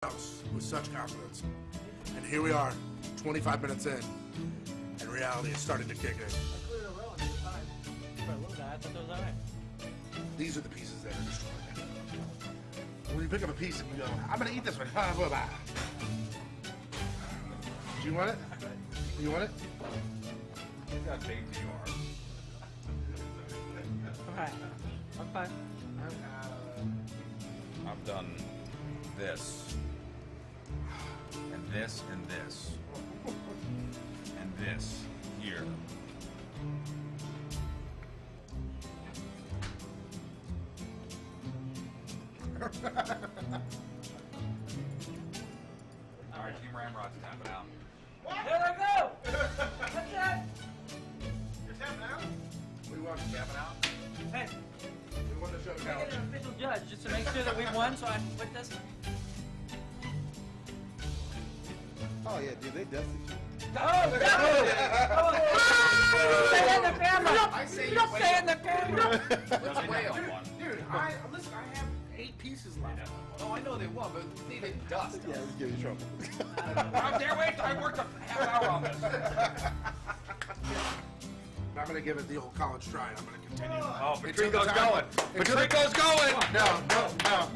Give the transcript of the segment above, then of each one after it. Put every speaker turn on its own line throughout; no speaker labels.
house with such confidence. And here we are, 25 minutes in, and reality is starting to kick in.
For a little guy, I thought that was all right.
These are the pieces that are destroying. When you pick up a piece and you go, I'm gonna eat this one. Bye-bye. Do you want it? You want it?
Look how big you are.
Alright. I'm fine.
I've done this. And this and this. And this here. Alright, Team Ramrod's tapping out.
There I go! What's that?
You're tapping out? We want you tapping out?
Hey,
We want to show the
can I get
couch.
an official judge just to make sure that we won so I can quit this?
Oh yeah, dude, they dusted you.
Oh, say it in the camera!
I say
You don't say it in the camera!
Let's whale one.
Dude, listen, I have 8 pieces left.
Oh, I know they won, but they didn't dust.
Yeah, let's give you trouble.
I'm there, wait, I worked a half hour on this.
I'm going to give it the old college try. I'm going to continue.
Oh,
Until the
Patrico's
time-
going.
until the-
Patrico's going.
No.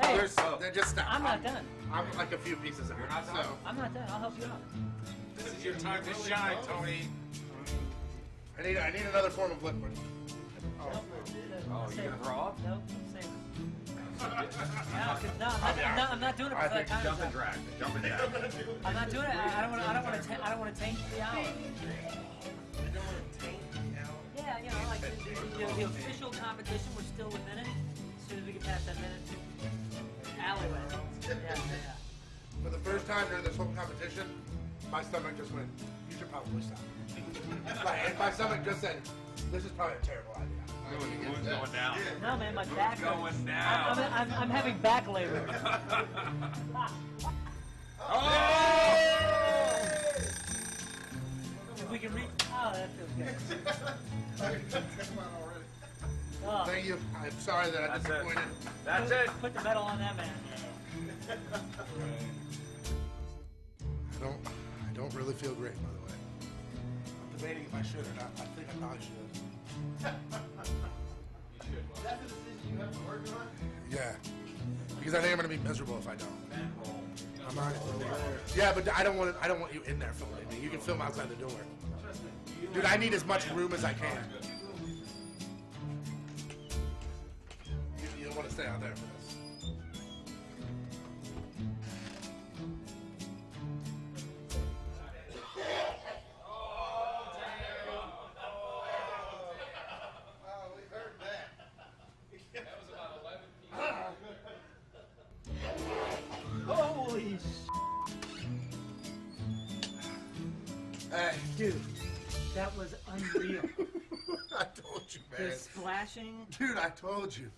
Hey.
They're just stop.
I'm not done.
I'm like a few pieces out.
You're not done?
So,
I'm not done. I'll help you out.
This is your time to shine, Tony.
I need another form of liquid.
Oh, you gonna throw up?
No, save it. No, I'm not doing it
I
for that
think
time.
Jump and drag. Jump and drag.
I'm not doing it. I don't want to taint the hour. Yeah, you know, like the official competition, we're still within it. As soon as we get past that minute alleyway. Yeah.
For the first time during this whole competition, my stomach just went, you should probably stop. And my stomach just said, this is probably a terrible idea.
Moon's going down.
No, man, my back hurts.
Going down.
I'm having back labor.
Oh!
If we can reach. Oh, that feels good. Oh,
Thank you. I'm sorry that I
That's it.
disappointed.
That's it.
put the medal on that man.
I don't really feel great, by the way. I'm debating if I should or not. I think I probably should.
That's the decision you have to work on?
Yeah. Because I think I'm gonna be miserable if I don't. I'm not. Yeah, but I don't want you in there filming me. You can film outside the door. Dude, I need as much room as I can. You don't want to stay out there for this.
Oh, we heard that.
Holy
Hey,
dude, that was unreal.
I told you,
The
man.
splashing.
Dude, I told you.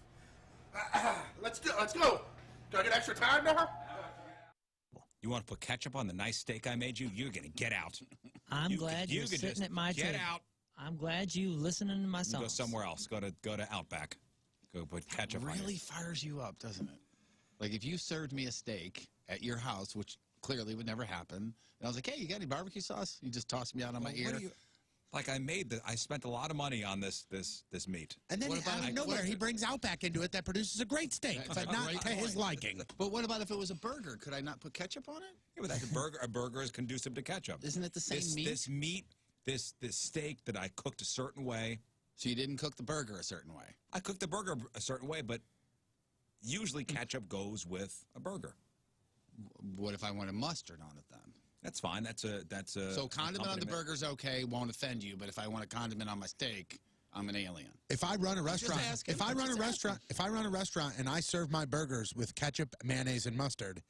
Let's go. Do I get extra time now?
You want to put ketchup on the nice steak I made you? You're going to get out.
I'm glad you're
can
sitting
just
at my
get
table.
out.
I'm glad you listening to my songs.
Go somewhere else. Go to Outback. Go put ketchup on
really
it.
fires you up, doesn't it? Like if you served me a steak at your house, which clearly would never happen, and I was like, "Hey, you got any barbecue sauce?" You just tossed me out on my
Well,
ear.
what do you- like I spent a lot of money on this meat.
And then
What about-
out of nowhere, he brings Outback into it that produces a great steak,
That's
but
a
not
great
to his
point.
liking.
But what about if it was a burger? Could I not put ketchup on it?
Yeah, but a burger is conducive to ketchup.
Isn't it the same
This
meat?
This steak that I cooked a certain way.
So you didn't cook the burger a certain way.
I cooked the burger a certain way, but usually ketchup goes with a burger.
What if I wanted mustard on it then?
That's fine. That's a
So condiment on the
accompaniment.
burger's okay, won't offend you, but if I want a condiment on my steak, I'm an alien.
If I run a restaurant,
asking.
if I
I'm
run a
just
restaurant, if I run a restaurant and I serve my burgers with ketchup, mayonnaise, and mustard,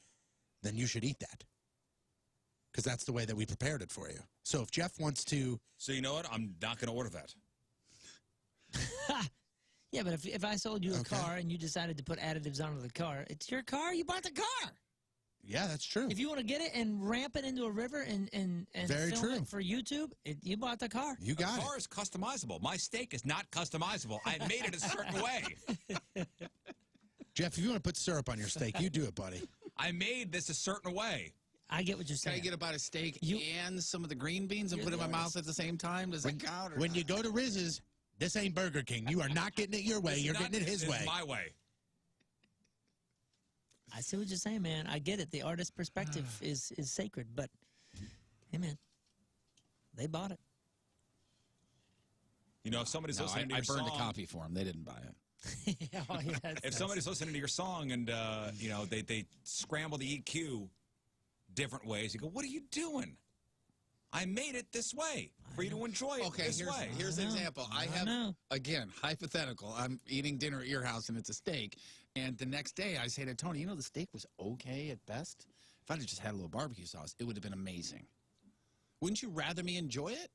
then you should eat that. Because that's the way that we prepared it for you. So if Jeff wants to,
So you know what? I'm not going to order that.
Yeah, but if I sold you a
Okay.
car and you decided to put additives onto the car, it's your car. You bought the car.
yeah, that's true.
If you want to get it and ramp it into a river and
Very
film
true.
it for YouTube, you bought the car.
You got
The
it.
car is customizable. My steak is not customizable. I made it a certain way.
Jeff, if you want to put syrup on your steak, you do it, buddy.
I made this a certain way.
I get what you're
Can
saying.
I get about a steak
You-
and some of the green beans and put it in my mouth at the same time? Does that count? Or
When
not?
you go to Rizz's, this ain't Burger King. You are not getting it your way. You're getting it his
This
way.
is my way.
I see what you're saying, man. I get it. The artist's perspective is sacred, but hey, man, they bought it.
You know, if somebody's
No,
listening to
I
your
burned
song,
a copy for them. They didn't buy it.
Oh, yeah,
if somebody's listening to your song and you know they scramble the EQ different ways, you go, "What are you doing? I made it this way for you to enjoy it
Okay,
this way."
here's an
I know.
example. I
I
have,
know.
again, hypothetical. I'm eating dinner at your house and it's a steak. And the next day I say to Tony, you know, the steak was okay at best. If I'd have just had a little barbecue sauce, it would have been amazing. Wouldn't you rather me enjoy it?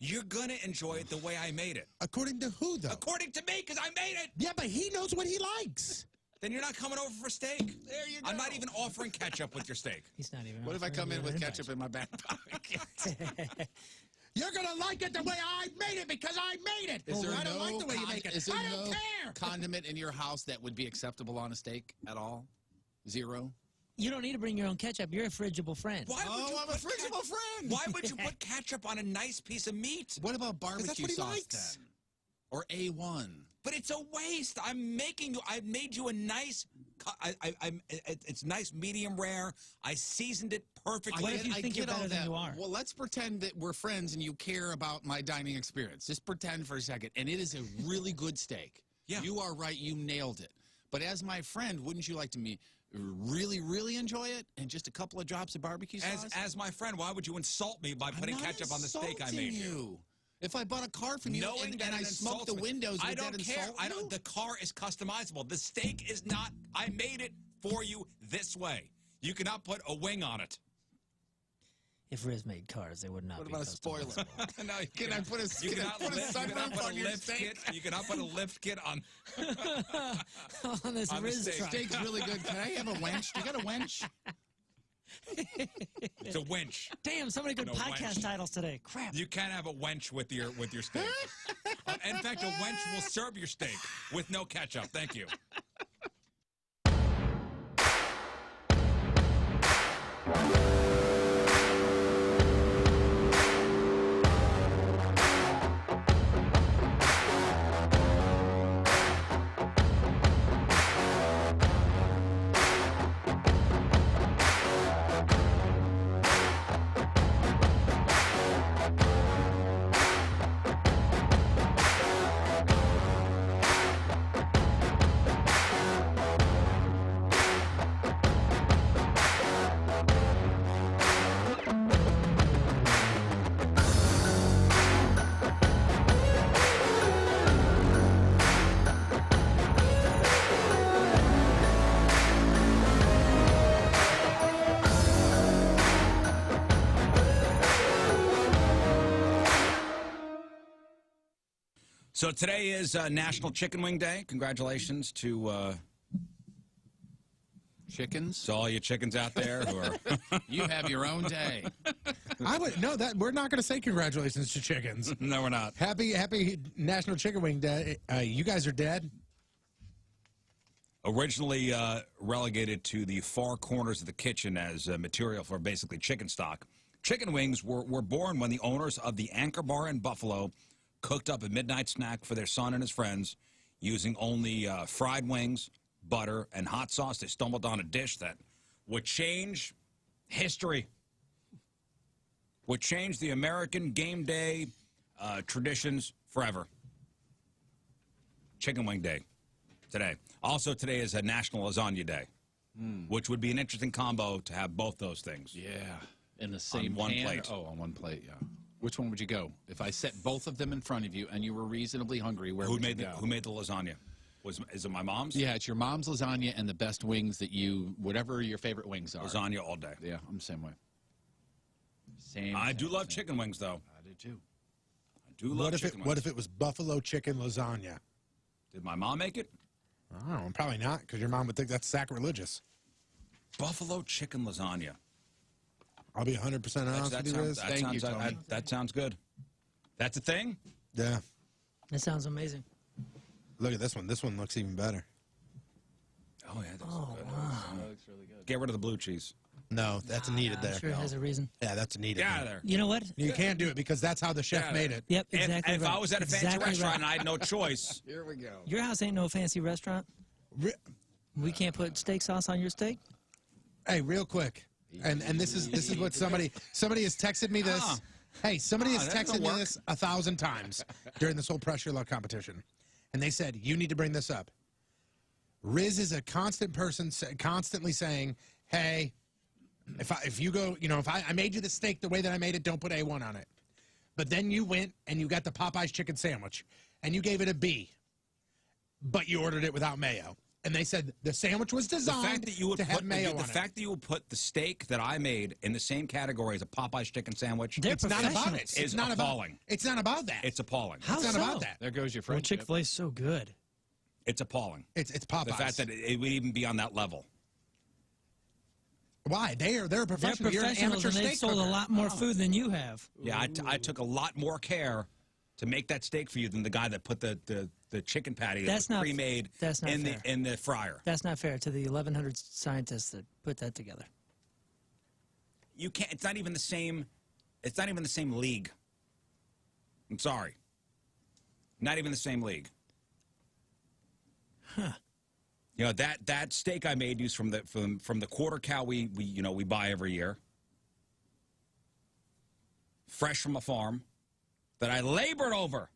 You're gonna enjoy it the way I made it,
According to who, though?
according to me, because I made it.
Yeah, but he knows what he likes.
Then you're not coming over for steak.
There you
I'm
go.
not even offering ketchup with your steak.
He's not even.
What if I
offering
come in
you
with
an
ketchup in my back pocket?
You're going to like it the way I made it because I made it.
Is there
I don't
no
like the way you make it.
Is there
I don't
no
care.
condiment in your house that would be acceptable on a steak at all? Zero?
You don't need to bring your own ketchup. You're a frigible friend.
Why would you
Oh, I'm a
put
frigible friend.
Why would you put ketchup on a nice piece of meat?
What about barbecue
that's what he
sauce
likes.
then? Or A1?
But it's a waste. I'm making you. I made you a nice. It's nice, medium rare. I seasoned it perfectly.
What if you think you're
get all
better than
that.
you are?
Well, let's pretend that we're friends and you care about my dining experience. Just pretend for a second. And it is a really good steak.
Yeah.
You are right. You nailed it. But as my friend, wouldn't you like to me really, really enjoy it? And just a couple of drops of barbecue sauce?
As my friend, why would you insult me by putting
I'm not
ketchup on the steak I
insulting
made you?
If I bought a car from you
Knowing
and
that
I
it
smoked
insults
the
me.
windows,
I
would
don't
that
care.
insult
I
you?
don't. The car is customizable. The steak is not. I made it for you this way. You cannot put a wing on it.
If Rizz made cars, they would not
What
be
about a spoiler?
customizable.
No, you
Can I put a,
You
can I
cannot
put a
lift, you cannot
sunroof
put
on
a
your
lift
steak?
kit. You cannot put a lift kit on.
On this
On the
Rizz
steak.
truck.
Steak's really good. Can I have a wench? You got a wench?
It's a winch.
Damn, so many good
No,
podcast
wench.
titles today. Crap.
You can't have a wench with your steak. In fact, a wench will serve your steak with no ketchup. Thank you. So today is National Chicken Wing Day. Congratulations to
Chickens?
all you chickens out there who are.
You have your own day.
I would no that we're not going to say congratulations to chickens.
No, we're not.
Happy National Chicken Wing Day. You guys are dead.
Originally relegated to the far corners of the kitchen as material for basically chicken stock, chicken wings were born when the owners of the Anchor Bar in Buffalo cooked up a midnight snack for their son and his friends using only fried wings, butter, and hot sauce. They stumbled on a dish that would change history, would change the American game day traditions forever. Chicken Wing Day today. Also, today is a National Lasagna Day, which would be an interesting combo to have both those things.
Yeah. In the same
one
pan?
plate.
Oh, on one plate, yeah. Which one would you go? If I set both of them in front of you and you were reasonably hungry, where would you go?
Who made the lasagna? Is it my mom's?
Yeah, it's your mom's lasagna and the best wings that you, whatever your favorite wings are.
Lasagna all day.
Yeah, I'm the same way.
I do love chicken wings, though.
I do too.
I do love chicken wings.
What if it was buffalo chicken lasagna?
Did my mom make it?
I don't know, probably not, because your mom would think that's sacrilegious.
Buffalo chicken lasagna.
I'll be 100% honest with you, Riz.
Thank you, Tony.
That sounds good. That's a thing?
Yeah.
That sounds amazing.
Look at this one. This one looks even better.
Oh, yeah. That's
Oh,
good.
wow.
That looks really good.
Get rid of the blue cheese.
No, that's needed
I'm
there.
sure it has a reason.
Yeah, that's needed.
Get out of there.
You know what?
You can't do it because that's how the chef
Yeah.
made it.
Yep, exactly
If
right.
I was at a fancy
Exactly
restaurant
right.
and I had no choice,
Here we go.
Your house ain't no fancy restaurant.
Re-
We can't put steak sauce on your steak.
Hey, real quick, and this is what somebody has texted me this.
Ah.
Hey, somebody has
that
texted
doesn't
me
work.
this 1,000 times during this whole pressure luck competition, and they said you need to bring this up. Rizz is a constant person, constantly saying, "Hey, if you go, if I made you the steak the way that I made it, don't put A1 on it." But then you went and you got the Popeyes chicken sandwich, and you gave it a B, but you ordered it without mayo. And they said the sandwich was
the
designed
fact that you would
to have
put
mayo
the
on it.
fact that you would put the steak that I made in the same category as a Popeye's chicken sandwich,
They're
It's not about
professionals.
it.
Is
It's not
appalling.
about. It's not about that.
it's appalling.
How
It's not
so?
about that.
There goes your
Well,
friendship.
Chick-fil-A's so good.
It's appalling.
It's Popeyes.
The fact that it would even be on that level.
Why they're a
They're
professional. You're an
professionals,
amateur
and they've
steak
sold a
cooker.
lot more food than you have.
Yeah, I took a lot more care to make that steak for you than the guy that put the chicken patty
That's
that was
not-
pre-made
that's not
in
fair.
the fryer.
That's not fair to the 1,100 scientists that put that together.
You can't. It's not even the same. It's not even the same league. I'm sorry. Not even the same league.
Huh.
You know that steak I made used from the quarter cow we buy every year, fresh from a farm, that I labored over.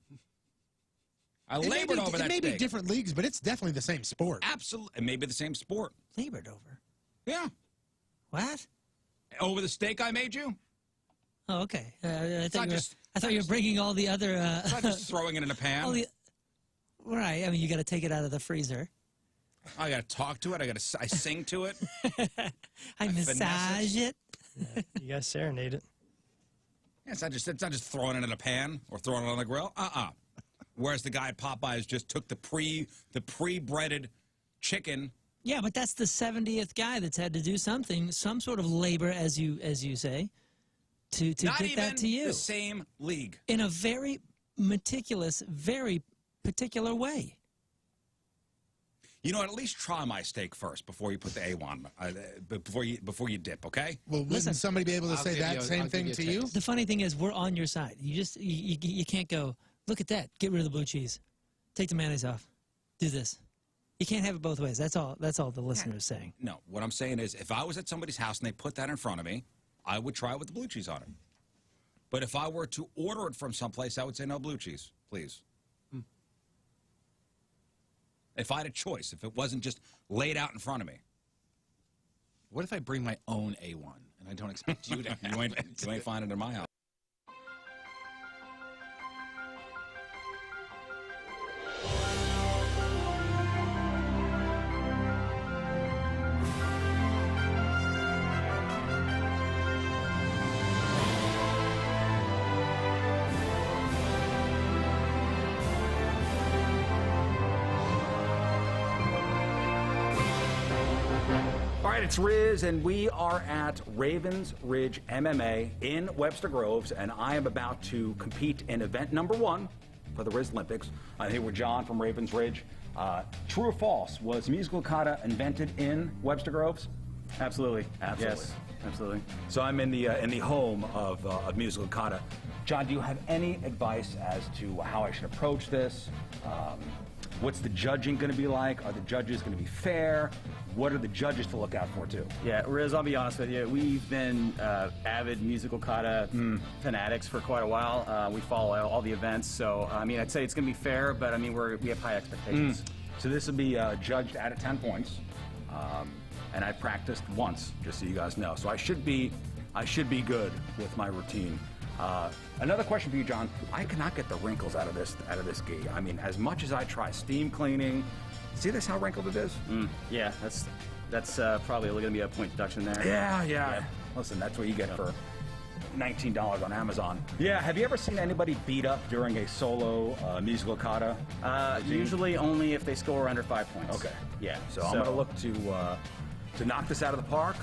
I labored over that
It may be
steak.
different leagues, but it's definitely the same sport.
Absolutely, it may be the same sport.
Labored over.
Yeah,
What?
over the steak I made you.
Oh, okay.
not just-
I thought you were bringing all the other.
It's not just throwing it in a pan.
all the, right. I mean, you got to take it out of the freezer.
I got to talk to it. I sing to it.
I massage it.
You guys serenade it.
Yeah, it's not just throwing it in a pan or throwing it on the grill. Whereas the guy at Popeyes just took the pre-breaded chicken.
Yeah, but that's the 70th guy that's had to do something, some sort of labor, as you say, to
Not
get
even
that to you
the same league.
in a very meticulous, very particular way.
You know, at least try my steak first before you put the A1, before you dip, okay?
Well, wouldn't
Listen,
somebody be able to
I'll
say
give
that
you-
same
I'll
thing
give
to
you a
you?
taste.
The funny thing is, we're on your side. You can't go, look at that, get rid of the blue cheese, take the mayonnaise off, do this. You can't have it both ways. That's all the listener is saying.
No, what I'm saying is if I was at somebody's house and they put that in front of me, I would try it with the blue cheese on it. But if I were to order it from someplace, I would say no blue cheese, please. If I had a choice, if it wasn't just laid out in front of me.
What if I bring my own A1 and I don't expect you to?
You ain't finding it in my house. All right, it's Rizz, and we are at Ravens Ridge MMA in Webster Groves, and I am about to compete in event number 1 for the Rizz Olympics. I'm here with John from Ravens Ridge. True or false, was musical kata invented in Webster Groves?
Absolutely.
Absolutely.
Yes, absolutely.
So I'm in the home of musical kata. John, do you have any advice as to how I should approach this? What's the judging going to be like? Are the judges going to be fair? What are the judges to look out for, too?
Yeah, Rizz, I'll be honest with you. We've been avid musical kata fanatics for quite a while. We follow all the events, so I mean, I'd say it's going to be fair, but I mean, we have high expectations.
So this will be judged out of 10 points, and I practiced once, just so you guys know. So I should be good with my routine. Another question for you, John. I cannot get the wrinkles out of this gi. I mean, as much as I try steam cleaning, see this how wrinkled it is?
Yeah, that's probably going to be a point deduction there.
Yeah. Listen, that's what you get for $19 on Amazon. Yeah. Have you ever seen anybody beat up during a solo musical kata?
Usually only if they score under 5 points.
Okay.
Yeah.
So I'm going to look to knock this out of the park.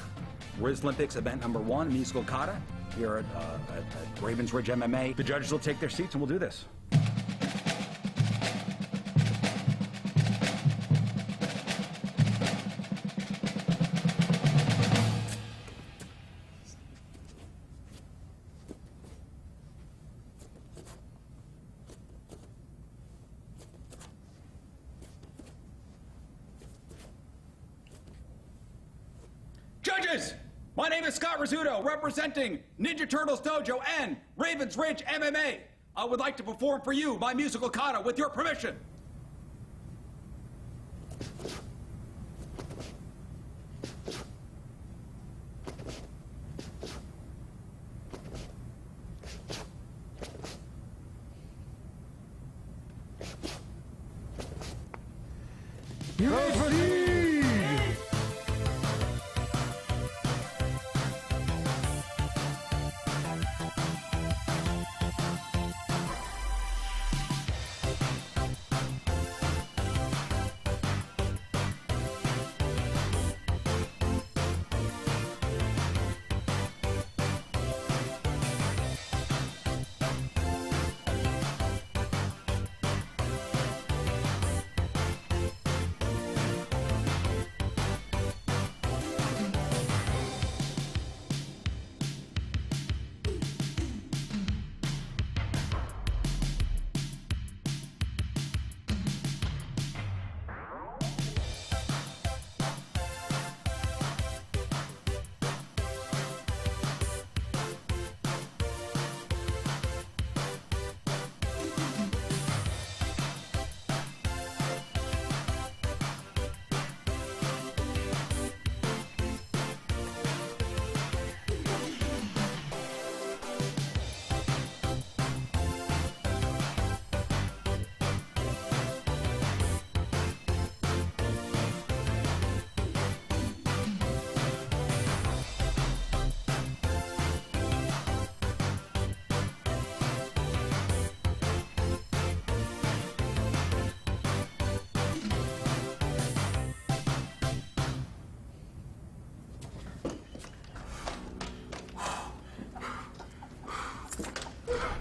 Rizz Olympics event number 1, musical kata, here at Ravens Ridge MMA. The judges will take their seats and we'll do this.
Judges, my name is Scott Rizzuto, representing Ninja Turtles Dojo and Ravens Ridge MMA. I would like to perform for you my musical kata with your permission.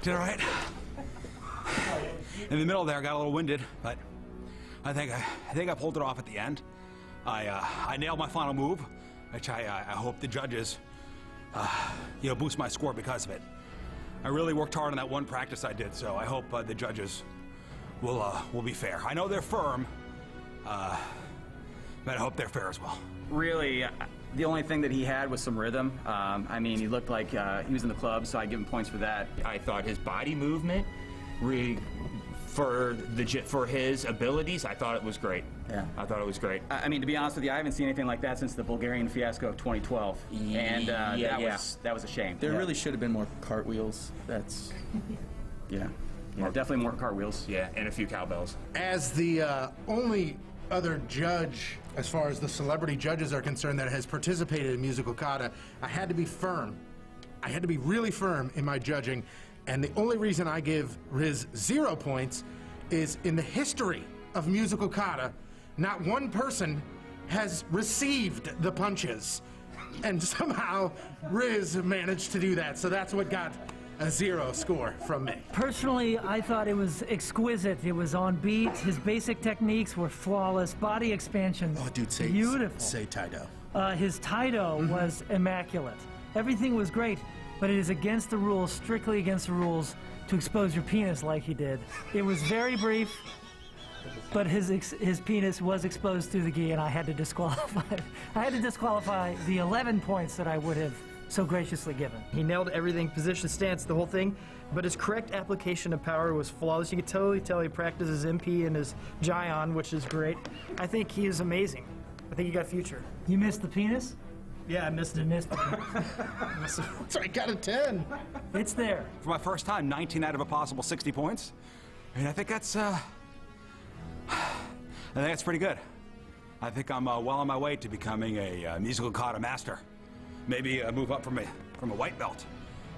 Did all right. In the middle there, I got a little winded, but I think I pulled it off at the end. I nailed my final move, which I hope the judges, boost my score because of it. I really worked hard on that one practice I did, so I hope the judges will be fair. I know they're firm, but I hope they're fair as well.
Really, the only thing that he had was some rhythm. I mean, he looked like he was in the club, so I'd give him points for that.
I thought his body movement, for his abilities, I thought it was great.
Yeah.
I thought it was great.
I mean, to be honest with you, I haven't seen anything like that since the Bulgarian fiasco of 2012. And that was a shame.
There really should have been more cartwheels. That's...
Yeah, definitely more cartwheels.
Yeah, and a few cowbells.
As the only other judge, as far as the celebrity judges are concerned, that has participated in musical kata, I had to be firm. I had to be really firm in my judging, and the only reason I give Rizz 0 points is in the history of musical kata, not one person has received the punches, and somehow Rizz managed to do that, so that's what got a 0 score from me.
Personally, I thought it was exquisite. It was on beat. His basic techniques were flawless. Body expansion,
Oh, dude, say
beautiful.
Say Taido.
His Taido was immaculate. Everything was great, but it is against the rules, strictly against the rules, to expose your penis like he did. It was very brief, but his penis was exposed through the gi, and I had to disqualify. I had to disqualify the 11 points that I would have so graciously given.
He nailed everything, position, stance, the whole thing, but his correct application of power was flawless. You could totally tell he practices MP and his Gion, which is great. I think he is amazing. I think he got future.
You missed the penis?
Yeah, I missed it.
So I got a 10.
It's there.
For my first time, 19 out of a possible 60 points. And I think that's pretty good. I think I'm well on my way to becoming a musical kata master. Maybe move up from a white belt.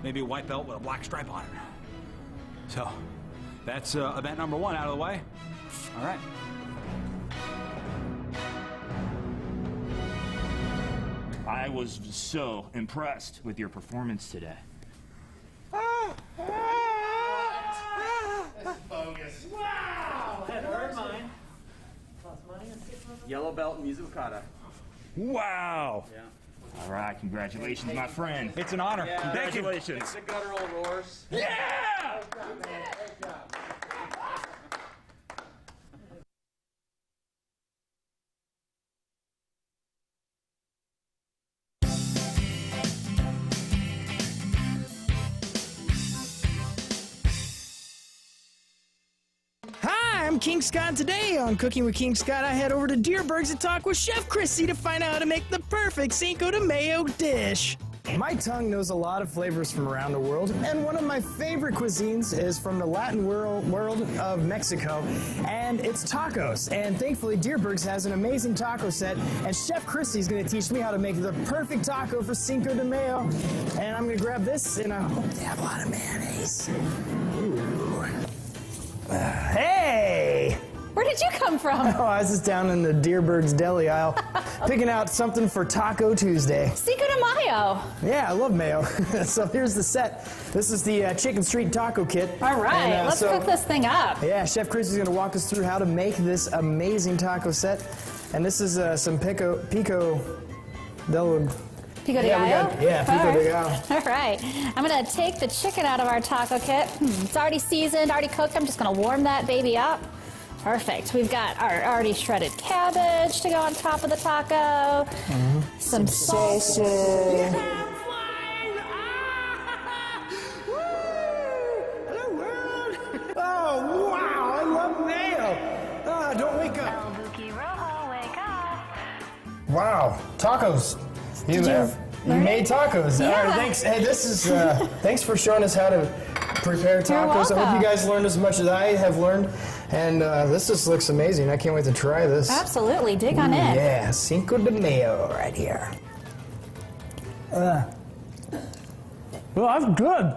Maybe a white belt with a black stripe on it. So that's event number 1 out of the way. All right.
I was so impressed with your performance today.
That's bogus.
Wow! That hurt mine. Lost money on 6 months.
Yellow belt in musical kata.
Wow!
Yeah.
All right, congratulations, my friend.
It's an honor.
Yeah.
Congratulations.
It's the guttural roars.
Yeah!
Great job.
King Scott, and today on Cooking with King Scott, I head over to Deerberg's to talk with Chef Chrissy to find out how to make the perfect Cinco de Mayo dish. My tongue knows a lot of flavors from around the world, and one of my favorite cuisines is from the Latin world of Mexico, and it's tacos. And thankfully, Deerberg's has an amazing taco set, and Chef Christy's going to teach me how to make the perfect taco for Cinco de Mayo. And I'm going to grab this, and I hope they have a lot of mayonnaise. Ooh. Hey!
Where did you come from?
Oh, I was just down in the Deerberg's deli aisle, picking out something for Taco Tuesday.
Cinco de Mayo.
Yeah, I love mayo. So here's the set. This is the Chicken Street Taco Kit.
All right,
And,
let's cook this thing up.
Yeah, Chef Chris is going to walk us through how to make this amazing taco set. And this is some pico del...
Pico de
Yeah,
gallo?
pico de gallo.
All right. I'm going to take the chicken out of our taco kit. It's already seasoned, already cooked. I'm just going to warm that baby up. Perfect. We've got our already shredded cabbage to go on top of the taco. Some salsa.
Hello, world. Oh, wow, I love mayo. Ah, don't wake up. Wow, tacos. You made tacos.
Yeah.
All right, thanks. Hey, this is thanks for showing us how to prepare tacos. I hope you guys learned as much as I have learned. And this just looks amazing. I can't wait to try this.
Absolutely. Dig on in.
Yeah, Cinco de Mayo right here. Well, that's good.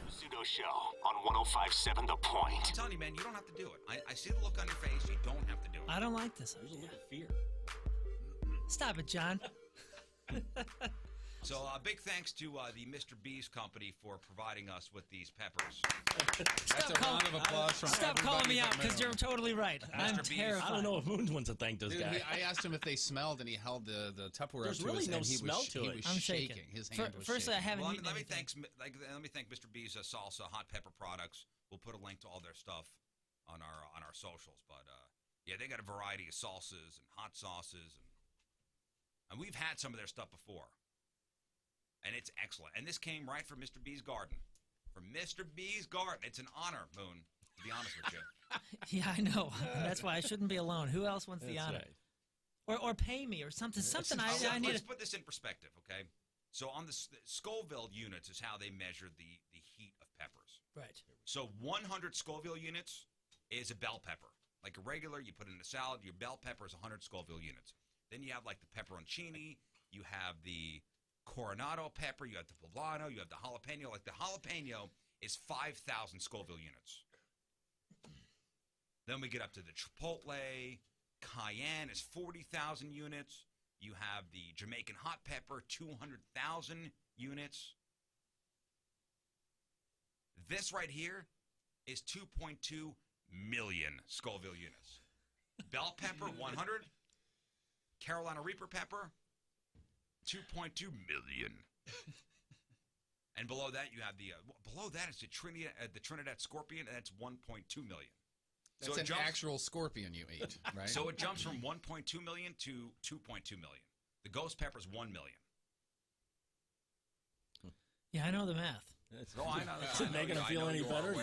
Rizzuto Show on 105.7 The Point.
I'm telling you, man, you don't have to do it. I see the look on your face. You don't have to do it.
I don't like this. There's a little fear. Stop it, John.
So, big thanks to the Mr. B's company for providing us with these peppers.
That's a round of applause from
Stop calling me out because you're totally right. I'm
B's.
terrified.
I don't know if Moon wants to thank this
Dude,
guy.
I asked him if they smelled, and he held the Tupperware
There's
up to
really
his
no
head. He
smell
was,
to
he
it.
was
I'm
shaking.
shaking.
His hand was
Firstly, I
shaking.
haven't
Well,
eaten
let me
anything.
thank Mr. B's salsa hot pepper products. We'll put a link to all their stuff on our socials. But yeah, they got a variety of salsas and hot sauces, and we've had some of their stuff before. And it's excellent. And this came right from Mr. B's garden. From Mr. B's garden. It's an honor, Moon, to be honest with you.
Yeah, I know. That's why I shouldn't be alone. Who else wants the
That's
honor?
right.
Or pay me or something. Something I need.
Let's put this in perspective, okay? So on the Scoville units is how they measure the heat of peppers.
Right.
So 100 Scoville units is a bell pepper. Like a regular, you put it in a salad, your bell pepper is 100 Scoville units. Then you have like the pepperoncini, you have the Coronado pepper, you have the poblano, you have the jalapeno. Like the jalapeno is 5,000 Scoville units. Then we get up to the chipotle. Cayenne is 40,000 units. You have the Jamaican hot pepper, 200,000 units. This right here is 2.2 million Scoville units. Bell pepper, 100. Carolina Reaper pepper, 2.2 million. And below that, you have below that is the Trinidad Scorpion, and that's 1.2 million.
That's
so
an actual scorpion you ate, right?
So it jumps from 1.2 million to 2.2 million. The ghost pepper is 1 million.
Yeah, I know the math.
I know.
Is it making him feel any better?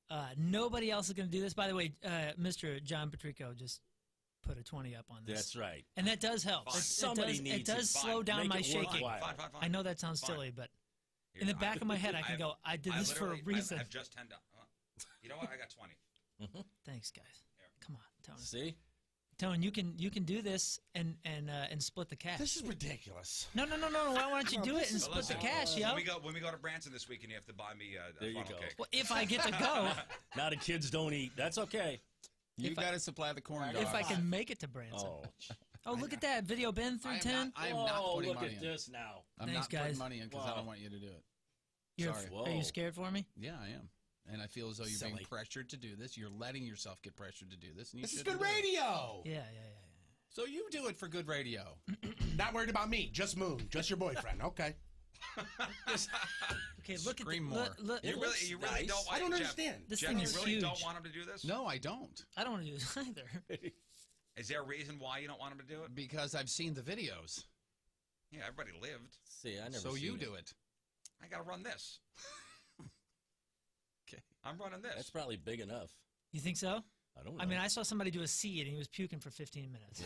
No.
Nobody else is going to do this. By the way, Mr. John Patrico just put a 20 up on this.
That's right.
And that does help.
Somebody needs
it does
it.
slow down
Make
my
it
shaking.
worthwhile.
Fine.
I know that sounds silly, but in the back of my head, I can go, I did this for a reason.
I have just 10 dollars. You know what? I got 20.
Thanks, guys. Come on, Tony.
See?
Tony, you can do this and split the cash.
This is ridiculous.
No. Why don't you do it and split the cash, yo?
When we go to Branson this weekend, you have to buy me a
There you
funnel
go.
cake.
Well, if I get to go,
Now the kids don't eat. That's okay.
You got to supply the corn dogs.
if I can make it to Branson. Oh, look at that video, Ben through 10.
I am not putting
look
money
at
in.
this now.
I'm
Thanks,
not putting
guys.
money in because I don't want you to do it. Sorry.
Are you scared for me?
Yeah, I am. And I feel as though you're being
Silly.
pressured to do this. You're letting yourself get pressured to do this. And you
This is
shouldn't
good
do it.
radio.
Yeah.
So you do it for good radio.
Not worried about me. Just Moon. Just your boyfriend. Okay.
Okay, look
Scream
at
more.
look.
You really don't.
I don't
Jeff,
understand.
This
Jeff,
thing
you
is
really
huge.
don't want him to do this?
No, I don't.
I don't want to do this either.
Is there a reason why you don't want him to do it?
Because I've seen the videos.
Yeah, everybody lived.
See, I never.
So you do it.
I got to run this.
Okay.
I'm running this.
That's probably big enough.
You think so?
I don't know.
I mean, I saw somebody do a seed and he was puking for 15 minutes.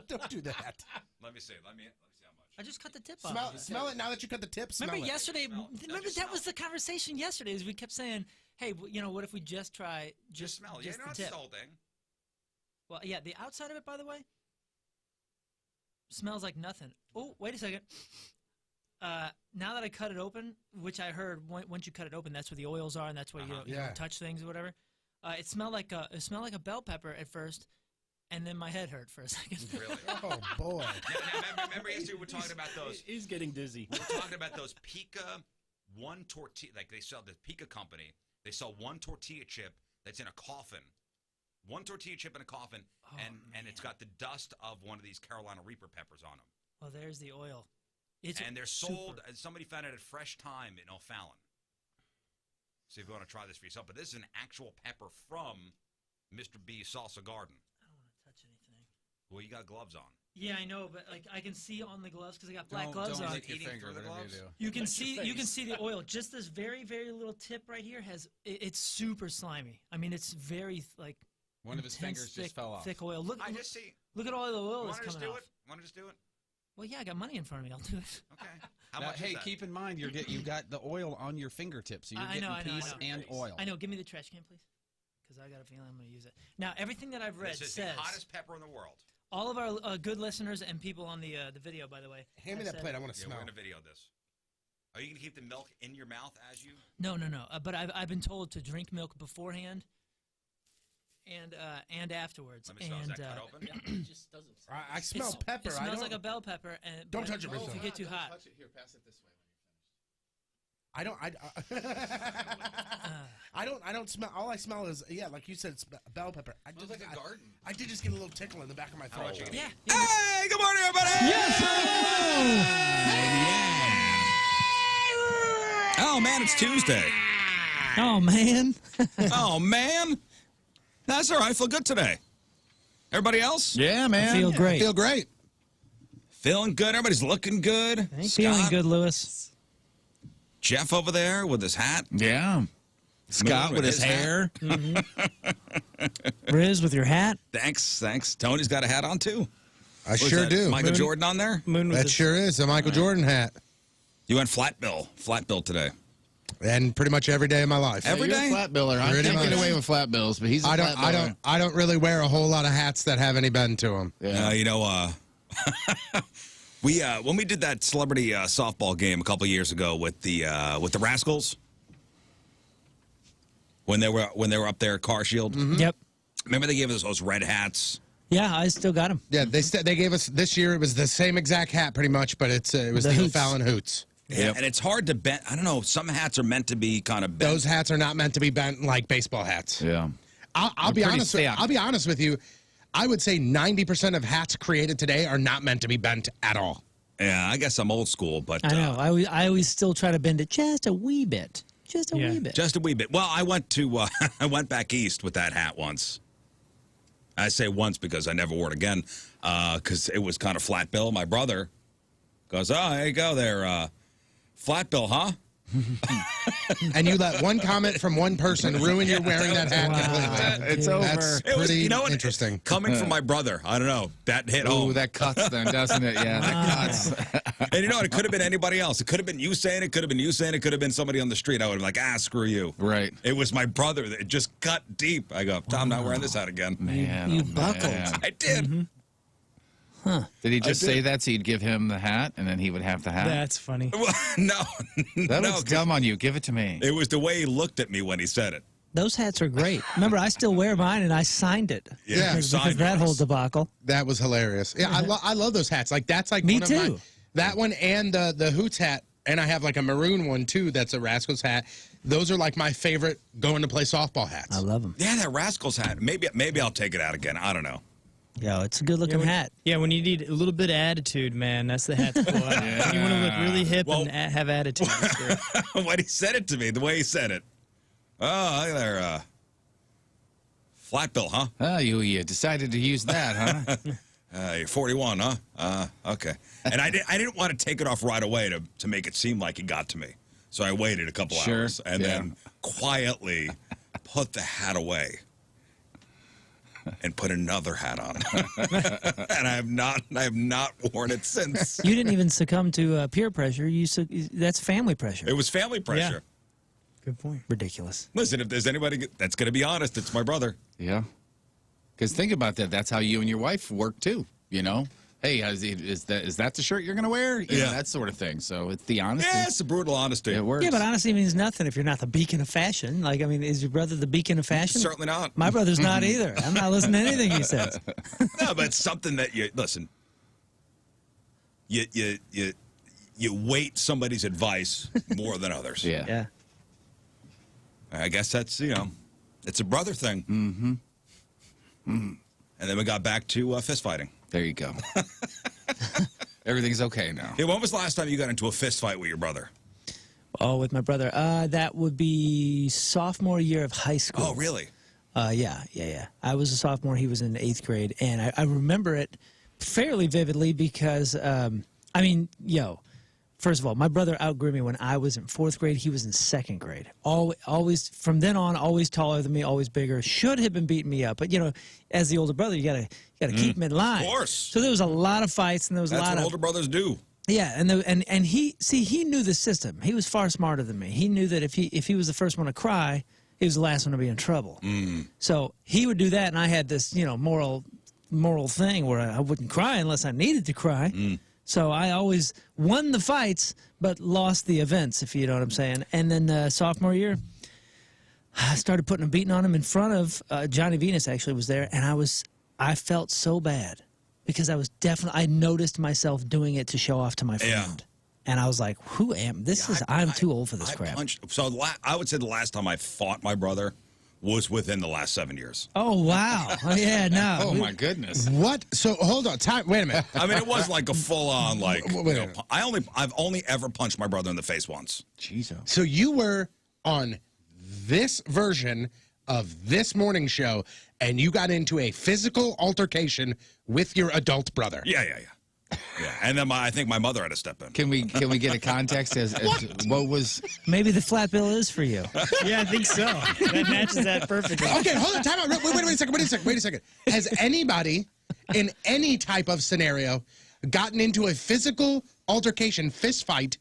Don't do that.
Let me see. Let me see how much.
I just cut the tip off.
Smell it now that you cut the tip. Smell
Remember
it.
yesterday?
Smell it.
Remember
Just
that
smell
was the conversation yesterday. Is we kept saying, "Hey, what if we just try
Just smell it.
just
You're
the
not
tip?"
salting.
Well, yeah, the outside of it, by the way, smells like nothing. Oh, wait a second. Now that I cut it open, which I heard once you cut it open, that's where the oils are, and that's where you
Yeah.
touch things or whatever. It smelled like a bell pepper at first, and then my head hurt for a second.
Really?
Oh boy.
Now, remember yesterday we were talking about those.
He's getting dizzy.
We were talking about those Pica one tortilla. Like they sell the Pica company. They sell one tortilla chip that's in a coffin. One tortilla chip in a coffin, and it's got the dust of one of these Carolina Reaper peppers on them.
Well, there's the oil.
And they're sold. Somebody found it at Fresh Time in O'Fallon. So if you want to try this for yourself, but this is an actual pepper from Mr. B's Salsa Garden.
I don't want to touch anything.
Well, you got gloves on.
Yeah, I know, but like I can see on the gloves because I got black gloves
don't
on.
lick your
Eating
finger,
through the
whatever
gloves?
you do.
You can see the oil. Just this very little tip right here it's super slimy. I mean, it's very like
One of his
intense,
fingers just fell off.
Thick oil. Look,
I just see.
look at all the oil
Want
that's
to just
coming
do
off.
it? Want to just do it?
Well, yeah, I got money in front of me. I'll do it.
Okay. How
Now,
much
hey,
is that?
keep in mind you got the oil on your fingertips, so you're
I
getting
know.
piece and oil.
I know. Give me the trash can, please, because I got a feeling I'm going to use it. Now, everything that I've read
This is
says
the hottest pepper in the world.
all of our good listeners and people on the video, by the way.
Hand me
have
that
said-
plate. I want to
Yeah,
smell.
we're going to video this. Are you going to keep the milk in your mouth as you?
No. But I've been told to drink milk beforehand and afterwards.
Let me smell. Is that cut open?
It just doesn't.
I smell pepper.
It
I
smells
don't,
like a bell pepper. And
Don't
but
touch it, Rizzo.
If you get too hot.
Touch it here. Pass it this way.
I don't smell. All I smell is like you said, it's bell pepper. I
Smells like a garden.
I did just get a little tickle in the back of my throat.
Yeah.
Hey, good morning, everybody. Oh man, it's Tuesday.
Oh man.
Oh man, that's all right. I feel good today. Everybody else?
Yeah, man.
Feel great.
Feel great.
Feeling good. Everybody's looking good.
Feeling good, Lewis.
Jeff over there with his hat.
Yeah. Scott
Moon
with his
his hat.
hair.
Riz with your hat.
Thanks. Tony's got a hat on too.
I
Was
sure
that
do.
Michael Jordan on there?
That sure is a Michael Jordan hat,
You went flat bill today.
and pretty much every day of my life.
Every
You're a
day?
flat biller. I
Pretty
can't get
much.
away with flat bills, but he's a flat biller.
I don't really wear a whole lot of hats that have any bend to them.
Yeah.
When we did that celebrity softball game a couple years ago with the Rascals, when they were up there at Car Shield,
Yep.
remember they gave us those red hats.
Yeah, I still got him.
Yeah, they gave us this year. It was the same exact hat, pretty much, but it was
The
the
Hoots.
O'Fallon Hoots.
Yeah, and it's hard to bend. I don't know. Some hats are meant to be kind of bent.
Those hats are not meant to be bent like baseball hats.
Yeah.
I'll be
pretty
honest.
thick.
I'll be honest with you. I would say 90% of hats created today are not meant to be bent at all.
Yeah, I guess I'm old school, but
I know. I always still try to bend it just a wee bit. Just a wee bit.
just a wee bit. Well, I went to I went back east with that hat once. I say once because I never wore it again because it was kind of flat bill. My brother goes, "Oh, there you go there, flat bill, huh?"
And you let one comment from one person ruin your wearing that hat completely.
It's
dude.
over.
That's
It was,
pretty
you know what?
interesting.
Coming from my brother, I don't know. That hit
Ooh,
home.
that cuts then, doesn't it? Yeah, that cuts.
And you know what? It could have been anybody else. It could have been you saying it. Could have been you saying it. Could have been somebody on the street. I would have been like, screw you.
Right.
It was my brother that just cut deep. I go, I'm not wearing this hat again.
Man,
You
oh,
buckled.
man.
I did.
Did he just
I
say
did.
that so you'd give him the hat and then he would have the hat?
That's funny.
Well, no.
That
no,
looks dumb on you. Give it to me.
It was the way he looked at me when he said it.
Those hats are great. Remember, I still wear mine, and I signed it.
Yeah,
because
signed
that
yours.
whole debacle.
That was hilarious. Yeah, I love those hats. Like that's like
Me
one of my,
too.
that one and the Hoots hat, and I have like a maroon one too. That's a Rascals hat. Those are like my favorite going to play softball hats.
I love them.
Yeah, that Rascals hat. Maybe I'll take it out again. I don't know.
Yo, it's a good-looking hat.
Yeah, when you need a little bit of attitude, man, that's the hat to pull out. When you want to look really hip
Well-
and have attitude. That's great.
When he said it to me, the way he said it. Oh, look there. Flat bill, huh?
Oh, you decided to use that, huh?
You're 41, huh? Okay. And I didn't want to take it off right away to make it seem like it got to me. So I waited a couple hours and then quietly put the hat away and put another hat on. And I have not worn it since.
You didn't even succumb to peer pressure. That's family pressure.
It was family pressure.
Good point.
Ridiculous.
Listen, if there's anybody that's going to be honest, it's my brother.
Yeah. Because think about that. That's how you and your wife work, too. You know? Hey, is that the shirt you're going to wear? You know, that sort of thing. So it's the honesty.
Yeah, it's the brutal honesty.
It works.
Yeah, but honesty means nothing if you're not the beacon of fashion. Like, I mean, is your brother the beacon of fashion?
Certainly not.
My brother's not either. I'm not listening to anything he says.
No, but it's something that you listen. You weight somebody's advice more than others.
Yeah.
Yeah.
I guess that's it's a brother thing. Mm-hmm. And then we got back to fist fighting.
There you go. Everything's okay now.
Hey, when was the last time you got into a fist fight with your brother?
Oh, with my brother. That would be sophomore year of high school.
Oh, really?
Yeah. I was a sophomore. He was in 8th grade. And I remember it fairly vividly because, first of all, my brother outgrew me when I was in 4th grade. He was in 2nd grade. Always, from then on, always taller than me, always bigger. Should have been beating me up. But, as the older brother, you gotta keep him in line.
Of course.
So there was a lot of fights, and there was
That's
a lot
what
of
older brothers do.
Yeah, and he knew the system. He was far smarter than me. He knew that if he was the first one to cry, he was the last one to be in trouble. So he would do that, and I had this moral thing where I wouldn't cry unless I needed to cry. So I always won the fights, but lost the events, if you know what I'm saying. And then sophomore year, I started putting a beating on him in front of Johnny Venus. Actually was there, and I felt so bad because I noticed myself doing it to show off to my friend.
Yeah.
And I was like, who am I'm too old for this crap.
I would say the last time I fought my brother was within the last 7 years.
Oh, wow. Oh, yeah, no.
Oh, my goodness.
What? So hold on. Wait a minute.
I mean, it was like a full-on, like,
Wait a minute.
I've only ever punched my brother in the face once.
Jesus.
So you were on this version of this morning show, and you got into a physical altercation with your adult brother.
Yeah. And then I think my mother had to step in.
Can we get a context as what was?
Maybe the flat bill is for you.
Yeah, I think so. That matches that perfectly.
Okay, hold on. Time out. Wait a second. Has anybody in any type of scenario gotten into a physical altercation, fist fight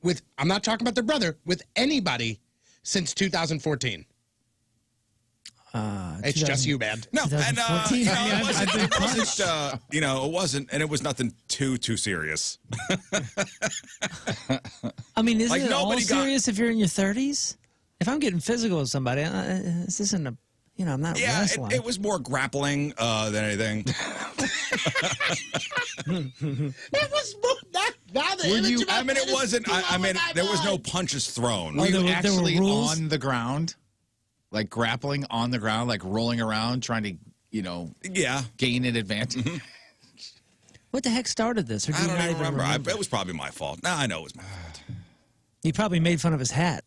with, I'm not talking about their brother, with anybody since 2014? It's just you, man.
No, and it wasn't, and it was nothing too serious.
I mean, isn't
Like,
it all
nobody got-
serious if you're in your 30s? If I'm getting physical with somebody, this isn't I'm not
Yeah,
wrestling.
it was more grappling than anything.
It was not the image of
I mean, it wasn't. I mean, there was no punches thrown.
Were you
there were
actually
rules?
on the ground, like grappling on the ground, like rolling around, trying to
Yeah.
gain an advantage?
What the heck started this? Or do
I
you
don't
not
even remember.
remember?
It was probably my fault. No, I know it was my fault.
You probably made fun of his hat.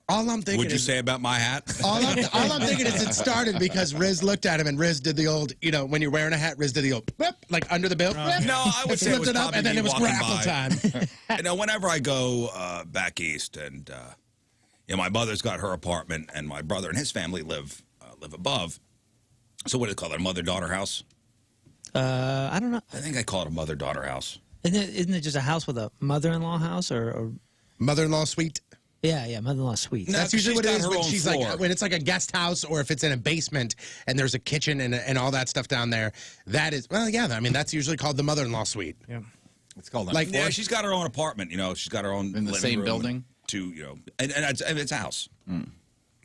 All I'm thinking
Would you
is,
say about my hat?
all I'm thinking is it started because Rizz looked at him and Rizz did the old, when you're wearing a hat, Rizz did the old, whip, like under the bill. Whip.
No, I would say it was
Flipped it up,
probably
and then
me
it was
walking
grapple
by.
time.
Whenever I go back east, and my mother's got her apartment, and my brother and his family live above. So what do they call it? A mother-daughter house?
I don't know.
I think I call it a mother-daughter house.
Isn't it just a house with a mother-in-law house or
Mother-in-law suite.
Yeah, mother-in-law suite.
No,
That's
'cause
usually
she's
what it
got
is
her
when
own
she's
floor.
like when it's like a guest house or if it's in a basement and there's a kitchen and all that stuff down there. That is I mean that's usually called the mother-in-law suite.
Yeah.
It's called
Like-
Yeah, she's got her own apartment. She's got her own
In the
living
same
room
building?
and it's a house.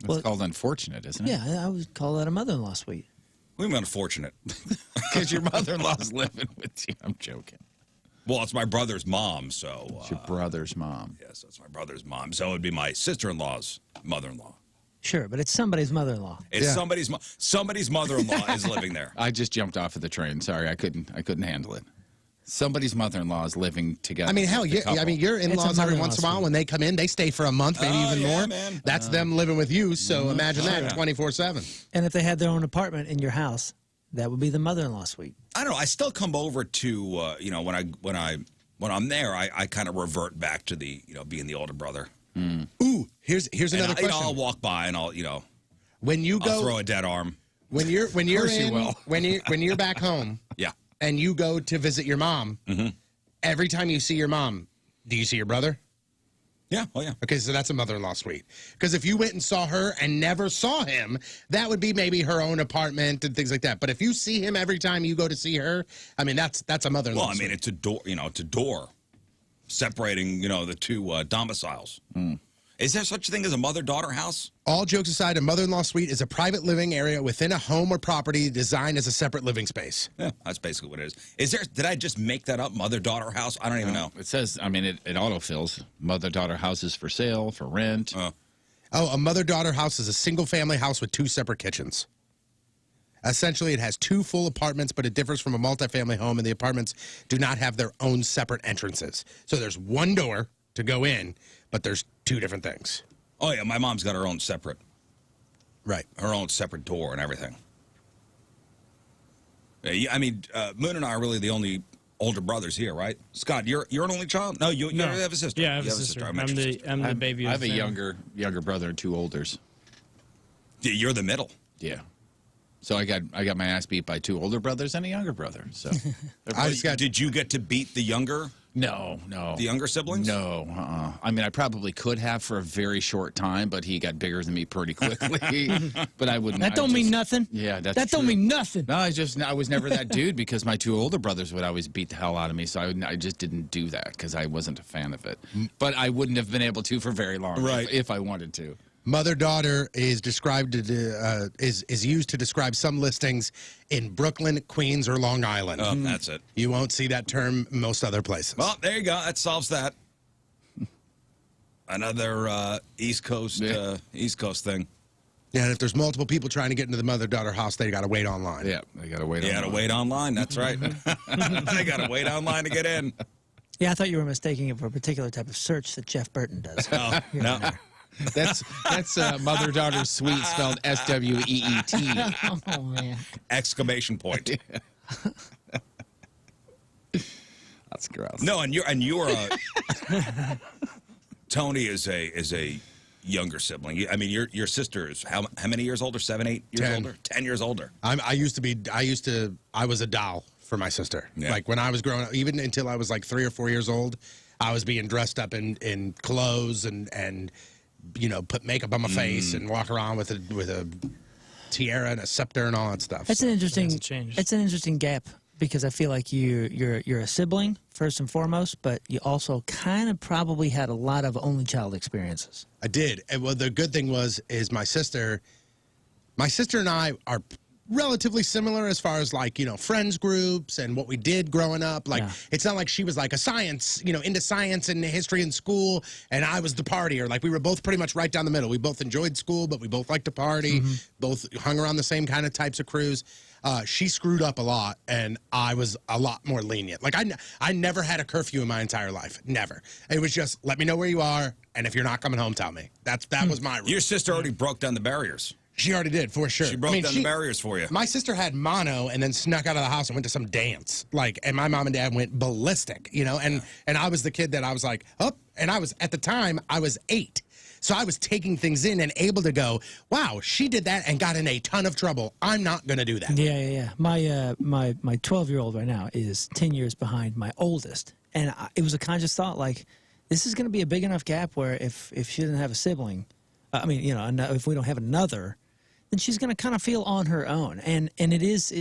It's called unfortunate, isn't it?
Yeah, I would call that a mother-in-law suite.
We were unfortunate.
Because your mother-in-law's living with you. I'm joking.
Well, it's my brother's mom, so
It's your brother's mom.
yes, it's my brother's mom. So it would be my sister-in-law's mother-in-law.
Sure, but it's somebody's mother-in-law.
It's
Yeah.
somebody's mother-in-law is living there.
I just jumped off of the train. Sorry, I couldn't handle it. Somebody's mother-in-law is living together.
I mean, hell,
with the
yeah. I
couple.
mean, your in-laws every
mother-in-law
once in a while
suite.
when they come in, they stay for a month, maybe even
yeah,
more.
man.
That's them living with you. So imagine that 24/7.
And if they had their own apartment in your house, that would be the mother-in-law suite.
I don't know. I still come over to you know, when I'm there, I kind of revert back to the, you know, being the older brother.
Ooh, here's another
And
question.
I'll walk by and I'll, you know,
When you
I'll
go,
throw a dead arm.
when you're
course you
in,
will.
when you're back home,
Yeah.
and you go to visit your mom, every time you see your mom, do you see your brother?
Yeah. Oh, yeah.
Okay, so that's a mother-in-law suite. Because if you went and saw her and never saw him, that would be maybe her own apartment and things like that. But if you see him every time you go to see her, I mean, that's a mother-in-law
Well, I mean,
suite.
it's a door, you know, it's a door separating, you know, the two domiciles. Is there such a thing as a mother-daughter house?
All jokes aside, a mother-in-law suite is a private living area within a home or property designed as a separate living space.
Yeah, that's basically what it is. Is there? Did I just make that up? Mother-daughter house? I don't even know.
It says, I mean, it autofills. Mother-daughter houses for sale, for rent.
Oh, a mother-daughter house is a single-family house with 2 separate kitchens. Essentially, it has 2 full apartments, but it differs from a multifamily home, and the apartments do not have their own separate entrances. So there's one door to go in, but there's 2 different things.
Oh, yeah, my mom's got her own separate,
Right.
her own separate door and everything. Yeah, I mean, Moon and I are really the only older brothers here, right? Scott, you're an only child? No, you have a sister.
Yeah, I have
You
a sister.
I
I'm
met your
the
sister.
I'm the baby.
I
of
have
the
a
family.
younger brother and 2 olders.
Yeah, you're the middle.
Yeah. So I got my ass beat by 2 older brothers and a younger brother. So
I just got
Did you get to beat the younger
no.
the younger siblings?
No. I mean, I probably could have for a very short time, but he got bigger than me pretty quickly. But I wouldn't.
That don't mean nothing.
Yeah, that's
That don't
true.
mean nothing.
No, I was never that dude because my 2 older brothers would always beat the hell out of me. So I just didn't do that because I wasn't a fan of it. But I wouldn't have been able to for very long,
Right.
if I wanted to.
mother-daughter is described is used to describe some listings in Brooklyn, Queens, or Long Island.
Oh, that's it.
You won't see that term most other places.
Well, there you go. That solves that. Another East Coast thing.
Yeah, and if there's multiple people trying to get into the mother-daughter house, they got to wait online.
Yeah, they got to wait.
You got to wait online. That's right. They got to wait online to get in.
Yeah, I thought you were mistaking it for a particular type of search that Jeff Burton does.
Oh, no.
That's mother-daughter suite spelled SWEET.
Oh, man.
Exclamation point.
That's gross.
No, and you're Tony is a younger sibling. I mean, your sister is how many years older? 7, 8 years
10.
older? 10 years older.
I was a doll for my sister.
Yeah.
Like when I was growing up, even until I was like 3 or 4 years old, I was being dressed up in clothes and you know, put makeup on my face and walk around with a tiara and a scepter and all that stuff.
It's an interesting.
Hasn't changed.
It's an interesting gap because I feel like you're a sibling first and foremost, but you also kind of probably had a lot of only child experiences.
I did. And well, the good thing is my sister and I are relatively similar as far as like, you know, friends groups and what we did growing up. Like,
Yeah.
it's not like she was like a science, you know, into science and history in school and I was the partier. Like we were both pretty much right down the middle. We both enjoyed school, but we both liked to party, both hung around the same kind of types of crews. She screwed up a lot and I was a lot more lenient. Like I never had a curfew in my entire life. Never. It was just let me know where you are. And if you're not coming home, tell me. That was my rule.
Your sister already broke down the barriers.
She already did, for sure.
She broke down the barriers for you.
My sister had mono and then snuck out of the house and went to some dance. Like, and my mom and dad went ballistic, you know, and I was the kid that I was like, oh, and I was, at the time, I was 8. So I was taking things in and able to go, wow, she did that and got in a ton of trouble. I'm not going to do that.
Yeah. My 12-year-old right now is 10 years behind my oldest, and it was a conscious thought like, this is going to be a big enough gap where if she didn't have a sibling, I mean, you know, if we don't have another, then she's going to kind of feel on her own, and it is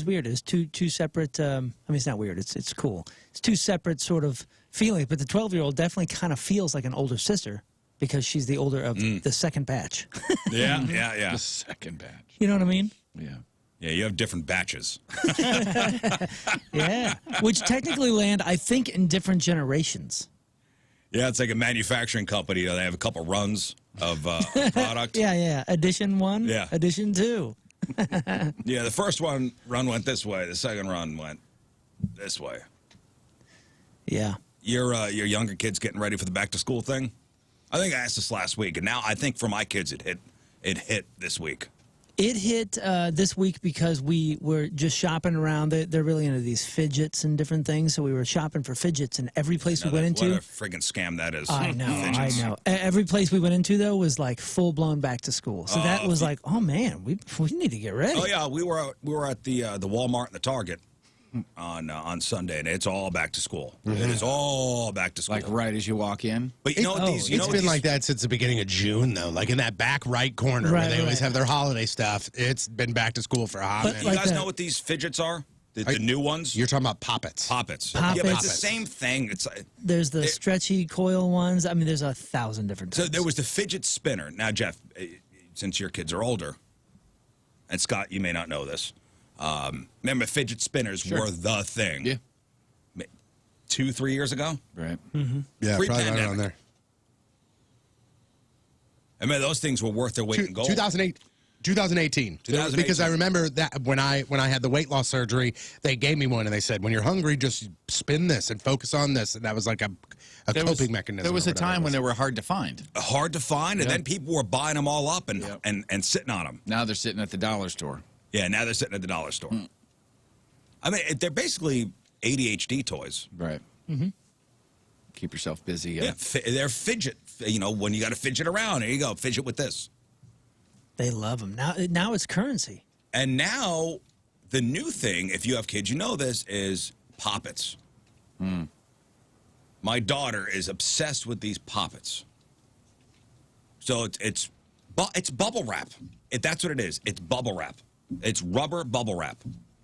weird. It's two separate. I mean, it's not weird. It's cool. It's 2 separate sort of feelings. But the 12-year-old definitely kind of feels like an older sister because she's the older of the second batch.
Yeah.
The second batch.
You know what I mean?
Yeah.
Yeah, you have different batches.
Yeah. Which technically land, I think, in different generations.
Yeah, it's like a manufacturing company. You know, they have a couple runs of product.
Yeah. Edition 1.
Yeah.
Edition 2.
Yeah, the first run went this way. The second run went this way.
Yeah.
Your younger kids getting ready for the back to school thing? I think I asked this last week, and now I think for my kids it hit this week.
It hit this week because we were just shopping around. They're really into these fidgets and different things, so we were shopping for fidgets, and every place we went into.
What a friggin' scam that is.
I know,
Fidgets.
I know. Every place we went into, though, was like full-blown back to school. So that was like, oh, man, we need to get ready.
Oh, yeah, we were at the Walmart and the Target on Sunday, and it's all back to school. It is all back to school.
Like right as you walk in.
But you know what these? You know
It's
what
been
these-
like that since the beginning of June, though. Like in that back right corner where
Right,
they always
right.
have their holiday stuff. It's been back to school for a hot
But
minute.
You
like
guys
that.
know what these fidgets are? The new ones?
You're talking about poppets.
Poppets.
Poppets.
Yeah, but it's the same thing. It's
There's the stretchy coil ones. I mean, there's 1,000 different
so
types.
there was the fidget spinner. Now, Jeff, since your kids are older, and Scott, you may not know this. Remember, fidget spinners were the thing.
Yeah.
2-3 years ago.
Right.
Yeah, probably right
Pre-pandemic.
around there.
I mean, those things were worth their weight in gold.
2018. Because I remember that when I had the weight loss surgery, they gave me one and they said, when you're hungry, just spin this and focus on this. And that was like a coping mechanism.
There was
or
a
whatever
time
it
when
was.
they were hard to find.
Hard to find, and then people were buying them all up and sitting on them.
Now they're sitting at the dollar store.
Yeah, now they're sitting at the dollar store. I mean, they're basically ADHD toys.
Right. Keep yourself busy.
Yeah, they're fidget. You know, when you got to fidget around, there you go, fidget with this.
They love them. Now it's currency.
And now, the new thing, if you have kids, you know this, is poppets. My daughter is obsessed with these poppets. So it's bubble wrap. That's what it is. It's bubble wrap. It's rubber bubble wrap.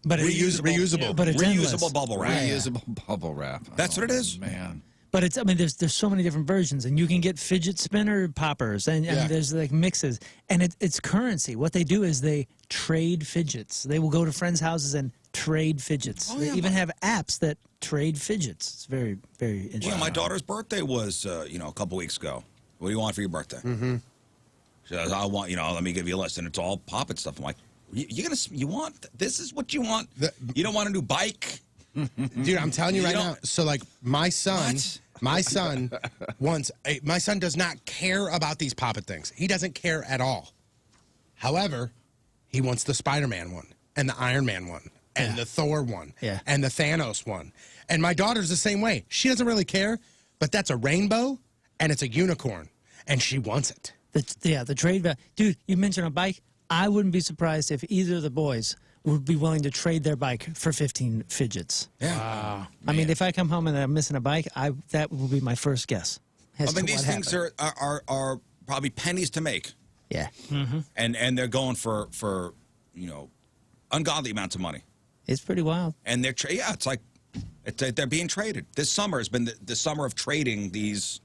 But
reusable.
But it's endless.
Reusable bubble wrap.
Reusable bubble wrap.
That's what it is.
Man.
But it's, I mean, there's so many different versions, and you can get fidget spinner poppers, and there's like mixes, and it's currency. What they do is they trade fidgets. They will go to friends' houses and trade fidgets. They even have apps that trade fidgets. It's very, very interesting.
You know, my daughter's birthday was, a couple weeks ago. What do you want for your birthday? She says, I want, let me give you a list, and it's all poppet stuff. I'm like, you want, this is what you want? You don't want a new bike?
Dude, I'm telling you right now. So, like, my son does not care about these poppet things. He doesn't care at all. However, he wants the Spider-Man one and the Iron Man one and the Thor one and the Thanos one. And my daughter's the same way. She doesn't really care, but that's a rainbow and it's a unicorn, and she wants it.
The trade value. Dude, you mentioned a bike. I wouldn't be surprised if either of the boys would be willing to trade their bike for 15 fidgets.
Yeah.
Wow.
I mean, if I come home and I'm missing a bike, that would be my first guess.
I mean, these things are probably pennies to make.
Yeah.
And they're going for ungodly amounts of money.
It's pretty wild.
And it's like they're being traded. This summer has been the summer of trading these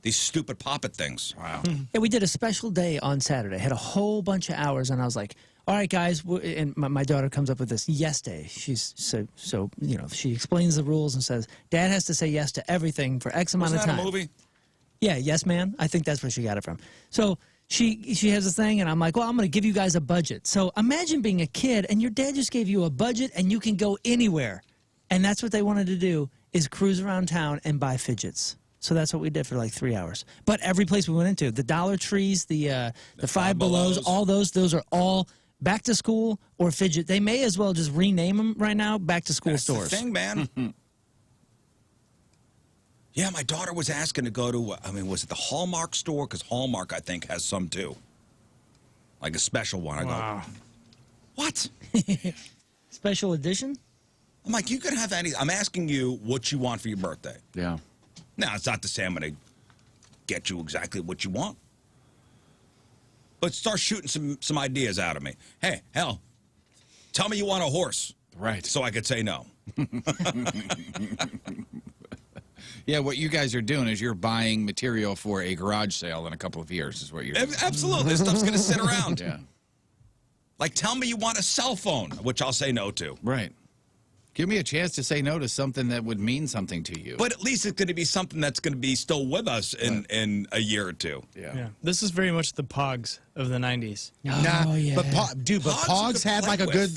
stupid poppet things.
Wow.
Yeah, we did a special day on Saturday. Had a whole bunch of hours, and I was like, all right, guys. And my daughter comes up with this yes day. She's so she explains the rules and says, Dad has to say yes to everything for X amount of time.
Wasn't that a movie?
Yeah, Yes Man. I think that's where she got it from. So she has a thing, and I'm like, well, I'm going to give you guys a budget. So imagine being a kid, and your dad just gave you a budget, and you can go anywhere. And that's what they wanted to do, is cruise around town and buy fidgets. So that's what we did for like 3 hours. But every place we went into, the Dollar Trees, the Five Belows, all those are all back to school or fidget. They may as well just rename them right now back to school stores.
The thing, man. Yeah, my daughter was asking to go to, was it the Hallmark store? Because Hallmark, I think, has some too. Like a special one. I go, what?
Special edition?
I'm like, you can have any. I'm asking you what you want for your birthday.
Yeah.
Now, it's not to say I'm going to get you exactly what you want. But start shooting some ideas out of me. Hey, hell, tell me you want a horse.
Right.
So I could say no.
Yeah, what you guys are doing is you're buying material for a garage sale in a couple of years is what you're doing.
Absolutely. This stuff's going to sit around.
Yeah.
Like, tell me you want a cell phone, which I'll say no to.
Right. Give me a chance to say no to something that would mean something to you.
But at least it's going to be something that's going to be still with us in a year or two.
Yeah. This is very much the Pogs of the 90s.
Nah,
yeah.
but Pogs had like a good,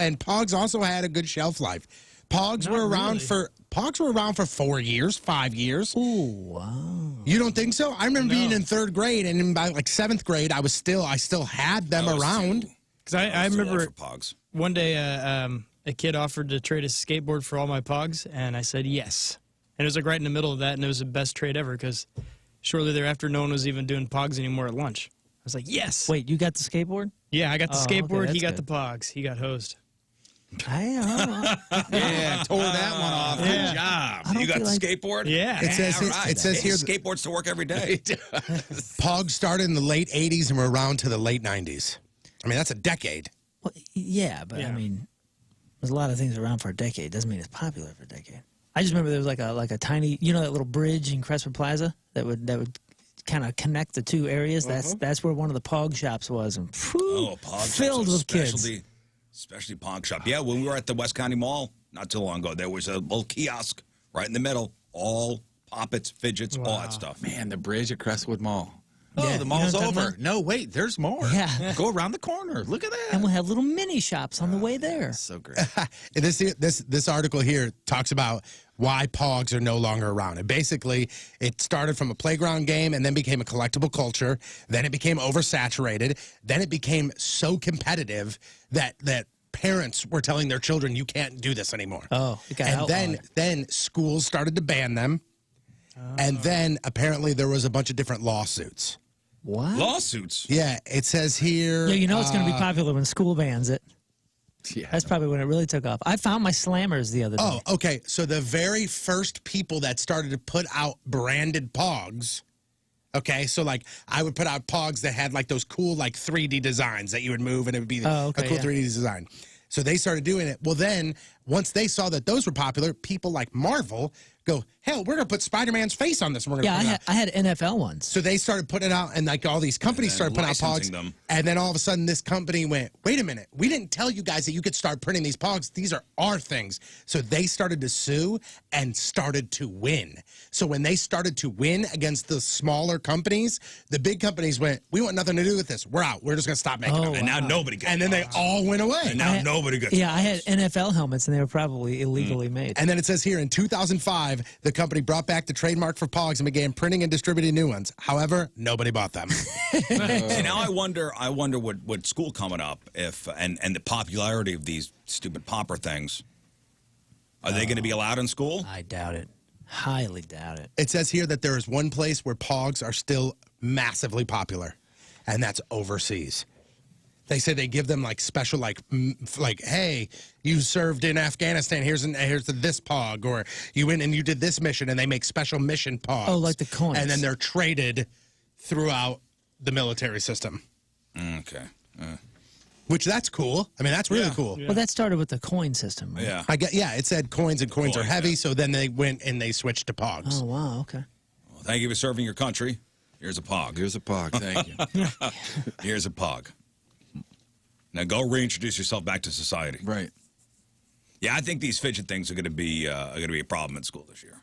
and Pogs also had a good shelf life. Pogs were around for Pogs were around for 4 years, 5 years.
Ooh, wow.
You don't think so? I remember being in 3rd grade, and by like 7th grade, I still had them around.
Because I remember
Pogs.
one day a kid offered to trade his skateboard for all my Pogs, and I said yes. And it was like right in the middle of that, and it was the best trade ever because shortly thereafter, no one was even doing Pogs anymore at lunch. I was like, yes.
Wait, you got the skateboard?
Yeah, I got the
okay,
skateboard. He
that's
got the Pogs. He got hosed.
Yeah, tore that one off.
Yeah.
Good job.
don't
You got
feel
the
like-
skateboard?
Yeah.
It says
all right.
it says
Hey,
here
skateboards to work every day.
Pogs started in the late 80s and were around to the late 90s. I mean, that's a decade.
Well, yeah, but I
Yeah.
mean, there's a lot of things around for a decade. Doesn't mean it's popular for a decade. I just remember there was like a tiny, you know, that little bridge in Crestwood Plaza that would kind of connect the two areas. That's where one of the Pog shops was, and
Oh, Pog shops
filled
are
with kids.
Specialty Pog shop. Yeah, when we were at the West County Mall not too long ago, there was a little kiosk right in the middle, all poppets, fidgets, all that stuff.
Man, the bridge at Crestwood Mall.
Oh,
Yeah,
the
you
mall's
know what I'm talking
over.
about?
No, wait, there's more.
Yeah.
Go around the corner. Look at that.
And we'll have little mini shops on the way there.
So great.
This article here talks about why Pogs are no longer around. And basically, it started from a playground game and then became a collectible culture. Then it became oversaturated. Then it became so competitive that parents were telling their children, you can't do this anymore.
Oh, it got
and
outlawed.
then schools started to ban them. And then apparently there was a bunch of different lawsuits.
What?
Lawsuits.
Yeah, it says here.
Yeah, you know it's going to be popular when school bans it.
Yeah.
That's probably when it really took off. I found my slammers the other day.
Oh, okay. So the very first people that started to put out branded Pogs, okay, so like I would put out Pogs that had like those cool like 3D designs that you would move and it would be a cool 3D design. So they started doing it. Well, then once they saw that those were popular, people like Marvel go, hell, we're going to put Spider-Man's face on this. And we're gonna
Yeah,
put it out.
I had NFL ones.
So they started putting it out, and like all these companies started putting out Pogs.
licensing them.
And then all of a sudden, this company went, wait a minute, we didn't tell you guys that you could start printing these Pogs. These are our things. So they started to sue and started to win. So when they started to win against the smaller companies, the big companies went, we want nothing to do with this. We're out. We're just going to stop making them.
And now nobody gets
And then they all went away.
And now nobody gets
Yeah, I had NFL helmets, and they were probably illegally made.
And then it says here, in 2005, the company brought back the trademark for Pogs and began printing and distributing new ones. However, nobody bought them.
See, now I wonder what school coming up if and the popularity of these stupid popper things. Are they going to be allowed in school?
I doubt it. Highly doubt it.
It says here that there is one place where Pogs are still massively popular, and that's overseas. They say they give them like special, like hey, you served in Afghanistan. Here's this Pog, or you went and you did this mission, and they make special mission Pogs.
Oh, like the coins.
And then they're traded throughout the military system.
Okay.
Which that's cool. I mean, that's really cool.
Well, that started with the coin system, right?
Yeah.
It said coins, and coins are
Coins,
heavy,
yeah.
so then they went and they switched to Pogs.
Oh, wow, okay.
Well, thank you for serving your country. Here's a Pog.
Here's a Pog. Thank you.
Here's a Pog. Now go reintroduce yourself back to society.
Right.
Yeah, I think these fidget things are going to be a problem in school this year.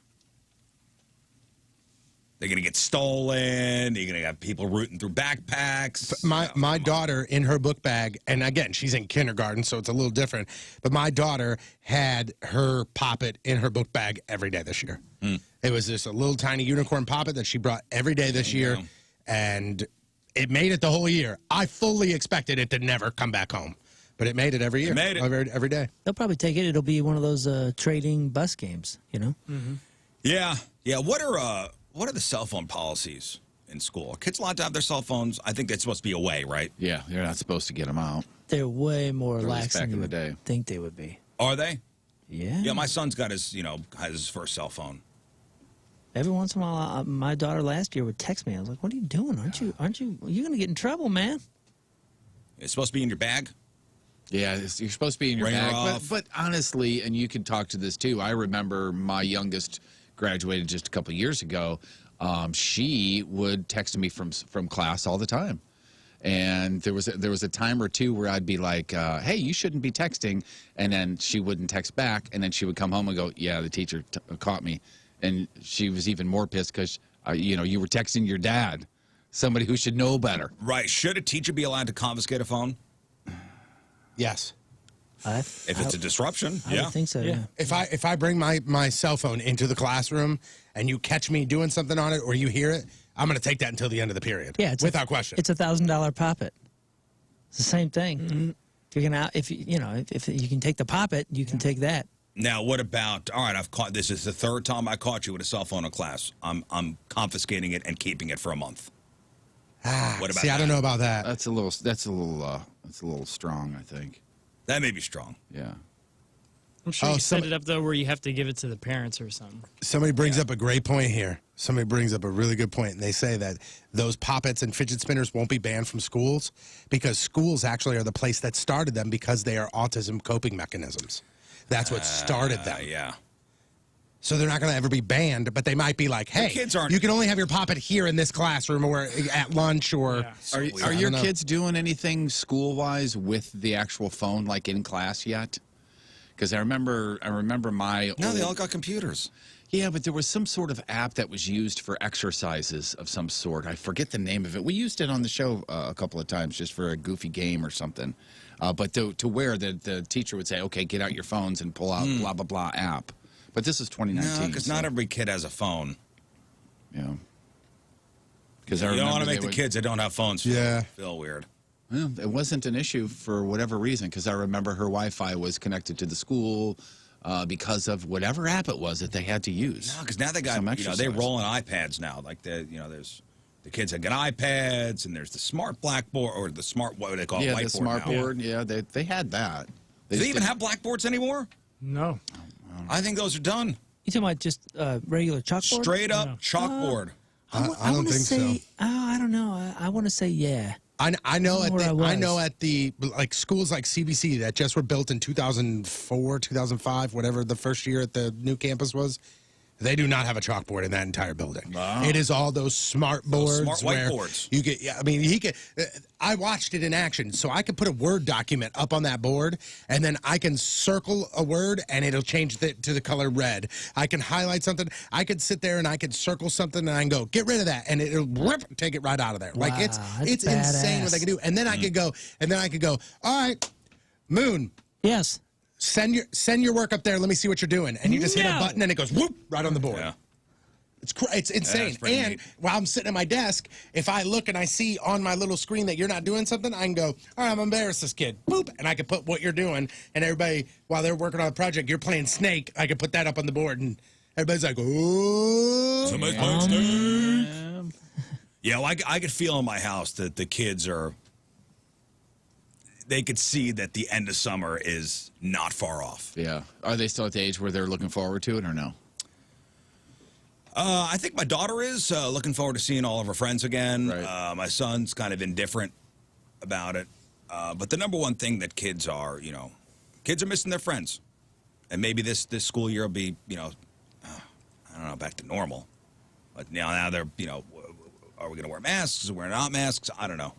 They're going to get stolen. You're going to have people rooting through backpacks.
My daughter, in her book bag, and again, she's in kindergarten, so it's a little different, but my daughter had her Poppet in her book bag every day this year. It was just a little tiny unicorn Poppet that she brought every day this year, and it made it the whole year. I fully expected it to never come back home, but it made it every year.
It made it.
Every day.
They'll probably take it. It'll be one of those trading bus games, you know?
Yeah. What are the cell phone policies in school? Are kids allowed to have their cell phones? I think that's supposed to be away, right?
Yeah, you're not supposed to get them out.
They're way more
Or at least
lax
back
than
in
you
the day.
would think they would be.
Are they?
Yeah.
Yeah, my son's got his first cell phone.
Every once in a while, my daughter last year would text me. I was like, "What are you doing? Aren't you? You're gonna get in trouble, man."
It's supposed to be in your bag.
Yeah, you're supposed to be in your
Ring her
bag.
off.
But honestly, and you can talk to this too, I remember my youngest graduated just a couple of years ago. She would text me from class all the time. And there was a time or two where I'd be like, hey, you shouldn't be texting. And then she wouldn't text back. And then she would come home and go, yeah, the teacher caught me. And she was even more pissed because, you were texting your dad, somebody who should know better.
Right. Should a teacher be allowed to confiscate a phone?
Yes.
If it's a disruption,
I would think so. Yeah.
If I bring my cell phone into the classroom and you catch me doing something on it or you hear it, I'm going to take that until the end of the period.
Yeah, it's
without question.
It's $1,000 poppet. It's the same thing.
Mm-hmm.
If you can, if you can take the poppet, you can take that.
Now, what about? All right, I've caught. This is the third time I caught you with a cell phone in class. I'm confiscating it and keeping it for a month. What about?
See, I don't know about that.
That's a little strong, I think.
That may be strong.
Yeah.
I'm sure you set it up, though, where you have to give it to the parents or something.
Somebody brings up a great point here. Somebody brings up a really good point, and they say that those poppets and fidget spinners won't be banned from schools because schools actually are the place that started them because they are autism coping mechanisms. That's what started them.
Yeah.
So they're not going to ever be banned, but they might be like, hey, you can only have your poppet here in this classroom or at lunch or...
Yeah. Are your kids doing anything school-wise with the actual phone, like in class yet? Because I remember my...
No, they all got computers.
Yeah, but there was some sort of app that was used for exercises of some sort. I forget the name of it. We used it on the show a couple of times just for a goofy game or something. But to where the teacher would say, okay, get out your phones and pull out blah, blah, blah app. But this is 2019.
No, because not every kid has a phone.
Yeah. Because
you don't want to make the kids that don't have phones feel weird.
Well, it wasn't an issue for whatever reason, because I remember her Wi-Fi was connected to the school because of whatever app it was that they had to use.
No, because now they got, they roll in iPads now. Like, there's the kids that get iPads, and there's the smart blackboard, or the smart, what do they call it, whiteboard
the smart
now.
board. Yeah, they had that.
Do they even have blackboards anymore?
No.
I think those are done.
You talking about just regular chalkboard?
Straight up chalkboard.
I don't think so.
I don't know. I want to say yeah.
I know at the like schools like CBC that just were built in 2004, 2005, whatever the first year at the new campus was. They do not have a chalkboard in that entire building. Wow. It is all those smart boards.
Those smart whiteboards.
You get. I mean, he could. I watched it in action, so I could put a Word document up on that board, and then I can circle a word, and it'll change to the color red. I can highlight something. I could sit there and I could circle something, and I can go get rid of that, and it'll take it right out of there.
Wow,
like it's insane what they can do. And then I could go. All right, Moon.
Yes.
Send your work up there. Let me see what you're doing. And you just hit a button, and it goes whoop right on the board. Yeah. It's insane. And neat. While I'm sitting at my desk, if I look and I see on my little screen that you're not doing something, I can go, all right, I'm embarrassed this kid. Boop. And I can put what you're doing. And everybody, while they're working on the project, you're playing Snake. I can put that up on the board. And everybody's like, oh.
Somebody's playing Snake. Yeah, well, I could feel in my house that the kids are... They could see that the end of summer is not far off.
Yeah. Are they still at the age where they're looking forward to it or no?
I think my daughter is looking forward to seeing all of her friends again.
Right.
My son's kind of indifferent about it. But the number one thing that kids are missing their friends. And maybe this school year will be, I don't know, back to normal. But now they're, are we going to wear masks? Are we not masks? I don't know.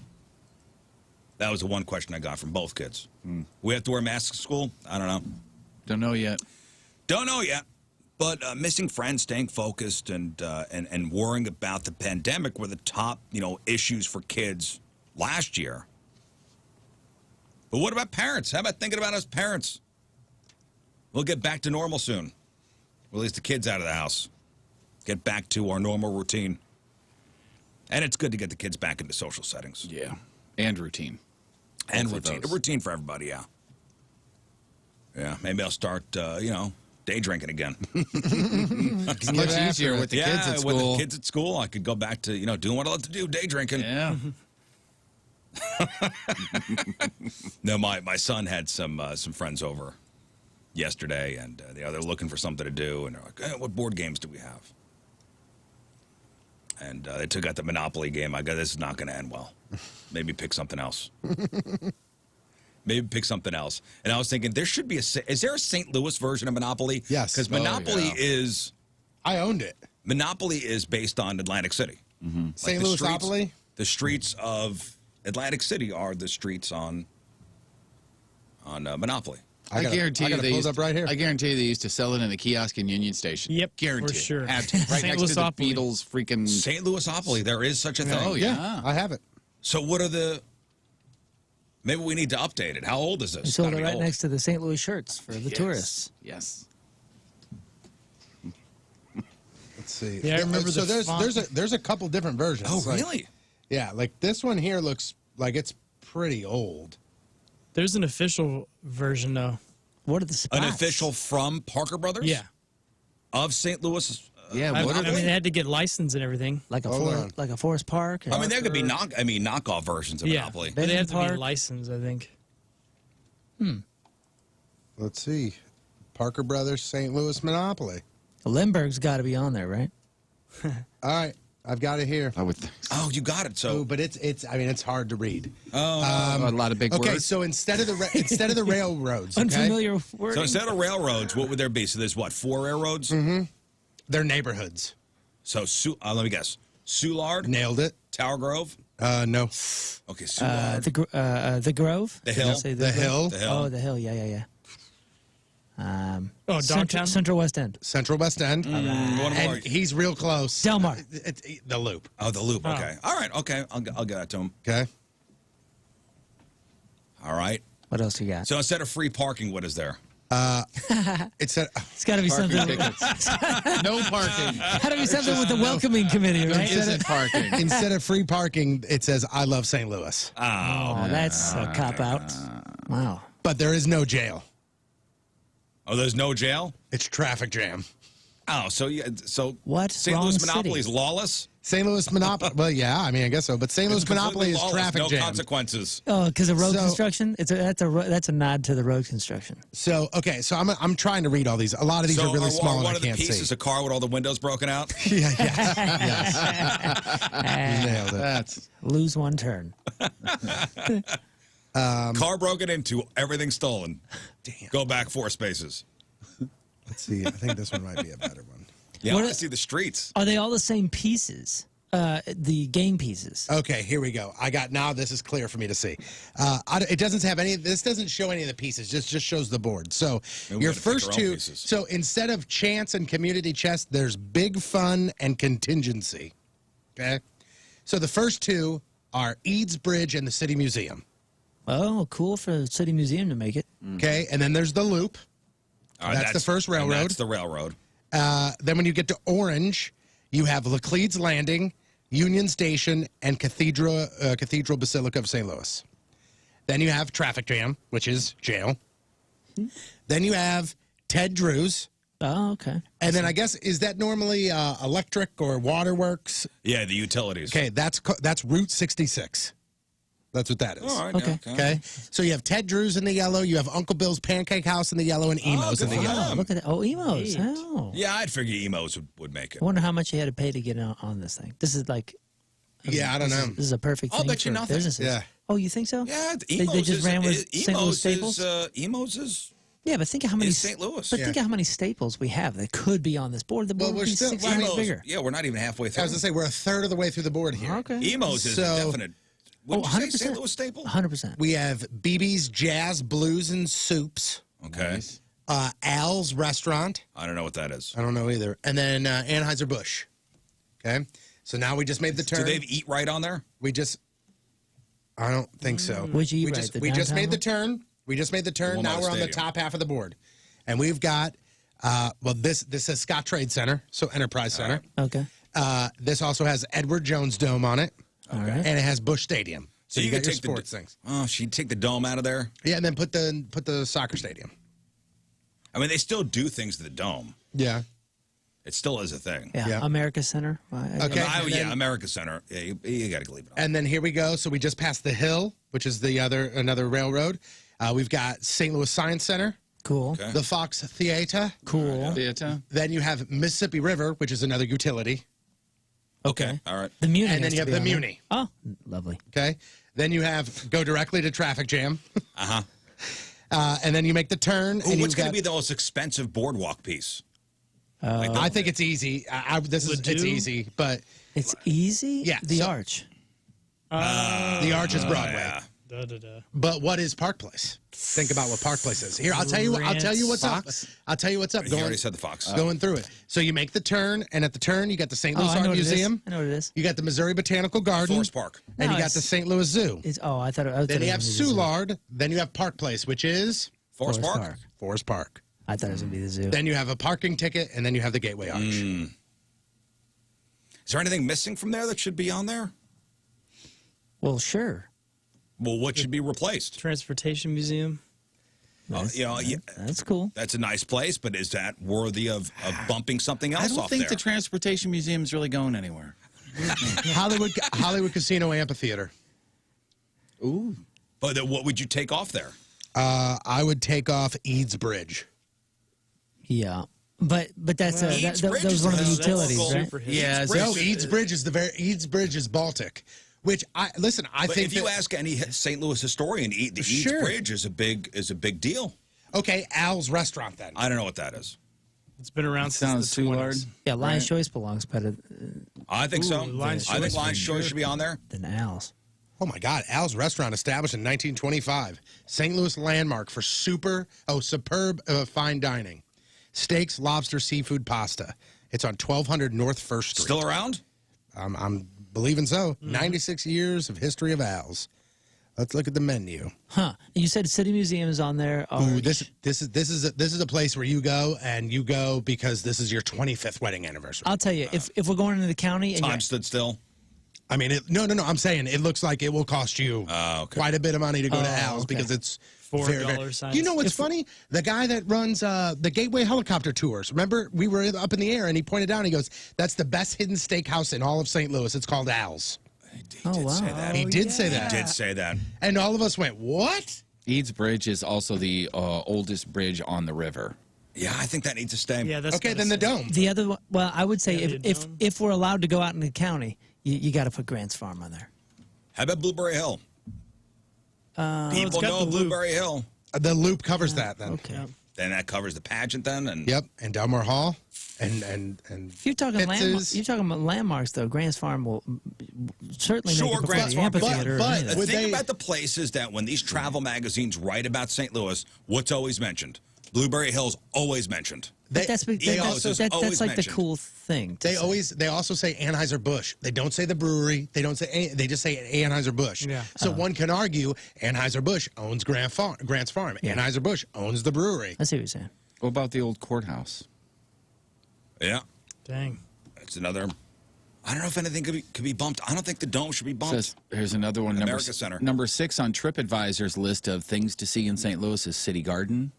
That was the one question I got from both kids. We have to wear masks at school? I don't know.
Don't know yet.
Don't know yet. But missing friends, staying focused, and worrying about the pandemic were the top, issues for kids last year. But what about parents? How about thinking about us parents? We'll get back to normal soon. Well, at least the kids out of the house. Get back to our normal routine. And it's good to get the kids back into social settings.
Yeah. And routine.
And routine. A routine for everybody, yeah. Yeah, maybe I'll start, day drinking again.
It's much easier with the kids at school.
With the kids at school, I could go back to, doing what I love to do, day drinking.
Yeah.
No, my son had some friends over yesterday, and they're looking for something to do, and they're like, hey, what board games do we have? And they took out the Monopoly game. I go, this is not going to end well. Maybe pick something else. Maybe pick something else. And I was thinking, is there a St. Louis version of Monopoly?
Yes.
Because Monopoly is...
I owned it.
Monopoly is based on Atlantic City.
Mm-hmm. Like St. Louis-opoly?
The streets of Atlantic City are the streets on Monopoly.
I guarantee you they used,
up right here.
I guarantee you they used to sell it in the kiosk in Union Station.
Yep,
guarantee.
for sure.
Had to. Right next to the Beatles freaking...
St. Louis-opoly. There is such a thing.
Oh, yeah.
I have it.
So what are the... Maybe we need to update it. How old is this?
They sold
Gotta
it
be
right
old.
next to the St. Louis shirts for the
Yes.
tourists.
Yes.
Let's see.
Yeah, I remember
so
the font.
there's a couple different versions.
Oh,
Like,
really?
yeah, like this one here looks like it's pretty old.
There's an official version though.
What are the spots?
An official from Parker Brothers?
Yeah.
Of St. Louis?
Yeah,
I
what are
mean,
they?
they had to get licensed and everything.
Like a
Hold on.
like a Forest Park.
I mean, there could be knockoff versions of
Yeah,
Monopoly.
but they have to be
Park.
licensed, I think.
Let's see. Parker Brothers St. Louis Monopoly.
Lindbergh's got to be on there, right?
All right, I've got it here.
I would think so.
Oh, you got it.
Oh,
So,
but it's I mean it's hard to read.
A lot of big
Okay,
words.
so instead of the railroads, okay,
Unfamiliar word.
so instead of railroads, what would there be? So there's what, 4 railroads?
they're neighborhoods.
So, let me guess. Soulard?
Nailed it.
Tower Grove?
No.
Okay, Soulard.
The Grove.
The
Did I
Hill.
say
The Hill.
The Hill.
Oh, the Hill. Yeah.
Oh, downtown.
Central West End.
Central West End.
One more.
And he's real close.
Del Mar.
The Loop.
Oh, the Loop. Okay. All right. Okay. I'll get that to him.
Okay.
All right.
What else you got?
So instead of free parking, what is there?
It's a,
It's got to be
Parking
something.
tickets. No parking.
Got to be something with the welcoming committee,
There
right?
isn't parking.
instead of free parking, it says I love St. Louis.
Oh, that's a cop out. Wow.
But there is no jail.
Oh, there's no jail?
It's traffic jam.
Oh, so yeah, so
What?
St.
Wrong
Louis
city.
Monopoly is lawless?
St. Louis Monopoly. Well, yeah, I mean, I guess so. But St. Louis
It's completely
Monopoly is
lawless,
traffic
no
jam.
consequences.
Oh, because of road
So-
construction. That's a nod to the road construction.
So okay, so I'm trying to read all these. A lot of these
So
are really small
one
and I
of the
can't
pieces
see.
a car with all the windows broken out?
Yeah, yes. You nailed it.
That's
Lose one turn.
Car broken into, everything stolen.
Damn.
Go back 4 spaces.
Let's see. I think this one might be a better one.
Yeah,
What
I want
are-
to see the streets.
Are they all the same pieces? The game pieces.
Okay, here we go. I got now. This is clear for me to see. It doesn't have any. This doesn't show any of the pieces. Just shows the board. So
Maybe we
your
gotta pick
first
our own
two.
pieces.
So instead of chance and community chest, there's big fun and contingency. Okay. So the first two are Eads Bridge and the City Museum.
Oh, cool for the City Museum to make it.
Okay, and then there's the Loop.
All right,
That's the first
and
railroad.
That's the railroad.
Then when you get to Orange, you have Laclede's Landing, Union Station, and Cathedral Basilica of St. Louis. Then you have Traffic Jam, which is jail. Then you have Ted Drew's.
Oh, okay.
And then I guess, is that normally electric or waterworks?
Yeah, the utilities.
Okay, that's Route 66. That's what that is.
All right.
Okay.
Okay, so you have Ted Drew's in the yellow, you have Uncle Bill's Pancake House in the yellow, and Emo's in
good
the
for
yellow.
Oh, look at that. Oh, emos. Oh.
Yeah, I'd figure emos would make it.
I wonder how much you had to pay to get on this thing. This is like.
Yeah, I don't know.
This is a perfect
I'll
thing
bet you
for
nothing.
businesses.
Yeah.
Oh, you think so?
Yeah,
They
emos
just
is,
ran with
emos
St. Louis
is,
staples?
emos is.
Yeah, but think of how many.
Is St. Louis.
But
Yeah.
think of how many staples we have that could be on this board. The board
Well,
would
we're
be
still-
6
I mean,
times
Emos,
bigger.
yeah, we're not even halfway
I
through.
was going to say, we're a third of the way through the board here.
Okay.
Emos is a
So-
definite. Would you say St. Louis staple?
100%.
We have BB's Jazz, Blues, and Soups,
Okay.
Al's Restaurant.
I don't know what that is.
I don't know either. And then Anheuser-Busch. Okay? So now we just made the
Do
turn.
they eat right on there?
We just, I don't think so.
Would you eat
we
right,
just,
the
we just made the
downtown
turn. We just made the turn.
One by
Now
the
we're on the
stadium.
top half of the board. And we've got, this is Scott Trade Center, so Enterprise Center.
Okay.
This also has Edward Jones Dome on it.
All right.
And it has Busch Stadium. So, you
could
got your
take
sports
the
things.
Oh, she'd take the dome out of there.
Yeah, and then put the soccer stadium.
I mean, they still do things to the dome.
Yeah.
It still is a thing.
Yeah.
Yeah.
America Center.
Okay.
Yeah,
and then-
America Center. Yeah, you got to leave it on.
And then here we go. So we just passed the Hill, which is another railroad. We've got St. Louis Science Center,
Cool.
Okay.
the Fox Theater.
Cool.
theater.
Then you have Mississippi River, which is another utility.
Okay.
All right.
The Muni.
And then
has
you
to
have
be
the
on there.
Muni.
Oh, lovely.
Okay. Then you have go directly to Traffic Jam.
Uh-huh.
And then you make the turn.
Ooh,
and
what's
you've
going to
got-
be the most expensive boardwalk piece?
I think it's easy. It's easy, but
It's easy.
Yeah,
The
so-
Arch.
the Arch is Broadway.
Yeah.
But what is Park Place? Think about what Park Place is. Here, I'll tell you what's up. I'll tell you what's up.
You already said the Fox.
Going through it. So you make the turn, and at the turn, you got the St. Louis
I know
Art
what it is.
Museum.
I know what it is.
You got the Missouri Botanical Garden.
Forest Park.
And
No,
you got the St. Louis Zoo.
I thought it.
Then you have Soulard. Then you have Park Place, which is
Forest Park.
Forest Park.
I thought it was gonna be the zoo.
Then you have a parking ticket, and then you have the Gateway Arch.
Is there anything missing from there that should be on there?
Well, sure.
Well, what should be replaced?
Transportation Museum.
That's cool.
That's a nice place, but is that worthy of bumping something
I
else
don't
off
think
there?
the Transportation Museum is really going anywhere.
Hollywood Casino Amphitheater.
Ooh.
But then what would you take off there?
I would take off Eads Bridge.
Yeah, but that's
Eads
that
Bridge
was
is
one of the
the
utilities,
historical-
right?
Yeah.
No, Eads Bridge is Baltic. Which I
But
think
if you ask any St. Louis historian, the Eads
Sure.
Bridge is a big deal.
Okay, Al's Restaurant then.
I don't know what that is.
It's been around
Sounds
since the 20s.
Yeah, Lion's Choice belongs better
I think so.
Lion's
I think
Choice
Lion's
for
Choice
sure.
should be on there.
than Al's.
Oh my God, Al's Restaurant established in 1925. St. Louis landmark for superb fine dining. Steaks, lobster, seafood, pasta. It's on 1200 North First Street.
Still around?
I'm believing so. 96 years of history of Al's. Let's look at the menu.
Huh? You said City Museum is on there.
Ooh, this is a place where you go because this is your 25th wedding anniversary.
I'll tell you, if we're going into the county and
Time stood still.
I mean, no. I'm saying it looks like it will cost you quite a bit of money to go to Al's because it's
$4 signs.
You know what's funny? The guy that runs the Gateway helicopter tours. Remember, we were up in the air and he pointed down. He goes, "That's the best hidden steakhouse in all of St. Louis. It's called Al's."
He did say that.
He did say that.
He did say that.
And all of us went, "What?"
Eads Bridge is also the oldest bridge on the river.
Yeah, I think that needs to stay.
Yeah, that's
Okay, then the dome.
the other one. Well, I would say
Yeah, the
if
dome.
if we're allowed to go out in the county, you got to put Grant's Farm on there.
How about Blueberry Hill? People
got
know
the loop.
Blueberry Hill.
The loop covers that then.
Okay.
Then that covers the pageant then. And
Yep, and Delmar Hall, and
If you're talking
Pizzas.
you're talking about landmarks though. Grant's Farm will certainly
Sure,
make it before
Grant's
the
Farm,
amphitheater.
but-
or any of that.
Would
think
they-
about the places that when these travel magazines write about St. Louis, what's always mentioned? Blueberry Hill's always mentioned.
But that's
Eagles is always
that's like the
mentioned.
cool thing. to say.
They also say Anheuser-Busch. They don't say the brewery. They just say Anheuser-Busch.
Yeah.
So one can argue Anheuser-Busch owns Grant's Farm. Anheuser-Busch owns the brewery.
I see what you're saying.
What about the old courthouse?
Yeah,
Dang.
that's another. I don't know if anything could be bumped. I don't think the dome should be bumped.
Says, here's another one.
America Center.
Number 6 on TripAdvisor's list of things to see in St. Louis is City Garden.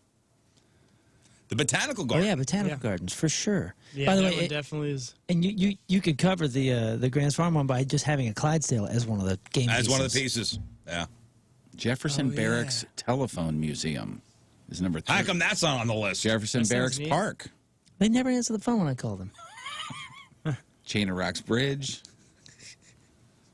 The Botanical
Oh
Garden.
yeah, botanical gardens for sure.
Yeah,
By the
that
way,
one definitely is.
and you could cover the Grant's Farm one by just having a Clydesdale as one of the game
As
pieces.
one of the pieces. Yeah.
Jefferson Barracks Telephone Museum is number 3.
How come that's not on the list?
Jefferson
That sounds
Barracks
neat.
Park.
They never answer the phone when I call them.
Chain of Rocks Bridge.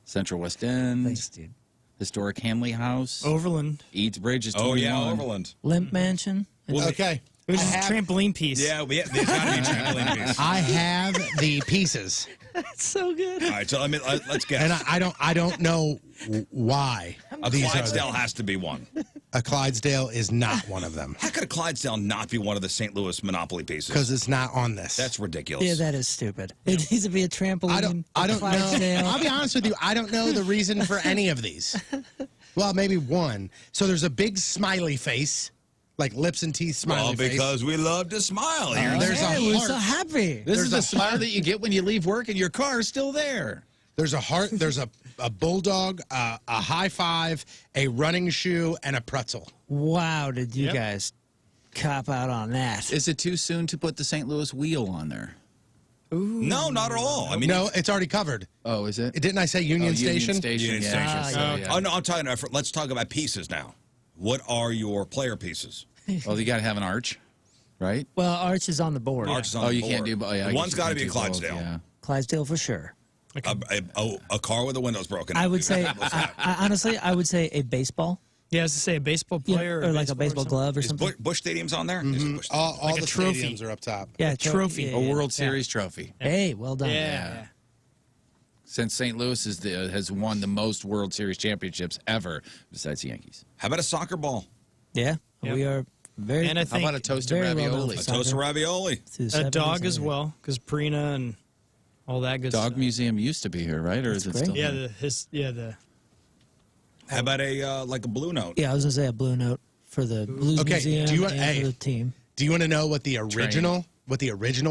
Central West End.
Thanks, dude.
Historic Hanley House.
Overland.
Eads Bridge is 21.
Oh yeah, Overland.
Limp Mansion.
Okay.
It was
I
just a
have-
trampoline piece.
Yeah, there's got to be a trampoline piece.
I have the pieces,
That's so good.
All right, so let's guess.
and I don't know why
A
these are
Clydesdale has to be one.
a Clydesdale is not one of them
How could a Clydesdale not be one of the St. Louis Monopoly pieces?
because it's not on this.
That's ridiculous.
Yeah, that is stupid. It needs to be a trampoline.
I don't
a
know.
Clydesdale.
I'll be honest with you. I don't know the reason for any of these. Well, maybe one. So there's a big smiley face, like lips and teeth smiley
well,
face.
because we love to smile here.
There's a
Hey, we're
heart.
so happy.
This is
There's
the
a
smile that you get when you leave work and your car is still there.
There's a heart. There's a bulldog, a high five, a running shoe, and a pretzel.
Wow, did you
Yep.
guys cop out on that?
Is it too soon to put the St. Louis wheel on there?
No, not at all. I mean,
No, it's already covered.
Oh, is it?
Didn't I say Union Station?
Union
yeah.
Station.
So,
okay.
yeah.
Oh no, I'm talking. Let's talk about pieces now. What are your player pieces?
Well, you got to have an arch, right?
Well, Arch is on the board.
Arch is on
Oh,
the
you
board.
can't do. Oh, yeah, I guess
One's
you
got to
can't
be a
do both,
Clydesdale.
Yeah.
Clydesdale for sure.
A car with the windows broken.
I would say,
What's that?
honestly, I would say a baseball.
Yeah, I was to say a baseball
Yeah,
player.
or like a baseball
or
glove or
Is
something.
Bush Stadium's on there? Is it Busch Stadium?
All
Like a
the
trophy.
stadiums are up top.
Yeah,
trophy.
yeah,
A
yeah.
World Series trophy.
Hey, well done.
Yeah.
since St. Louis has won the most World Series championships ever, besides the Yankees.
How about a soccer ball?
Yeah,
Yep.
we are very.
And I
How
think
about a toasted
very well known
ravioli?
for
A
soccer
toast of ravioli.
through the
a
70s
dog as
and-
well, because Purina and all that good
Dog
stuff.
Museum used to be here, right? Or is it
That's
still?
great.
Yeah, the
How about a like a blue note?
Yeah, I was gonna say a blue note for the Blues
Okay,
Museum
do you want-
and
hey.
for the team.
Do you want to know what the original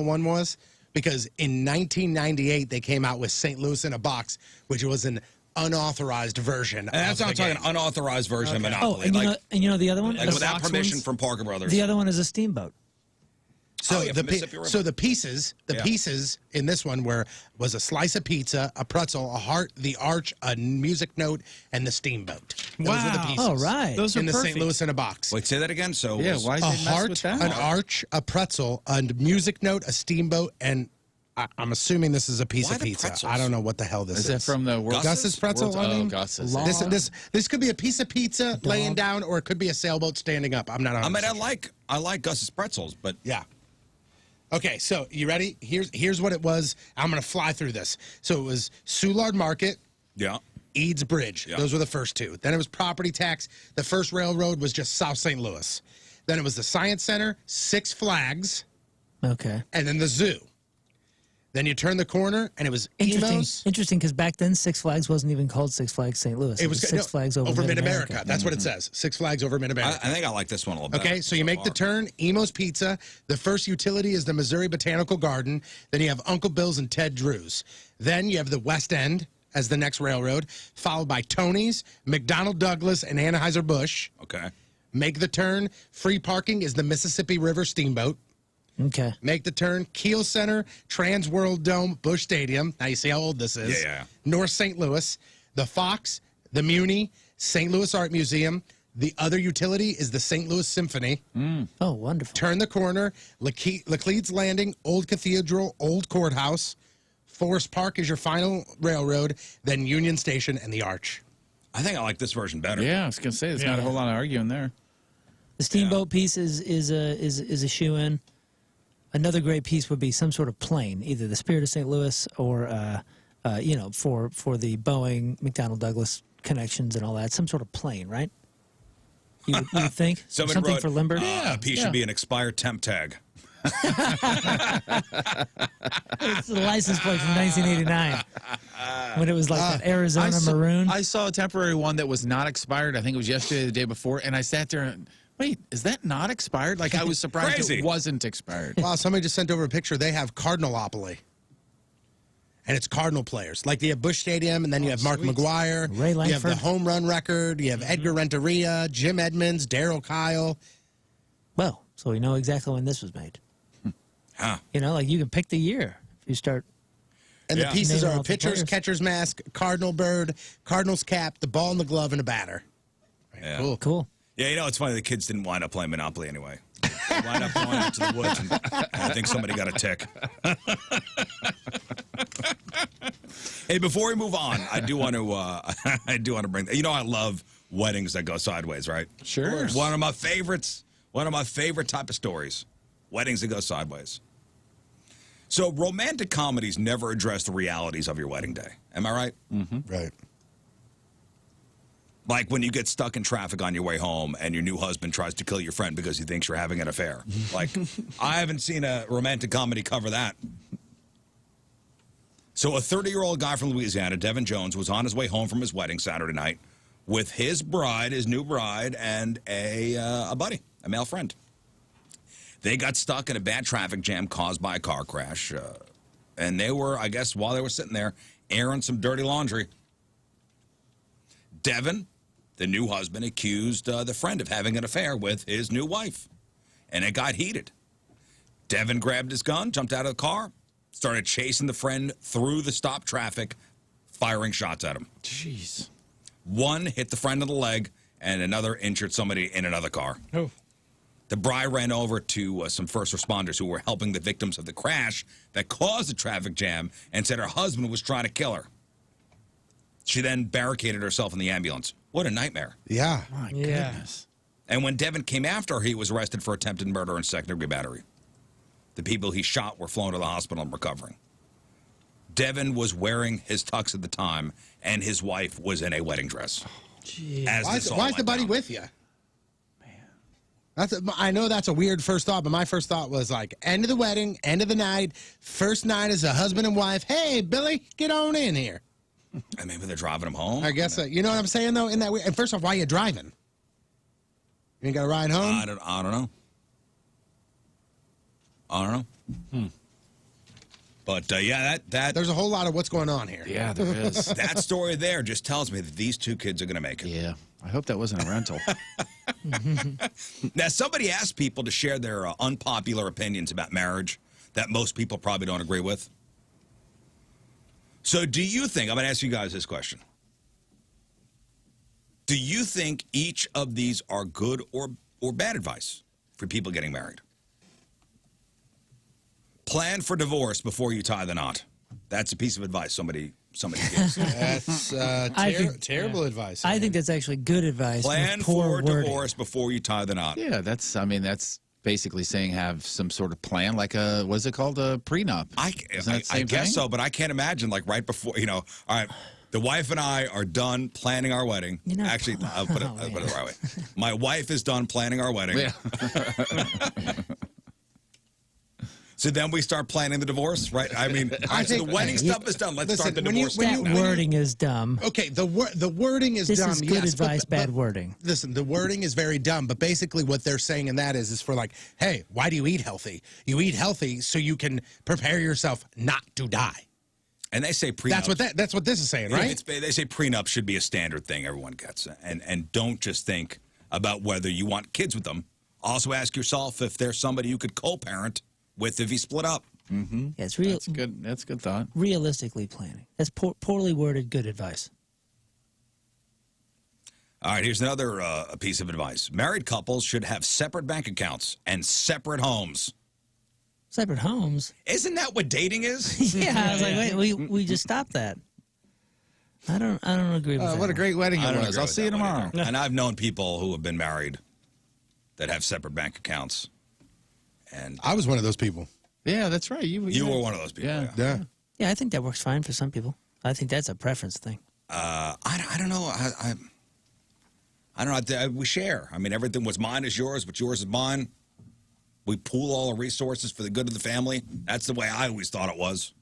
one was? Because in 1998 they came out with St. Louis in a Box, which was an unauthorized version.
And that's
of
what I'm
the
talking
game.
unauthorized version of
Oh,
Monopoly.
and you,
Like,
know, the other one?
like
The
without
box
permission
ones?
from Parker Brothers.
The other one is a steamboat.
So
Oh, yeah,
the
from Mississippi River.
so the pieces
Yeah.
in this one was a slice of pizza, a pretzel, a heart, the arch, a music note, and the steamboat. Those were the
Wow.
pieces.
Oh, right.
Those are
in the
perfect.
St. Louis in a Box.
Wait, say that again. So
Yeah,
was-
why
A
did they mess
heart,
with that?
an arch, a pretzel, a music note, a steamboat, and I'm assuming this is a piece
Why
of
the
pizza.
pretzels?
I don't know what the hell this
Is
is.
that from the World
Gus's pretzel?
World,
I mean,
Gus's.
This could be a piece of pizza laying down, or it could be a sailboat standing up. I'm not.
I mean,
100%
I like Gus's pretzels, but
Yeah. Okay, so you ready? Here's what it was. I'm gonna fly through this. So it was Soulard Market,
yeah.
Eads Bridge.
Yeah.
Those were the first two. Then it was property tax. The first railroad was just South St. Louis. Then it was the Science Center, Six Flags,
Okay.
and then the zoo. Then you turn the corner, and it was
Interesting.
Emos.
Interesting, because back then Six Flags wasn't even called Six Flags St. Louis.
It was
Six Flags over
Mid-America. That's what it says. Six Flags over
I
Mid-America.
think I like this one a little bit.
Okay, so you make the turn, Emo's Pizza. The first utility is the Missouri Botanical Garden. Then you have Uncle Bill's and Ted Drew's. Then you have the West End as the next railroad, followed by Tony's, McDonnell Douglas, and Anheuser-Busch.
Okay.
Make the turn, free parking is the Mississippi River Steamboat.
Okay.
Make the turn, Kiel Center, Trans World Dome, Busch Stadium. Now you see how old this is.
Yeah.
North St. Louis, the Fox, the Muni, St. Louis Art Museum. The other utility is the St. Louis Symphony.
Oh, wonderful.
Turn the corner, Laclede's Landing, Old Cathedral, Old Courthouse. Forest Park is your final railroad, then Union Station and the Arch.
I think I like this version better.
Yeah, I was gonna say there's not a whole lot of arguing there.
The steamboat piece is a shoe-in. Another great piece would be some sort of plane, either the Spirit of St. Louis or, for the Boeing, McDonnell Douglas connections and all that, some sort of plane, right? You would think?
Somebody
Something
wrote,
for Limber?
A piece should be an expired temp tag.
It's the license plate from 1989 when it was like that Arizona maroon.
I saw a temporary one that was not expired. I think it was yesterday, or the day before, and I sat there and wait, is that not expired? Like I was surprised
Crazy.
it wasn't expired.
Wow, somebody just sent over a picture. They have Cardinalopoly. And it's Cardinal players. Like you have Busch Stadium, and then you have Mark McGuire.
Ray
You have the
Langford.
home run record. You have Edgar Renteria, Jim Edmonds, Darryl Kyle.
Well, so we know exactly when this was made.
Huh.
You know, like you can pick the year if you start.
And
Yeah.
the pieces
Naming
are a
off the
pitcher's,
players.
catcher's mask, Cardinal bird, Cardinal's cap, the ball in the glove, and a batter.
Yeah.
Cool.
Cool.
Yeah, you know, it's funny. The kids didn't wind up playing Monopoly anyway. They wind up going out to the woods, and I think somebody got a tick. Hey, before we move on, I do want to bring. You know, I love weddings that go sideways, right?
Sure.
One of my favorites. One of my favorite type of stories. Weddings that go sideways. So, romantic comedies never address the realities of your wedding day. Am I right?
Right.
Like when you get stuck in traffic on your way home and your new husband tries to kill your friend because he thinks you're having an affair. Like, I haven't seen a romantic comedy cover that. So a 30-year-old guy from Louisiana, Devin Jones, was on his way home from his wedding Saturday night with his bride, his new bride, and a buddy, a male friend. They got stuck in a bad traffic jam caused by a car crash. And they were, I guess, while they were sitting there, airing some dirty laundry. Devin, the new husband, accused the friend of having an affair with his new wife. And it got heated. Devin grabbed his gun, jumped out of the car, started chasing the friend through the stopped traffic, firing shots at him.
Jeez.
One hit the friend in the leg, and another injured somebody in another car.
Oh.
The bride ran over to some first responders who were helping the victims of the crash that caused the traffic jam and said her husband was trying to kill her. She then barricaded herself in the ambulance. What a nightmare.
Yeah.
My
Yeah.
goodness.
And when Devin came after her, he was arrested for attempted murder and second-degree battery. The people he shot were flown to the hospital and recovering. Devin was wearing his tux at the time, and his wife was in a wedding dress.
Why is the buddy with you? I know that's a weird first thought, but my first thought was like, end of the wedding, end of the night, first night as a husband and wife. Hey, Billy, get on in here.
And maybe they're driving him home.
I guess you know what I'm saying though. In that, and first off, why are you driving? You ain't got to ride home.
I don't know. I don't know. But yeah, that
there's a whole lot of what's going on here.
Yeah, there is.
that story there just tells me that these two kids are going to make it.
Yeah. I hope that wasn't a rental.
Now, somebody asked people to share their unpopular opinions about marriage that most people probably don't agree with. So do you think, I'm going to ask you guys this question. Do you think each of these are good or bad advice for people getting married? Plan for divorce before you tie the knot. That's a piece of advice somebody gives.
That's terrible advice.
I think that's actually good advice.
Plan for divorce before you tie the knot.
Yeah, that's basically saying have some sort of plan, like what's it called, a prenup?
I guess so, but I can't imagine, like, right before, all right, the wife and I are done planning our wedding. Actually, I'll put it the right way. My wife is done planning our wedding.
Yeah.
So then we start planning the divorce, right? I mean, the wedding stuff is done. Let's start the divorce stuff.
That wording is dumb.
Okay, the wording is dumb.
This is good advice, bad wording.
Listen, the wording is very dumb, but basically what they're saying in that is for like, hey, why do you eat healthy? You eat healthy so you can prepare yourself not to die.
And they say prenup.
That's what this is saying, right?
They say prenup should be a standard thing everyone gets, and don't just think about whether you want kids with them. Also ask yourself if there's somebody you could co-parent with if you split up.
Mm-hmm.
Yeah, it's real.
That's good. That's good thought.
Realistically planning. That's poorly worded good advice.
All right, here's another piece of advice. Married couples should have separate bank accounts and separate homes.
Separate homes?
Isn't that what dating is?
Yeah, I was like, wait, we just stopped that. I don't agree with that.
What a great wedding it was. I'll see you tomorrow.
And I've known people who have been married that have separate bank accounts. And
I was one of those people.
Yeah, that's right. You
were one of those people.
Yeah.
Yeah, I think that works fine for some people. I think that's a preference thing.
I don't know. I don't know. We share. I mean, everything what's mine is yours. What's yours is mine. We pool all the resources for the good of the family. That's the way I always thought it was.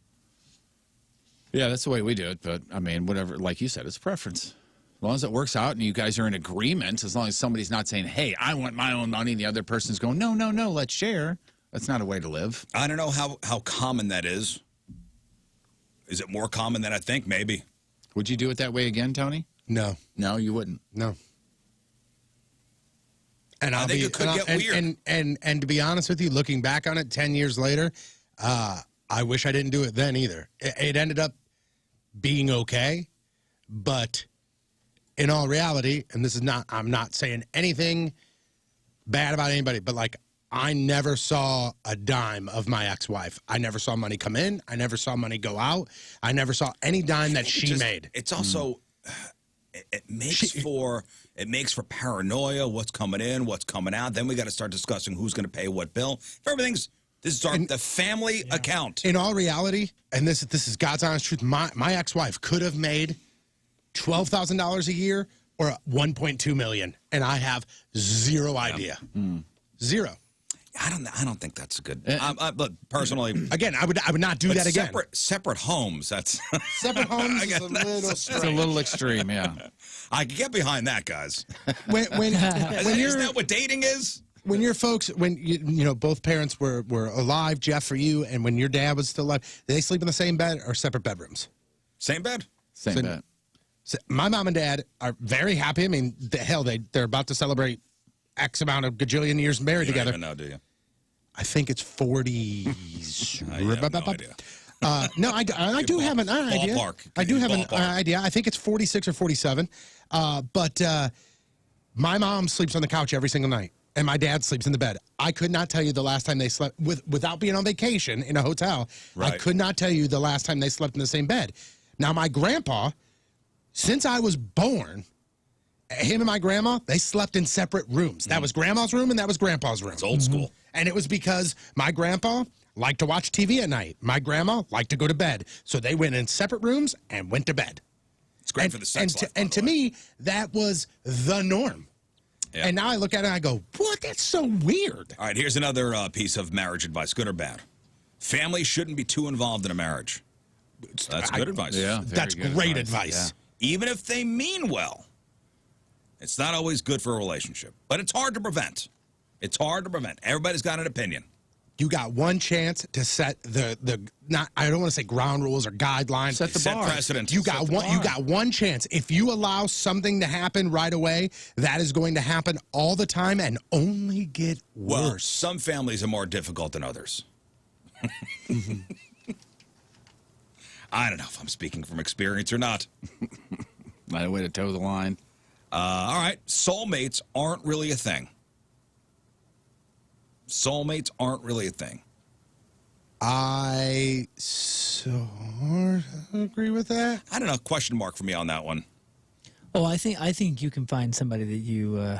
Yeah, that's the way we do it. But, I mean, whatever, like you said, it's preference. As long as it works out and you guys are in agreement, as long as somebody's not saying, hey, I want my own money, and the other person's going, no, let's share. That's not a way to live.
I don't know how common that is. Is it more common than I think? Maybe.
Would you do it that way again, Tony?
No.
No, you wouldn't.
No. And
I think it could get weird.
And to be honest with you, looking back on it 10 years later, I wish I didn't do it then either. It ended up being okay, but in all reality, and this is not, I'm not saying anything bad about anybody, but like I never saw a dime of my ex-wife. I never saw money come in. I never saw money go out. I never saw any dime that she made.
It's also, it makes for paranoia, what's coming in, what's coming out. Then we got to start discussing who's going to pay what bill. This is the family account.
In all reality, and this is God's honest truth, my ex-wife could have made $12,000 a year or $1.2 million, and I have zero idea. Zero.
I don't think that's a good. Look, personally,
again, I would not do that again.
Separate homes. That's
separate homes. Is a little strange.
It's a little extreme. Yeah,
I can get behind that, guys.
When
isn't that what dating is?
When your folks, when you know both parents were alive, Jeff for you, and when your dad was still alive, did they sleep in the same bed or separate bedrooms?
Same bed.
Same bed.
So my mom and dad are very happy. I mean, they're about to celebrate X amount of gajillion years married together.
You don't even know, do you?
I think it's 40.
I have no idea.
No, I do have an idea. I do have an idea. I think it's 46 or 47. But my mom sleeps on the couch every single night, and my dad sleeps in the bed. I could not tell you the last time they slept without being on vacation in a hotel. Right. I could not tell you the last time they slept in the same bed. Now, my grandpa, since I was born, him and my grandma, they slept in separate rooms. That was grandma's room and that was grandpa's room.
It's old school.
And it was because my grandpa, liked to watch TV at night. My grandma liked to go to bed. So they went in separate rooms and went to bed.
It's great for the sex life.
And to me, that was the norm.
Yeah.
And now I look at it and I go, what? That's so weird.
All right, here's another piece of marriage advice, good or bad. Families shouldn't be too involved in a marriage. That's good advice.
Yeah,
That's great advice.
Even if they mean well, it's not always good for a relationship. But it's hard to prevent. It's hard to prevent. Everybody's got an opinion.
You got one chance to set the not I don't want to say ground rules or guidelines.
Set the bar.
Precedent.
You got one chance. If you allow something to happen right away, that is going to happen all the time and only get
Well,
worse.
some families are more difficult than others. I don't know if I'm speaking from experience or not.
Not a way to toe the line.
All right, soulmates aren't really a thing. Soulmates aren't really a thing.
I sort of agree with that.
I don't know. Question mark for me on that one.
Oh, I think you can find somebody that you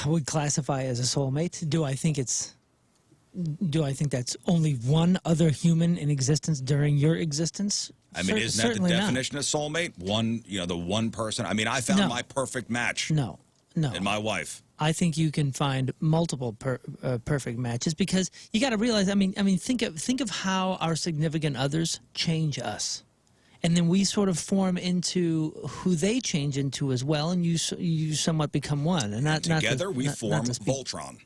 would classify as a soulmate. Do I think that's only one other human in existence during your existence?
I mean, isn't that the
Certainly not.
definition of soulmate? One, the one person. I mean, I found
No.
my perfect match
No.
in my wife.
I think you can find multiple perfect matches because you got to realize. I mean, think of how our significant others change us, and then we sort of form into who they change into as well, and you somewhat become one. And not
Together, we
not
form
to speak,
Voltron.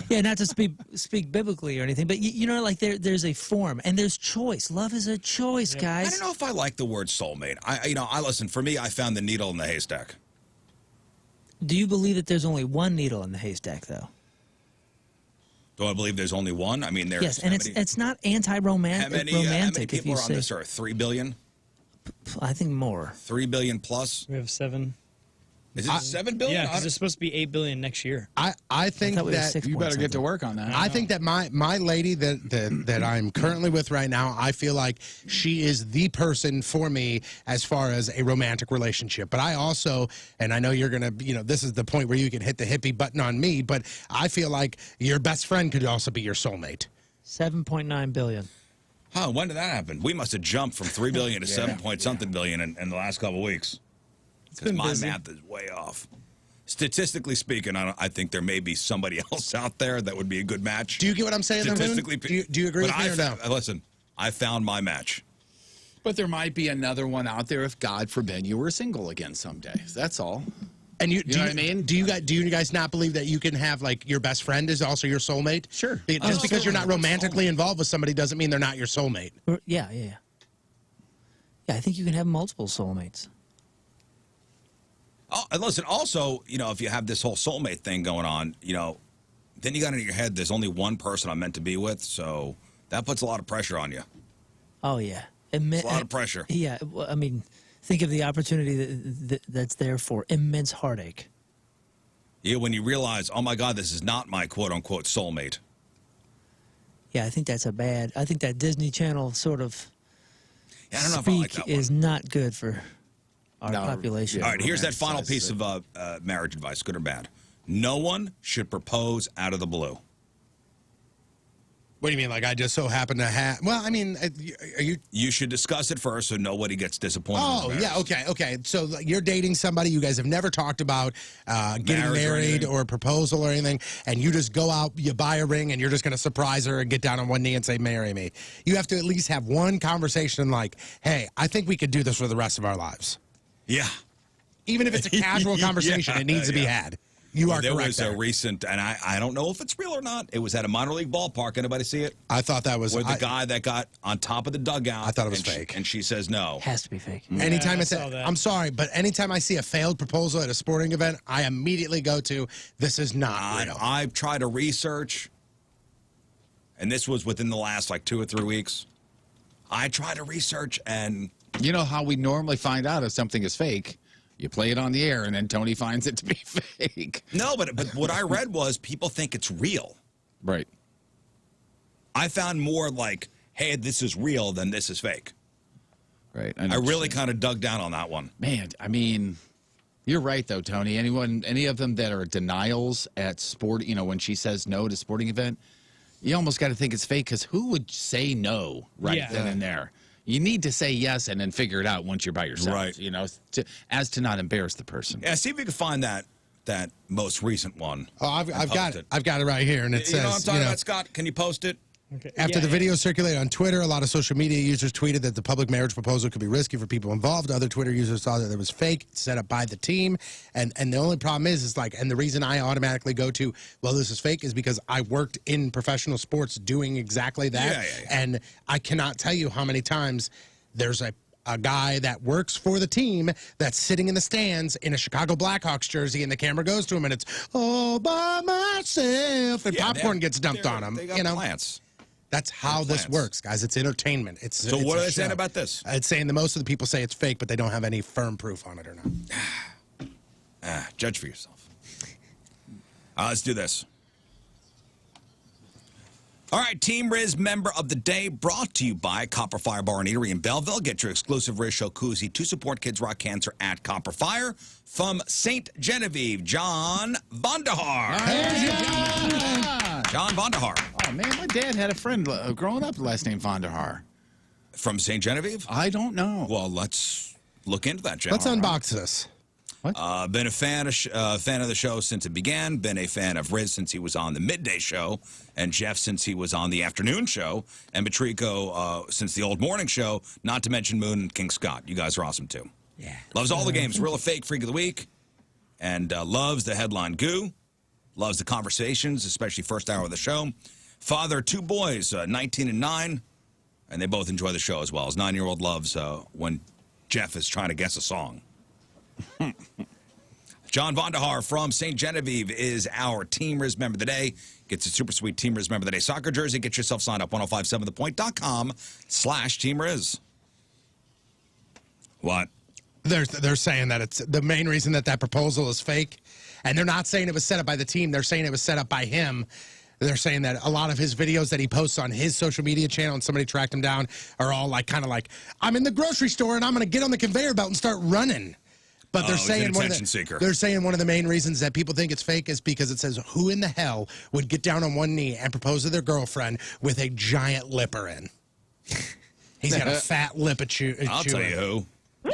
Yeah, not to speak biblically or anything, but you know, like there's a form and there's choice. Love is a choice, guys.
I don't know if I like the word soulmate. I listen. For me, I found the needle in the haystack.
Do you believe that there's only one needle in the haystack, though?
Do I believe there's only one? I mean, there's
Yes, and it's not anti-romantic.
how many people are on this earth? 3 billion?
I think more.
3 billion plus?
We have 7.
Is it 7 billion?
Yeah, because it's supposed to be 8 billion next year.
I think
thought we were
that
6
You
point
better get to
something.
work on that.
I think that my lady that I'm currently with right now, I feel like she is the person for me as far as a romantic relationship. But I also, and I know you're going to, this is the point where you can hit the hippie button on me, but I feel like your best friend could also be your soulmate.
7.9 billion.
Huh, when did that happen? We must have jumped from 3 billion to 7 point something billion in the last couple of weeks. Because
been
my
busy.
math is way off. Statistically speaking, I think there may be somebody else out there that would be a good match.
Do you get what I'm saying, though, Moon?
Statistically,
Do you agree with me or no?
Listen, I found my match.
But there might be another one out there if, God forbid, you were single again someday. That's all.
And
You know what I mean?
Do you guys not believe that you can have, like, your best friend is also your soulmate?
Sure.
Just because you're not romantically involved with somebody doesn't mean they're not your soulmate.
Yeah. Yeah, I think you can have multiple soulmates.
Oh, and listen, also, if you have this whole soulmate thing going on, then you got in your head, there's only one person I'm meant to be with, so that puts a lot of pressure on you.
Oh, yeah.
It's a lot of pressure.
Yeah, well, I mean, think of the opportunity that's there for immense heartache.
Yeah, when you realize, oh my God, this is not my quote-unquote soulmate.
Yeah, I think that's I think that Disney Channel sort of
Yeah, I don't know if I like that one.
is not good for our population.
All right, here's that final piece of marriage advice, good or bad. No one should propose out of the blue.
What do you mean? Like, I just so happen to have... Well, I mean, are you...
You should discuss it first so nobody gets disappointed.
Oh, yeah, okay. So like, you're dating somebody, you guys have never talked about getting married or a proposal or anything, and you just go out, you buy a ring, and you're just going to surprise her and get down on one knee and say, marry me. You have to at least have one conversation like, hey, I think we could do this for the rest of our lives.
Yeah.
Even if it's a casual conversation, it needs to be had. You are
there
correct
was
there.
a recent, and I don't know if it's real or not. It was at a minor league ballpark. Anybody see it?
I thought that was...
Where the guy that got on top of the dugout.
I thought it was
and
fake.
and she says no.
Has to be fake.
Anytime
I
I
saw
say,
that.
I'm sorry, but anytime I see a failed proposal at a sporting event, I immediately go to, this is not real.
I've tried to research, and this was within the last 2 or 3 weeks. I tried to research, and
You know how we normally find out if something is fake? You play it on the air, and then Tony finds it to be fake.
no, but what I read was people think it's real.
Right.
I found more like, hey, this is real than this is fake.
Right.
I really kind of dug down on that one.
Man, I mean, you're right, though, Tony. Any of them that are denials at sport, when she says no to sporting event, You almost got to think it's fake because who would say no right then and there? You need to say yes and then figure it out once you're by yourself.
Right.
You know, as to not embarrass the person.
Yeah, see if you can find that most recent one.
Oh, I've got it. I've got it right here, and it
You know what I'm
says,
talking about, Scott? Can you post it?
Okay.
after the video circulated on Twitter, a lot of social media users tweeted that the public marriage proposal could be risky for people involved. Other Twitter users saw that it was fake, set up by the team. And the only problem is like, and the reason I automatically go to, well, this is fake, is because I worked in professional sports doing exactly that.
Yeah.
And I cannot tell you how many times there's a guy that works for the team that's sitting in the stands in a Chicago Blackhawks jersey, and the camera goes to him, and it's all by myself, and popcorn gets dumped on him.
They got plants.
That's how this works, guys. It's entertainment.
So what are they saying about this?
It's saying that most of the people say it's fake, but they don't have any firm proof on it or not.
Judge for yourself. Let's do this. All right, Team Rizz member of the day brought to you by Copper Fire Bar and Eatery in Belleville. Get your exclusive Rizz Show koozie to support Kids Rock Cancer at Copper Fire. From St. Genevieve, John Vandahar. John Vandahar.
Oh, man, my dad had a friend growing up last name Vandahar.
From St. Genevieve?
I don't know.
Well, let's look into that, John.
Let's unbox this.
Been a fan of the show since it began. Been a fan of Rizz since he was on the midday show, and Jeff since he was on the afternoon show, and Patrico since the old morning show. Not to mention Moon and King Scott. You guys are awesome too.
Yeah.
Loves all the games. Real or fake freak of the week, and loves the headline goo. Loves the conversations, especially first hour of the show. Father of two boys, 19 and 9, and they both enjoy the show as well. His 9-year-old loves when Jeff is trying to guess a song. John Vandahar from St. Genevieve is our Team Rizz member of the day. Gets a super sweet Team Rizz member of the day soccer jersey. Get yourself signed up, 1057thepoint.com/Team Rizz. What?
They're saying that it's the main reason that proposal is fake, and they're not saying it was set up by the team. They're saying it was set up by him. They're saying that a lot of his videos that he posts on his social media channel, and somebody tracked him down, are all like kind of like, I'm in the grocery store and I'm going to get on the conveyor belt and start running. But they're saying
they're saying
one of the main reasons that people think it's fake is because it says, who in the hell would get down on one knee and propose to their girlfriend with a giant lipper in? He's got a fat lip at you.
I'll tell you who.
But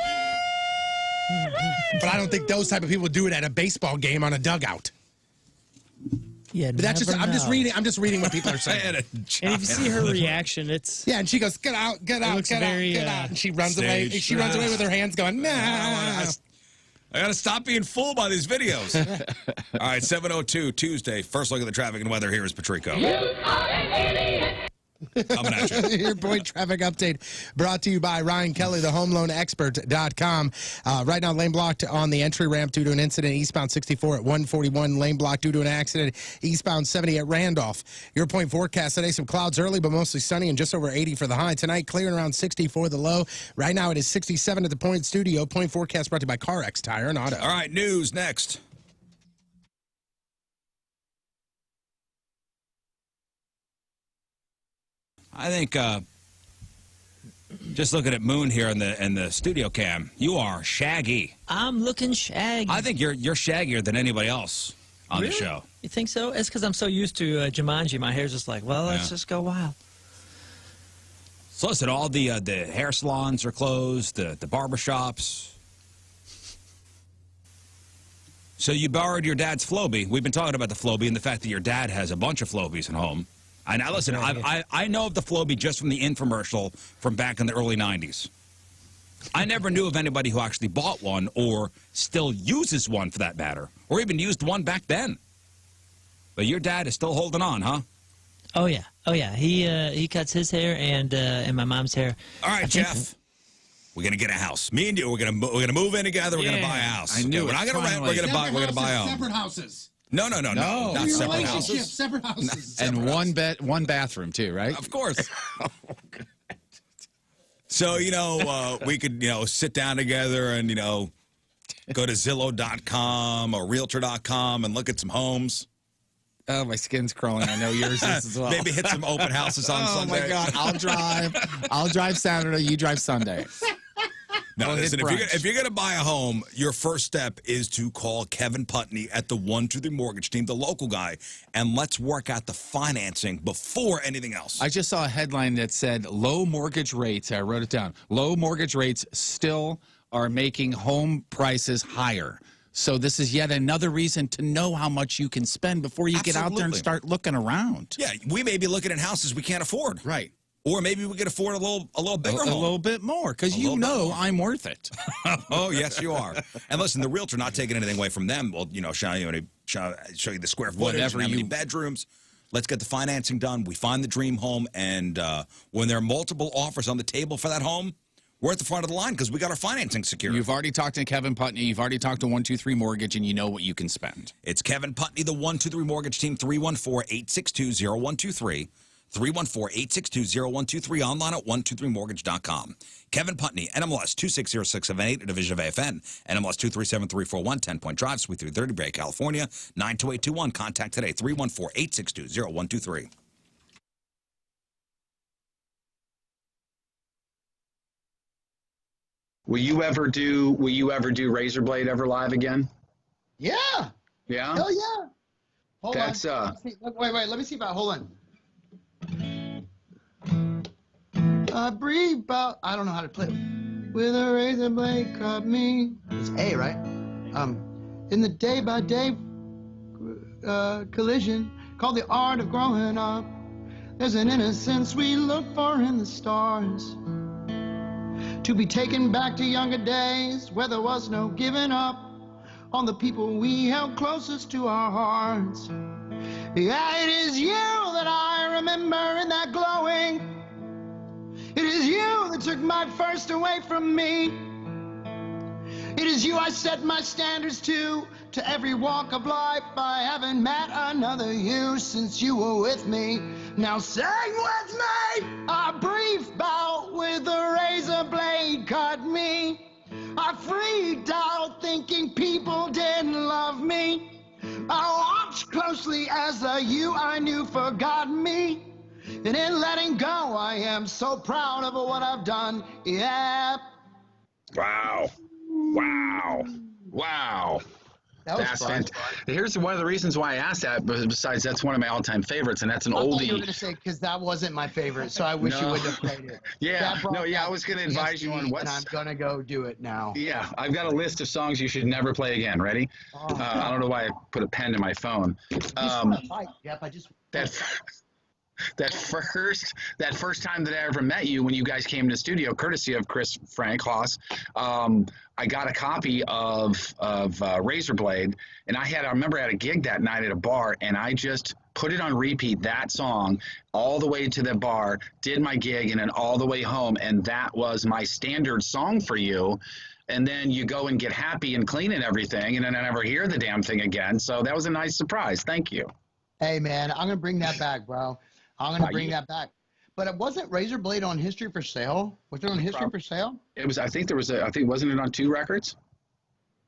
I don't think those type of people do it at a baseball game on a dugout.
Yeah,
But that's just I'm just reading what people are saying.
And if you see her reaction, it's
Yeah, and she goes, get out, get out,
looks
get
very,
out, get out. And she runs away.
stage
She runs away with her hands going, nah.
I got to stop being fooled by these videos. All right, 7:02 Tuesday. First look at the traffic and weather. Here is Patrico. Coming at you.
Your boy traffic update brought to you by Ryan Kelly, the homeloanexpert.com. Right now, lane blocked on the entry ramp due to an incident. Eastbound 64 at 141. Lane blocked due to an accident. Eastbound 70 at Randolph. Your point forecast today, some clouds early, but mostly sunny and just over 80 for the high. Tonight, clearing around 60 for the low. Right now, it is 67 at the Point Studio. Point forecast brought to you by CarX Tire and Auto.
All right, news next. I think just looking at Moon here in the studio cam, you are shaggy.
I'm looking shaggy.
I think you're shaggier than anybody else on
Really?
the show.
You think so? It's because I'm so used to Jumanji. My hair's just like, well, let's just go wild.
So listen, all the hair salons are closed, the barber shops. So you borrowed your dad's Flowbee. We've been talking about the Flowbee and the fact that your dad has a bunch of Flowbees at home. And now listen, I know of the Flowbee just from the infomercial from back in the early 90s. I never knew of anybody who actually bought one or still uses one for that matter, or even used one back then. But your dad is still holding on, huh?
Oh yeah. He cuts his hair and my mom's hair.
All right, Jeff. We're gonna get a house. Me and you, we're gonna move in together. We're gonna buy a house.
I knew
we're not gonna rent. We're gonna buy a home.
Separate houses.
No, not separate houses.
Separate houses.
And one bathroom too, right?
Of course. So, we could, sit down together and, go to Zillow.com or Realtor.com and look at some homes.
Oh, my skin's crawling. I know yours is as well.
Maybe hit some open houses on Sunday.
Oh, my God. I'll drive Saturday. You drive Sunday.
Now,
Go hit
listen,
brunch.
if you're gonna buy a home, your first step is to call Kevin Putney at the 123 Mortgage Team, the local guy, and let's work out the financing before anything else.
I just saw a headline that said low mortgage rates. I wrote it down. Low mortgage rates still are making home prices higher. So this is yet another reason to know how much you can spend before you get out there and
Absolutely.
start looking around.
Yeah, we may be looking at houses we can't afford.
Right.
Or maybe we could afford a little bigger
A
home.
little bit more, because
little
you
bit
know
more.
I'm worth it.
Oh, yes, you are. And listen, the realtor not taking anything away from them. Well, show you the square footage,
Whatever
and how many
you-
bedrooms. Let's get the financing done. We find the dream home, and when there are multiple offers on the table for that home, we're at the front of the line because we got our financing secured.
You've already talked to Kevin Putney. You've already talked to 123 Mortgage, and you know what you can spend.
It's Kevin Putney, the 123 Mortgage Team, 314-862-0123. 314-862-0123, online at 123mortgage.com. Kevin Putney, NMLS 260678, a division of AFN. NMLS 237341, 10-Point Drive, Suite 330, Bay, California, 92821. Contact today, 314-862-0123.
Will you ever do Razor Blade ever live again?
Yeah.
Yeah.
Hell yeah. Hold
That's
on. Wait. Let me see if I hold on. I breathe out. I don't know how to play it. With a razor blade cut me. It's A, right? In the day by day collision called the art of growing up. There's an innocence we look for in the stars. To be taken back to younger days where there was no giving up on the people we held closest to our hearts. Yeah, it is you that I remember in that glowing. It is you that took my first away from me. It is you I set my standards to every walk of life. I haven't met another you since you were with me. Now sing with me. A brief bout with a razor blade cut me. I freaked out thinking people didn't love me. I watched closely as the you I knew forgot me. And in letting go, I am so proud of what I've done. Yeah.
Wow.
That was
That's
fun.
fantastic. Here's one of the reasons why I asked that, but besides that's one of my all-time favorites, and that's an
I thought you were
oldie.
going to say, because that wasn't my favorite, so I wish you
No.
wouldn't have played it.
Yeah,
That brought
no, yeah,
back
I was going to advise you on
PTSD,
what's...
And I'm going to go do it now.
Yeah, I've got a list of songs you should never play again. Ready? I don't know why I put a pen to my phone.
Yep, I just...
That first time that I ever met you, when you guys came to the studio, courtesy of Chris Frank Haas, I got a copy of Razor Blade, and I remember I had a gig that night at a bar, and I just put it on repeat, that song, all the way to the bar, did my gig, and then all the way home, and that was my standard song for you. And then you go and get happy and clean and everything, and then I never hear the damn thing again. So that was a nice surprise. Thank you.
Hey, man, I'm going to bring that back, bro. I'm going to bring that back. But it wasn't Razor Blade on History for Sale? Was it on History for Sale?
It was. I think wasn't it on 2 records?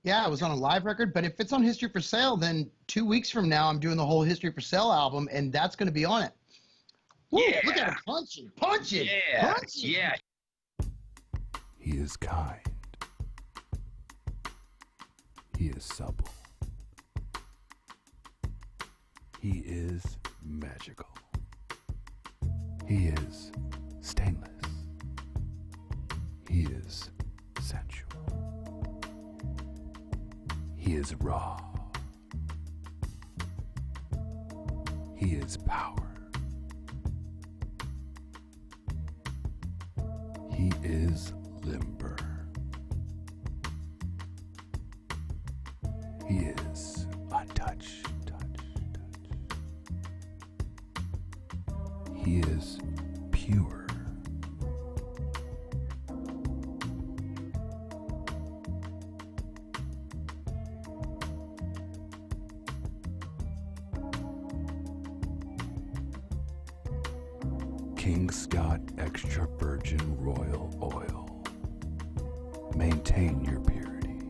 Yeah, it was on a live record. But if it's on History for Sale, then 2 weeks from now, I'm doing the whole History for Sale album, and that's going to be on it. Woo,
Yeah.
Look at him punching.
Yeah. Yeah.
He is kind. He is supple. He is magical. He is stainless. He is sensual. He is raw. He is power. He is limber. He is untouched. He is pure. King Scott Extra Virgin Royal Oil. Maintain your purity.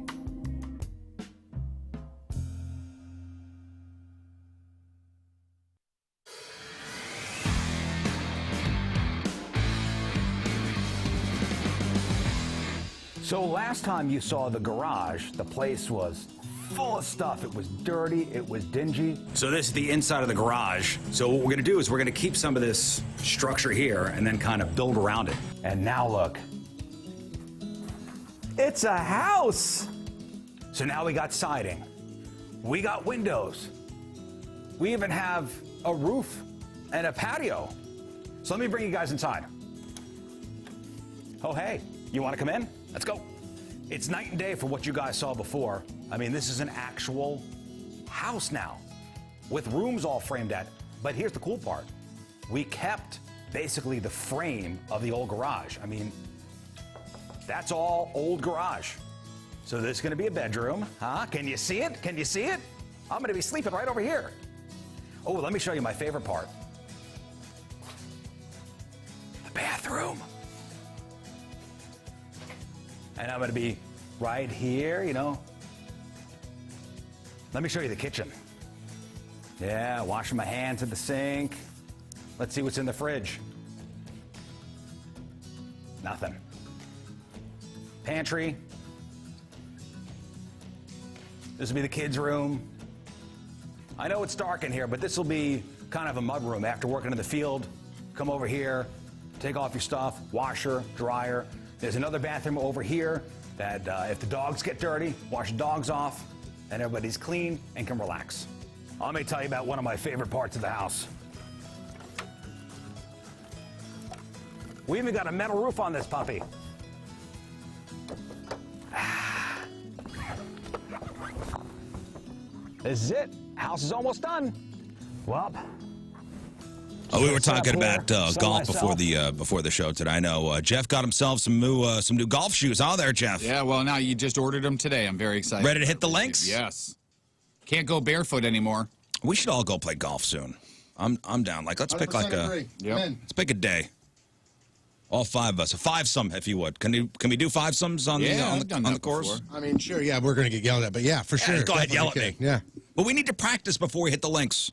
So last time you saw the garage, the place was full of stuff. It was dirty, it was dingy.
So this is the inside of the garage. So what we're gonna do is we're gonna keep some of this structure here and then kind of build around it.
And now look. It's a house!
So now we got siding. We got windows. We even have a roof and a patio. So let me bring you guys inside. Oh, hey, you wanna come in? Let's go. It's night and day for what you guys saw before. I mean, this is an actual house now with rooms all framed at. But here's the cool part. We kept basically the frame of the old garage. I mean, that's all old garage. So this is gonna be a bedroom, huh? Can you see it? Can you see it? I'm gonna be sleeping right over here. Oh, let me show you my favorite part. The bathroom. And I'm gonna be right here, you know. Let me show you the kitchen. Yeah, washing my hands at the sink. Let's see what's in the fridge. Nothing. Pantry. This will be the kids' room. I know it's dark in here, but this will be kind of a mud room. After working in the field, come over here, take off your stuff, washer, dryer. There's another bathroom over here that if the dogs get dirty, wash the dogs off, and everybody's clean and can relax. Let me tell you about one of my favorite parts of the house. We even got a metal roof on this puppy. This is it. House is almost done. Well,
we were talking about golf before the show today. I know Jeff got himself some new golf shoes. Oh, there, Jeff.
Yeah, well, now you just ordered them today. I'm very excited.
Ready to hit the links?
Yes. Can't go barefoot anymore.
We should all go play golf soon. I'm down. Like, let's pick like a let's pick a day. All five of us, a five-some, if you would. Can we do five-sums on the course?
I mean, sure, yeah, we're going to get yelled at, but yeah, for sure.
Go ahead, yell at me.
Yeah.
But we need to practice before we hit the links.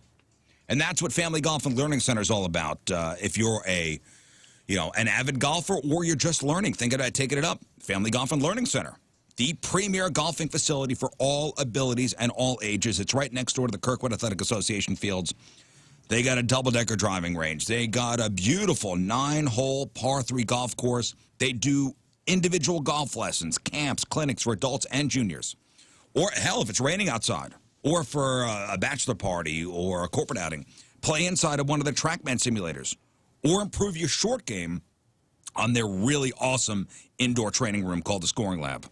And that's what Family Golf and Learning Center is all about. If you're an avid golfer or you're just learning, think about taking it up. Family Golf and Learning Center, the premier golfing facility for all abilities and all ages. It's right next door to the Kirkwood Athletic Association fields. They got a double-decker driving range. They got a beautiful 9-hole par 3 golf course. They do individual golf lessons, camps, clinics for adults and juniors. Or, hell, if it's raining outside, or for a bachelor party or a corporate outing, play inside of one of the TrackMan simulators, or improve your short game on their really awesome indoor training room called the Scoring Lab.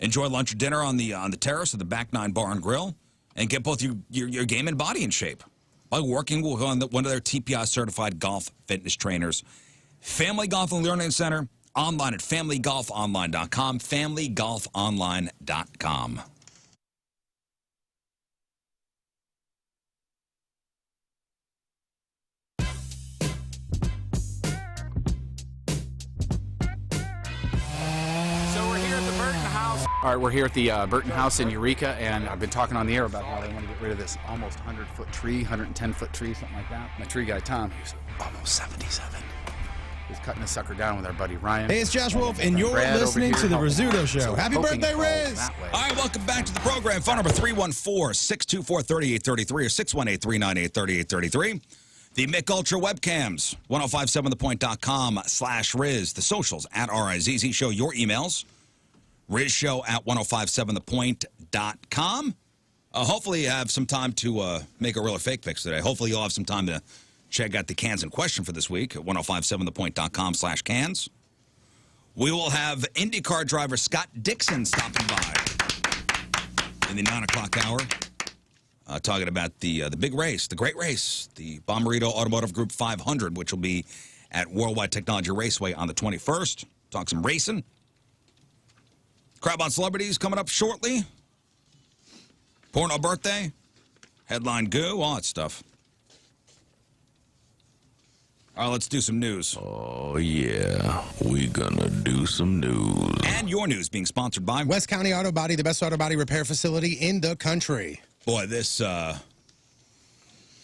Enjoy lunch or dinner on the terrace of the Back 9 Bar and Grill, and get both your game and body in shape by working with one of their TPI-certified golf fitness trainers. Family Golf and Learning Center, online at familygolfonline.com, familygolfonline.com.
All right, we're here at the Burton house in Eureka, and I've been talking on the air about how they want to get rid of this almost 100-foot tree, 110-foot tree, something like that. My tree guy, Tom, he's almost 77. He's cutting the sucker down with our buddy Ryan.
Hey, it's Josh Wolf, and you're listening to the Rizzuto Show. Happy birthday, Rizz!
All right, welcome back to the program. Phone number 314-624-3833 or 618-398-3833. The Mick Ultra webcams, 1057thepoint.com/Rizz. The socials at RIZZ Show. Your emails. RizzShow at 1057thepoint.com. Hopefully you have some time to make a real or fake picks today. Hopefully you'll have some time to check out the cans in question for this week at 1057thepoint.com/cans. We will have IndyCar driver Scott Dixon stopping by in the 9 o'clock hour, talking about the big race, the great race, the Bommarito Automotive Group 500, which will be at Worldwide Technology Raceway on the 21st. Talk some racing. Crab on Celebrities coming up shortly. Porno birthday. Headline goo. All that stuff. All right, let's do some news.
Oh, yeah. We gonna do some news.
And your news being sponsored by
West County Auto Body, the best auto body repair facility in the country.
Boy, this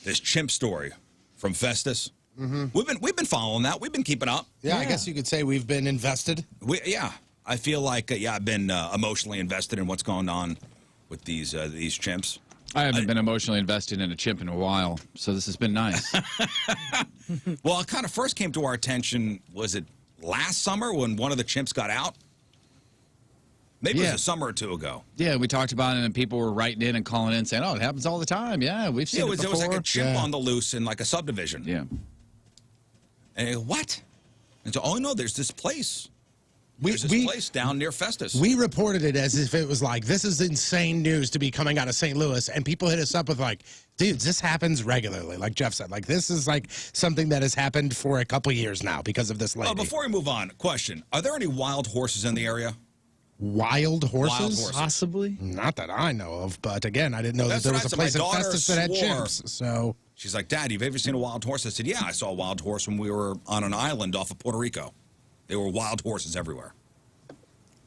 chimp story from Festus. We've been following that. We've been keeping up.
Yeah, I guess you could say we've been invested.
Yeah. I feel like, yeah, I've been emotionally invested in what's going on with these chimps.
I haven't been emotionally invested in a chimp in a while, so this has been nice.
Well, it kind of first came to our attention, was it last summer when one of the chimps got out? Maybe it was a summer or two ago.
Yeah, we talked about it, and people were writing in and calling in saying, oh, it happens all the time. Yeah, we've seen it before.
There was like a chimp on the loose in like a subdivision.
Yeah.
And I go, what? And so, oh, no, there's this place. There's this place down near Festus.
We reported it as if it was like, this is insane news to be coming out of St. Louis. And people hit us up with like, dudes, this happens regularly. Like Jeff said, like this is like something that has happened for a couple years now because of this lady.
Oh, before we move on, question. Are there any wild horses in the area?
Wild horses?
Wild horses.
Possibly.
Not that I know of, but again, I didn't know that there was a place in Festus that had chimps. So
she's like, Dad, you've ever seen a wild horse? I said, yeah, I saw a wild horse when we were on an island off of Puerto Rico. There were wild horses everywhere.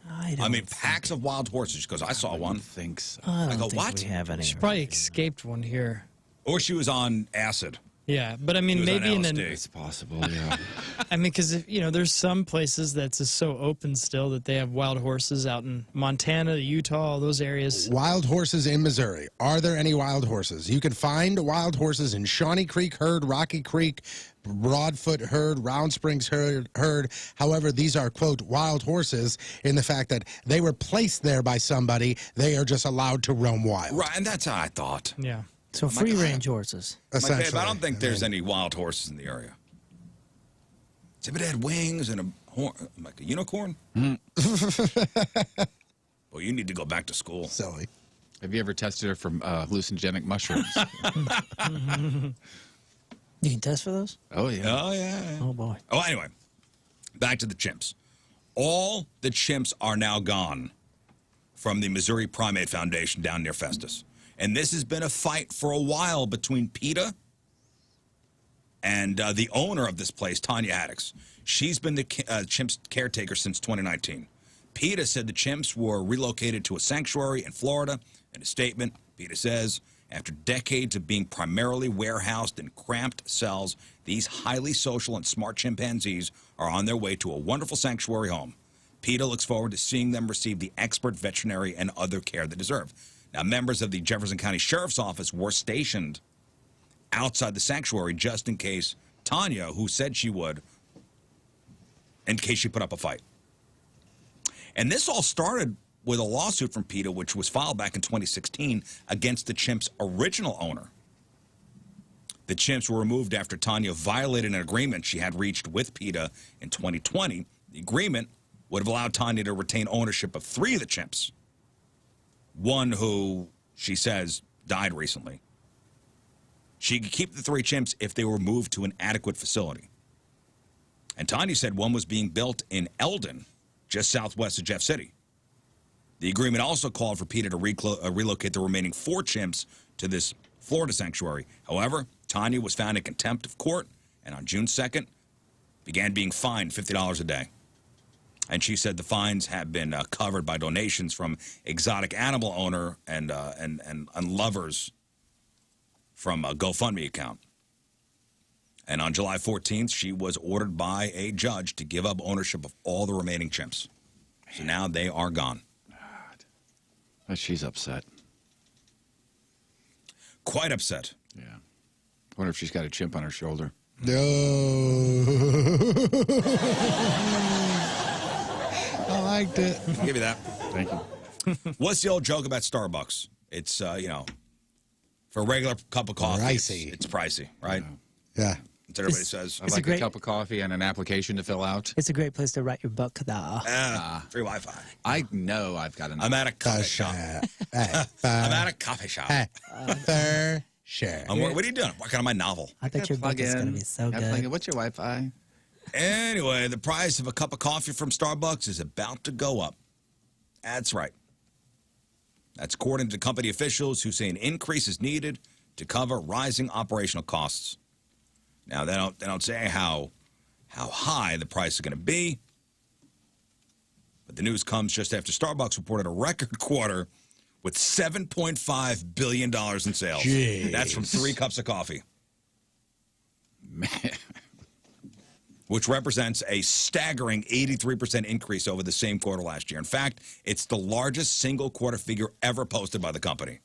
I mean, packs of wild horses. She goes, I saw one.
Thinks.
I
go,
think
what?
we have any.
She probably escaped one here.
Or she was on acid.
Yeah, but I mean, maybe in an.
It's possible, yeah.
I mean, because there's some places that's just so open still that they have wild horses out in Montana, Utah, all those areas.
wild horses in Missouri. Are there any wild horses? You can find wild horses in Shawnee Creek herd, Rocky Creek, Broadfoot herd, Round Springs herd. However, these are, quote, wild horses in the fact that they were placed there by somebody. They are just allowed to roam wild.
Right, and that's how I thought.
Yeah.
So free-range horses.
Like, babe, I don't think there's any wild horses in the area. See, if it had wings and a horn, like a unicorn? Well, you need to go back to school.
Silly.
Have you ever tested her for hallucinogenic mushrooms?
You can test for those?
Oh, yeah.
Oh, yeah.
Oh, boy.
Oh, anyway, back to the chimps. All the chimps are now gone from the Missouri Primate Foundation down near Festus. And this has been a fight for a while between PETA and the owner of this place, Tanya Haddix. She's been the chimps caretaker since 2019. PETA said the chimps were relocated to a sanctuary in Florida. In a statement, PETA says, after decades of being primarily warehoused in cramped cells, these highly social and smart chimpanzees are on their way to a wonderful sanctuary home. PETA looks forward to seeing them receive the expert veterinary and other care they deserve. Now, members of the Jefferson County Sheriff's Office were stationed outside the sanctuary just in case Tanya, who said she would, in case she put up a fight. And this all started with a lawsuit from PETA, which was filed back in 2016 against the chimp's original owner. The chimps were removed after Tanya violated an agreement she had reached with PETA in 2020. The agreement would have allowed Tanya to retain ownership of 3 of the chimps. One who, she says, died recently. She could keep the 3 chimps if they were moved to an adequate facility. And Tanya said one was being built in Eldon, just southwest of Jeff City. The agreement also called for PETA to relocate the remaining 4 chimps to this Florida sanctuary. However, Tanya was found in contempt of court, and on June 2nd, began being fined $50 a day. And she said the fines have been covered by donations from exotic animal owner and lovers from a GoFundMe account. And on July 14th, she was ordered by a judge to give up ownership of all the remaining chimps. So now they are gone.
God. She's upset.
Quite upset.
Yeah. I wonder if she's got a chimp on her shoulder.
No. I liked it.
I'll give you that.
Thank you.
What's the old joke about Starbucks? It's, for a regular cup of coffee,
Pricey.
it's pricey, right?
Yeah.
That's what everybody says.
I'd like a cup of coffee and an application to fill out.
It's a great place to write your book.
Free Wi-Fi.
I know I've got enough.
I'm at a coffee shop. I'm at a coffee shop.
Sure.
What are you doing? Working on my novel.
I bet your book is going to be so good.
What's your Wi-Fi?
Anyway, the price of a cup of coffee from Starbucks is about to go up. That's right. That's according to company officials who say an increase is needed to cover rising operational costs. Now, they don't say how high the price is going to be, but the news comes just after Starbucks reported a record quarter with $7.5 billion in sales.
Jeez.
That's from 3 cups of coffee.
Man.
which represents a staggering 83% increase over the same quarter last year. In fact, it's the largest single quarter figure ever posted by the company.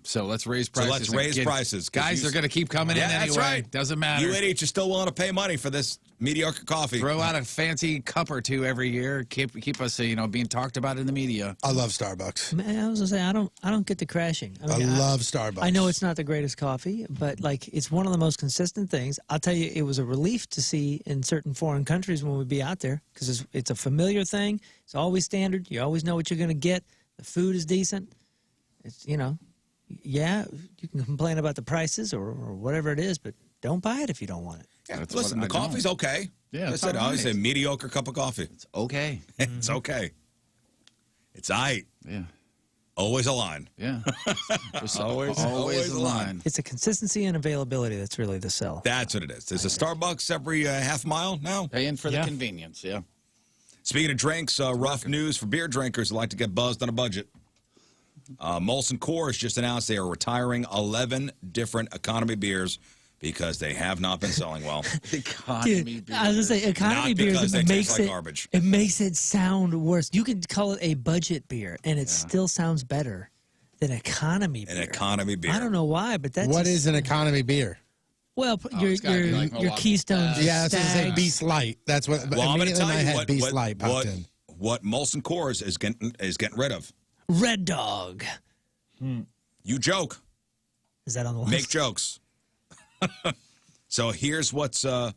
So let's raise prices.
So let's raise prices.
Guys, they're going to keep coming in anyway.
That's right.
Doesn't matter.
You idiots are still willing to pay money for this mediocre coffee.
Throw out a fancy cup or two every year. Keep us, being talked about in the media.
I love Starbucks.
Man, I was gonna say I don't get the crashing.
I love Starbucks.
I know it's not the greatest coffee, but like it's one of the most consistent things. I'll tell you, it was a relief to see in certain foreign countries when we'd be out there because it's a familiar thing. It's always standard. You always know what you're gonna get. The food is decent. It's yeah, you can complain about the prices or whatever it is, but don't buy it if you don't want it.
Yeah, listen, the coffee's okay.
Yeah,
I always say mediocre cup of coffee.
It's okay.
It's okay. It's aight.
Yeah.
Always a line.
Yeah. always a line.
It's a consistency and availability that's really the sell.
That's what it is. There's a Starbucks every half mile now.
Paying for the convenience, yeah.
Speaking of drinks, rough news for beer drinkers who like to get buzzed on a budget. Molson Coors just announced they are retiring 11 different economy beers because they have not been selling well.
Economy beer.
I was gonna say economy
Not
beer
because they
makes
taste like
it
garbage.
It makes it sound worse. You can call it a budget beer, and it still sounds better than economy beer.
An economy beer.
I don't know why, but that's
What is an economy beer?
Well,
it's gotta be like
your
Milwaukee.
Keystone.
Yeah, that's what I say.
Stag.
Beast Light. That's what.
Well, I'm going to
immediately
tell
my
you
head Beast Light popped in.
what Molson Coors is getting rid of.
Red Dog.
You joke.
Is that on the list?
Make jokes. So here's what's gone.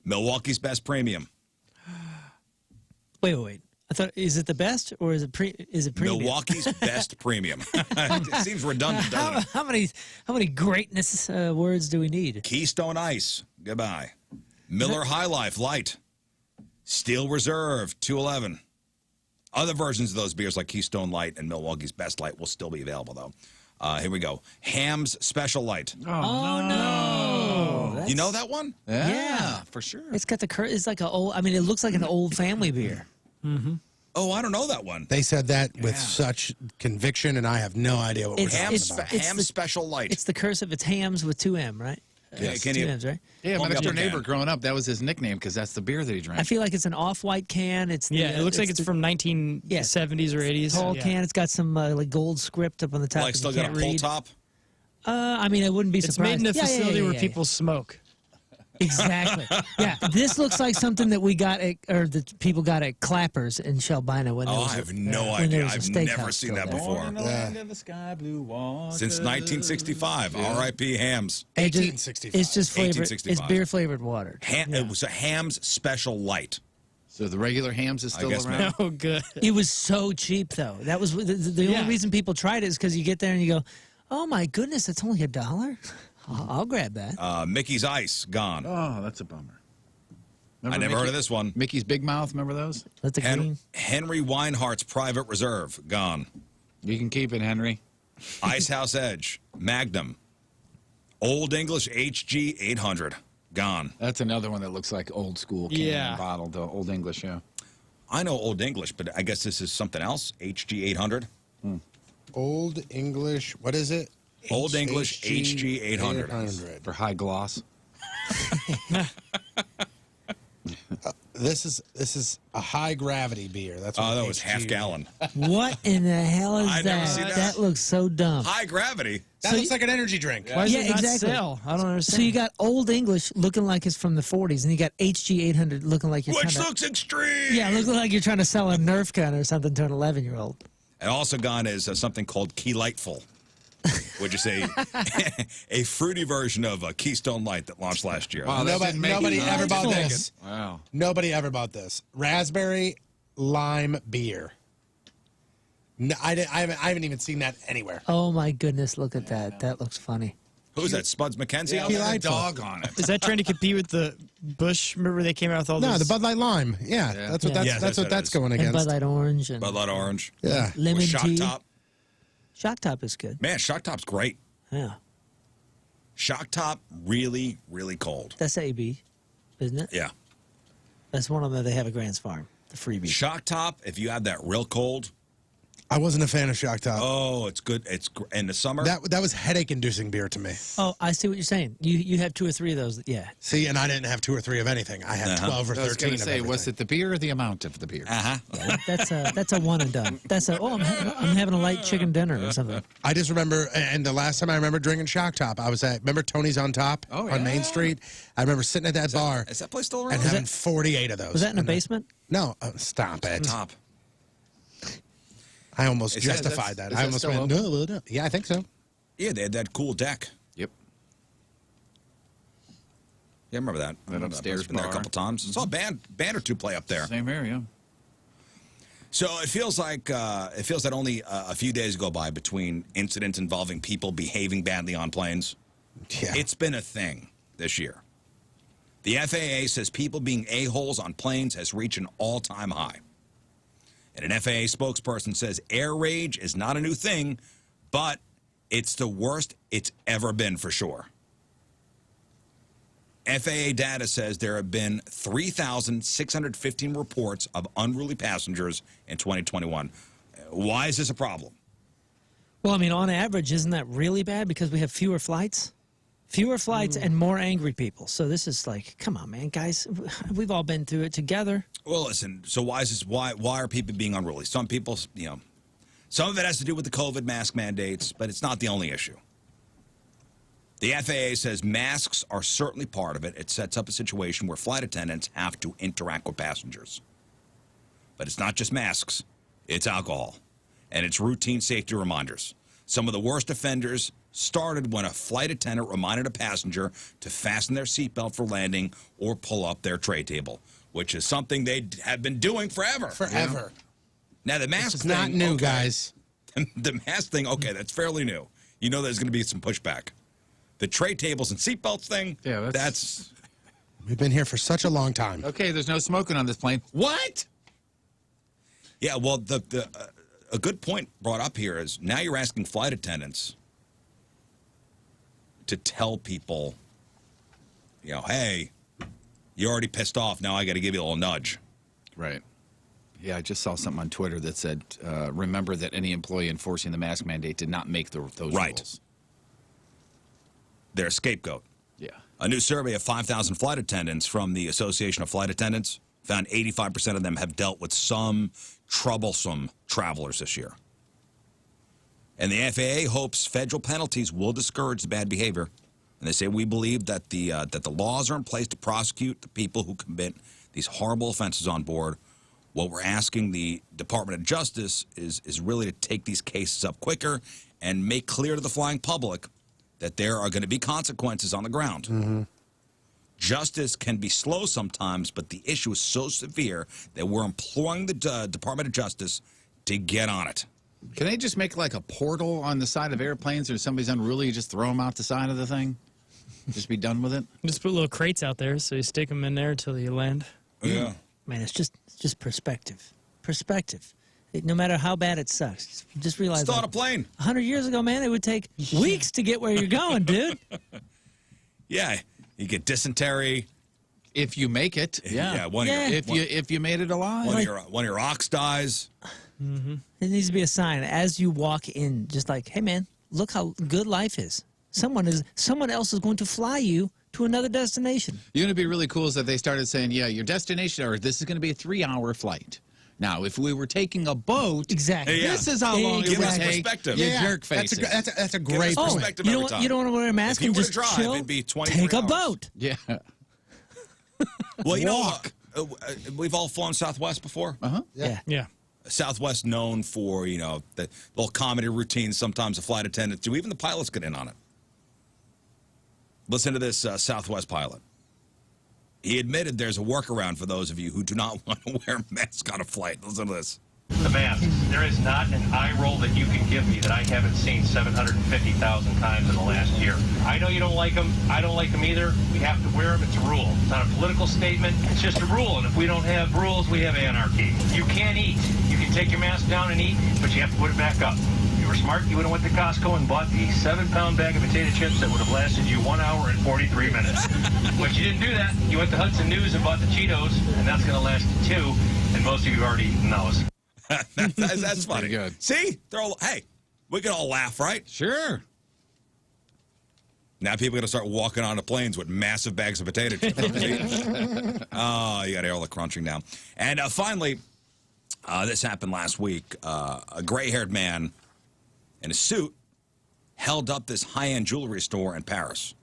Milwaukee's Best Premium.
Wait. I thought, is it the best or is it premium?
Milwaukee's Best Premium. It seems redundant, doesn't it?
How many greatness words do we need?
Keystone Ice. Goodbye. Miller High Life Light. Steel Reserve 211. Other versions of those beers like Keystone Light and Milwaukee's Best Light will still be available, though. Here we go. Ham's Special Light.
Oh no!
You know that one?
Yeah,
for sure.
It's got it's like it looks like an old family beer.
Mm-hmm. Oh, I don't know that one.
They said that with such conviction, and I have no idea what we're talking about.
Ham's Special Light.
It's the cursive. It's Hams with 2 M, right?
Yeah,
Two M's, right?
Yeah, my
Pull me
next
up
door
a
neighbor
can.
growing up, that was his nickname because that's the beer that he drank.
I feel like it's an off-white can. It's
It looks like it's from 1970s or 80s.
tall can. It's got some like gold script up on the top.
Like
that
still
you
got a
can't
pull
read.
top?
I mean, I wouldn't be
It's
surprised.
made in a
Yeah,
facility where
yeah.
people smoke.
Exactly. Yeah, this looks like something that we got or that people got at Clappers in Shelbina when there was
I have no
when there
idea.
was a
I've
steakhouse
never seen
still
that
there.
before.
Land of the sky blue water.
Since 1965. R.I.P. Hams.
It just-
1865.
It's just flavored. It's
1865.
beer flavored water.
It was a Ham's Special Light.
So the regular Hams is still
guess
around?
not.
Oh, good.
It was so cheap though. That was the only reason people tried it is because you get there and you go, "Oh my goodness, it's only $1. I'll grab that."
Mickey's Ice, gone.
Oh, that's a bummer.
I never heard of this one.
Mickey's Big Mouth, remember those?
Let the green.
Henry Weinhardt's Private Reserve, gone.
You can keep it, Henry.
Icehouse Edge, Magnum. Old English HG 800, gone.
That's another one that looks like old school can and bottle, the Old English, yeah.
I know Old English, but I guess this is something else. HG 800.
Old English. What is it?
Old English HG 800.
For high gloss.
This is a high gravity beer. That's what
Oh, that was
HG
half gallon.
What in the hell is
I've never seen
that?
that.
That looks so dumb.
High gravity.
That looks like an energy drink.
Why does it not
exactly.
sell? I don't understand.
So you got Old English looking like it's from the 40s, and you got HG 800 looking like you're
Which
trying
looks extreme.
Yeah, looking like you're trying to sell a Nerf gun or something to an 11-year-old.
And also gone is something called Key Lightful, which is a fruity version of Keystone Light that launched last year.
Wow,
Nobody ever bought this.
Wow.
Nobody ever bought this. Raspberry lime beer. No, I haven't even seen that anywhere.
Oh my goodness, look at that. That looks funny.
Who's that? Spuds McKenzie?
Key
out there?
Lightful.
Dog on it.
Is that trying to compete with the Bush? Remember they came out with all
No,
those?
the Bud Light Lime. Yeah, that's what
Yeah.
Yes,
that's what
that
that's
is.
going
And Bud
against.
Light Orange and
Bud Light Orange.
Yeah.
lemon
With Shock
tea.
Top.
Shock Top is good.
Man, Shock Top's great.
Yeah,
Shock Top, really, really cold.
that's AB, isn't it?
Yeah.
That's one of them that they have at Grant's Farm. The freebie.
Shock Top, if you have that real cold,
I wasn't a fan of Shock Top.
Oh, it's good. It's in the summer.
That was headache-inducing beer to me.
Oh, I see what you're saying. You have 2 or 3 of those. Yeah.
See, and I didn't have 2 or 3 of anything. I had 12 or 13
I was going
of
to say,
everything.
was it the beer or the amount of the beer?
Yeah, that's a one and done. That's I'm having a light chicken dinner or something.
I just remember, and the last time I remember drinking Shock Top, I was at, remember Tony's on Top on Main Street? I remember sitting at that bar.
Is that place still around?
And having 48 of those.
Was that in a basement?
No, stop it.
Top.
I almost
Is that-
justified
that's-
that.
is
I
that
almost
still
went,
open?
no. Yeah, I think so.
Yeah, they had that cool deck.
Yep.
Yeah, I remember that.
That upstairs
I've been there a
bar.
couple times. Saw a band or two play up there.
Same here, yeah.
So it feels like that only a few days go by between incidents involving people behaving badly on planes.
Yeah.
It's been a thing this year. The FAA says people being a-holes on planes has reached an all-time high. And an FAA spokesperson says air rage is not a new thing, but it's the worst it's ever been for sure. FAA data says there have been 3,615 reports of unruly passengers in 2021. Why is this a problem?
Well, I mean, on average, isn't that really bad because we have fewer flights? Fewer flights and more angry people. So this is like, come on, man, guys. We've all been through it together.
Well, listen, so why is this? Why are people being unruly? Some people, some of it has to do with the COVID mask mandates, but it's not the only issue. The FAA says masks are certainly part of it. It sets up a situation where flight attendants have to interact with passengers. But it's not just masks, it's alcohol, and it's routine safety reminders. Some of the worst offenders started when a flight attendant reminded a passenger to fasten their seatbelt for landing or pull up their tray table, which is something they have been doing forever.
Forever.
Now, the mask
It's
thing,
not new,
okay.
guys.
The mask thing, okay, that's fairly new. You know there's going to be some pushback. The tray tables and seatbelts thing, that's...
We've been here for such a long time.
Okay, there's no smoking on this plane. What?
Yeah, well, a good point brought up here is now you're asking flight attendants to tell people, hey, you're already pissed off. Now I got to give you a little nudge.
Right. Yeah, I just saw something on Twitter that said, remember that any employee enforcing the mask mandate did not make those rules.
They're a scapegoat.
Yeah.
A new survey of 5,000 flight attendants from the Association of Flight Attendants found 85% of them have dealt with some troublesome travelers this year. And the FAA hopes federal penalties will discourage the bad behavior. And they say, we believe that the laws are in place to prosecute the people who commit these horrible offenses on board. What we're asking the Department of Justice is really to take these cases up quicker and make clear to the flying public that there are going to be consequences on the ground.
Mm-hmm.
Justice can be slow sometimes, but the issue is so severe that we're imploring the Department of Justice to get on it.
Can they just make like a portal on the side of airplanes, or if somebody's unruly, you just throw them out the side of the thing? Just be done with it?
Just put little crates out there so you stick them in there until you land.
Yeah.
Man, it's just perspective. Perspective. No matter how bad it sucks, just realize.
Still on a plane.
100 years ago, man, it would take weeks to get where you're going, dude.
Yeah, you get dysentery.
If you make it,
Yeah,
if you made it alive,
one of your ox dies.
Mm-hmm. It needs to be a sign as you walk in, just like, hey, man, look how good life is. Someone else is going to fly you to another destination.
You know, it'd be really cool is that they started saying, yeah, your destination, or this is going to be a 3-hour flight. Now, if we were taking a boat,
exactly,
this is how long it would take.
Perspective.
You jerk faces.
That's a great point.
Perspective
you
every
don't
time.
you don't want to wear a mask
If you
and
were
just
to drive,
chill.
it'd be 23
Take a
hours.
boat.
Yeah.
Well, you know, we've all flown Southwest before.
Yeah.
Southwest known for, the little comedy routines sometimes the flight attendants do. Even the pilots get in on it. Listen to this Southwest pilot. He admitted there's a workaround for those of you who do not want to wear a mask on a flight. Listen to this. The masks. There is not an eye roll that you can give me that I haven't seen 750,000 times in the last year. I know you don't like them. I don't like them either. We have to wear them. It's a rule. It's not a political statement. It's just a rule. And if we don't have rules, we have anarchy. You can't eat. You can take your mask down and eat, but you have to put it back up. If you were smart, you would have went to Costco and bought the 7-pound bag of potato chips that would have lasted you 1 hour and 43 minutes. But you didn't do that. You went to Hudson News and bought the Cheetos, and that's going to last you 2, and most of you already eaten those. That's funny.
Pretty good.
See? Hey, we can all laugh, right?
Sure.
Now people are going to start walking onto planes with massive bags of potato chips. Oh, you got to hear all the crunching now. And finally, this happened last week. A gray-haired man in a suit held up this high-end jewelry store in Paris.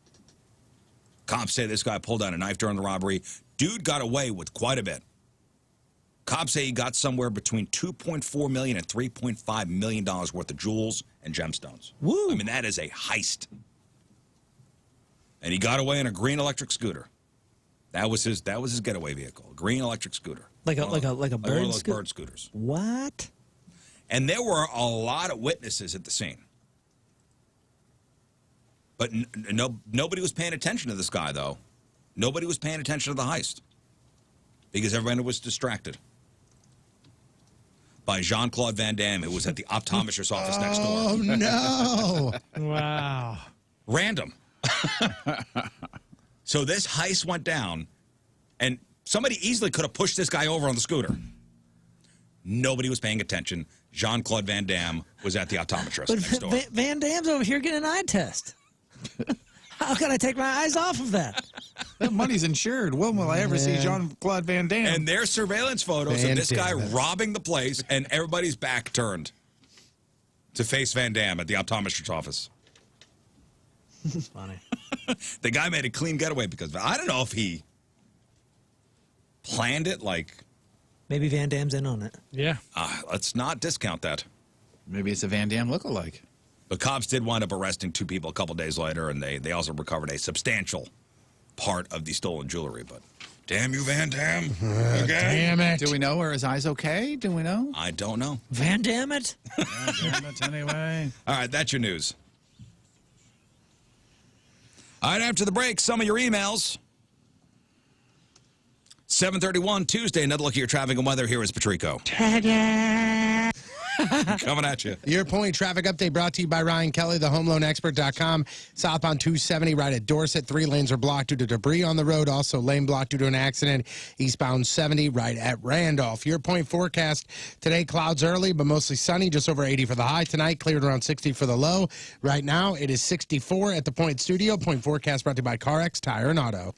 Cops say this guy pulled out a knife during the robbery. Dude got away with quite a bit. Cops say he got somewhere between $2.4 million and $3.5 million worth of jewels and gemstones.
Woo.
I mean, that is a heist. And he got away in a green electric scooter. That was his getaway vehicle, a green electric scooter.
Like a
one of
bird
those
scooter?
bird scooters.
What?
And there were a lot of witnesses at the scene. But nobody was paying attention to this guy, though. Nobody was paying attention to the heist because everyone was distracted by Jean-Claude Van Damme, who was at the optometrist's office next door.
Oh, no.
Wow.
Random. So this heist went down, and somebody easily could have pushed this guy over on the scooter. Nobody was paying attention. Jean-Claude Van Damme was at the optometrist
But
next door.
Van Damme's over here getting an eye test. How can I take my eyes off of that?
That money's insured. When will I ever see Jean-Claude Van Damme?
And there's surveillance photos of this guy robbing the place, and everybody's back turned to face Van Damme at the optometrist's office.
This is funny.
The guy made a clean getaway because I don't know if he planned it. Like,
Maybe Van Damme's in on it.
Yeah.
let's not discount that.
Maybe it's a Van Damme lookalike.
The cops did wind up arresting 2 people a couple days later, and they also recovered a substantial part of the stolen jewelry. But damn you, Van Damme! Okay.
Damn it.
Do we know? Are his eyes okay? Do we know?
I don't know.
Van Damme it?
Damn it, anyway.
All right, that's your news. All right, after the break, some of your emails. 7:31 Tuesday. Another look at your traffic and weather. Here is Patrico. Coming at you.
Your Point traffic update brought to you by Ryan Kelly, thehomeloanexpert.com. Southbound 270 right at Dorset. 3 lanes are blocked due to debris on the road. Also lane blocked due to an accident. Eastbound 70 right at Randolph. Your Point forecast today, clouds early, but mostly sunny. Just over 80 for the high. Tonight, cleared around 60 for the low. Right now, it is 64 at the Point studio. Point forecast brought to you by CarX Tire and Auto.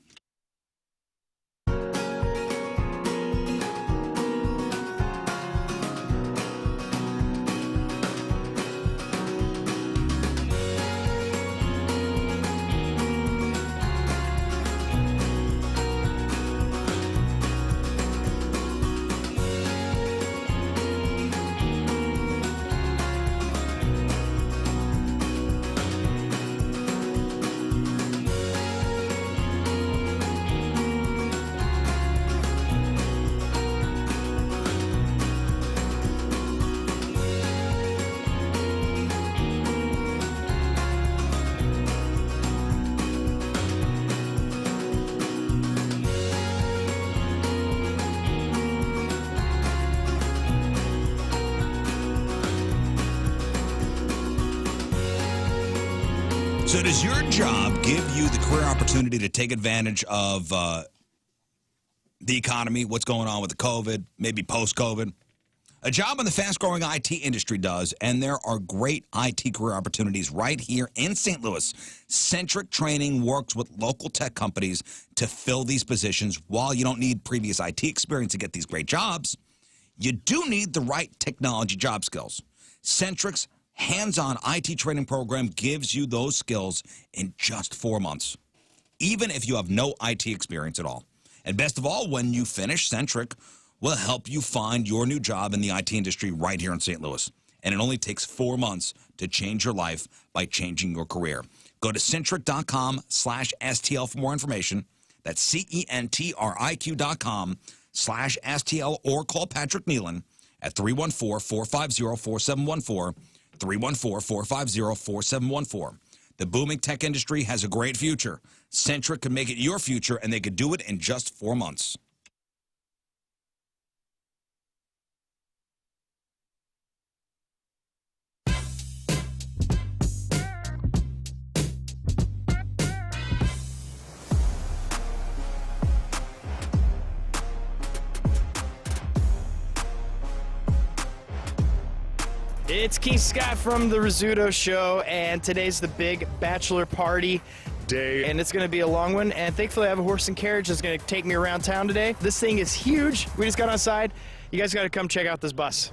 So does your job give you the career opportunity to take advantage of the economy, what's going on with the COVID, maybe post-COVID? A job in the fast-growing IT industry does, and there are great IT career opportunities right here in St. Louis. Centric Training works with local tech companies to fill these positions. While you don't need previous IT experience to get these great jobs, you do need the right technology job skills. Centric's hands-on IT training program gives you those skills in just 4 months, even if you have no IT experience at all. And best of all, when you finish, Centric will help you find your new job in the IT industry right here in St. Louis. And it only takes 4 months to change your life by changing your career. Go to Centric.com/STL for more information. That's CENTRIQ.com/STL, or call Patrick Nealon at 314-450-4714, 314-450-4714. The booming tech industry has a great future. Centric can make it your future, and they could do it in just 4 months.
It's King Scott from the Rizzuto Show, and today's the big bachelor party day, and it's going to be a long one, and thankfully I have a horse and carriage that's going to take me around town today. This thing is huge. We just got outside. You guys got to come check out this bus.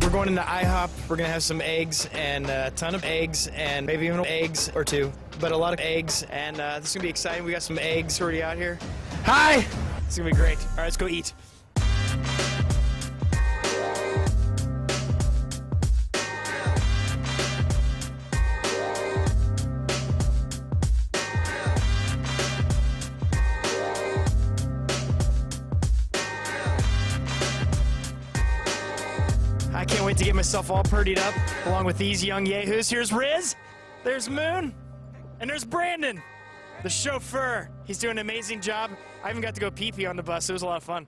We're going into IHOP. We're going to have some eggs and a ton of eggs and maybe even eggs or two, but a lot of eggs, and this is going to be exciting. We got some eggs already out here. Hi! This is going to be great. All right, let's go eat. I can't wait to get myself all purdied up along with these young yahoos. Here's Rizz, there's Moon, and there's Brandon, the chauffeur. He's doing an amazing job. I even got to go pee-pee on the bus. It was a lot of fun.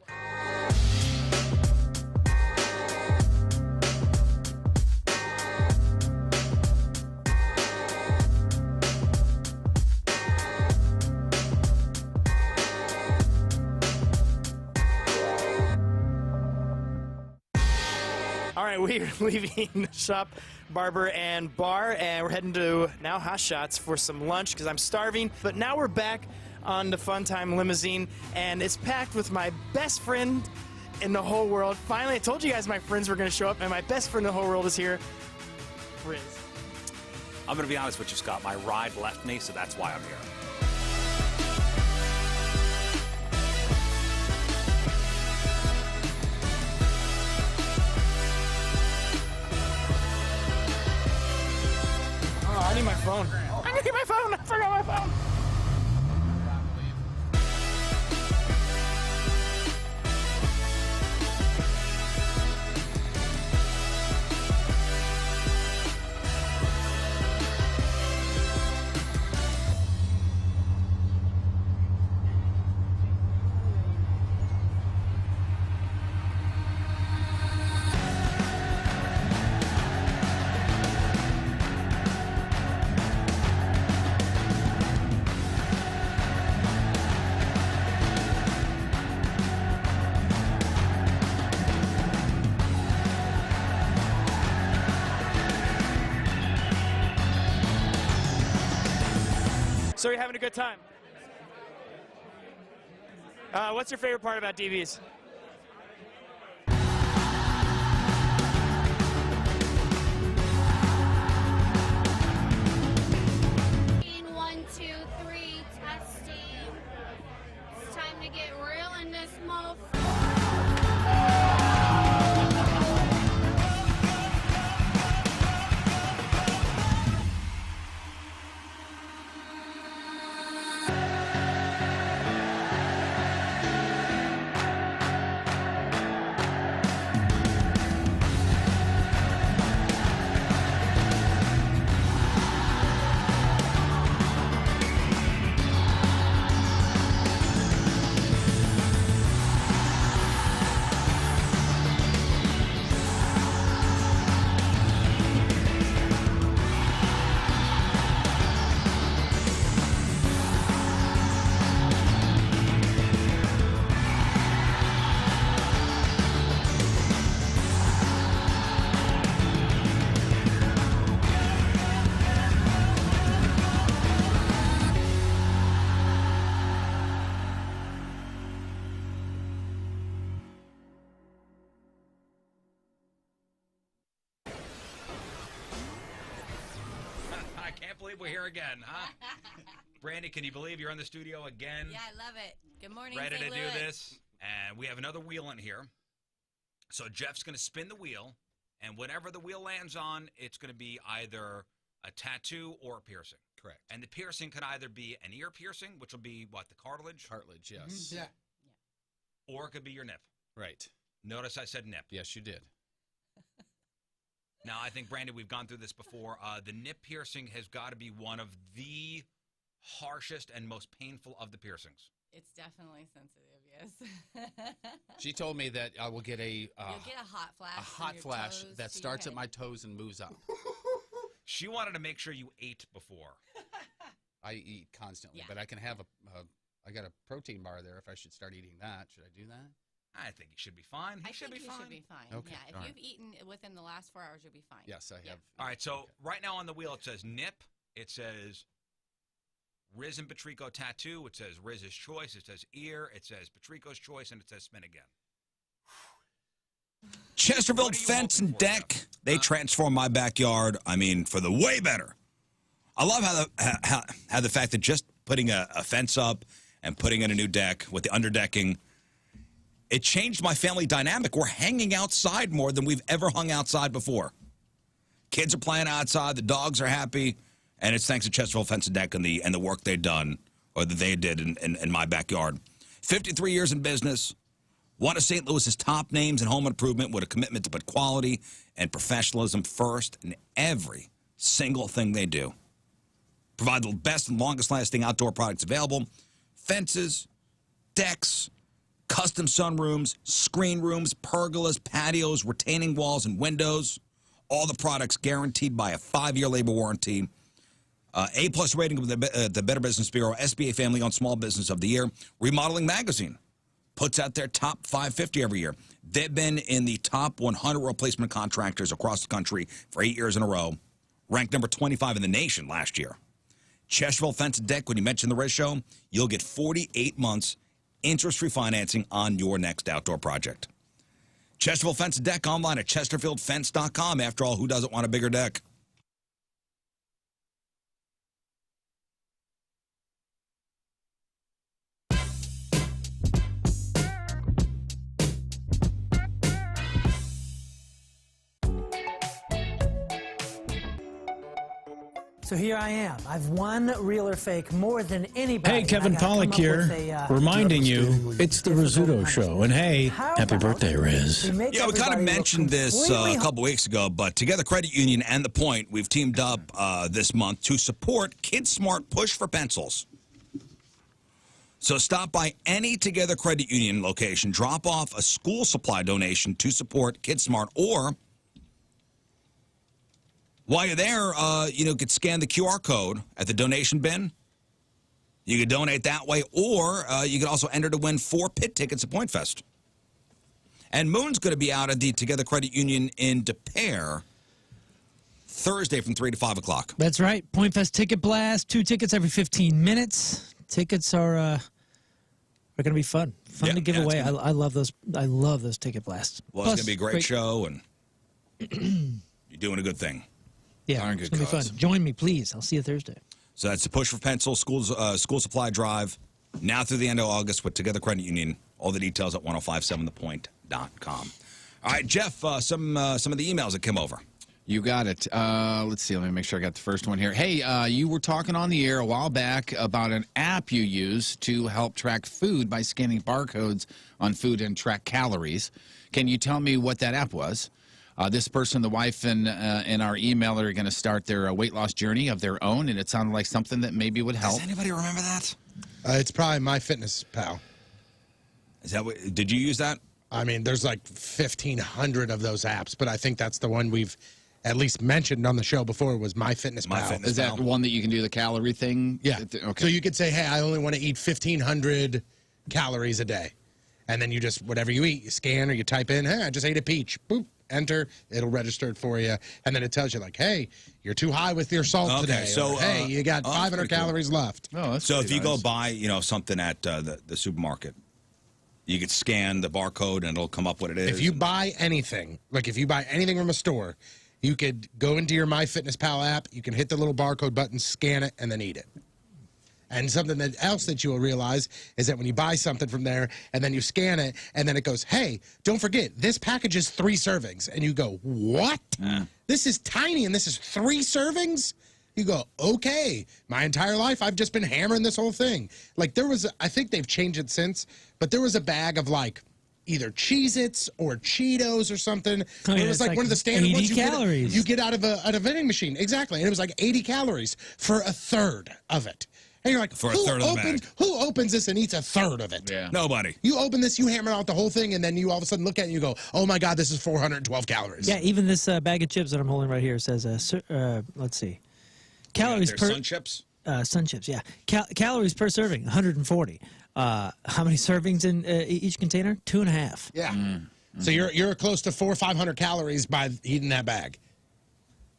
All right, we're leaving the shop, barber, and bar, and we're heading to now Hot Shots for some lunch because I'm starving. But now we're back on the Fun Time limousine, and it's packed with my best friend in the whole world. Finally, I told you guys my friends were going to show up, and my best friend in the whole world is here, Rizz.
I'm going to be honest with you, Scott. My ride left me, so that's why I'm here.
Oh, I need my phone. I need my phone. I forgot my phone. So you're having a good time? What's your favorite part about DVs?
One, two, three, testing. It's time to get real in this motherfucker.
I can't believe we're here again, huh? Brandy, can you believe you're in the studio again?
Yeah, I love it. Good morning,
Ready
St.
to
Louis.
do this. And we have another wheel in here. So Jeff's going to spin the wheel, and whatever the wheel lands on, it's going to be either a tattoo or a piercing.
Correct.
And the piercing could either be an ear piercing, which will be, what, the cartilage?
Cartilage, yes.
Yeah.
Or it could be your nip.
Right.
Notice I said nip.
Yes, you did.
Now, I think, Brandon, we've gone through this before. The nip piercing has got to be one of the harshest and most painful of the piercings.
It's definitely sensitive, yes.
She told me that I will get a
You'll get a hot flash.
a
from
hot
your
flash
toes
that
to your
starts at
head.
my toes and moves up.
She wanted to make sure you ate before.
I eat constantly, but I can have I got a protein bar there if I should start eating that. Should I do that?
I think you should be fine.
I think you should be fine.
Okay.
Yeah, if you've eaten within the last 4 hours, you'll be fine.
Yes, I have.
All right, so right now on the wheel it says nip. It says Rizz and Patrico tattoo. It says Rizz's choice. It says ear. It says Patrico's choice, and it says spin again. Chesterfield Fence and Deck. They transform my backyard. I mean, for the way better. I love how the fact that just putting a fence up and putting in a new deck with the underdecking, it changed my family dynamic. We're hanging outside more than we've ever hung outside before. Kids are playing outside. The dogs are happy. And it's thanks to Chesterfield Fence and Deck and the work they've done, or that they did in my backyard. 53 years in business. One of St. Louis's top names in home improvement with a commitment to put quality and professionalism first in every single thing they do. Provide the best and longest-lasting outdoor products available. Fences, decks, custom sunrooms, screen rooms, pergolas, patios, retaining walls, and windows. All the products guaranteed by a 5-year labor warranty. A-plus rating with the Better Business Bureau, SBA Family-Owned Small Business of the Year. Remodeling Magazine puts out their top 550 every year. They've been in the top 100 replacement contractors across the country for 8 years in a row. Ranked number 25 in the nation last year. Chesterfield Fence and Deck, when you mention the Rizz Show, you'll get 48 months interest-free financing on your next outdoor project. Chesterfield Fence and Deck online at chesterfieldfence.com. After all, who doesn't want a bigger deck?
So here I am. I've won real or fake more than anybody.
Hey, Kevin Pollak here, reminding you it's the Rizzuto Show. And hey, happy birthday, Rizz.
Yeah, we kind of mentioned this a couple weeks ago, but Together Credit Union and The Point, we've teamed up this month to support KidSmart Push for Pencils. So stop by any Together Credit Union location, drop off a school supply donation to support KidSmart, or while you're there, you could scan the QR code at the donation bin. You could donate that way, or you could also enter to win 4 pit tickets at Point Fest. And Moon's going to be out at the Together Credit Union in Des Peres Thursday from 3 to 5 o'clock.
That's right. Point Fest Ticket Blast. 2 tickets every 15 minutes. Tickets are going to be fun. Fun to give away. I love those. I love those Ticket Blasts.
Well, it's going to be a great show, and you're doing a good thing.
Yeah, it's going to be fun. Join me, please. I'll see you Thursday.
So that's the Push for Pencil school supply drive now through the end of August with Together Credit Union. All the details at 1057thepoint.com. All right, Jeff, some of the emails that came over.
You got it. Let's see. Let me make sure I got the first one here. Hey, you were talking on the air a while back about an app you use to help track food by scanning barcodes on food and track calories. Can you tell me what that app was? This person, the wife, and our emailer are going to start their weight loss journey of their own, and it sounded like something that maybe would help.
Does anybody remember that?
It's probably MyFitnessPal.
Is that did you use that?
I mean, there's like 1,500 of those apps, but I think that's the one we've at least mentioned on the show before was MyFitnessPal.
Is that one that you can do the calorie thing?
Yeah.
Okay.
So you could say, hey, I only want to eat 1,500 calories a day. And then you just, whatever you eat, you scan or you type in, hey, I just ate a peach. Boop. Enter, it'll register it for you, and then it tells you, like, hey, you're too high with your salt today.
So,
or, hey, you got 500 calories left.
Oh, that's
so if you go buy, something at the supermarket, you could scan the barcode and it'll come up what it is.
If you buy anything, like if you buy anything from a store, you could go into your MyFitnessPal app, you can hit the little barcode button, scan it, and then eat it. And something else that you will realize is that when you buy something from there and then you scan it and then it goes, hey, don't forget, this package is 3 servings. And you go, what? This is tiny and this is 3 servings? You go, okay, my entire life I've just been hammering this whole thing. Like there was, I think they've changed it since, but there was a bag of like either Cheez-Its or Cheetos or something.
Oh, yeah,
it was like one of the standard
80
ones
calories.
you get out of a vending machine. Exactly. And it was like 80 calories for a third of it. And you're like,
For a third of the bag.
Who opens this and eats a third of it?
Yeah.
Nobody.
You open this, you hammer out the whole thing, and then you all of a sudden look at it and you go, oh my God, this is 412 calories.
Yeah, even this bag of chips that I'm holding right here says, let's see, calories per
Sun chips?
Sun chips. Yeah, calories per serving, 140. How many servings in each container? 2.5.
Yeah. So you're close to 400 or 500 calories by eating that bag.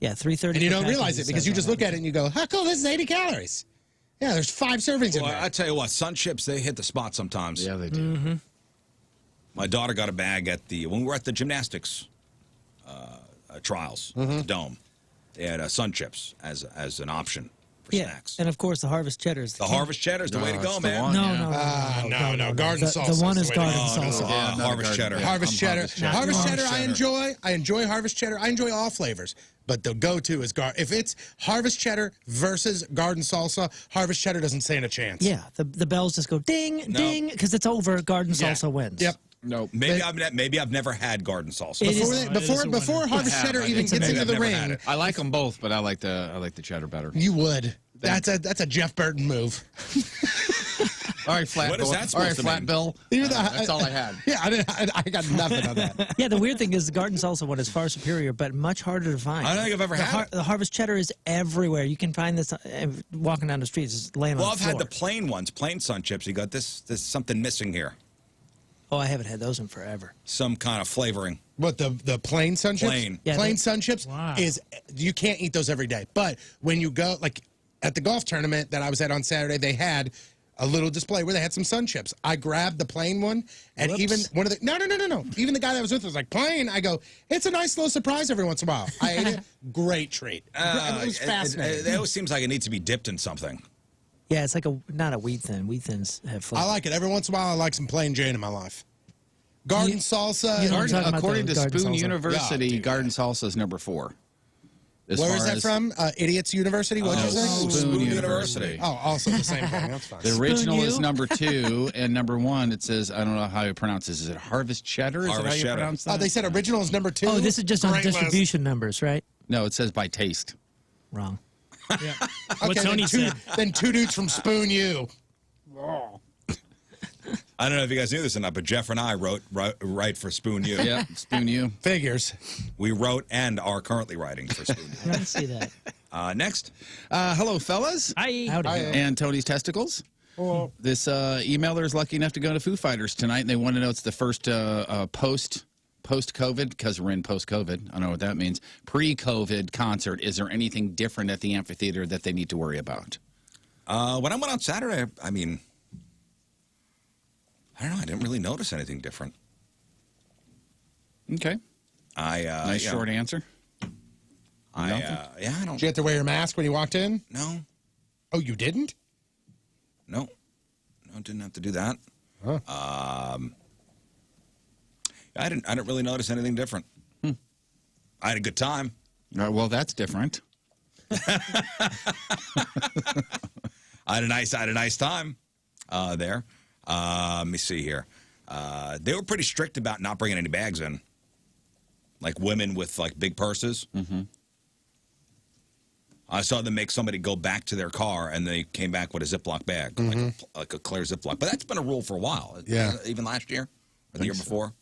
Yeah, 330.
And you
per
don't
package,
realize it because
says
you
on
just
that.
look at it and you go, how cool, this is 80 calories. Yeah, there's 5 servings in
Well,
there.
I tell you what, Sun chips, they hit the spot sometimes.
Yeah, they do.
My daughter got a bag when we were at the gymnastics trials, at the Dome. They had Sun chips as an option for snacks.
And of course the Harvest Cheddar is
The Harvest Cheddar is the way to go,
that's the
man.
one.
No.
Garden salsa.
The one
is
is
the way to
garden
go.
salsa.
Yeah, not a
Harvest
garden-
Cheddar.
yeah,
Harvest
I'm
cheddar.
Harvest
Cheddar, I
cheddar.
enjoy. I enjoy Harvest Cheddar. I enjoy all flavors. But the go-to is if it's Harvest Cheddar versus Garden Salsa, Harvest Cheddar doesn't stand a chance.
Yeah, the bells just go ding, ding, because it's over. Garden salsa wins.
Yep.
No.
Maybe I've never had garden salsa.
It is-
Before Harvest Cheddar even gets into the ring,
I like them both, but I like the cheddar better.
you would. That's a Jeff Burton move.
All right, flat
What
bill.
is that
All right,
supposed to
flat
mean?
bill. That's all I had.
Yeah, I got nothing on that.
Yeah, the weird thing is the garden salsa one is far superior, but much harder to find.
I don't think I've ever had it.
The Harvest Cheddar is everywhere. You can find this walking down the streets, it's laying
Well,
on
I've
the floor.
had the plain ones, plain Sun chips. You got this. There's something missing here.
Oh, I haven't had those in forever.
Some kind of flavoring.
What, the plain Sun Chips?
Plain.
Yeah,
plain
the-
Sun Chips
Wow.
is, you can't eat those every day. But when you go, like at the golf tournament that I was at on Saturday, they had a little display where they had some Sun Chips. I grabbed the plain one, and
Whoops.
even one of the, no. Even the guy that was with us was like, plain? I go, it's a nice little surprise every once in a while. I ate it. Great treat. It was fascinating.
It always seems like it needs to be dipped in something.
Yeah, it's like not a wheat thin. Wheat thins have flavor.
I like it. Every once in a while, I like some plain Jane in my life. Garden salsa.
you know what I'm talking about,
According
the
to
garden
Spoon
salsa.
University,
Yeah, dude,
garden salsa is number 4. As
Where
far
is that
as-
from? Idiots University? What'd you say?
Spoon University.
Oh, also the same thing. That's fine.
The original
Spoon
is
you?
number 2, and number 1, it says, I don't know how you pronounce this. Is it Harvest Cheddar? Is
Harvest
it how you
Cheddar.
pronounce
Oh,
that?
they said original is number 2.
Oh, this is just on
Great list.
distribution numbers, right?
No, it says by taste.
Wrong.
Yeah.
Okay,
What Tony said.
Then 2 dudes from Spoon U.
I don't know if you guys knew this or not, but Jeff and I write for Spoon U.
Yeah, Spoon U.
Figures.
We wrote and are currently writing for Spoon
I don't see that.
U. Next.
Hello, fellas.
Hi.
Howdy.
And Tony's testicles. This emailer is lucky enough to go to Foo Fighters tonight, and they want to know it's the first post-COVID, because we're in post-COVID. I don't know what that means. Pre-COVID concert. Is there anything different at the amphitheater that they need to worry about?
When I went on Saturday, I mean, I don't know. I didn't really notice anything different.
Okay. Nice
yeah.
short answer.
Yeah, I don't.
Did you have to wear your mask when you walked in?
No,
Oh, you didn't?
no, didn't have to do that.
Huh.
I didn't really notice anything different. I had a good time.
Well, that's different.
I had a nice time there. Let me see here. They were pretty strict about not bringing any bags in, like women with like big purses.
Mm-hmm.
I saw them make somebody go back to their car, and they came back with a Ziploc bag, like a clear Ziploc. But that's been a rule for a while.
Yeah.
Even last year or the year before.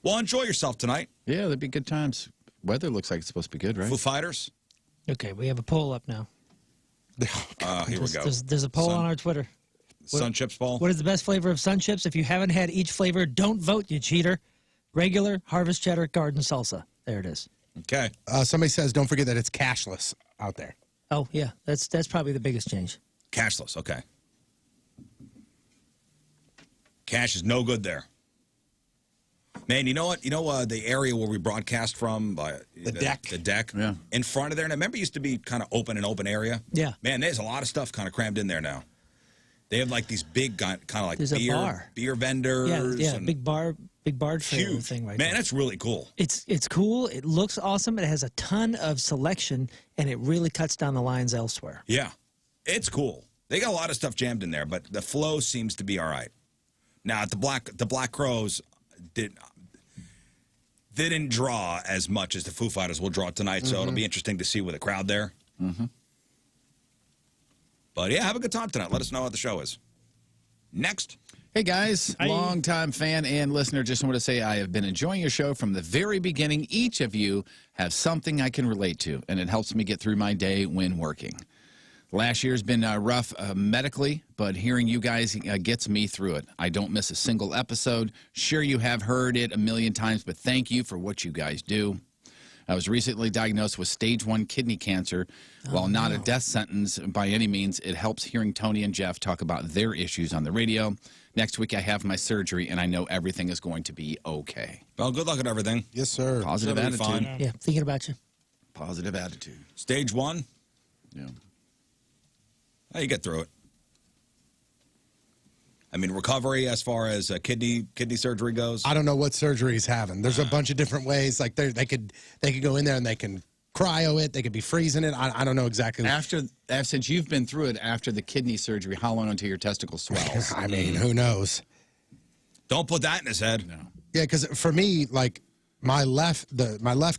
Well, enjoy yourself tonight.
Yeah, that'd be good times. Weather looks like it's supposed to be good, right?
Foo Fighters.
Okay, we have a poll up now.
Here we go.
There's a poll
Sun-
on our Twitter.
Sun Chips Bowl.
What is the best flavor of Sun Chips? If you haven't had each flavor, don't vote, you cheater. Regular, Harvest Cheddar, Garden Salsa. There it is.
Okay.
Somebody says, don't forget that it's cashless out there.
Oh, yeah. That's probably the biggest change.
Cashless. Okay. Cash is no good there. Man, you know what? You know the area where we broadcast from? The
deck.
The deck?
Yeah.
In front of there. And I remember it used to be kind of open area?
Yeah.
Man, there's a lot of stuff kind of crammed in there now. They have like these big kind of like
There's a bar.
beer vendors.
Yeah,
and
big bar fair
huge.
thing right
Man,
there.
that's really cool.
It's cool. It looks awesome. It has a ton of selection, and it really cuts down the lines elsewhere.
Yeah. It's cool. They got a lot of stuff jammed in there, but the flow seems to be all right. Now, at the Black Crows didn't draw as much as the Foo Fighters will draw tonight, so it'll be interesting to see with a crowd there.
Mm-hmm.
But yeah, have a good time tonight. Let us know how the show is. Next.
Hey guys, longtime fan and listener, just want to say I have been enjoying your show from the very beginning. Each of you have something I can relate to, and it helps me get through my day when working. Last year's been rough medically, but hearing you guys gets me through it. I don't miss a single episode. Sure, you have heard it a million times, but thank you for what you guys do. I was recently diagnosed with stage 1 kidney cancer. While not a death sentence by any means, it helps hearing Tony and Jeff talk about their issues on the radio. Next week, I have my surgery, and I know everything is going to be okay.
Well, good luck at everything.
Yes, sir.
Positive
It'll be
attitude.
fine.
Yeah, thinking about you.
Positive attitude.
Stage 1.
Yeah.
Well, you get through it. I mean, recovery as far as kidney surgery goes.
I don't know what surgery he's having. There's a bunch of different ways. Like they could go in there and they can cryo it. They could be freezing it. I don't know exactly.
Since you've been through it after the kidney surgery, how long until your testicle swells?
I mean, who knows?
Don't put that in his head.
No.
Yeah, because for me, like my left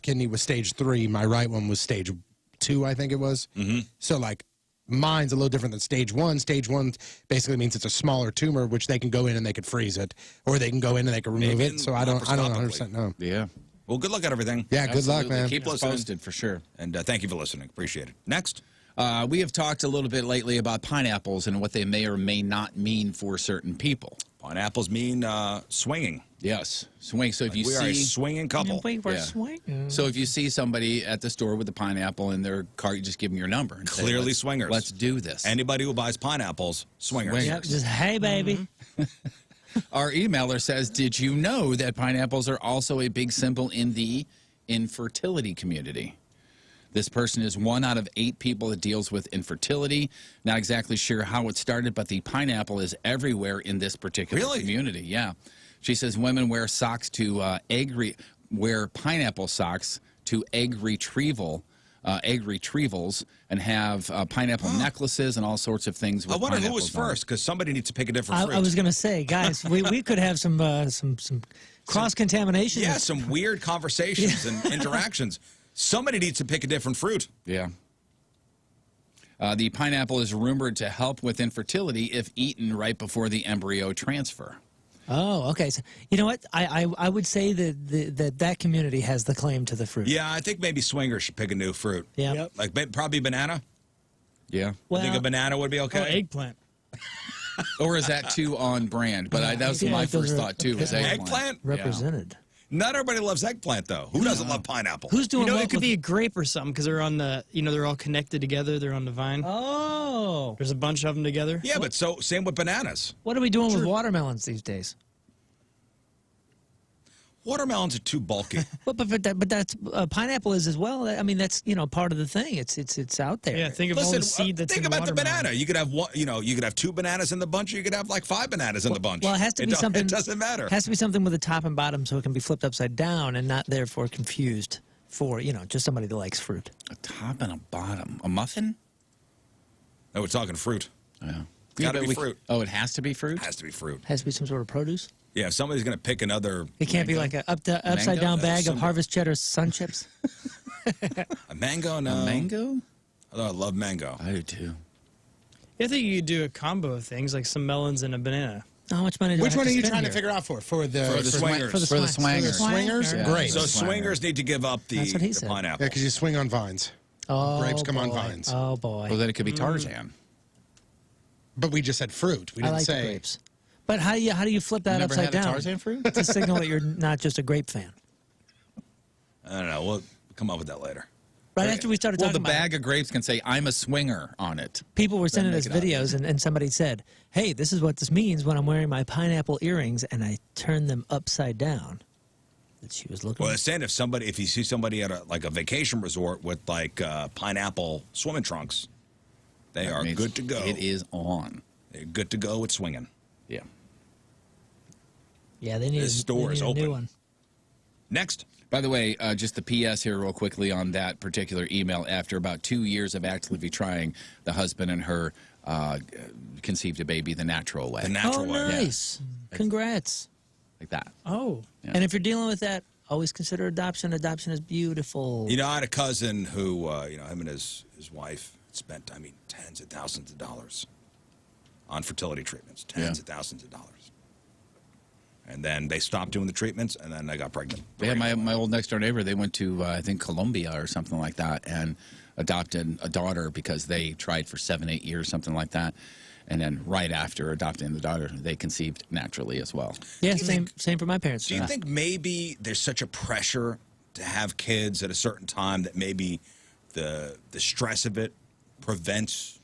kidney was stage 3. My right one was stage 2, I think it was.
Mm-hmm.
So like mine's a little different than stage 1. Stage 1 basically means it's a smaller tumor, which they can go in and they could freeze it, or they can go in and they can remove it. So I don't 100% know.
Yeah.
Well, good luck at everything.
Yeah, good luck, man.
Keep us
listening.
posted for sure.
And thank you for listening. Appreciate it. Next.
We have talked a little bit lately about pineapples and what they may or may not mean for certain people.
Pineapples mean swinging.
Yes, swing. So if you
We are a
see,
swinging couple.
So if you see somebody at the store with a pineapple in their cart, you just give them your number. And say,
Clearly
let's-
swingers.
Let's do this.
Anybody who buys pineapples, swingers.
Yep, just, hey, baby.
Our emailer says, did you know that pineapples are also a big symbol in the infertility community? This person is 1 out of 8 people that deals with infertility. Not exactly sure how it started, but the pineapple is everywhere in this particular community. Yeah. She says women wear socks to wear pineapple socks to egg retrievals, and have pineapple necklaces and all sorts of things. With
I wonder who
pineapples
was
on it.
first, because somebody needs to pick a different fruit.
I was going to say, guys, we could have some cross-contamination.
Yeah, some weird conversations and interactions. Somebody needs to pick a different fruit.
Yeah. The pineapple is rumored to help with infertility if eaten right before the embryo transfer.
Oh, okay. So, you know what? I would say that that community has the claim to the fruit.
Yeah, I think maybe swingers should pick a new fruit.
Yeah. Yep.
Like probably banana.
Yeah.
I think a banana would be okay.
Oh, eggplant.
Or is that too on brand? But that was my first thought, too, was
Eggplant?
Represented.
Not everybody loves eggplant, though. Who doesn't love pineapple?
Who's doing
You know,
what
it could
with-
be a grape or something because they're on the, they're all connected together. They're on the vine.
Oh.
There's a bunch of them together.
Yeah, but same with bananas.
What are we doing with watermelons these days?
Watermelons are too bulky.
Well, but that's pineapple is as well. I mean, that's part of the thing. It's out there.
Yeah, think of all the seed that's
think
in
about the
watermelon.
banana. You could have one. You could have 2 bananas in the bunch, or you could have like 5 bananas in the bunch.
Well, it has to be something.
It doesn't matter.
It has to be something with a top and bottom, so it can be flipped upside down and not therefore confused for just somebody that likes fruit.
A top and a bottom. A muffin?
No, we're talking fruit.
Yeah.
It's got to be fruit.
Oh, it has to be fruit?
It has to be fruit.
Has to be some sort of produce.
Yeah, if somebody's going to pick another.
It can't be like a upside down bag of Harvest Cheddar Sun Chips.
A mango? No.
A mango?
Although I love mango.
I do too.
Yeah, I think you could do a combo of things like some melons and a banana.
How much money do
Which
I have
one are
to
you
spend
trying
here?
to figure out for? For the
swingers.
For the
For the
swingers.
swingers.
swingers?
Yeah.
Great.
So swingers need to give up the,
That's what he
the
said.
pineapple.
Yeah, because you swing on vines.
Oh,
Grapes come on
boy.
vines.
Oh boy.
Well, then it could be Tarzan.
But we just said fruit. We
I
didn't
like the
say.
grapes. But how do you flip that
Never
upside
had a
down?
Tarzan fruit?
It's a signal that you're not just a grape fan.
I don't know. We'll come up with that later.
Right after we started
Well,
talking
the
about
bag of grapes can say, I'm a swinger on it.
people were sending us
make it
videos, and somebody said, hey, this is what this means when I'm wearing my pineapple earrings and I turn them upside down. That she was looking
Well, it's saying if you see somebody at a vacation resort with pineapple swimming trunks, they are
means
good to go.
It is on.
They're good to go with swinging.
Yeah.
Yeah, they need,
This store is
a new
open.
one.
Next.
By the way, just the PS here real quickly on that particular email. After about 2 years of actively trying, the husband and her conceived a baby the natural way.
The natural
Oh,
way.
nice. Congrats.
Like that.
Oh.
Yeah.
And if you're dealing with that, always consider adoption. Adoption is beautiful.
I had a cousin who, him and his wife, spent, I mean, tens of thousands of dollars on fertility treatments, tens of thousands of dollars. And then they stopped doing the treatments, and then I got pregnant.
They had my old next-door neighbor. They went to, I think, Colombia or something like that, and adopted a daughter because they tried for 7-8 years, something like that. And then right after adopting the daughter, they conceived naturally as well.
Yeah, same for my parents.
Do you think maybe there's such a pressure to have kids at a certain time that maybe the stress of it prevents?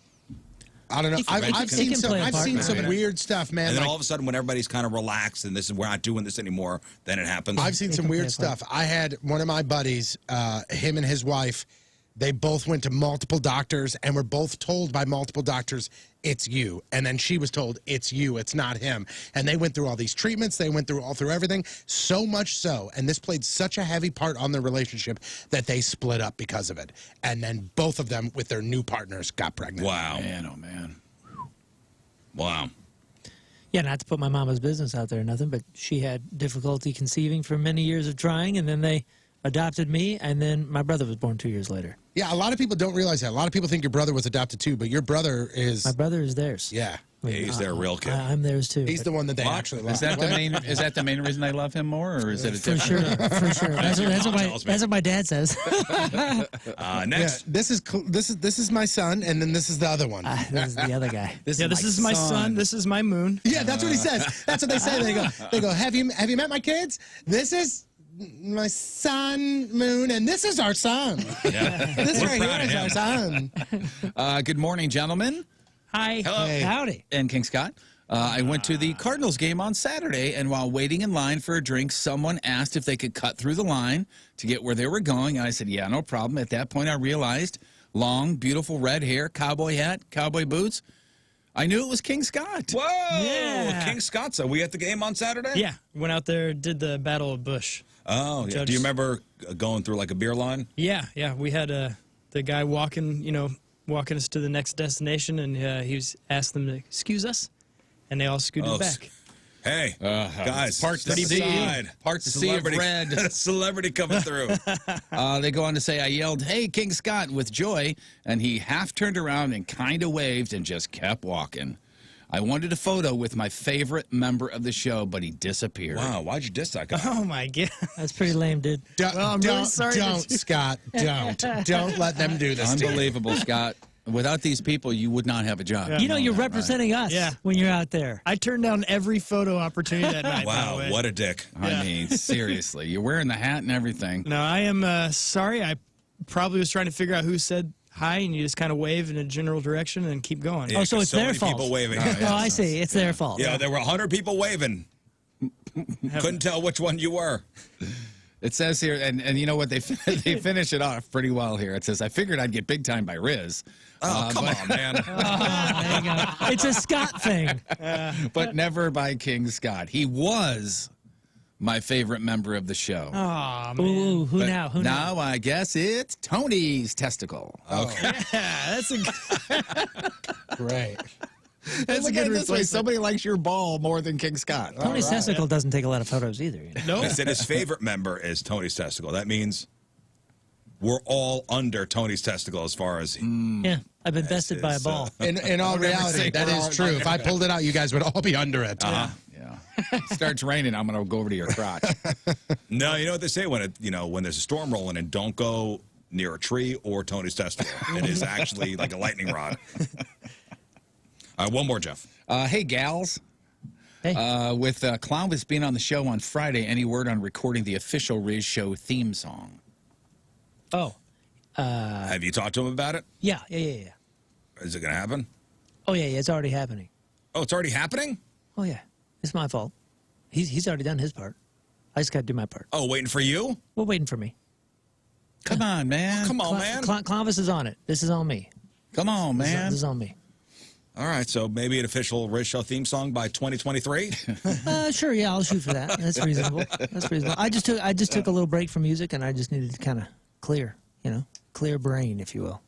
I don't know. I've seen some weird stuff, man.
And then all of a sudden, when everybody's kind of relaxed and we're not doing this anymore, then it happens.
I've seen some weird stuff. I had one of my buddies, him and his wife, they both went to multiple doctors and were both told by multiple doctors, it's you. And then she was told, it's you, it's not him. And they went through all these treatments. They went through everything. So much so, and this played such a heavy part on their relationship that they split up because of it. And then both of them, with their new partners, got pregnant.
Wow.
Man, oh, man.
Wow.
Yeah, not to put my mama's business out there or nothing, but she had difficulty conceiving for many years of trying, and then they adopted me, and then my brother was born 2 years later.
Yeah, a lot of people don't realize that. A lot of people think your brother was adopted too, but your brother is...
My brother is theirs.
Yeah.
I mean,
he's their real kid.
I'm theirs too.
He's the one that they actually love.
Is that the main? Is that the main reason they love him more, or is it a
For
different?
sure, for sure. That's what my dad says.
Next,
yeah, this is my son, and then this is the other one.
This is the other guy.
This is my son. This is my moon.
Yeah, that's what he says. That's what they say. They go. Have you met my kids? This is my son, Moon, and this is our son.
Yeah.
This
We're
right
proud
here
of
is
him.
our son.
Good morning, gentlemen.
Hi.
Hello.
Hey.
Howdy.
And King Scott. I went to the Cardinals game on Saturday, and while waiting in line for a drink, someone asked if they could cut through the line to get where they were going. And I said, yeah, no problem. At that point, I realized long, beautiful red hair, cowboy hat, cowboy boots. I knew it was King Scott.
Whoa!
Yeah.
King Scott. So we at the game on Saturday?
Yeah, went out there, did the Battle of Bush.
Oh, yeah. Do you remember going through like a beer line?
Yeah. We had the guy walking us to the next destination, and he asked them to excuse us, and they all scooted back.
Hey, guys,
Part to see of red.
Celebrity coming through.
They go on to say, I yelled, hey, King Scott, with joy, and he half turned around and kind of waved and just kept walking. I wanted a photo with my favorite member of the show, but he disappeared.
Wow, why'd you diss that guy?
Oh, my God.
That's pretty lame, dude.
I'm really sorry.
Don't, Scott. Don't let them do this.
Unbelievable, Scott. Without these people, you would not have a job.
You know, you're representing us when you're out there.
I turned down every photo opportunity that night.
Wow, what a dick.
I mean, seriously. You're wearing the hat and everything.
No, I am sorry. I probably was trying to figure out who said hi, and you just kind of wave in a general direction and keep going.
Yeah,
so it's their
many
fault.
people waving.
Oh, I see. It's their fault.
Yeah, there were 100 people waving. Couldn't tell which one you were.
It says here, and you know what, they finish it off pretty well here. It says, I figured I'd get big time by Rizz.
Oh, come on, man.
There you go. It's a Scott thing.
But never by King Scott. He was my favorite member of the show.
Oh, man.
Ooh, who now? Who now?
Now I guess it's Tony's testicle.
Okay.
Yeah, that's a
Great.
Let's look at it this way. Somebody likes your ball more than King Scott.
Tony's testicle doesn't take a lot of photos either. You know?
He said his favorite member is Tony's testicle. That means we're all under Tony's testicle as far as...
Yeah, I've been bested by a ball.
In all reality, that is true. If I pulled it out, you guys would all be under it.
Yeah. It starts raining, I'm going to go over to your crotch.
No, you know what they say when there's a storm rolling in, don't go near a tree or Tony's testicle. It is actually like a lightning rod. One more, Jeff.
Hey, gals.
Hey.
With Clovis being on the show on Friday, any word on recording the official Rizz Show theme song?
Oh.
Have you talked to him about it?
Yeah.
Is it going to happen?
Oh, yeah, it's already happening.
Oh, it's already happening?
Oh, yeah. It's my fault. He's already done his part. I just got to do my part.
Oh, waiting for you?
Well, waiting for me.
Come on, man.
Come on, man.
Clovis is on it. This is on me.
Come on, man.
This is on me.
All right, so maybe an official Rizz Show theme song by 2023?
Sure, yeah, I'll shoot for that. That's reasonable. I just took a little break from music, and I just needed to kind of clear brain, if you will.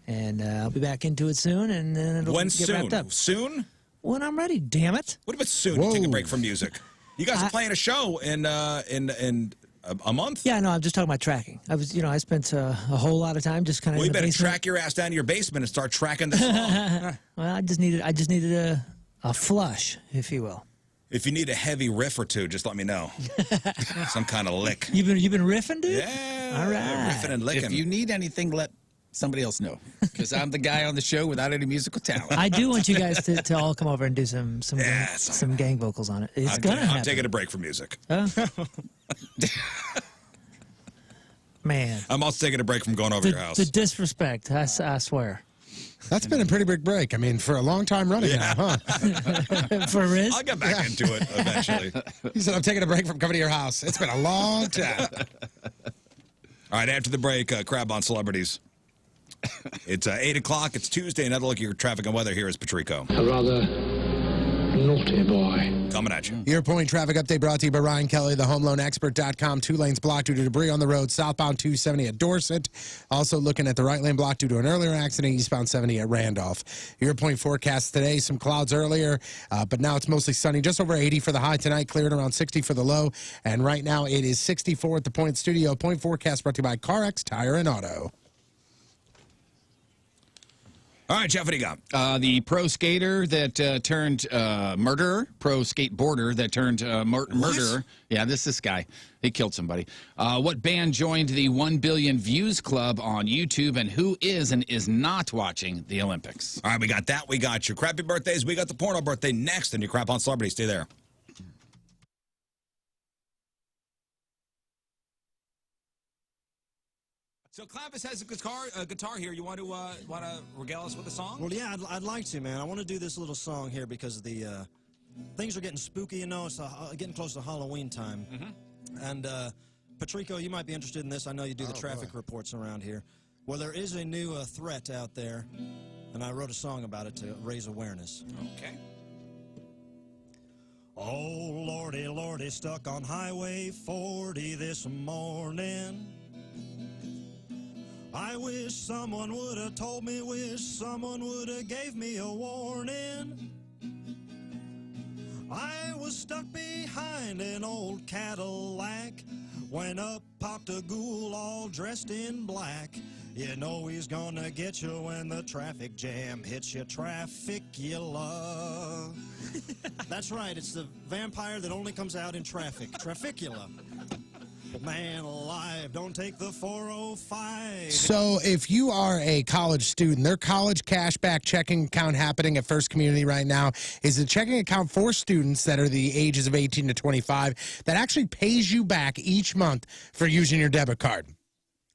And I'll be back into it soon, and then it'll get wrapped up.
Soon?
When I'm ready, damn it.
What about soon? You take a break from music. You guys are playing a show in A month?
Yeah, no, I'm just talking about tracking. I spent a whole lot of time just kind of.
Well,
in
you
the
better
basement.
track your ass down to your basement and start tracking the song.
Well, I just needed a flush, if you will.
If you need a heavy riff or two, just let me know. Some kind of lick.
You've been riffing, dude?
Yeah.
All right.
Riffing and licking.
If you need anything, let somebody else know, because I'm the guy on the show without any musical talent.
I do want you guys to all come over and do some gang vocals on it. It's gonna happen.
I'm taking a break from music.
Man.
I'm also taking a break from going over your house.
The disrespect, I swear.
That's been a pretty big break. I mean, for a long time running now, huh?
For Rizz?
I'll get back into it eventually.
He said, I'm taking a break from coming to your house. It's been a long time.
All right, after the break, Crab on Celebrities. It's 8 o'clock. It's Tuesday. Another look at your traffic and weather. Here is Patrico. A rather naughty boy. Coming at you.
Your point traffic update brought to you by Ryan Kelly, the homeloanexpert.com. 2 lanes blocked due to debris on the road. Southbound 270 at Dorset. Also looking at the right lane blocked due to an earlier accident. Eastbound 70 at Randolph. Your point forecast today. Some clouds earlier, but now it's mostly sunny. Just over 80 for the high tonight. Cleared around 60 for the low. And right now it is 64 at the Point Studio. Point forecast brought to you by CarX Tire and Auto.
All right, Jeff, what do you got?
The pro skater that turned murderer, pro skateboarder that turned murderer. Yeah, this guy. He killed somebody. What band joined the 1 billion views club on YouTube, and who is and is not watching the Olympics?
All right, we got that. We got your crappy birthdays. We got the porno birthday next, and your crap on celebrity. Stay there. So Clavis has a guitar here. You want to regale us with a song?
Well, yeah, I'd like to, man. I want to do this little song here because the things are getting spooky, you know. It's getting close to Halloween time. Mm-hmm. And Patrico, you might be interested in this. I know you do the traffic reports around here. Well, there is a new threat out there, and I wrote a song about it to raise awareness.
Okay.
Oh, Lordy, Lordy, stuck on Highway 40 this morning. I wish someone would have told me, wish someone would have gave me a warning. I was stuck behind an old Cadillac when up popped a ghoul all dressed in black. You know he's gonna get you when the traffic jam hits you, Trafficula. That's right, it's the vampire that only comes out in traffic, Trafficula. Man alive, don't take the 405.
So if you are a college student, their college cashback checking account happening at First Community right now is a checking account for students that are the ages of 18 to 25 that actually pays you back each month for using your debit card.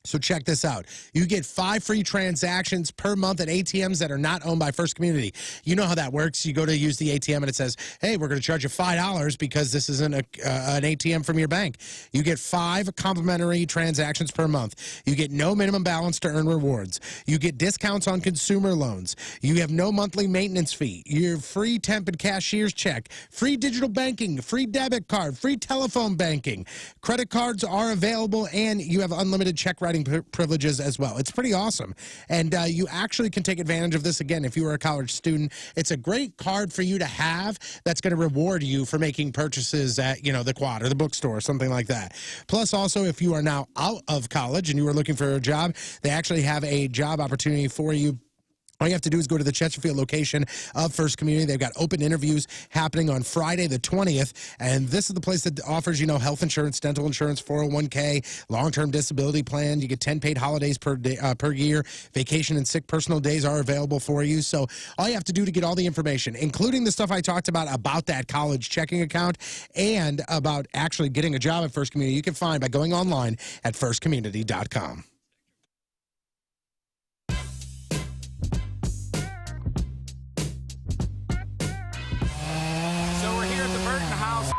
So check this out. You get 5 free transactions per month at ATMs that are not owned by First Community. You know how that works. You go to use the ATM and it says, hey, we're going to charge you $5 because this isn't an ATM from your bank. You get 5 complimentary transactions per month. You get no minimum balance to earn rewards. You get discounts on consumer loans. You have no monthly maintenance fee. Your free temp and cashier's check. Free digital banking. Free debit card. Free telephone banking. Credit cards are available, and you have unlimited check writing privileges as well. It's pretty awesome. And you actually can take advantage of this again if you are a college student. It's a great card for you to have that's going to reward you for making purchases at, you know, the Quad or the bookstore or something like that. Plus, also, if you are now out of college and you are looking for a job, they actually have a job opportunity for you. All you have to do is go to the Chesterfield location of First Community. They've got open interviews happening on Friday the 20th, and this is the place that offers, you know, health insurance, dental insurance, 401k, long-term disability plan. You get 10 paid holidays per day, per year. Vacation and sick personal days are available for you. So all you have to do to get all the information, including the stuff I talked about that college checking account and about actually getting a job at First Community, you can find by going online at firstcommunity.com.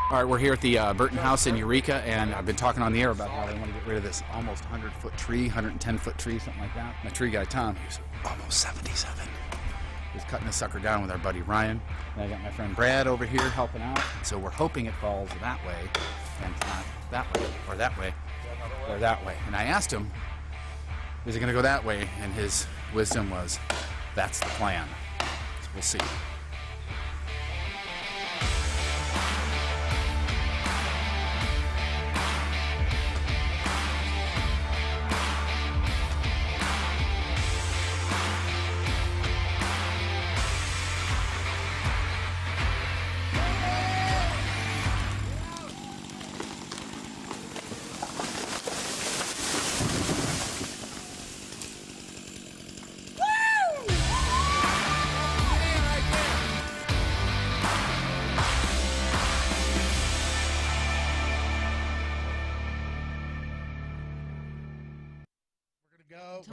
All right, we're here at the Burton house in Eureka, and I've been talking on the air about how they want to get rid of this almost 100-foot tree, 110-foot tree, something like that. My tree guy, Tom, he's almost 77. He's cutting this sucker down with our buddy Ryan. And I got my friend Brad over here helping out. So we're hoping it falls that way, and not that way, or that way, or that way. And I asked him, is it going to go that way? And his wisdom was, that's the plan. So we'll see.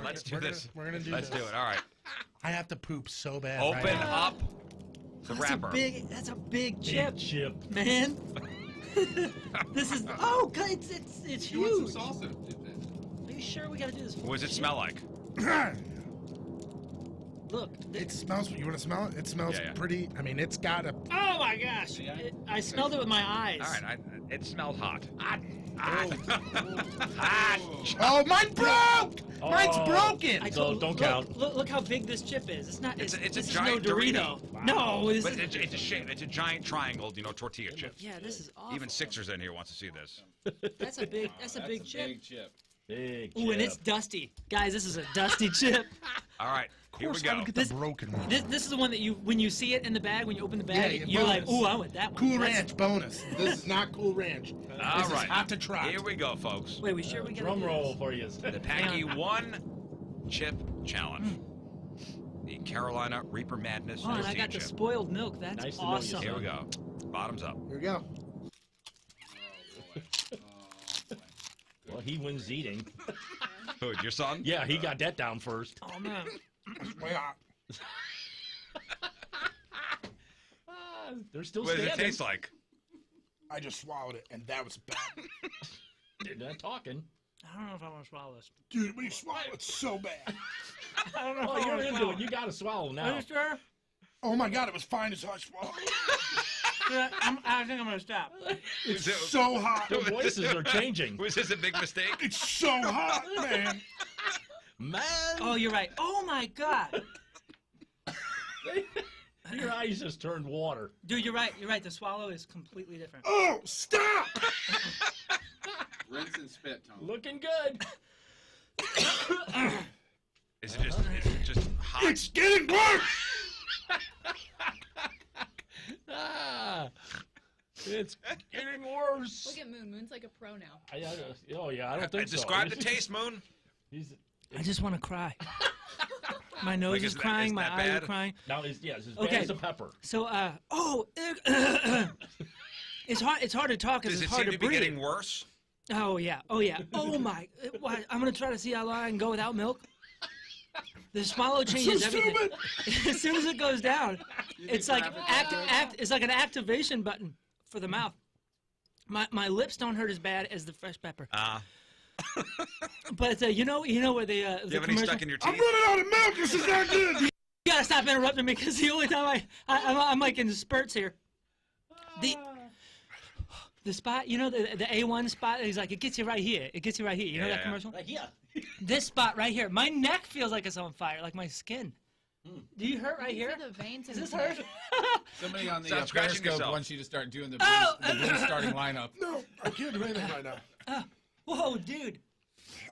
Let's do
We're gonna-
this.
we're gonna do
Let's
this.
do it. All right.
I have to poop so bad.
Open
right now.
up the
That's
wrapper.
That's a big chip,
Chip.
man. This is. Oh, God, it's huge.
salsa.
Are you sure we gotta do this?
What does it smell like?
Look.
It smells. You want to smell it? It smells
Yeah, yeah.
pretty. I mean, it's got a.
Oh my gosh! I smelled it with my eyes.
All right. It smelled hot. Hot.
Oh, mine broke! Mine's broken!
I
So
told-
don't
look,
count.
Look how big this chip is. It's not.
It's a
this is
giant
no Dorito.
Dorito.
No, this
But
is.
it's a shape. It's a giant triangle, tortilla chip.
Yeah, this is awful.
Even Sixers in here wants to see this.
That's a big. That's a big chip.
Big chip.
Big
Ooh, and
chip.
it's dusty, guys. This is a dusty chip.
All right. Here we go.
Get the broken one.
This is the one that when you see it in the bag, when you open the bag,
Yeah,
you're like,
bonus.
ooh, I want that one.
Cool
That's-
Ranch bonus. This is not Cool Ranch.
All
This
right.
is hot to try.
Here we go, folks.
Wait, we sure we got
Drum roll for you.
The Packy One Chip Challenge. The Carolina Reaper Madness
Oh, and I
tortilla
got the
chip.
spoiled milk. That's
Nice to know you,
awesome.
Here we go. Bottoms up.
Here we go.
Well, he wins eating.
Who, your son?
Yeah, he got that down first.
Oh man.
Way hot.
They're still
What does
standing.
it taste like?
I just swallowed it, and that was bad.
They're not talking.
I don't know if I want to swallow this.
Dude, when you swallow it so bad.
I don't know
Oh,
if I
you're
want to
into
swallow
it. You got to swallow
Are
now.
you sure?
Oh my god, it was fine as I swallowed.
Yeah, I think I'm gonna stop.
It's so hot.
Their voices are changing.
Was this a big mistake?
It's so hot, man.
Man,
Oh, you're right. Oh my god,
your eyes just turned water.
dude, you're right. You're right. The swallow is completely different.
Oh, stop!
Rinse and spit, Tom.
Looking good.
Is it just hot?
It's getting worse!
Ah, it's getting worse.
Look at Moon. Moon's like a pro now.
Oh yeah, I don't think so.
Describe the taste, Moon.
He's,
I just want to cry. My nose
Like,
is
isn't that-
crying.
isn't
My
that
eyes are
bad?
crying.
now it's as
Okay.
bad as a pepper.
So, it's hard. It's hard to talk because
Does
it's
it
hard
seem
to
to be
breathe.
getting worse?
Oh yeah. Oh yeah. Oh my. What? I'm gonna try to see how long I can go without milk. The swallow changes everything. As soon as it goes down, it's like It's like an activation button for the mouth. My lips don't hurt as bad as the fresh pepper. But you know where the
Do you have any
commercial.
stuck in your
I'm
teeth?
running out of milk. This is not good.
You gotta stop interrupting me because the only time I'm like in spurts here. The spot, the A1 spot. He's like, it gets you right here. It gets you right here. You know that commercial?
Yeah.
This spot right here. My neck feels like it's on fire, like my skin. Do you hurt right here?
The veins in
Does this
his
hurt?
neck.
Somebody on the
Stop scratching
Periscope
yourself.
wants you to start doing the
Oh!
blue starting lineup.
No, I can't do anything right now.
Whoa, dude.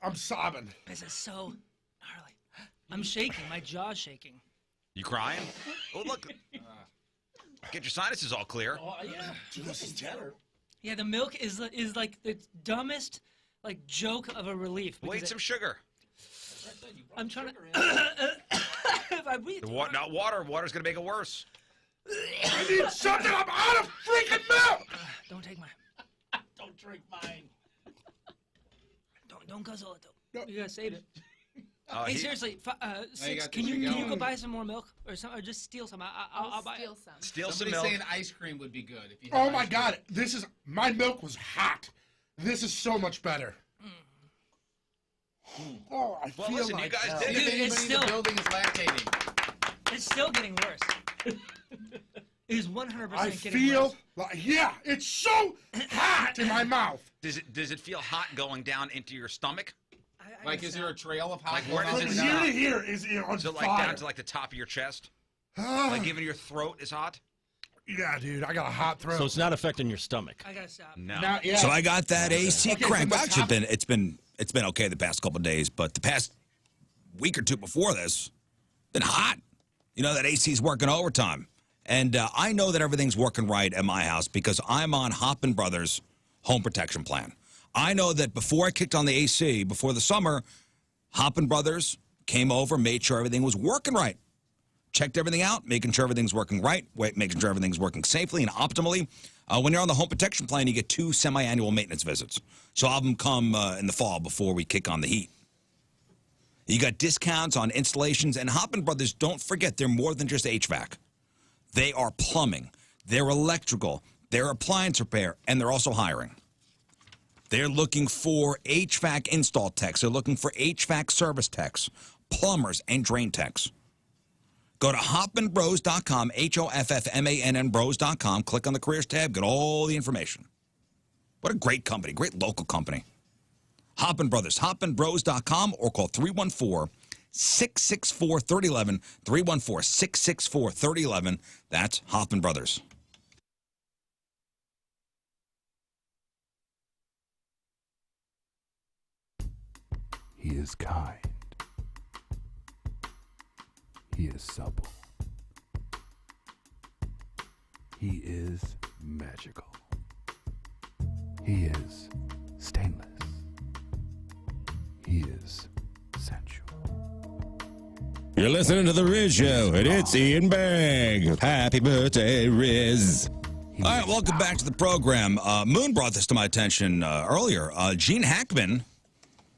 I'm sobbing.
This is so gnarly. I'm shaking. My jaw's shaking.
You crying? Oh, look. Get your sinuses all clear.
Oh yeah.
This is terrible.
Yeah, the milk is like the dumbest joke of a relief.
We'll
because
eat some sugar.
I'm trying to. If I breathe.
Not water. Water's going to make it worse.
I need something. I'm out of freaking milk.
Don't take mine.
Don't drink mine.
Don't guzzle it though. You gotta save it.
Uh,
Hey,
he-
seriously, Six,
got
can
this
you
going.
go buy some more milk or just steal some? I'll buy
steal
it.
some.
Steal some
Somebody
milk.
saying ice cream would be good. If you have
Oh my
ice cream.
god, my milk was hot. This is so much better. Oh, I
Well,
feel
listen,
like
you guys
hell.
See if
Dude,
anybody
it's
in the
still-
building is lactating.
It's still getting worse. It is 100%
I
getting
feel
worse.
like, yeah, it's so hot in my mouth.
Does it feel hot going down into your stomach?
Like, is there a trail of hot
Like,
going
where does
up
it
and
From
down?
here to here is on
So like
fire.
down to like the top of your chest?
Ah,
Like even your throat is hot?
yeah, dude, I got a hot throat.
So it's not affecting your stomach.
I gotta stop.
No.
Now, yeah.
Oh,
So I got that AC
Okay,
crank.
from the
Actually,
top-
it's been okay the past couple of days, but the past week or two before this, been hot. You know that AC's working overtime, and I know that everything's working right at my house because I'm on Hoppin Brothers home protection plan. I know that before I kicked on the AC before the summer, Hoppin Brothers came over, made sure everything was working right. Checked everything out, making sure everything's working right, making sure everything's working safely and optimally. When you're on the home protection plan, you get 2 semi-annual maintenance visits. So I'll have them come in the fall before we kick on the heat.
You got discounts on installations, and Hoppin Brothers, don't forget, they're more than just HVAC. They are plumbing, they're electrical, they're appliance repair, and they're also hiring. They're looking for HVAC install techs. They're looking for HVAC service techs, plumbers, and drain techs. Go to hoffmanbros.com, HOFFMANN bros.com, click on the careers tab, get all the information. What a great company, great local company. Hoppin Brothers, hoffmanbros.com, or call 314-664-3011, 314-664-3011. That's Hoppin Brothers.
He is kind. He is supple. He is magical. He is stainless. He is sensual.
You're listening to The Rizz Show, and it's Ian Bagg. Happy birthday, Rizz.
All right, welcome back to the program. Moon brought this to my attention earlier. Gene Hackman,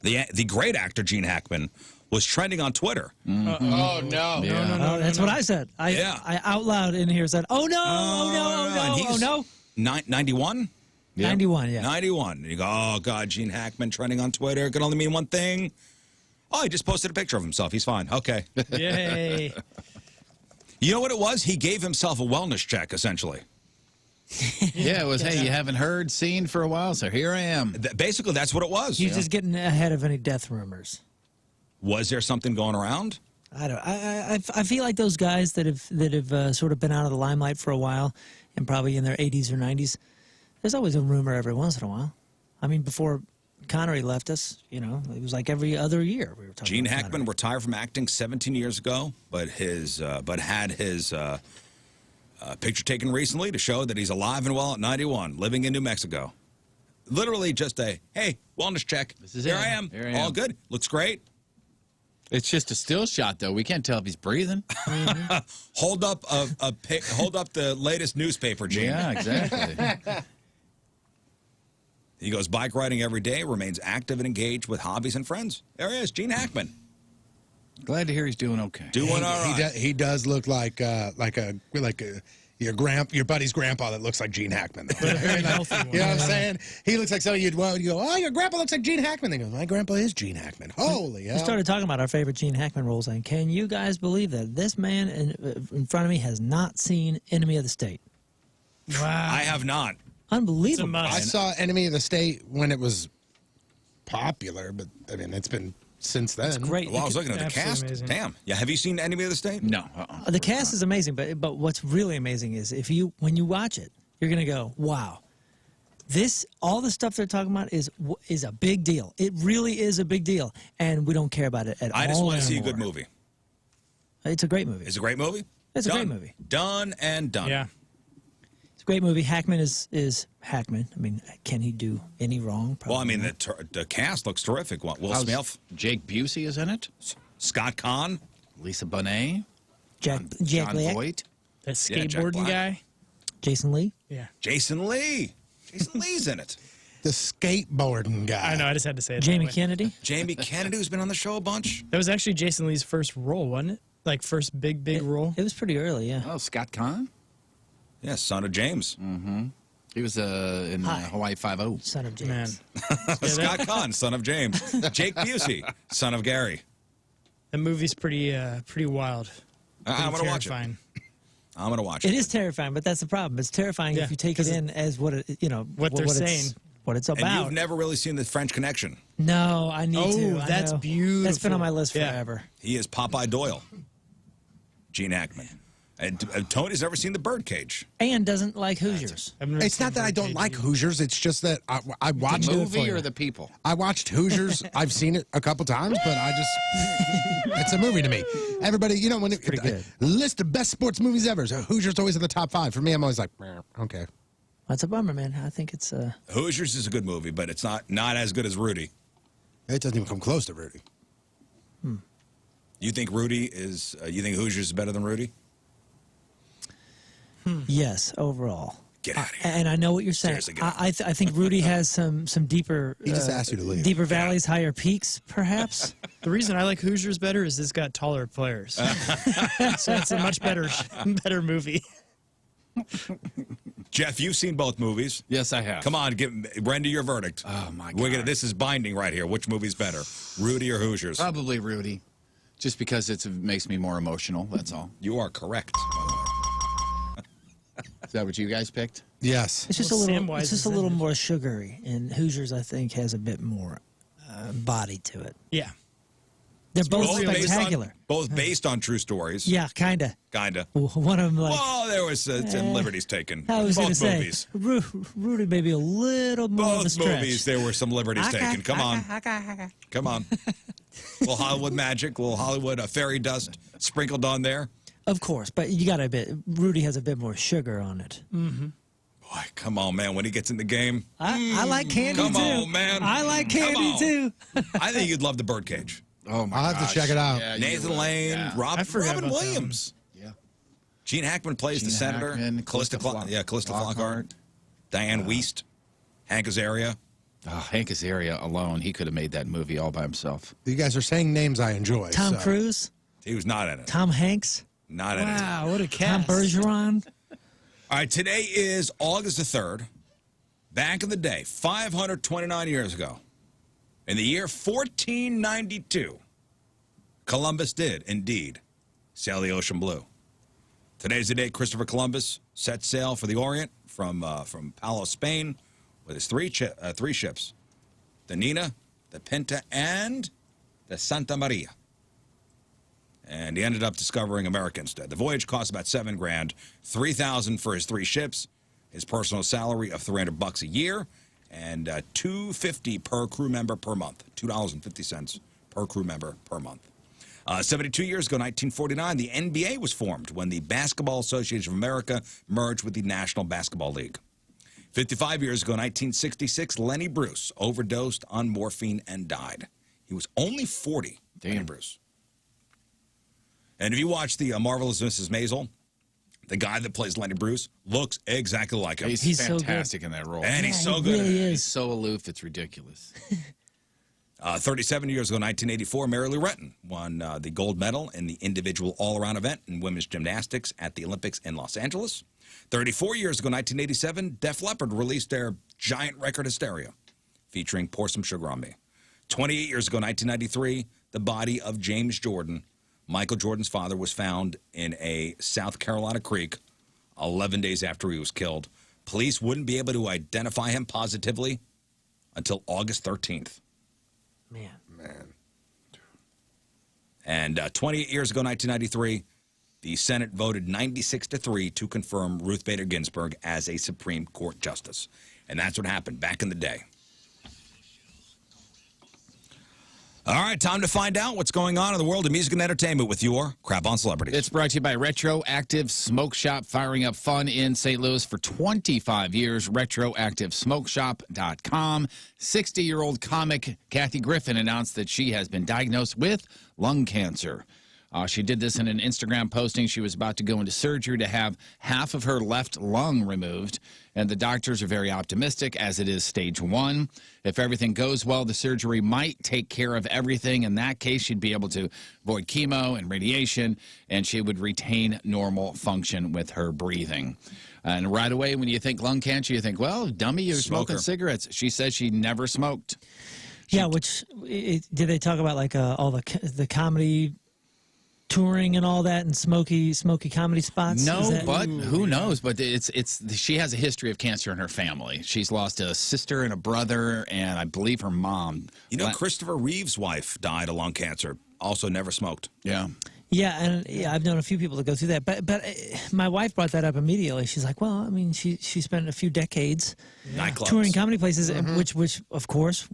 the great actor Gene Hackman, was trending on Twitter.
Mm-hmm.
Oh, no.
Yeah.
No, that's what I said. I out loud in here said, oh, no, oh, no, oh, no,
and
oh,
he's
no.
91?
Yep.
91, yeah.
91. And you go, oh, God, Gene Hackman trending on Twitter. It can only mean one thing. Oh, he just posted a picture of himself. He's fine. Okay.
Yay.
You know what it was? He gave himself a wellness check, essentially.
Yeah, it was, hey, you haven't heard, seen for a while, so here I am.
Basically, that's what it was.
He's just getting ahead of any death rumors.
Was there something going around?
I feel like those guys that have sort of been out of the limelight for a while and probably in their 80s or 90s, there's always a rumor every once in a while. I mean, before Connery left us, you know, it was like every other year we were talking
Gene
about
Hackman
Connery.
retired from acting 17 years ago, but had his picture taken recently to show that he's alive and well at 91, living in New Mexico. Literally just a, hey, wellness check.
This is
Here
it.
I am.
Here I
All
am.
good. Looks great.
It's just a still shot, though. We can't tell if he's breathing.
Hold up hold up the latest newspaper, Gene.
Yeah, exactly.
He goes bike riding every day, remains active and engaged with hobbies and friends. There he is, Gene Hackman.
Glad to hear he's doing okay.
Doing all right.
He does look like your buddy's grandpa that looks like Gene Hackman.
But a very healthy one.
You know what I'm saying? He looks like somebody you go, oh, your grandpa looks like Gene Hackman. They go, my grandpa is Gene Hackman. Holy hell.
We started talking about our favorite Gene Hackman roles, and can you guys believe that this man in front of me has not seen Enemy of the State?
Wow.
I have not.
Unbelievable.
I saw Enemy of the State when it was popular, but I mean, it's been since then.
It's great.
Well, I was looking at the cast.
Amazing.
Damn. Yeah, have you seen Enemy of the State?
No.
The cast is amazing, but what's really amazing is when you watch it, you're gonna go, wow, all the stuff they're talking about is a big deal. It really is a big deal, and we don't care about it at all.
I just want to see a
anymore.
good movie.
It's a great movie.
It's a great movie?
It's a
Done.
great movie.
Done and done.
Yeah.
It's a great movie. Hackman is Hackman. I mean, can he do any wrong? Probably
Well, I mean,
not.
the cast looks terrific. Will
How's
Smith,
Jake Busey is in it.
Scott Conn,
Lisa Bonet.
Jack
John
Black,
Voight.
That
Yeah, Jack
skateboarding
Black.
guy.
Jason Lee.
Yeah.
Jason Lee. Jason Lee's in it.
The skateboarding guy.
I know. I just had to say it.
Jamie
that way.
Kennedy.
Jamie Kennedy, who's been on the show a bunch.
That was actually Jason Lee's first role, wasn't it? Like first big role.
It was pretty early, yeah.
Oh, Scott Conn.
Yeah, son of James.
He was in Hawaii Five-0.
Son of
Man.
James.
Scott Conn, son of James. Jake Busey, son of Gary.
That movie's pretty wild.
I'm going to watch it.
Terrifying.
I'm going to watch
It
it.
is terrifying, but that's the problem. It's terrifying
Yeah,
if you take it
'cause
in as what it, you know,
what they're saying.
what it's
And
about.
you've never really seen The French Connection.
No, I need to.
Oh,
I
that's
know.
beautiful.
That's been on my list
Yeah.
forever.
He is Popeye Doyle. Gene Hackman. And Tony's never seen The Birdcage.
And doesn't like Hoosiers.
I've never
It's not
seen
that I don't
Birdcage
like
either.
Hoosiers. It's just that I watched
The
it.
movie or the people?
I watched Hoosiers. I've seen it a couple times, but it's a movie to me. Everybody, you know, when it,
pretty good.
list of best sports movies ever. So Hoosiers always in the top 5. For me, I'm always like, "Meh, okay.
That's a bummer, man. I think it's
Hoosiers is a good movie, but it's not as good as Rudy.
It doesn't even come close to Rudy.
You think Rudy you think Hoosiers is better than Rudy?
yes, overall.
Get out of here.
And I know what you're saying.
Seriously, get out.
I think Rudy has some deeper.
He just asked you to leave.
Deeper valleys, higher peaks, perhaps.
The reason I like Hoosiers better is it's got taller players. So it's a much better movie.
Jeff, you've seen both movies.
Yes, I have.
Come on, render your verdict.
Oh, my God.
This is binding right here. Which movie's better, Rudy or Hoosiers?
Probably Rudy, just because it makes me more emotional. That's all.
You are correct.
Is that what you guys picked?
Yes.
It's just
Well,
a little.
Samwise
It's just
is
a
in
little
it.
more sugary, and Hoosiers I think has a bit more body to it.
Yeah.
They're both
based
spectacular.
both based on true stories.
Yeah, kinda.
Kinda.
One of them like.
Well, there was some liberties taken.
I was going to
Both
say,
movies.
Rudy maybe a little more of a
Both
stretch.
movies, there were some liberties taken. Come on. Come on. Little Hollywood magic, little Hollywood fairy dust sprinkled on there.
Of course, but you got to admit, Rudy has a bit more sugar on it.
Boy, come on, man. When he gets in the game.
I like candy
Come
too.
on, man.
I like
Come
candy
on.
too.
I think you'd love The Birdcage.
Oh, my
I'll have to check it out.
Yeah, you
Nathan
would.
Lane,
Yeah.
I forgot
Robin
about that
Williams.
Yeah.
Gene Hackman plays the
Gene
senator.
Hackman,
Callista
Callista
Flockhart. Diane Wiest. Hank Azaria.
Oh, Hank Azaria alone, he could have made that movie all by himself.
You guys are saying names I enjoy.
Tom
so.
Cruise,
He was not in it.
Tom Hanks,
Not in it.
Wow, what a
Tom
cast.
Bergeron.
All right, today is August the 3rd. Back in the day, 529 years ago, in the year 1492, Columbus did indeed sail the ocean blue. Today's the day Christopher Columbus set sail for the Orient from Palos, Spain, with his three ships, the Nina, the Pinta, and the Santa Maria. And he ended up discovering America instead. The voyage cost about $7,000, $3,000 for his three ships, his personal salary of $300 a year, and $2.50 per crew member per month. $2.50 per crew member per month. 72 years ago, 1949, the NBA was formed when the Basketball Association of America merged with the National Basketball League. 55 years ago, 1966, Lenny Bruce overdosed on morphine and died. He was only 40, Lenny Bruce. And if you watch the Marvelous Mrs. Maisel, the guy that plays Lenny Bruce looks exactly like him.
He's
so
fantastic in that role.
And he's so
he
good.
really
He's
is.
so aloof, it's ridiculous.
37 years ago, 1984, Mary Lou Retton won the gold medal in the individual all-around event in women's gymnastics at the Olympics in Los Angeles. 34 years ago, 1987, Def Leppard released their giant record Hysteria, featuring Pour Some Sugar on Me. 28 years ago, 1993, the body of James Jordan, Michael Jordan's father, was found in a South Carolina creek 11 days after he was killed. Police wouldn't be able to identify him positively until August 13th.
Man.
And 28 years ago, 1993, the Senate voted 96-3 to confirm Ruth Bader Ginsburg as a Supreme Court justice. And that's what happened back in the day. All right, time to find out what's going on in the world of music and entertainment with your Crap on Celebrities.
It's brought to you by Retroactive Smoke Shop, firing up fun in St. Louis for 25 years. RetroactiveSmokeShop.com. 60-year-old comic Kathy Griffin announced that she has been diagnosed with lung cancer. She did this in an Instagram posting. She was about to go into surgery to have half of her left lung removed, and the doctors are very optimistic, as it is stage 1. If everything goes well, the surgery might take care of everything. In that case, she'd be able to avoid chemo and radiation, and she would retain normal function with her breathing. And right away, when you think lung cancer, you think, well, dummy, you're smoking cigarettes. She says she never smoked.
Yeah, did they talk about like all the comedy touring and all that and smoky comedy spots?
No, but who knows? But she has a history of cancer in her family. She's lost a sister and a brother, and I believe her mom.
You know, Christopher Reeve's wife died of lung cancer. Also never smoked.
Yeah.
Yeah, and I've known a few people that go through that. But my wife brought that up immediately. She's like, well, I mean, she spent a few decades touring comedy places, which of course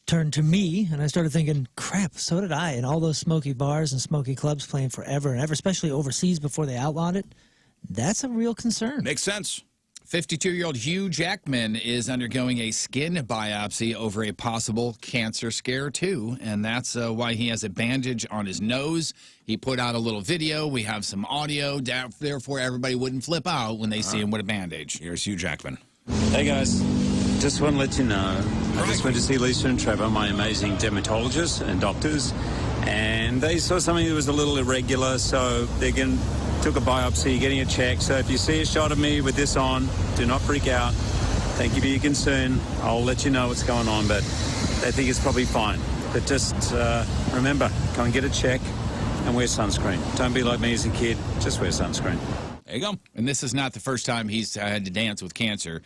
turned to me, and I started thinking, crap, so did I. And all those smoky bars and smoky clubs playing forever and ever, especially overseas before they outlawed it. That's a real concern.
Makes sense.
52-year-old Hugh Jackman is undergoing a skin biopsy over a possible cancer scare, too, and that's why he has a bandage on his nose. He put out a little video. We have some audio, therefore everybody wouldn't flip out when they see him with a bandage.
Here's Hugh Jackman.
Hey, guys. Just want to let you know, I just went to see Lisa and Trevor, my amazing dermatologists and doctors, and they saw something that was a little irregular, so they're took a biopsy, getting a check. So if you see a shot of me with this on, do not freak out. Thank you for your concern. I'll let you know what's going on, but they think it's probably fine. But just remember, go and get a check and wear sunscreen. Don't be like me as a kid. Just wear sunscreen.
There you go. And this is not the first time he's had to dance with cancer.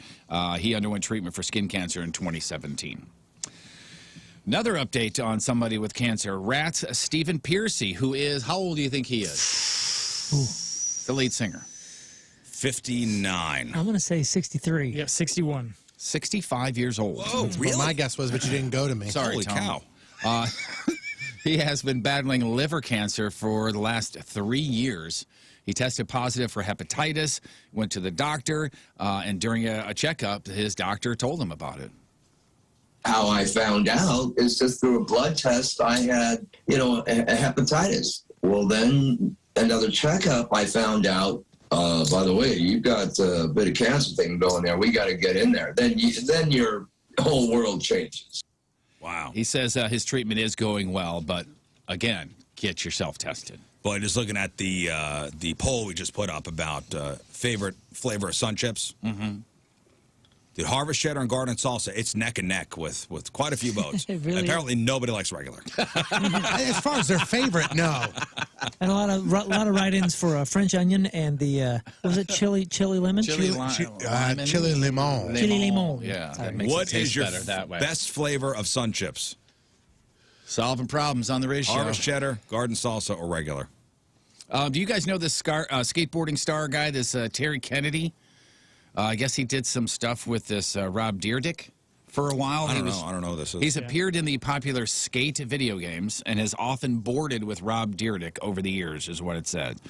He underwent treatment for skin cancer in 2017. Another update on somebody with cancer. Rat's Stephen Pearcy, who is, how old do you think he is?
Ooh.
The lead singer.
59.
I'm going to say 63.
Yeah, 61.
65 years old.
Whoa, really? My guess was, but you didn't go to me.
Sorry,
Holy
Tom.
cow.
He has been battling liver cancer for the last 3 years. He tested positive for hepatitis, went to the doctor, and during a checkup, his doctor told him about it.
How I found out is just through a blood test. I had, a hepatitis. Well, then another checkup, I found out, by the way, you've got a bit of cancer thing going there. We got to get in there. Then your whole world changes.
Wow. He says his treatment is going well, but again, get yourself tested.
Boy, just looking at the poll we just put up about favorite flavor of Sun Chips.
Mm-hmm.
The Harvest Cheddar and Garden Salsa, it's neck and neck with quite a few votes.
Really?
Apparently, nobody likes regular.
As far as their favorite, no.
And a lot of write-ins for French onion and the was it chili lemon?
Chili lemon.
Chili lemon.
Yeah, that makes
What
it taste
is your
better that way.
best flavor of Sun Chips?
Solving problems on the Rizz Show.
Harvest Cheddar, Garden Salsa, or regular?
Do you guys know this skateboarding star guy, this Terry Kennedy? I guess he did some stuff with this Rob Dyrdek for a while.
I don't know who this is.
He's appeared in the popular Skate video games and has often boarded with Rob Dyrdek over the years, is what it said.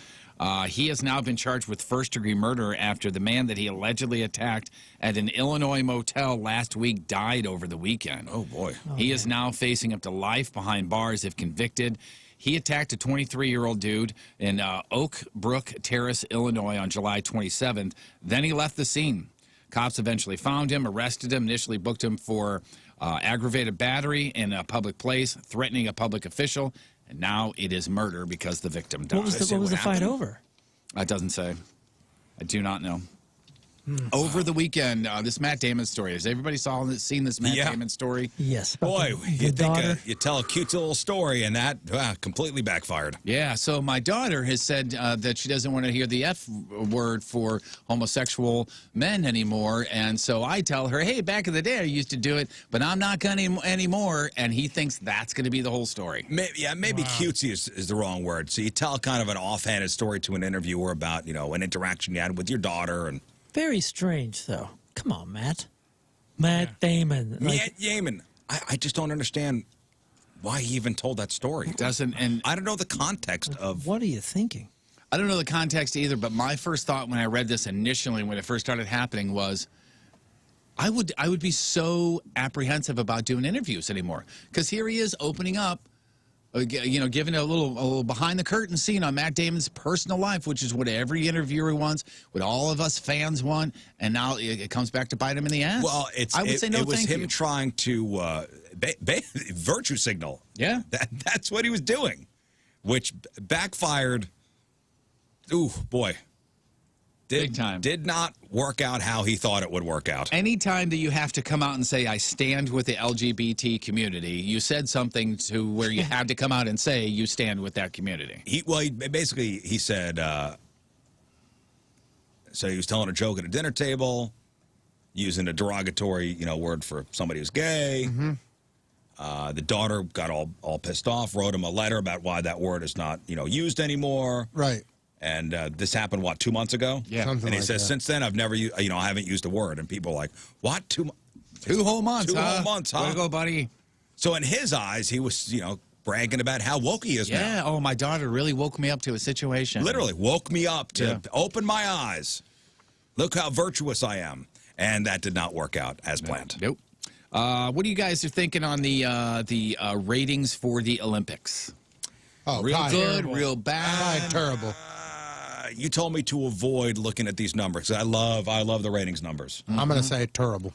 He has now been charged with first-degree murder after the man that he allegedly attacked at an Illinois motel last week died over the weekend.
Oh, boy.
He is now facing up to life behind bars if convicted. He attacked a 23-year-old dude in Oak Brook Terrace, Illinois on July 27th. Then he left the scene. Cops eventually found him, arrested him, initially booked him for aggravated battery in a public place, threatening a public official, and now it is murder because the victim died.
What was the fight over?
That doesn't say. I do not know. Over the weekend, this Matt Damon story. Has everybody seen this Matt Damon story?
Yes.
Boy, you
daughter.
think you tell a cute little story, and that completely backfired.
Yeah, so my daughter has said that she doesn't want to hear the F word for homosexual men anymore, and so I tell her, hey, back in the day I used to do it, but I'm not going to anymore, and he thinks that's going to be the whole story.
Maybe cutesy is the wrong word. So you tell kind of an offhanded story to an interviewer about, an interaction you had with your daughter, and...
Very strange, though. Come on, Matt. Matt Damon.
Matt Damon. I just don't understand why he even told that story.
And
I don't know the context of...
What are you thinking?
I don't know the context either, but my first thought when I read this initially, when it first started happening, was I would be so apprehensive about doing interviews anymore. Because here he is opening up, giving a little behind the curtain scene on Matt Damon's personal life, which is what every interviewer wants, what all of us fans want, and now it comes back to bite him in the ass.
Well, it was him trying to virtue signal.
Yeah.
That's what he was doing, which backfired. Ooh, boy.
Big time.
Did not work out how he thought it would work out.
Anytime that you have to come out and say, I stand with the LGBT community, you said something to where you had to come out and say you stand with that community.
He said, so he was telling a joke at a dinner table, using a derogatory, word for somebody who's gay.
Mm-hmm.
The daughter got all pissed off, wrote him a letter about why that word is not, used anymore.
Right.
And this happened, 2 months ago?
Yeah.
Something
and he
like
says,
that.
since then, I've never, I haven't used a word. And people are like, what? 2
whole months,
2 whole months, huh?
Way to go, buddy.
So in his eyes, he was, bragging about how woke he is now.
Yeah. Oh, my daughter really woke me up to a situation.
Literally woke me up to open my eyes. Look how virtuous I am. And that did not work out as planned.
Nope. What do you guys are thinking on the ratings for the Olympics?
Oh,
real
God.
good,
Terrible.
real bad.
God, terrible.
You told me to avoid looking at these numbers. I love the ratings numbers.
I'm going to say terrible.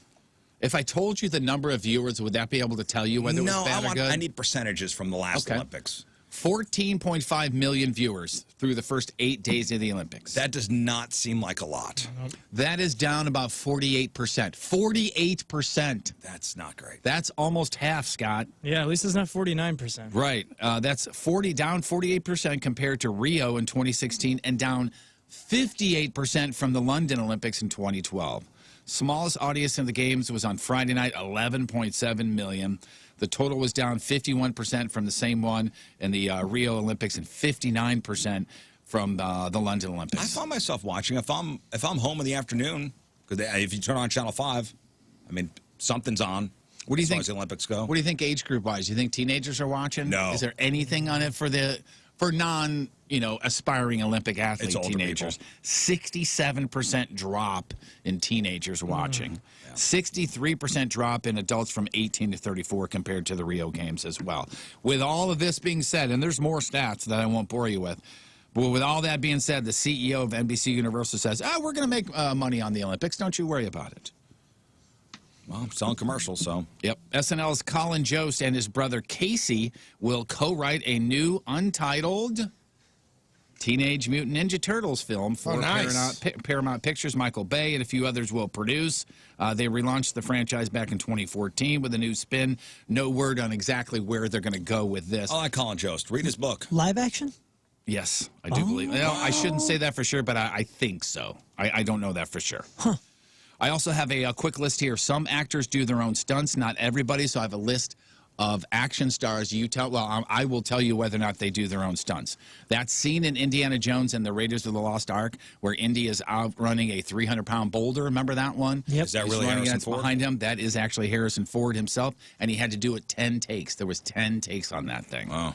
If I told you the number of viewers, would that be able to tell you whether it was bad or good?
I need percentages from the last Olympics.
14.5 million viewers through the first 8 days of the Olympics.
That does not seem like a lot.
That is down about 48%. 48%.
That's not great.
That's almost half, Scott.
Yeah, at least it's not 49%.
Right. That's down 48% compared to Rio in 2016 and down 58% from the London Olympics in 2012. Smallest audience in the games was on Friday night, 11.7 million. The total was down 51% from the same one in the Rio Olympics and 59% from the London Olympics.
I found myself watching. If I'm home in the afternoon, because if you turn on Channel 5, I mean, something's on.
What do you
as far
think?
As the Olympics go.
What do you think age group wise? Do you think teenagers are watching?
No.
Is there anything on it for non aspiring Olympic athlete
older
teenagers? 67% drop in teenagers watching. 63% drop in adults from 18 to 34 compared to the Rio Games as well. With all of this being said, and there's more stats that I won't bore you with, but with all that being said, the CEO of NBC Universal says, we're going to make money on the Olympics. Don't you worry about it.
Well, I'm selling commercials, so.
Yep. SNL's Colin Jost and his brother Casey will co-write a new untitled Teenage Mutant Ninja Turtles film for Paramount Pictures. Michael Bay and a few others will produce. They relaunched the franchise back in 2014 with a new spin. No word on exactly where they're going to go with this.
I like Colin Jost. Read his book.
Live action?
Yes, I do believe. Well, I shouldn't say that for sure, but I think so. I don't know that for sure.
Huh.
I also have a quick list here. Some actors do their own stunts, not everybody. So I have a list of action stars. I will tell you whether or not they do their own stunts. That scene in Indiana Jones and the Raiders of the Lost Ark where Indy is out running a 300-pound boulder. Remember that one?
Yep.
Is that
He's
really
running,
Harrison
that's
Ford?
behind him. That is actually Harrison Ford himself, and he had to do it 10 takes. There was 10 takes on that thing.
Oh.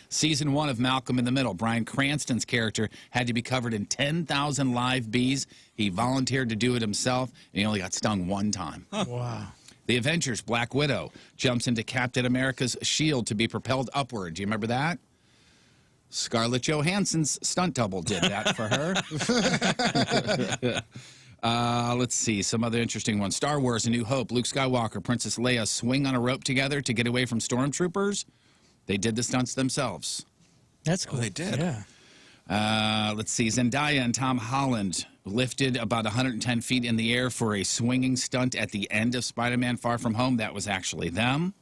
Season 1 of Malcolm in the Middle, Bryan Cranston's character had to be covered in 10,000 live bees. He volunteered to do it himself, and he only got stung one time.
Wow.
The Avengers, Black Widow, jumps into Captain America's shield to be propelled upward. Do you remember that? Scarlett Johansson's stunt double did that for her. Let's see, some other interesting ones. Star Wars, A New Hope, Luke Skywalker, Princess Leia swing on a rope together to get away from stormtroopers. They did the stunts themselves.
That's cool.
Oh, they did?
Yeah.
Let's see, Zendaya and Tom Holland lifted about 110 feet in the air for a swinging stunt at the end of Spider-Man Far From Home. That was actually them.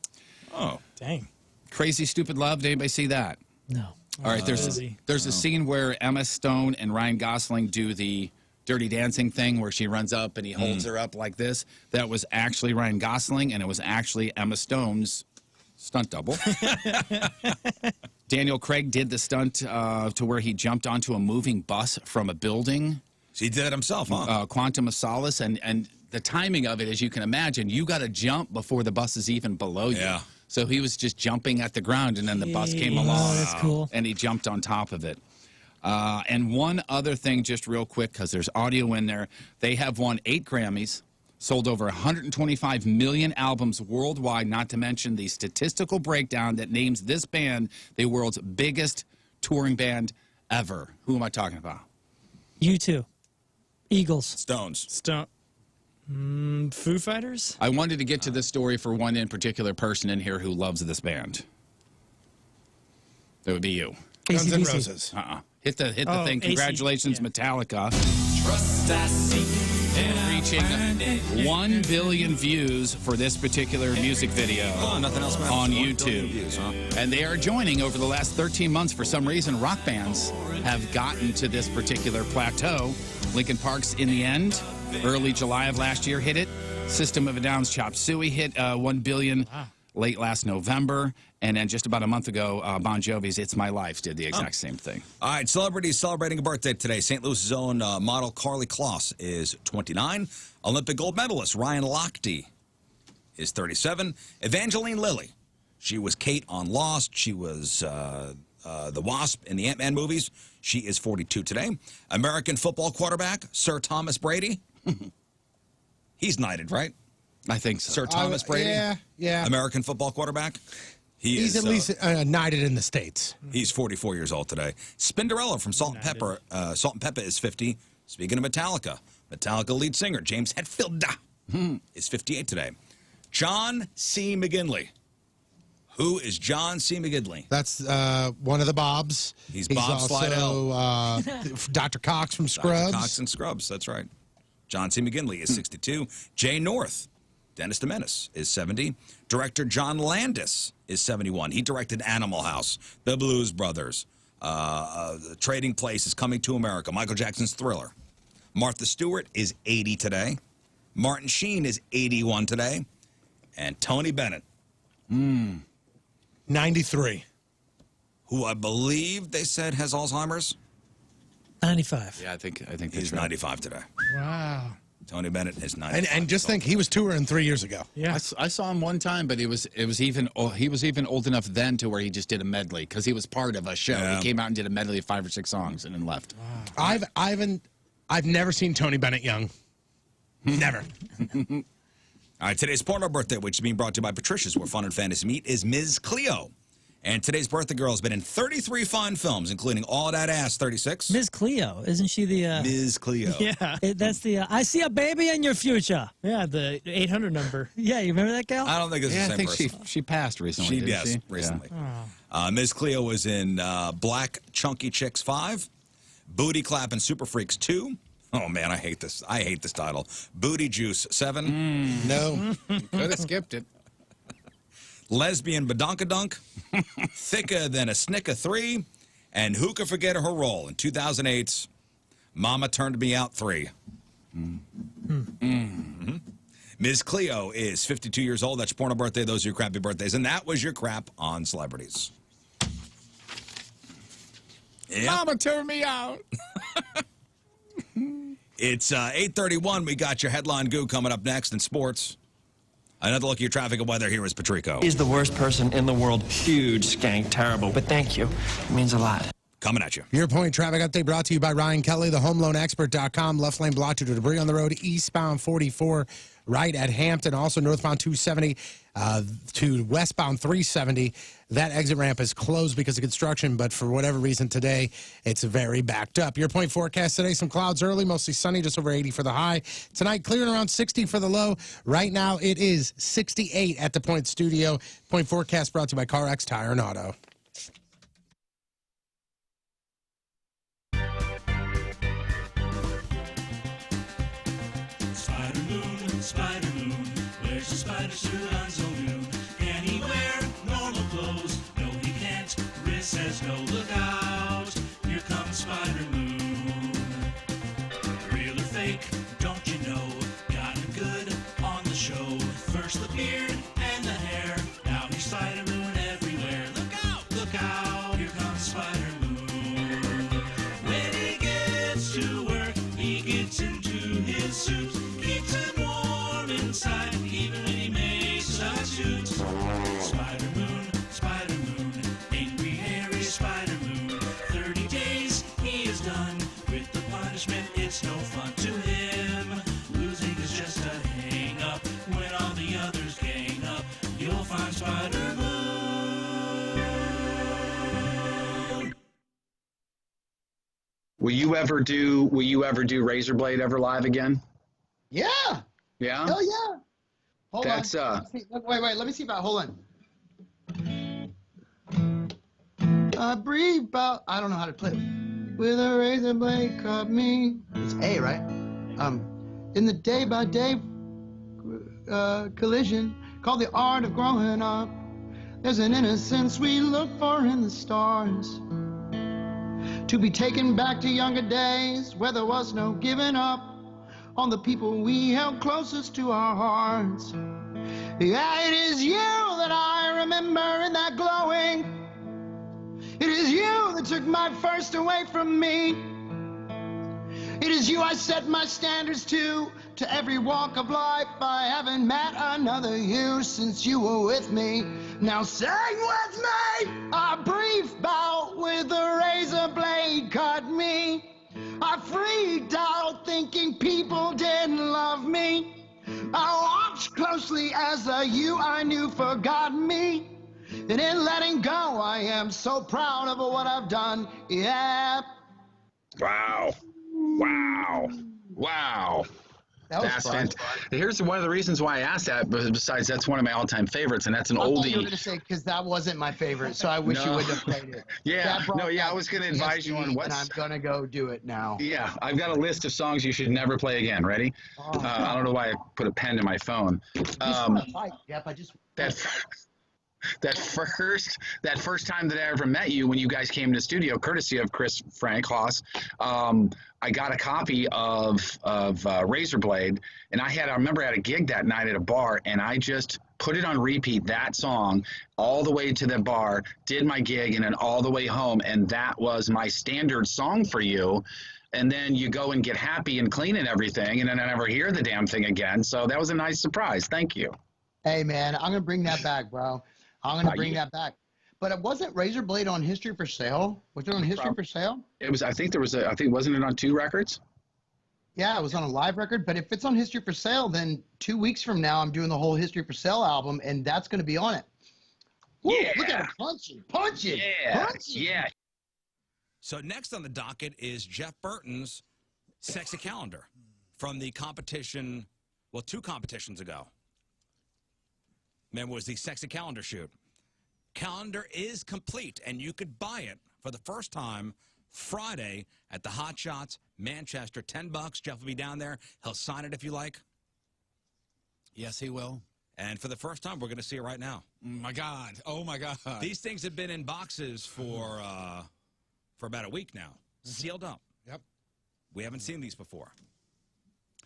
Oh.
Dang.
Crazy Stupid Love, did anybody see that?
No.
All right, there's a scene where Emma Stone and Ryan Gosling do the Dirty Dancing thing where she runs up and he holds her up like this. That was actually Ryan Gosling, and it was actually Emma Stone's stunt double. Daniel Craig did the stunt to where he jumped onto a moving bus from a building.
So he did it himself, huh?
Quantum of Solace, and the timing of it, as you can imagine, you got to jump before the bus is even below you.
Yeah.
So he was just jumping at the ground, and then the bus came along.
That's cool.
And he jumped on top of it. And one other thing, just real quick, because there's audio in there. They have won 8 Grammys, sold over 125 million albums worldwide, not to mention the statistical breakdown that names this band the world's biggest touring band ever. Who am I talking about?
U2. Eagles.
Stones.
Foo Fighters?
I wanted to get to this story for one in particular person in here who loves this band. That would be you.
Guns N'
AC/DC.
Roses.
Hit the
Oh,
thing.
AC,
Congratulations,
yeah.
Metallica. And reaching 1 billion views for this particular music video
Nothing else matters.
on
1 billion
YouTube.
views, huh?
And they are joining over the last 13 months. For some reason, rock bands have gotten to this particular plateau. Linkin Park's In the End, early July of last year, hit it. System of a Down's Chop Suey hit 1 billion late last November. And then just about a month ago, Bon Jovi's It's My Life did the exact same thing.
All right, celebrities celebrating a birthday today. St. Louis's own model Carly Kloss is 29. Olympic gold medalist Ryan Lochte is 37. Evangeline Lilly, she was Kate on Lost. She was the Wasp in the Ant-Man movies. She is 42 today. American football quarterback Sir Thomas Brady, He's knighted, right?
I think so.
Sir Thomas Brady?
Yeah.
American football quarterback?
He's at least knighted in the States.
He's 44 years old today. Spinderella from Salt and Pepper. Salt and Pepper is 50. Speaking of Metallica, Metallica lead singer James Hetfield is 58 today. John C. McGinley. Who is John C. McGinley?
That's one of the Bobs.
He's Bob
also Dr. Cox from Scrubs.
Dr. Cox and Scrubs, that's right. John C. McGinley is 62. Jay North, Dennis the Menace, is 70. Director John Landis is 71. He directed Animal House, The Blues Brothers, Trading Places, Coming to America, Michael Jackson's Thriller. Martha Stewart is 80 today. Martin Sheen is 81 today. And Tony Bennett.
93.
Who I believe they said has Alzheimer's.
95.
Yeah, I think
He's 95 today.
Wow.
Tony Bennett is 95.
And just think, he was touring 3 years ago.
Yeah.
I saw him one time, but he was even old enough then to where he just did a medley because he was part of a show.
Yeah.
He came out and did a medley of 5 or 6 songs and then left.
Wow. I've never seen Tony Bennett young. Never.
All right, today's porno birthday, which is being brought to you by Patricia's, where fun and fantasy meet, is Ms. Cleo. And today's birthday girl has been in 33 fine films, including All That Ass, 36.
Ms. Cleo, isn't she the?
Ms. Cleo.
Yeah.
That's the. I see a baby in your future.
Yeah, the 800 number.
Yeah, you remember that gal?
I don't think it's
Yeah,
the
I
same
think
person.
she passed recently.
Yes,
she?
recently.
Oh.
Ms. Cleo was in Black Chunky Chicks 5, Booty Clap and Super Freaks 2. Oh, man, I hate this. I hate this title. Booty Juice 7.
No.
Could have skipped it.
Lesbian Badonkadunk, Thicker Than a Snicker 3, and who could forget her role in 2008's Mama Turned Me Out 3. Ms. Cleo is 52 years old. That's your porno birthday. Those are your crappy birthdays. And that was your crap on celebrities. Yep.
Mama turned me out.
It's 8:31. We got your headline goo coming up next in sports. Another look at your traffic and weather. Here is Patrico.
He's the worst person in the world. Huge skank, terrible. But thank you. It means a lot.
Coming at you.
Your Point traffic update brought to you by Ryan Kelly, thehomeloanexpert.com. Left lane blocked due to debris on the road. Eastbound 44 right at Hampton. Also northbound 270 to westbound 370. That exit ramp is closed because of construction, but for whatever reason today, it's very backed up. Your Point forecast today, some clouds early, mostly sunny, just over 80 for the high. Tonight, clearing around 60 for the low. Right now, it is 68 at the Point studio. Point forecast brought to you by CarX Tire and Auto.
Spider Moon, where's the spider suit on so new? Can he wear normal clothes? No, he can't. Rizz says no, look out. Here comes Spider Moon. Real or fake, don't you know? Got him good on the show. First the beard and the hair. Now he's Spider Moon everywhere. Look out, here comes Spider Moon. When he gets to work, he gets into his suit. Keeps it warm inside, even when he makes a suit. Spider Moon, angry, hairy Spider Moon. 30 days he is done with the punishment. It's no fun to him. Losing is just a hang up. When all the others gang up, you'll find Spider Moon.
Will you ever do Razorblade ever live again?
Yeah.
Yeah?
Hell yeah. Hold
That's,
on. Wait, let me see if hold on. Breathe about, I don't know how to play it. With a razor blade cut me. It's A, right? In the day-by-day collision called the art of growing up, there's an innocence we look for in the stars. To be taken back to younger days where there was no giving up on the people we held closest to our hearts. Yeah, it is you that I remember in that glowing. It is you that took my first away from me. It is you I set my standards to every walk of life. I haven't met another you since you were with me. Now sing with me, a brief bout with a razor blade cut me. I freaked out thinking people didn't closely as the you I knew forgot me. And in letting go, I am so proud of what I've done. Yeah.
Wow. Wow. Wow.
That was
That's
fun.
fantastic. Here's one of the reasons why I asked that, but besides that's one of my all-time favorites, and that's an
I thought
oldie.
you were going to say, because that wasn't my favorite, so I wish you
No.
wouldn't have played it.
Yeah.
That brought
No, yeah,
back
I was going to advise you on
PTSD,
what's...
And I'm going to go do it now.
Yeah, I've got a list of songs you should never play again. Ready? I don't know why I put a pen to my phone.
Just want to fight, Jeff. I just...
That first time that I ever met you, when you guys came to the studio, courtesy of Chris Frank Hooshe, I got a copy of Razor Blade, and I remember I had a gig that night at a bar, and I just put it on repeat, that song, all the way to the bar, did my gig, and then all the way home, and that was my standard song for you. And then you go and get happy and clean and everything, and then I never hear the damn thing again. So that was a nice surprise. Thank you.
Hey, man, I'm going to bring that back, bro. I'm going to bring that back. But it wasn't Razor Blade on History for Sale? Was it on History for Sale?
It was. I think wasn't it on 2 records?
Yeah, it was on a live record. But if it's on History for Sale, then 2 weeks from now, I'm doing the whole History for Sale album, and that's going to be on it. Woo,
Yeah.
Look at him punch it.
Yeah.
Punch it.
Yeah.
So next on the docket is Jeff Burton's Sexy Calendar from the competition, well, 2 competitions ago. Remember, it was the Sexy Calendar shoot. Calendar is complete, and you could buy it for the first time Friday at the Hot Shots, Manchester. $10. Jeff will be down there. He'll sign it if you like.
Yes, he will.
And for the first time, we're going to see it right now.
My God. Oh, my God.
These things have been in boxes for about a week now, sealed up.
Yep.
We haven't seen these before.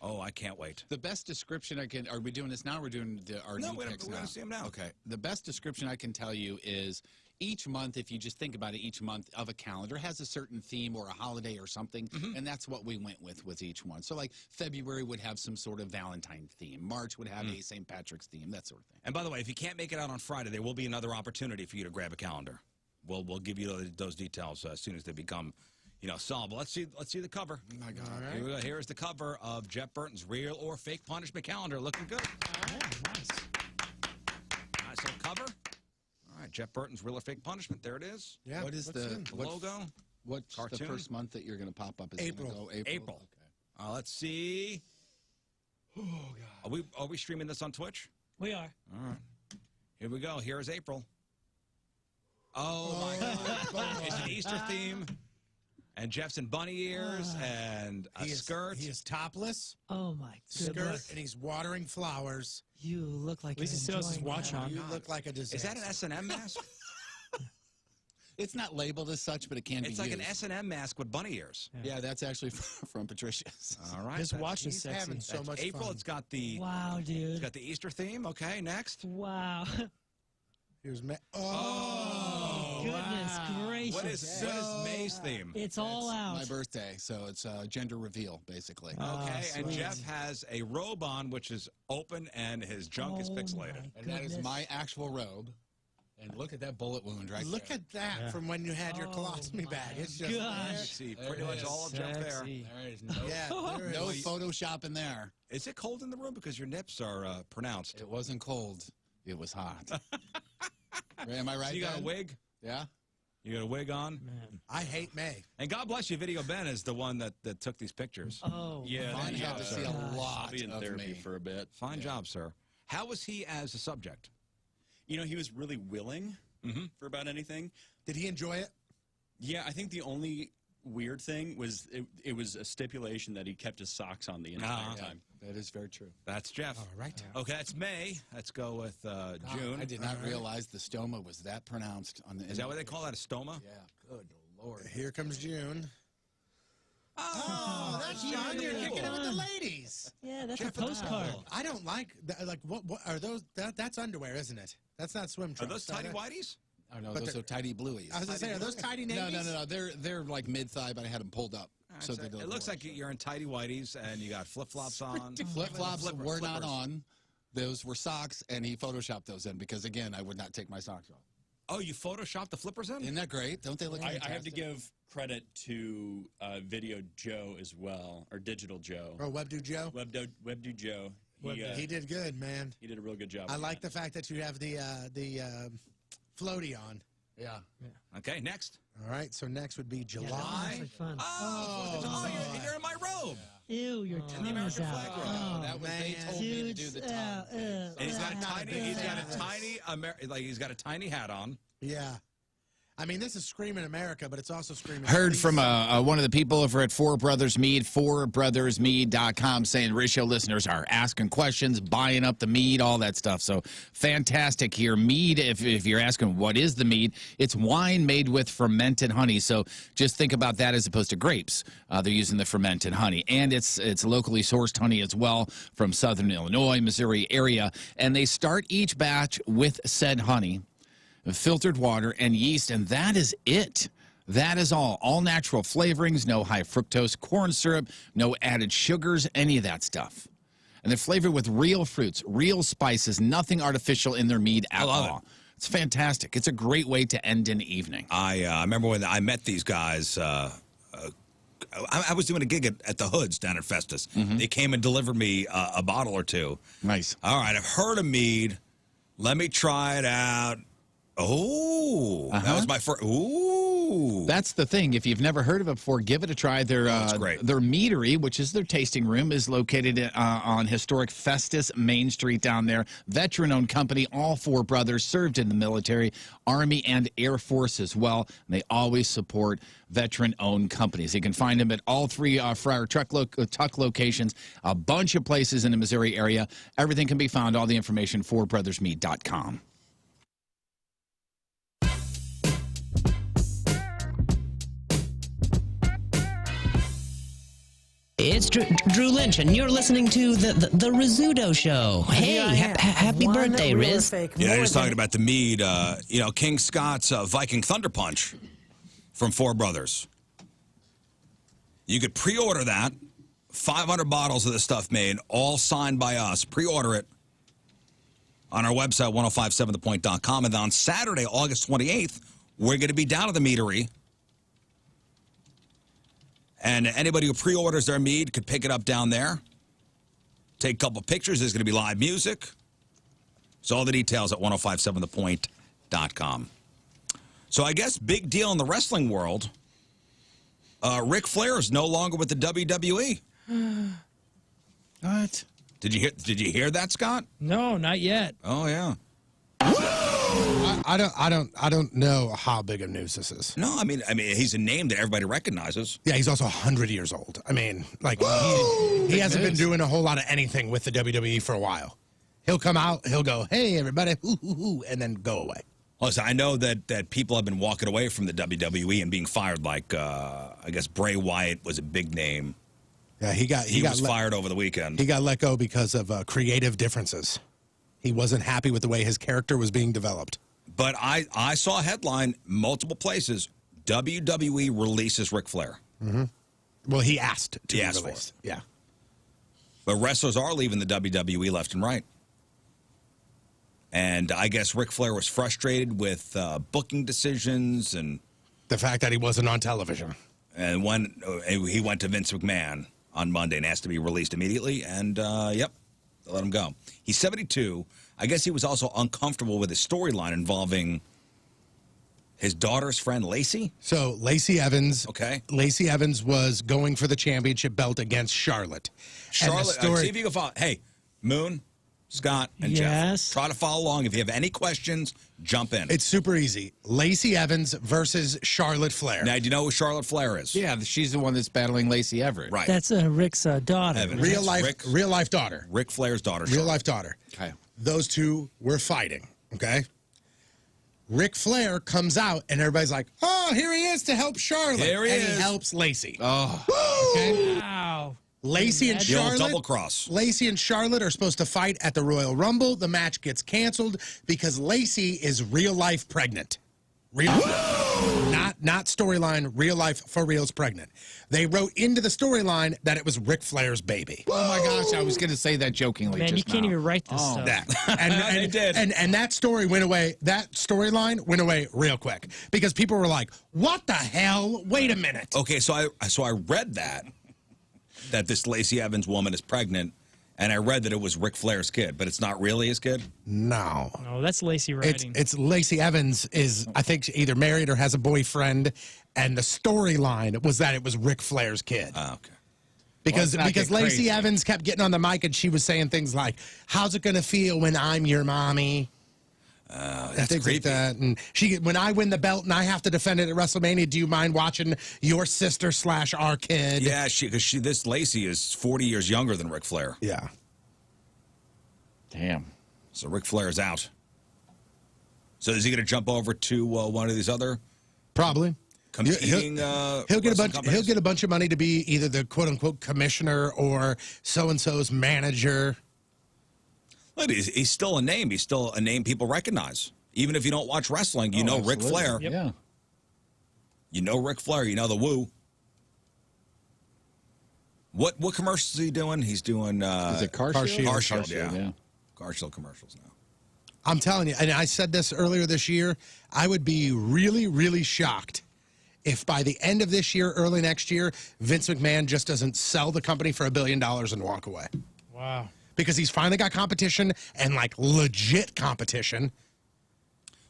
Oh, I can't wait.
The best description I can... Are we doing this now or we're doing our new picks now?
We're going to see them now.
Okay. The best description I can tell you is each month, if you just think about it, each month of a calendar has a certain theme or a holiday or something, and that's what we went with each one. So, like, February would have some sort of Valentine theme. March would have a St. Patrick's theme, that sort of thing.
And by the way, if you can't make it out on Friday, there will be another opportunity for you to grab a calendar. We'll give you those details as soon as they become... solvable. Let's see the cover.
Oh my God.
Here we go. Here is the cover of Jeff Burton's Real or Fake Punishment Calendar. Looking good.
Nice.
Nice little cover. All right, Jeff Burton's Real or Fake Punishment. There it is.
Yeah.
What is the
Logo.
What's
Cartoon.
the first month that you're going to pop up? Is it
April.
gonna go
April.
Okay.
Let's see. Oh God. Are we streaming this on Twitch?
We are.
All right. Here we go. Here is April. Oh my God. It's an Easter theme. And Jeff's in bunny ears and a skirt.
He is topless,
Oh my
skirt,
goodness.
and he's watering flowers.
You look like
At least he still has his
enjoying
watch
that.
on.
You look like a disaster.
Is that an S&M mask?
It's not labeled as such, but it can be
It's like
used.
an S&M mask with bunny ears.
Yeah, that's actually from Patricia's.
All right.
His watch is
He's
sexy.
having so
That's
much
April.
fun.
It's got the
Wow, dude.
Easter theme. Okay, next.
Wow.
Here's
Goodness gracious.
What is May's theme?
It's all out.
My birthday, so it's a gender reveal, basically.
Okay, and
sweet.
Jeff has a robe on, which is open, and his junk is
Oh,
pixelated.
my
And that is
goodness.
my actual robe. And look at that bullet wound right
Look
there.
at that from when you had your
Oh,
colostomy bag. It's just
gosh.
See,
There
pretty
it
much
is.
all of Jeff there.
Sexy.
There is no,
yeah. There
no
is.
Photoshop in there.
Is it cold in the room because your nips are pronounced?
It wasn't cold. It was hot. Am I right?
So you got a
Ben?
wig?
Yeah.
You got a wig on?
Man.
I hate May.
And God bless you, Video Ben is the one that took these pictures.
Oh,
Yeah,
my
Fine
yeah,
job to see a
gosh.
lot
I'll be in
of
therapy
me.
for a bit.
Fine job, sir. How was he as a subject? You know, he was really willing for about anything.
Did he enjoy it?
Yeah, I think the only weird thing was it was a stipulation that he kept his socks on the entire time.
That is very true.
That's Jeff.
All right.
Okay, that's May. Let's go with June.
I did not realize the stoma was that pronounced on the.
Is that what they call that, a stoma?
Yeah. Good Lord.
Here comes June.
Oh,
That's John. You're kicking it with the ladies.
Yeah, that's
Jeff
a postcard.
I don't like what are those? That's underwear, isn't it? That's not swim
Are
trunks.
those tidy whities?
Oh no,
But
those
they're-
are tidy blueies.
I was gonna say, are those tidy
No,
navies?
no. They're like mid thigh, but I had them pulled up. So they
It looks like you're in tidy whities and you got flip-flops on.
flip flops were not
flippers.
on. Those were socks, and he photoshopped those in because again, I would not take my socks off.
Oh, you photoshopped the flippers in?
Isn't that great? Don't they look?
Oh,
I have to
fantastic?
give credit to Video Joe as well, or Digital Joe.
Or Webdo Joe?
Webdo Joe.
He did good, man.
He did a real good job.
I like the fact that you have the floaty on.
Yeah. Okay, next.
All right, so next would be July.
Sounds like fun.
Oh, you're in my robe.
Ew, your tongue is out. Oh,
that was they told me to do the tongue.
And he's got a tiny hat on.
Yeah. I mean, this is Screaming America, but it's also Screaming
Heard
Police.
from one of the people over at Four Brothers Mead, fourbrothersmead.com, saying Rizz Show listeners are asking questions, buying up the mead, all that stuff. So fantastic here. Mead, if you're asking what is the mead, it's wine made with fermented honey. So just think about that as opposed to grapes. They're using the fermented honey. And it's locally sourced honey as well from southern Illinois, Missouri area. And they start each batch with said honey, filtered water, and yeast, and that is it. That is all natural flavorings, no high fructose corn syrup, no added sugars, any of that stuff. And they're flavored with real fruits, real spices, nothing artificial in their mead at all. It's fantastic. It's a great way to end an evening.
I remember when I met these guys. I was doing a gig at the Hoods down at Festus. They came and delivered me a bottle or two.
Nice.
All right, I've heard of mead. Let me try it out. Oh, that was my first. Ooh.
That's the thing. If you've never heard of it before, give it a try. Their meadery, which is their tasting room, is located on historic Festus Main Street down there. Veteran-owned company. All four brothers served in the military, Army, and Air Force as well. And they always support veteran-owned companies. You can find them at all three Friar Tuck locations, a bunch of places in the Missouri area. Everything can be found, all the information, fourbrothersmead.com.
It's Drew Lynch, and you're listening to the Rizzuto Show. Hey, happy birthday, Rizz. Yeah, just talking about the mead. King Scott's Viking Thunder Punch from Four Brothers. You could pre-order that. 500 bottles of this stuff made, all signed by us. Pre-order it on our website, 1057thepoint.com. And on Saturday, August 28th, we're going to be down at the meadery. And anybody who pre-orders their mead could pick it up down there. Take a couple pictures. There's going to be live music. So all the details at 1057thepoint.com. So I guess big deal in the wrestling world. Ric Flair is no longer with the WWE.
What?
Did you hear that, Scott?
No, not yet.
Oh yeah.
I don't know how big of news this is.
No, I mean he's a name that everybody recognizes.
Yeah, he's also 100 years old. I mean, like he hasn't been doing a whole lot of anything with the WWE for a while. He'll come out, he'll go, "Hey everybody," and then go away.
Listen, I know that people have been walking away from the WWE and being fired. Like I guess Bray Wyatt was a big name.
Yeah, he was
fired over the weekend.
He got let go because of creative differences. He wasn't happy with the way his character was being developed.
But I saw a headline multiple places: WWE releases Ric Flair.
Well, he asked to be
asked
released.
for it.
Yeah.
But wrestlers are leaving the WWE left and right. And I guess Ric Flair was frustrated with booking decisions and
the fact that he wasn't on television.
And when he went to Vince McMahon on Monday and asked to be released immediately, and yep, they let him go. He's 72. I guess he was also uncomfortable with his storyline involving his daughter's friend Lacey.
So Lacey Evans.
Okay.
Lacey Evans was going for the championship belt against Charlotte.
Charlotte, see if you can follow. Hey, Moon, Scott, and Jeff. Try to follow along. If you have any questions, jump in.
It's super easy. Lacey Evans versus Charlotte Flair.
Now, do you know who Charlotte Flair is?
Yeah, she's the one that's battling Lacey Everett.
Right.
That's Rick's daughter.
Evans.
Real life daughter.
Ric Flair's daughter.
Real life daughter.
Okay.
Those two were fighting. Okay. Ric Flair comes out and everybody's like, "Oh, here he is to help Charlotte."
Here he
and
is.
he helps Lacey.
Oh.
Okay.
Wow.
Lacey and
The old
Charlotte.
double cross.
Lacey and Charlotte are supposed to fight at the Royal Rumble. The match gets canceled because Lacey is real life pregnant. Real not storyline, real life for real's pregnant. They wrote into the storyline that it was Ric Flair's baby.
Oh my gosh, I was going to say that jokingly.
Man,
just
you can't
now.
even write this stuff.
And
did.
And that story went away. That storyline went away real quick because people were like, "What the hell? Wait a minute."
Okay, so I read that this Lacey Evans woman is pregnant, And I read that it was Ric Flair's kid, but it's not really his kid?
No.
No, that's Lacey writing.
It's Lacey Evans is, I think, either married or has a boyfriend, and the storyline was that it was Ric Flair's kid.
Oh, okay.
Because
Well, let's not get
Lacey
crazy.
Evans kept getting on the mic and she was saying things like, "How's it going to feel when I'm your mommy?"
That's
Things
creepy.
like that. And when I win the belt and I have to defend it at WrestleMania, do you mind watching your sister / our kid?
Yeah, because this Lacey is 40 years younger than Ric Flair.
Yeah.
Damn.
So Ric Flair's out. So is he going to jump over to one of these other
Probably.
competing?
He'll get a
wrestling
bunch.
companies?
He'll get a bunch of money to be either the quote unquote commissioner or so and so's manager.
Look, he's still a name. He's still a name people recognize. Even if you don't watch wrestling, you know Ric Flair.
Yeah.
You know Ric Flair. You know the Woo. What commercials is he doing? He's doing
Is it Car
Car
Shield?
Shield.
Car Shield,
Shield,
yeah. Car Shield commercials now.
I'm telling you, and I said this earlier this year, I would be really, really shocked if by the end of this year, early next year, Vince McMahon just doesn't sell the company for $1 billion and walk away.
Wow.
Because he's finally got competition and like legit competition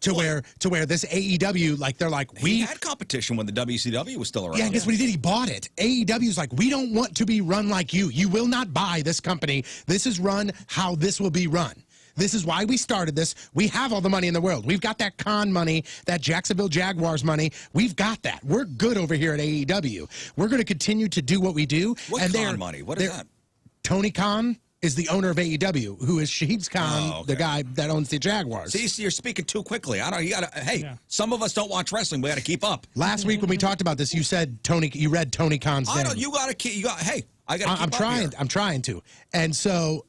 to where this AEW, like they're like,
He had competition when the WCW was still around.
Yeah, and guess what he did? He bought it. AEW's like, we don't want to be run like you. You will not buy this company. This is run how this will be run. This is why we started this. We have all the money in the world. We've got that Khan money, that Jacksonville Jaguars money. We've got that. We're good over here at AEW. We're going to continue to do what we do.
What
and
Khan money? What is that?
Tony Khan is the owner of AEW, who is Shahid Khan,
Oh, okay.
the guy that owns the Jaguars.
See, you're speaking too quickly. I don't. You gotta. Hey, some of us don't watch wrestling. We got to keep up.
Last week when we talked about this, you said you read Tony Khan's
I
name.
don't. You got to keep. You got. Hey, I got.
I'm trying. I'm trying to. And so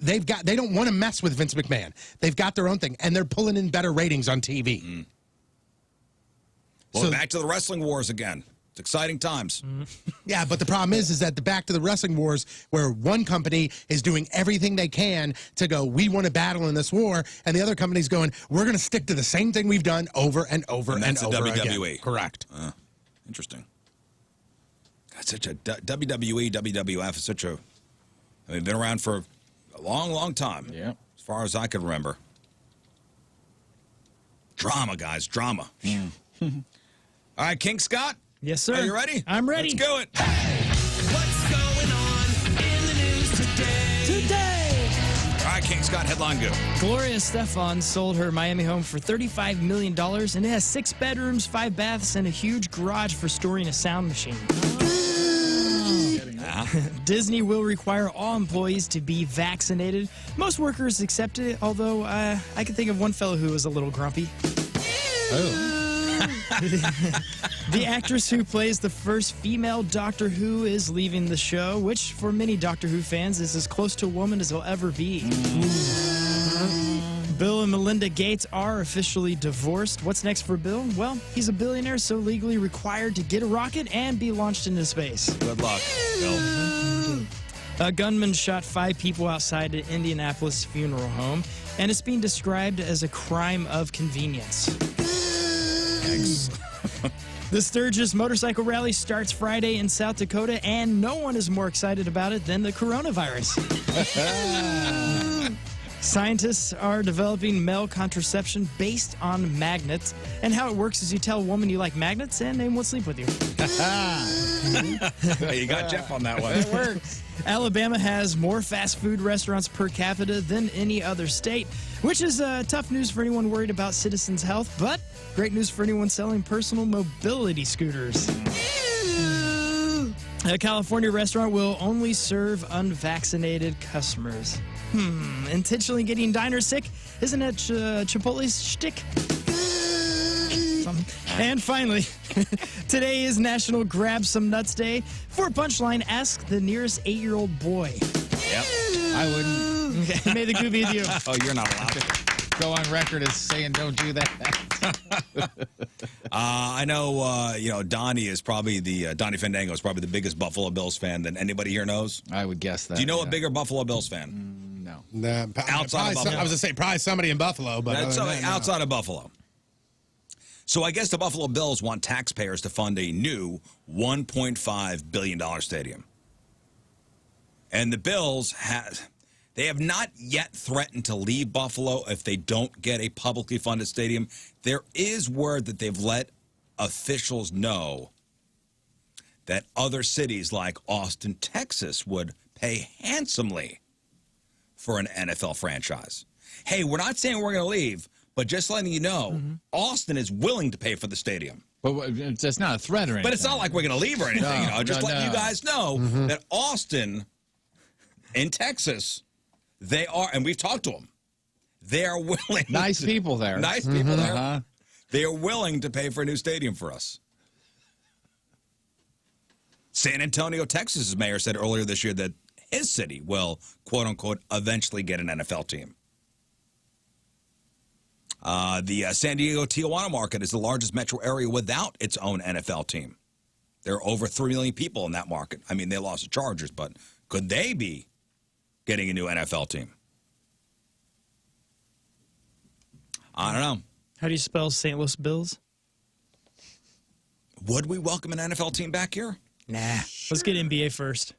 they don't want to mess with Vince McMahon. They've got their own thing, and they're pulling in better ratings on TV.
Well,
So-
back to the wrestling wars again. It's exciting times.
Yeah, but the problem is that the back to the wrestling wars, where one company is doing everything they can to go, we want to battle in this war, and the other company's going, we're going to stick to the same thing we've done over and over
And that's the
over
WWE.
again. Correct.
Interesting. That's such a WWE, WWF is such a. I mean, been around for a long, long time.
Yeah.
As far as I can remember. Drama, guys, drama. All right, King Scott.
Yes, sir.
Are you ready?
I'm ready.
Let's go it.
What's going on in the news today?
Today,
All right, King Scott, headline go.
Gloria Estefan sold her Miami home for $35 million, and it has 6 bedrooms, 5 baths, and a huge garage for storing a sound machine. Disney will require all employees to be vaccinated. Most workers accept it, although I can think of one fellow who was a little grumpy. The actress who plays the first female Doctor Who is leaving the show, which for many Doctor Who fans is as close to a woman as he'll ever be. Bill and Melinda Gates are officially divorced. What's next for Bill? Well, he's a billionaire, so legally required to get a rocket and be launched into space.
Good luck, Bill.
A gunman shot 5 people outside an Indianapolis funeral home, and it's being described as a crime of convenience. The Sturgis Motorcycle Rally starts Friday in South Dakota, and no one is more excited about it than the coronavirus. Scientists are developing male contraception based on magnets, and how it works is you tell a woman you like magnets, and they won't sleep with you.
You got Jeff on that one.
It works. Alabama has more fast food restaurants per capita than any other state, which is tough news for anyone worried about citizens' health, but great news for anyone selling personal mobility scooters. A California restaurant will only serve unvaccinated customers. Intentionally getting diners sick? Isn't that Chipotle's shtick? And finally, today is National Grab Some Nuts Day. For a punchline, ask the nearest 8-year-old boy.
Yep.
I wouldn't
Okay, may the good be with you.
Oh, you're not allowed to.
go on record as saying don't do that.
I know, Donnie is probably Donnie Fandango is probably the biggest Buffalo Bills fan than anybody here knows.
I would guess that.
Do you know a
yeah.
bigger Buffalo Bills fan?
No.
Outside of Buffalo.
I was going to say probably somebody in Buffalo, but
That's
other than that, no.
outside of Buffalo. So I guess the Buffalo Bills want taxpayers to fund a new $1.5 billion stadium. And the Bills They have not yet threatened to leave Buffalo if they don't get a publicly funded stadium. There is word that they've let officials know that other cities like Austin, Texas would pay handsomely for an NFL franchise. Hey, we're not saying we're going to leave, but just letting you know, Austin is willing to pay for the stadium.
But it's not a threat or anything.
But it's not like we're going to leave or anything. Just letting you guys know that Austin in Texas, they are, and we've talked to them, they are willing.
Nice people there.
Nice people there. They are willing to pay for a new stadium for us. San Antonio, Texas' mayor said earlier this year that his city will, quote unquote, eventually get an NFL team. The San Diego Tijuana market is the largest metro area without its own NFL team. There are over 3 million people in that market. I mean, they lost the Chargers, but could they be getting a new NFL team? I don't know.
How do you spell St. Louis Bills?
Would we welcome an NFL team back here?
Nah. Let's get NBA first.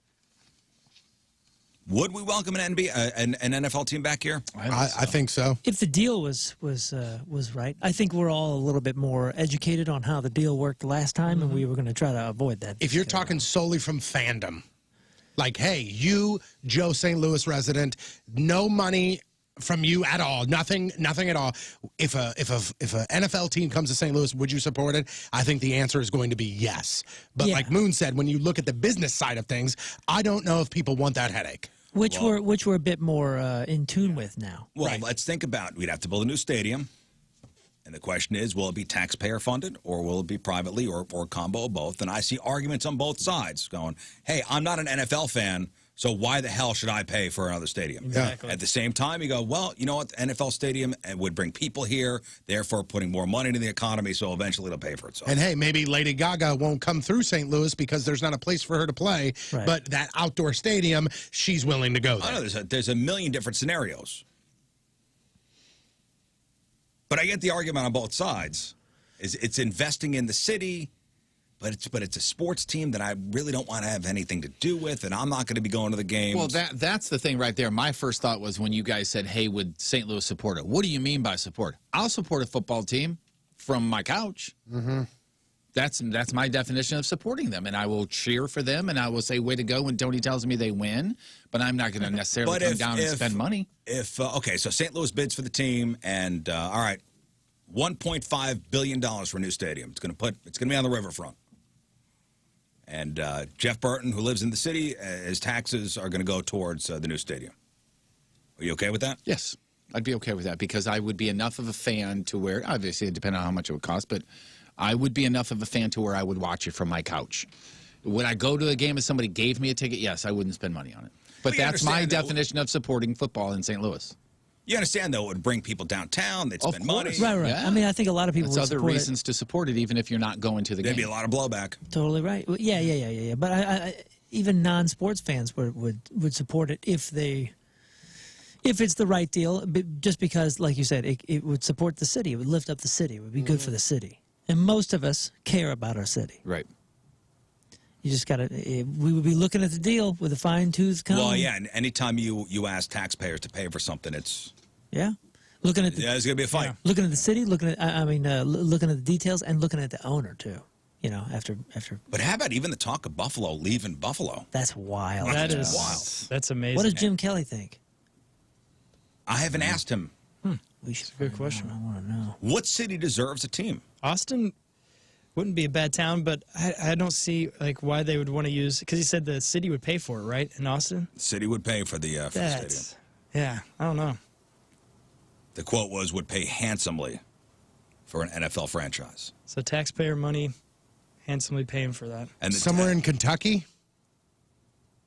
Would we welcome an NFL team back here?
I think so.
If the deal was right, I think we're all a little bit more educated on how the deal worked last time, and we were going to try to avoid that.
If you're talking solely from fandom, like, hey, you, Joe St. Louis resident, no money from you at all, nothing at all. If a NFL team comes to St. Louis, would you support it? I think the answer is going to be yes. But like Moon said, when you look at the business side of things, I don't know if people want that headache.
Which we're a bit more in tune with now.
Well, let's think about it. We'd have to build a new stadium. And the question is, will it be taxpayer funded or will it be privately or a combo of both? And I see arguments on both sides going, hey, I'm not an NFL fan, so why the hell should I pay for another stadium?
Exactly.
At the same time, you go, well, you know what? The NFL stadium would bring people here, therefore putting more money into the economy, so eventually it'll pay for itself.
And hey, maybe Lady Gaga won't come through St. Louis because there's not a place for her to play, but that outdoor stadium, she's willing to go there.
I know there's a million different scenarios. But I get the argument on both sides. It's investing in the city, but it's a sports team that I really don't want to have anything to do with, and I'm not going to be going to the games.
Well, that's the thing right there. My first thought was when you guys said, hey, would St. Louis support it? What do you mean by support? I'll support a football team from my couch. That's my definition of supporting them, and I will cheer for them, and I will say, way to go when Tony tells me they win, but I'm not going to necessarily come down and spend money.
Okay, so St. Louis bids for the team, and all right, $1.5 billion for a new stadium. It's going to be on the riverfront. And Jeff Burton, who lives in the city, his taxes are going to go towards the new stadium. Are you okay with that?
Yes, I'd be okay with that because I would be enough of a fan to where, obviously it depends on how much it would cost, but I would be enough of a fan to where I would watch it from my couch. Would I go to a game if somebody gave me a ticket? Yes, I wouldn't spend money on it. But that's my definition of supporting football in St. Louis.
You understand, though, it would bring people downtown. They'd spend money.
Right. Yeah. I mean, I think a lot of people would
other
support
reasons to support it, even if you're not going to the game.
There'd be a lot of blowback.
Totally right. Well, yeah. But I even non-sports fans would support it if it's the right deal, just because, like you said, it would support the city. It would lift up the city. It would be good for the city. And most of us care about our city.
Right.
You just got to, we would be looking at the deal with a fine-tooth comb.
Well, yeah, and anytime you ask taxpayers to pay for something, it's...
Yeah. Looking at
it's going to be a fight.
Yeah. Looking at the city, looking at the details, and looking at the owner, too. You know, after.
But how about even the talk of Buffalo leaving Buffalo?
That's wild.
That is
wild.
That's amazing.
What does Jim Kelly think?
I haven't asked him.
We should.
Good question.
I want to know.
What city deserves a team?
Austin wouldn't be a bad town, but I don't see like why they would want to use, because he said the city would pay for it, right? In Austin,
the city would pay for the stadium.
Yeah, I don't know.
The quote was, would pay handsomely for an NFL franchise.
So taxpayer money, handsomely paying for that.
And
somewhere in Kentucky?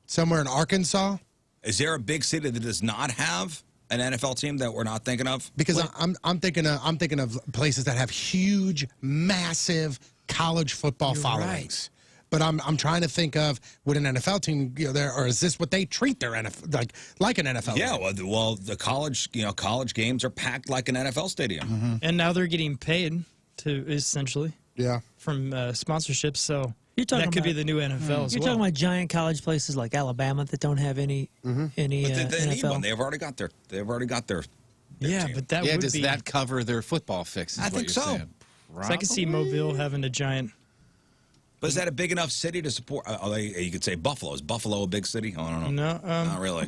Somewhere in Arkansas?
Is there a big city that does not have an NFL team that we're not thinking of?
Because I'm thinking of places that have huge, massive college football followings. Right. But I'm trying to think of, would an NFL team there, or is this what they treat their NFL like an NFL?
Yeah, well, the college games are packed like an NFL stadium,
and now they're getting paid to essentially, from sponsorships. So
You're talking
That could
about,
be the new NFL as
You're
well.
talking about giant college places like Alabama that don't have any
But they need
NFL.
one. They've already got their
Yeah,
team.
but that
Yeah,
would
does
be.
that cover their football fix? Is
I
what
think
you're
so.
saying?
So I could see Mobile having a giant.
But is that a big enough city to support? You could say Buffalo. Is Buffalo a big city? I don't know.
No,
Not really.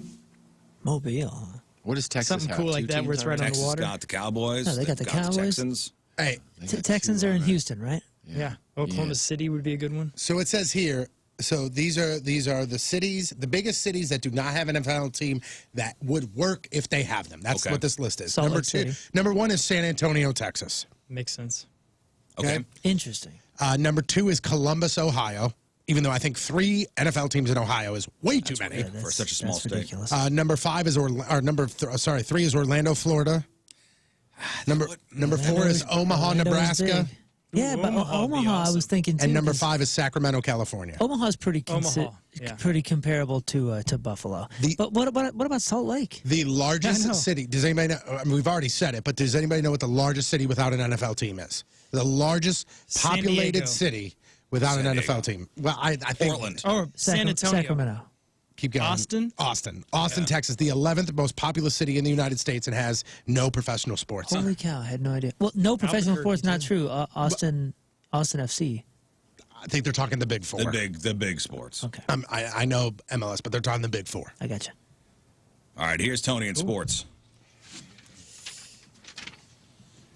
Mobile.
What does Texas
Something
have?
cool like
Two
that
teams
where it's right
already?
on the
Texas
water.
got the Cowboys.
No, they got
they've
the
got
Cowboys.
The Texans.
Hey,
Texans are in Houston, right?
Yeah, Oklahoma City would be a good one.
so it says here. So these are the cities, the biggest cities that do not have an NFL team that would work if they have them. That's
Okay.
what this list is.
Salt
Number
Lake
two,
City.
number one is San Antonio, Texas.
Makes sense.
Okay.
Interesting.
Number two is Columbus, Ohio. Even though I think 3 NFL teams in Ohio is way too many.
Yeah,
for such a small
that's
state.
ridiculous.
Number 5 is 3 is Orlando, Florida. Number 4 is Omaha,
Orlando's
Nebraska,
big. Yeah, but
Omaha would be
Omaha, I
awesome.
was thinking too.
and number
'cause
5 is Sacramento, California.
Omaha's pretty
Omaha, yeah.
pretty comparable to Buffalo. But what about Salt Lake?
The
I know.
largest city. Does anybody know? I mean, we've already said it, but does anybody know what the largest city without an NFL team is? The largest
San
populated
Diego.
city without
San
an
Diego.
NFL team. Well, I think
Portland.
Or San Antonio.
Sacramento.
Keep going.
Austin?
Austin, Texas, the 11th most populous city in the United States, and has no professional sports.
Holy cow! I had no idea. Well, no professional
Albuquerque,
sports, not
too.
true. Austin FC.
I think they're talking the Big Four.
The big sports.
Okay,
I know MLS, but they're talking the Big Four.
I got you.
All right, here's Tony in sports.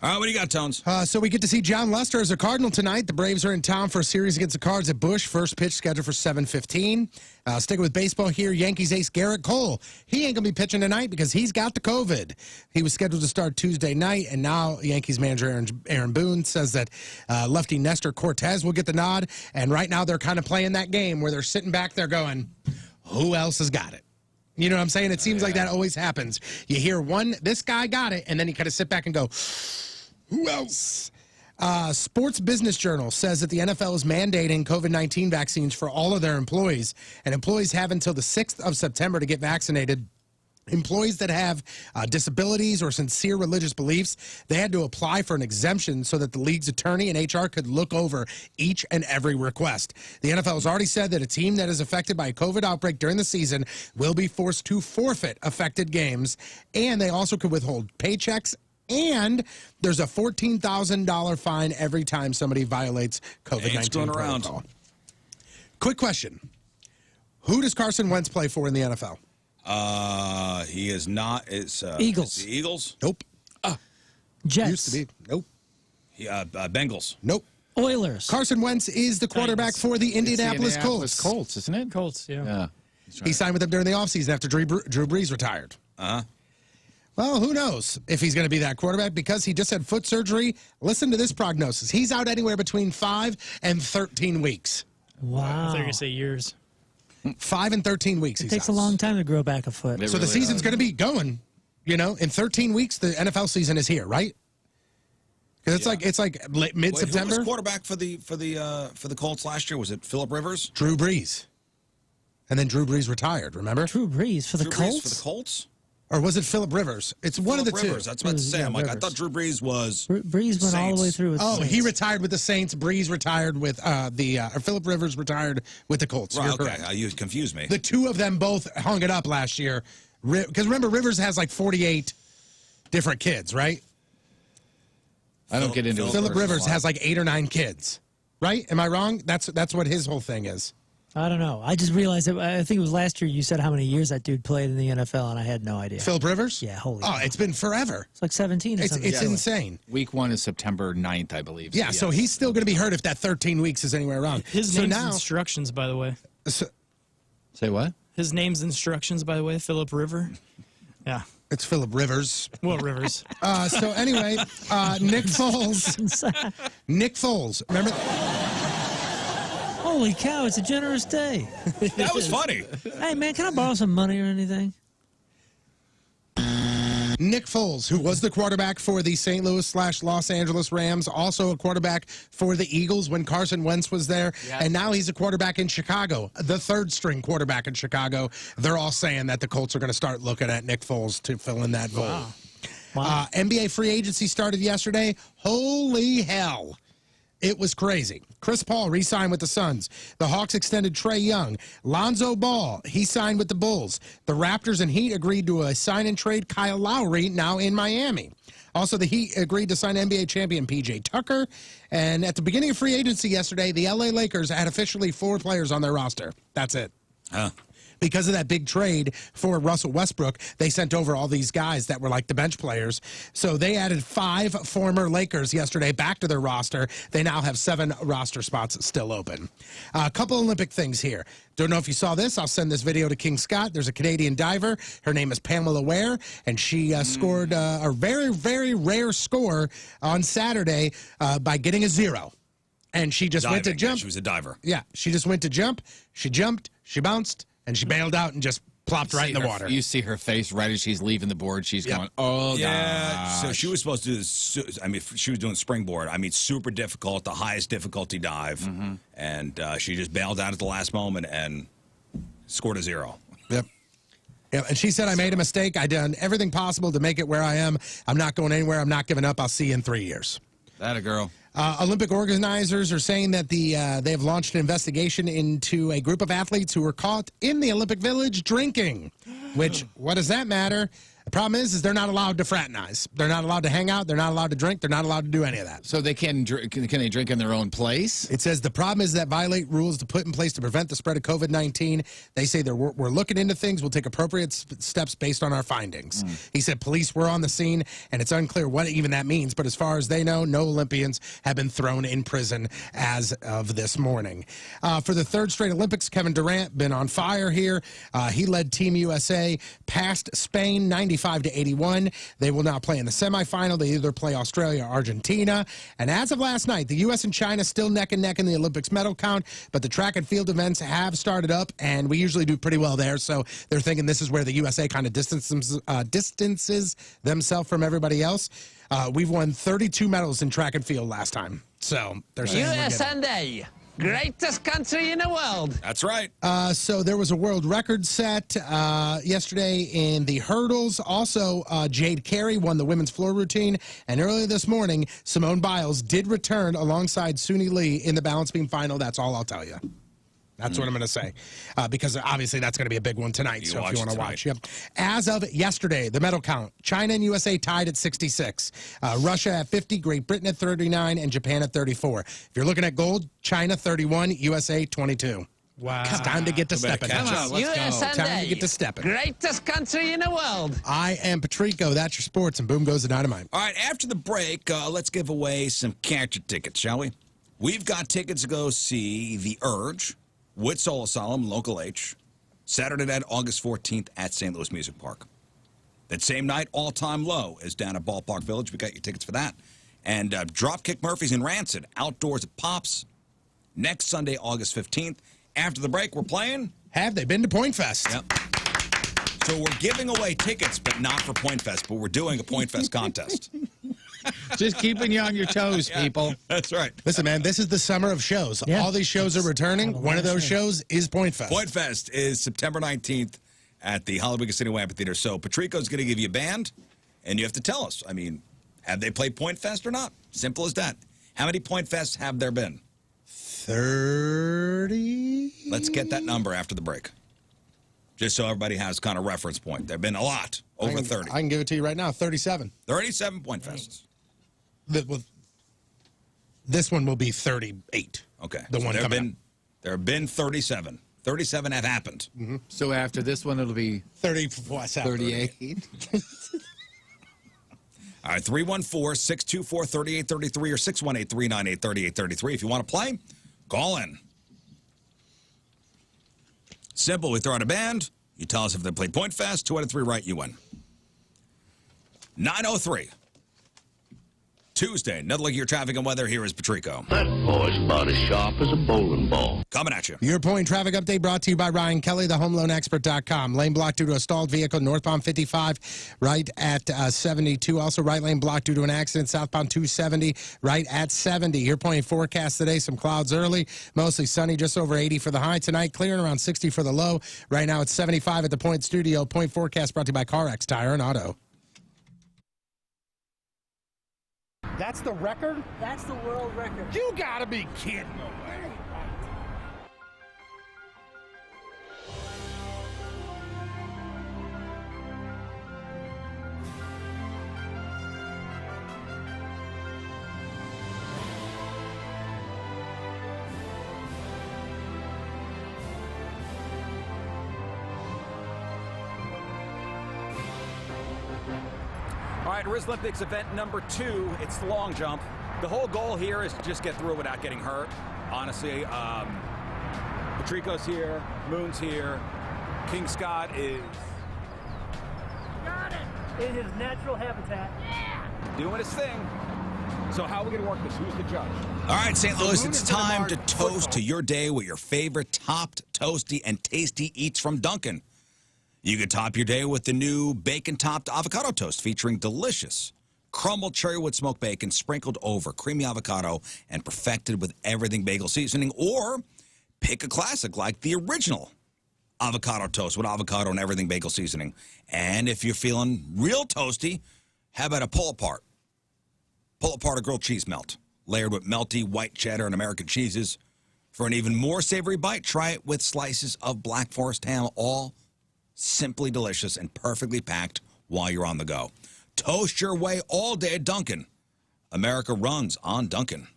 All right, what do you got, Tones?
So we get to see John Lester as a Cardinal tonight. The Braves are in town for a series against the Cards at Busch. First pitch scheduled for 7:15. Sticking with baseball here, Yankees ace Garrett Cole. He ain't going to be pitching tonight because he's got the COVID. He was scheduled to start Tuesday night, and now Yankees manager Aaron Boone says that lefty Nestor Cortez will get the nod. And right now they're kind of playing that game where they're sitting back there going, who else has got it? You know what I'm saying? It seems like that always happens. You hear this guy got it, and then you kind of sit back and go, who else? Sports Business Journal says that the NFL is mandating COVID-19 vaccines for all of their employees, and employees have until the 6th of September to get vaccinated. Employees that have disabilities or sincere religious beliefs, they had to apply for an exemption so that the league's attorney and HR could look over each and every request. The NFL has already said that a team that is affected by a COVID outbreak during the season will be forced to forfeit affected games, and they also could withhold paychecks. And there's a $14,000 fine every time somebody violates COVID-19
screwing around.
protocol. Quick question. Who does Carson Wentz play for in the NFL?
He is not. It's
Eagles.
it's the Eagles.
Nope.
Jets.
Used to be. Nope.
Bengals.
Nope.
Oilers.
Carson Wentz is the quarterback
Titans.
for the
It's the
Indianapolis Colts.
Colts, isn't it?
Colts, yeah.
Yeah.
He signed with them during the offseason after Drew Brees retired. Well, who knows if he's going to be that quarterback because he just had foot surgery. Listen to this prognosis. He's out anywhere between 5 and 13 weeks.
I
Wow.
thought you were going to say years.
5 and 13 weeks
It
he's
takes
out.
a long time to grow back a foot.
It
So the
really
season's
does.
going to be going, in 13 weeks the NFL season is here, right? Because it's like
Wait, who
mid-September.
was quarterback for the Colts last year? Was it Phillip Rivers?
Drew Brees. And then Drew Brees retired, remember?
Drew Brees for the
Drew Brees
Colts.
for the Colts.
Or was it Phillip Rivers? It's one of the
Phillip Rivers.
two.
That's what I was to say. I'm like, I
Rivers.
thought Drew Brees was.
Brees went all the way
Saints.
through with the
Oh, he
Saints.
retired with the Saints. Brees retired with or Phillip Rivers retired with the Colts.
Right,
You're
okay,
correct.
you confused me.
The two of them both hung it up last year. Because remember, Rivers has like 48 different kids, right?
I don't get into his
Phillip
personal
Rivers
life.
has like 8 or 9 kids, right? Am I wrong? That's what his whole thing is.
I don't know. I just realized that I think it was last year you said how many years that dude played in the NFL, and I had no idea.
Phillip Rivers?
Yeah, holy
Oh,
cow.
it's been forever.
It's like 17 or
It's
something.
insane.
Week 1 is September 9th, I believe.
Yeah, so he's still going to be hurt if that 13 weeks is anywhere around.
His
so
name's
now,
instructions, by the way.
Say what?
His name's instructions, by the way. Philip River. Yeah.
it's Phillip Rivers.
Well, Rivers.
So anyway, Nick Foles. Nick Foles. Remember?
Holy cow, it's a generous day.
That was funny.
Hey, man, can I borrow some money or anything?
Nick Foles, who was the quarterback for the St. Louis/Los Angeles Rams, also a quarterback for the Eagles when Carson Wentz was there, and now he's a quarterback in Chicago, the third-string quarterback in Chicago. They're all saying that the Colts are going to start looking at Nick Foles to fill in that role.
Wow.
NBA free agency started yesterday. Holy hell. It was crazy. Chris Paul re-signed with the Suns. The Hawks extended Trae Young. Lonzo Ball, he signed with the Bulls. The Raptors and Heat agreed to a sign-and-trade Kyle Lowry, now in Miami. Also, the Heat agreed to sign NBA champion P.J. Tucker. And at the beginning of free agency yesterday, the L.A. Lakers had officially 4 players on their roster. That's it.
Huh.
Because of that big trade for Russell Westbrook, they sent over all these guys that were like the bench players. So they added 5 former Lakers yesterday back to their roster. They now have 7 roster spots still open. A couple Olympic things here. Don't know if you saw this. I'll send this video to King Scott. There's a Canadian diver. Her name is Pamela Ware, and she scored a very, very rare score on Saturday by getting a 0. And she just went to jump.
Yeah, she was a diver.
Yeah, she just went to jump. She jumped. She bounced. And she bailed out and just plopped right in the water.
You see her face right as she's leaving the board. She's going, oh,
yeah.
gosh.
So she was supposed to do this. I mean, she was doing springboard. I mean, super difficult, the highest difficulty dive. And she just bailed out at the last moment and scored a 0.
Yep. Yeah, and she said, I made a mistake. I done everything possible to make it where I am. I'm not going anywhere. I'm not giving up. I'll see you in 3 years.
That a girl.
Olympic organizers are saying that they have launched an investigation into a group of athletes who were caught in the Olympic Village drinking. Which, what does that matter? The problem is they're not allowed to fraternize. They're not allowed to hang out. They're not allowed to drink. They're not allowed to do any of that.
So they can they drink in their own place?
It says the problem is that violate rules to put in place to prevent the spread of COVID-19. They say we're looking into things. We'll take appropriate steps based on our findings. He said police were on the scene, and it's unclear what even that means. But as far as they know, no Olympians have been thrown in prison as of this morning. For the 3rd straight Olympics, Kevin Durant been on fire here. He led Team USA past Spain 95-81. They will now play in the semifinal. They either play Australia or Argentina. And as of last night, the U.S. and China still neck and neck in the Olympics medal count, but the track and field events have started up, and we usually do pretty well there. So they're thinking this is where the USA kind of distances themselves from everybody else. We've won 32 medals in track and field last time. So they're saying
USA, greatest country in the world.
That's right.
So there was a world record set yesterday in the hurdles. Also, Jade Carey won the women's floor routine. And earlier this morning, Simone Biles did return alongside Suni Lee in the balance beam final. That's all I'll tell you. That's what I'm going to say, because obviously that's going to be a big one tonight. So if you want to watch, yep. As of yesterday, the medal count: China and USA tied at 66, Russia at 50, Great Britain at 39, and Japan at 34. If you're looking at gold, China 31, USA 22.
Wow.
It's time to get to stepping.
Come on, let's go.
Time to get to stepping.
Greatest country in the world.
I am Patrico. That's your sports, and boom goes the dynamite.
All right, after the break, let's give away some catcher tickets, shall we? We've got tickets to go see The Urge with Soul Asylum, Local H, Saturday night, August 14th at St. Louis Music Park. That same night, All Time Low is down at Ballpark Village. We got your tickets for that. And Dropkick Murphys in Rancid, outdoors at Pops, next Sunday, August 15th. After the break, we're playing.
Have they been to Point Fest?
Yep. So we're giving away tickets, but not for Point Fest, but we're doing a Point Fest contest.
Just keeping you on your toes, people.
That's right.
Listen, man, this is the summer of shows.
Yeah.
All these shows are returning. One of those shows is Point Fest.
Point Fest is September 19th at the Hollywood Casino Amphitheater. So Patrico's going to give you a band, and you have to tell us. I mean, have they played Point Fest or not? Simple as that. How many Point Fests have there been?
30?
Let's get that number after the break. Just so everybody has kind of reference point. There have been a lot, over 30.
I can give it to you right now, 37.
37 Point Fests.
This one will be 38.
Okay.
The
So
one coming up.
there have been 37. 37 have happened.
So after this one, it'll be 38.
All right, 314-624-3833 or 618-398-3833. If you want to play, call in. Simple. We throw out a band. You tell us if they played Point Fest. 2 out of 3 right, you win. 9:03. Tuesday, another look at your traffic and weather. Here is Patrico.
That boy's about as sharp as a bowling ball.
Coming at you.
Your point traffic update brought to you by Ryan Kelly, thehomeloanexpert.com. Lane blocked due to a stalled vehicle northbound 55, right at 72. Also, right lane blocked due to an accident southbound 270, right at 70. Your point forecast today, some clouds early, mostly sunny, just over 80 for the high tonight, clearing around 60 for the low. Right now, it's 75 at the Point Studio. Point forecast brought to you by CarX Tire and Auto. That's the record?
That's the world record.
You gotta be kidding.
All right, Rizz Olympics event number 2. It's the long jump. The whole goal here is to just get through without getting hurt. Honestly, Patrico's here, Moon's here, King Scott is
Got it. In his natural habitat.
doing his thing. So how are we going to work this? Who's the judge?
All right, St. Louis,
Moon
it's
is in the
time
mark
to toast to your day with your favorite topped, toasty, and tasty eats from Dunkin'. You could top your day with the new bacon-topped avocado toast featuring delicious crumbled cherrywood smoked bacon sprinkled over creamy avocado and perfected with everything bagel seasoning, or pick a classic like the original avocado toast with avocado and everything bagel seasoning. And if you're feeling real toasty, how about a pull-apart? Pull-apart a grilled cheese melt, layered with melty white cheddar and American cheeses. For an even more savory bite, try it with slices of Black Forest ham, all simply delicious and perfectly packed while you're on the go. Toast your way all day at Dunkin'. America runs on Dunkin'.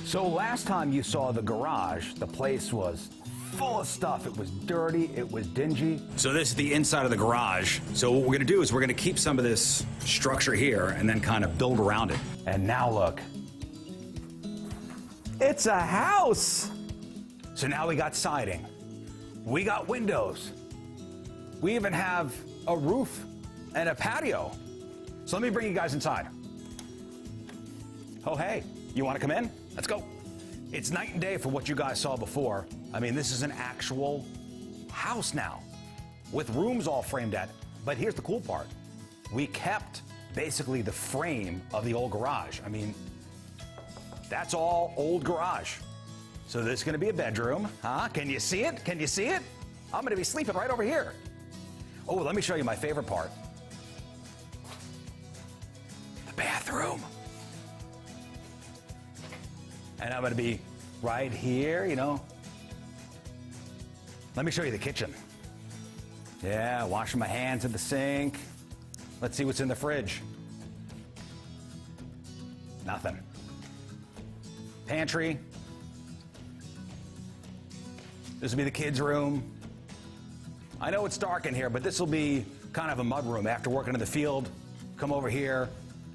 So last time you saw the garage, the place was full of stuff. It was dirty, it was dingy.
So this is the inside of the garage. So what we're going to do is we're going to keep some of this structure here and then kind of build around it.
And now look. It's a house! So now we got siding. We got windows. We even have a roof and a patio. So let me bring you guys inside. Oh, hey, you want to come in? Let's go. It's night and day for what you guys saw before. I mean, this is an actual house now with rooms all framed at. But here's the cool part. We kept basically the frame of the old garage. I mean, that's all old garage. So this is gonna be a bedroom, huh? Can you see it? Can you see it? I'm gonna be sleeping right over here. Oh, let me show you my favorite part. The bathroom. And I'm gonna be right here, you know. Let me show you the kitchen. Yeah, washing my hands at the sink. Let's see what's in the fridge. Nothing. Pantry. This will be the kids' room. I know it's dark in here, but this will be kind of a mud room after working in the field. Come over here,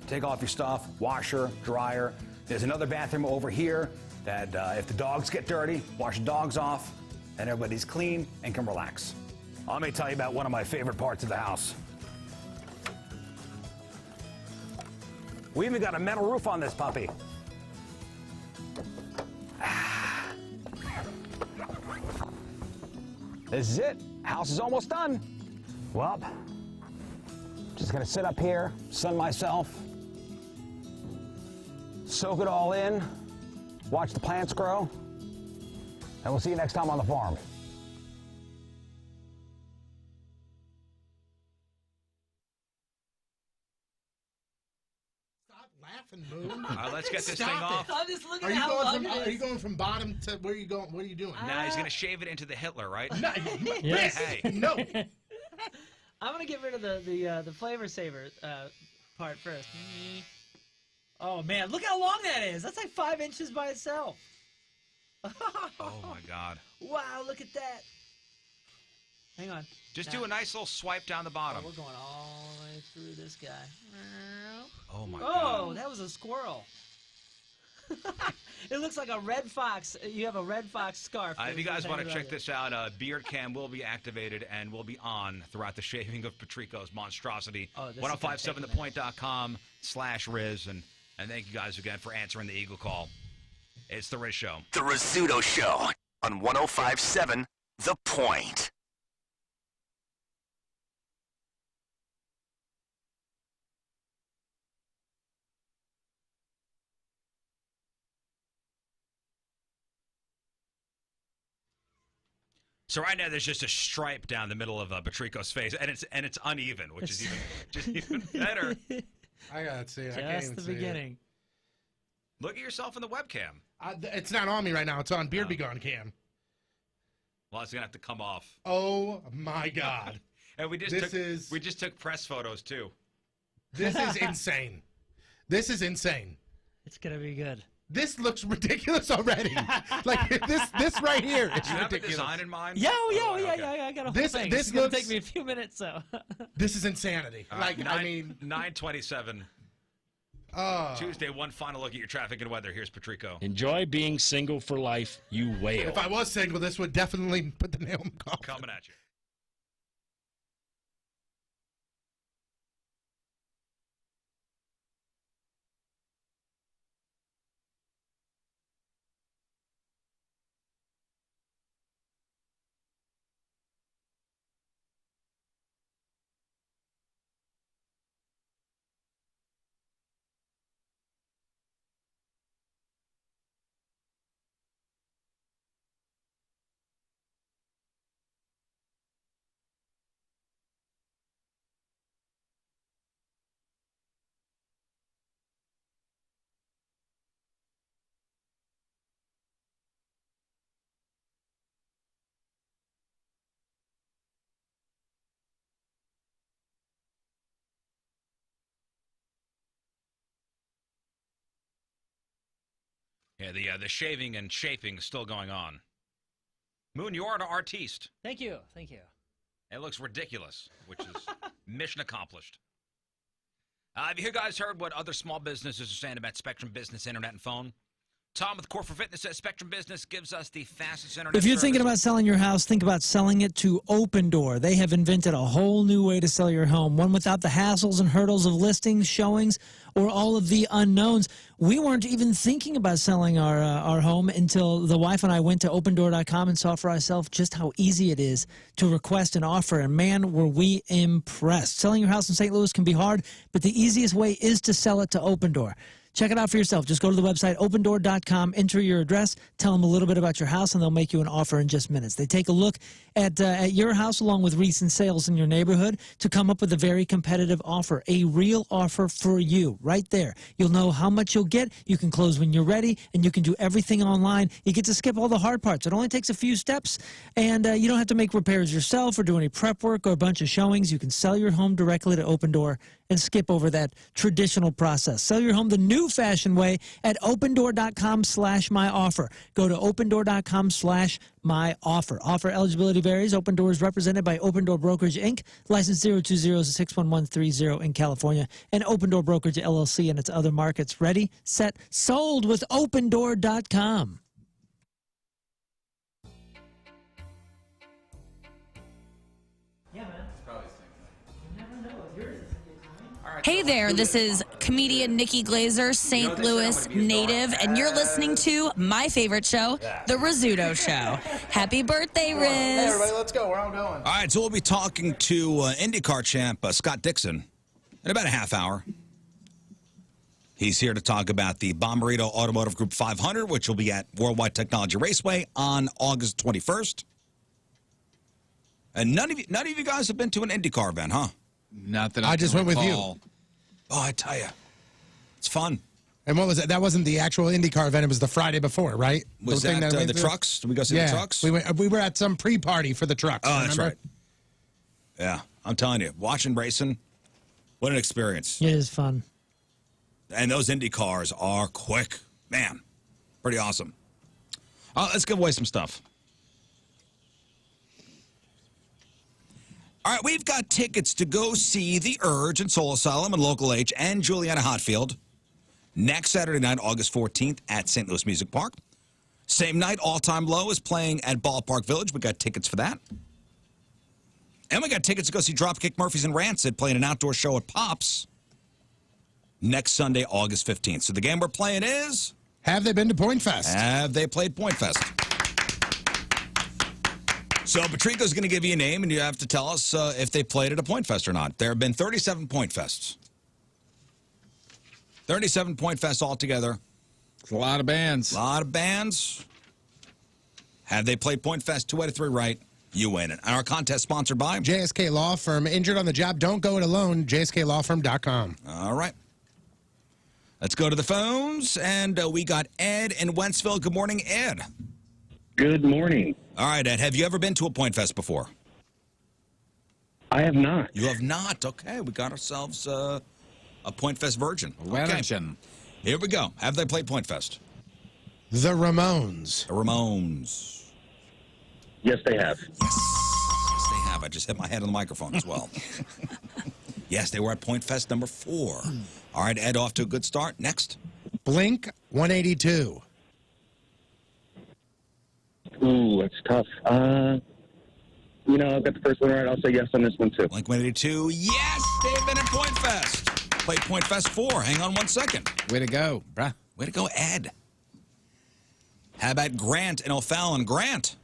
take off your stuff, washer, dryer. There's another bathroom over here that if the dogs get dirty, wash the dogs off, and everybody's clean and can relax. Let me tell you about one of my favorite parts of the house. We even got a metal roof on this puppy. This is it. House is almost done. Well, just gonna sit up here, sun myself, soak it all in, watch the plants grow, and we'll see you next time on the farm.
Stop laughing, Moon.
All right, let's get this thing
Stop
off.
I'm just looking
Are
at
you
how
going
long
from?
it
Are
is.
you going from bottom to where are you going? What are you doing?
Now he's going to shave it into the Hitler, right?
No,
Yes.
Hey.
no.
I'm gonna get rid of the flavor saver part first. Oh man, look how long that is. That's like 5 inches by itself.
Oh my God.
Wow, look at that. Hang on.
Just
Now-
do a nice little swipe down the
Oh,
bottom.
we're going all the way through this guy.
Oh my
Oh,
God.
that was a squirrel. It looks like a red fox. You have a red fox scarf.
If you guys want to check
this.
this out, Beard Cam will be activated and will be on throughout the shaving of Patrico's monstrosity.
Oh, this is gonna take a
1057thepoint.com/Rizz. And thank you guys again for answering the Eagle call. It's the Rizz Show.
The Rizzuto Show on 105.7 The Point.
So right now there's just a stripe down the middle of Patrico's face, and it's uneven, which is even better.
I gotta see it. I can't
Just
even
the
see
beginning.
Look at yourself in the webcam.
It's not on me right now. It's on Beard Be Gone cam.
Well, it's gonna have to come off.
Oh my God!
And we just took press photos too.
This is insane. This is insane.
It's gonna be good.
This looks ridiculous already. Like this right here is
Do you have a
ridiculous.
design in mind?
Yeah,
okay.
I got a whole
This-
thing.
this
It's gonna
looks-
take me a few minutes, so.
This is insanity. Like, I mean,
9:27. Tuesday, one final look at your traffic and weather. Here's Patrico.
Enjoy being single for life, you whale.
if I was single, this would definitely put the nail in the coffin.
Coming at you. Yeah, the shaving and shaping is still going on. Moon, you are an artiste.
Thank you. Thank you.
It looks ridiculous, which is mission accomplished. Have you guys heard what other small businesses are saying about Spectrum Business Internet and Phone? Tom with Core for Fitness says Spectrum Business gives us the fastest internet
If you're thinking
service.
about selling your house, think about selling it to Open Door. They have invented a whole new way to sell your home, one without the hassles and hurdles of listings, showings, or all of the unknowns. We weren't even thinking about selling our home until the wife and I went to opendoor.com and saw for ourselves just how easy it is to request an offer. And man, were we impressed. Selling your house in St. Louis can be hard, but the easiest way is to sell it to Open Door. Check it out for yourself. Just go to the website, opendoor.com, enter your address, tell them a little bit about your house, and they'll make you an offer in just minutes. They take a look at your house along with recent sales in your neighborhood to come up with a very competitive offer, a real offer for you right there. You'll know how much you'll get. You can close when you're ready, and you can do everything online. You get to skip all the hard parts. It only takes a few steps, and you don't have to make repairs yourself or do any prep work or a bunch of showings. You can sell your home directly to Open Door and skip over that traditional process. Sell your home the new-fashioned way at opendoor.com/myoffer. Go to opendoor.com/myoffer. Offer eligibility varies. Open Door is represented by Open Door Brokerage, Inc., license 020-61130 in California, and Open Door Brokerage, LLC, and its other markets. Ready, set, sold with opendoor.com.
Hey there, this is comedian Nikki Glazer, St. Louis native, and you're listening to my favorite show, The Rizzuto Show. Happy birthday, Rizz.
Hey, everybody, let's go. Where am I going?
All right, so we'll be talking to IndyCar champ Scott Dixon in about a half hour. He's here to talk about the Bommarito Automotive Group 500, which will be at Worldwide Technology Raceway on August 21st. And none of you guys have been to an IndyCar event, huh?
Not that
I just went with you.
Oh, I tell you, it's fun.
And what was it? That wasn't the actual IndyCar event. It was the Friday before, right?
Was
thing
that
we went
the
to?
trucks? Did we go see the trucks?
We were at some pre-party for the trucks.
Oh, that's
remember?
right. Yeah, I'm telling you, watching racing, what an experience.
It is fun.
And those Indy cars are quick. Man, pretty awesome. Let's give away some stuff. All right, we've got tickets to go see The Urge and Soul Asylum and Local H and Juliana Hatfield next Saturday night, August 14th at St. Louis Music Park. Same night, All Time Low is playing at Ballpark Village. We got tickets for that. And we got tickets to go see Dropkick Murphys and Rancid playing an outdoor show at Pops next Sunday, August 15th. So the game we're playing is...
Have they been to Point Fest?
Have they played Point Fest? So Patrico's going to give you a name, and you have to tell us if they played at a Point Fest or not. There have been 37 Point Fests. 37 Point Fests altogether.
It's a lot of bands.
A lot of bands. Have they played Point Fest? 2 out of 3 right. you win it. And our contest sponsored by
JSK Law Firm. Injured on the job, don't go it alone. JSKLawFirm.com.
All right. Let's go to the phones, and we got Ed in Wentzville. Good morning, Ed.
Good morning.
All right, Ed, have you ever been to a Point Fest before?
I have not.
You have not? Okay, we got ourselves a Point Fest virgin. Okay. Here we go. Have they played Point Fest?
The Ramones.
The Ramones.
Yes, they have.
Yes, they have. I just hit my head on the microphone as well. Yes, they were at Point Fest number 4. All right, Ed, off to a good start. Next.
Blink 182.
Ooh, it's tough. I've got the first one right. I'll say yes on this one, too.
Blink 182. Yes, they've been at Point Fest. Played Point Fest 4. Hang on 1 second.
Way to go, bruh.
Way to go, Ed. How about Grant in O'Fallon? Grant.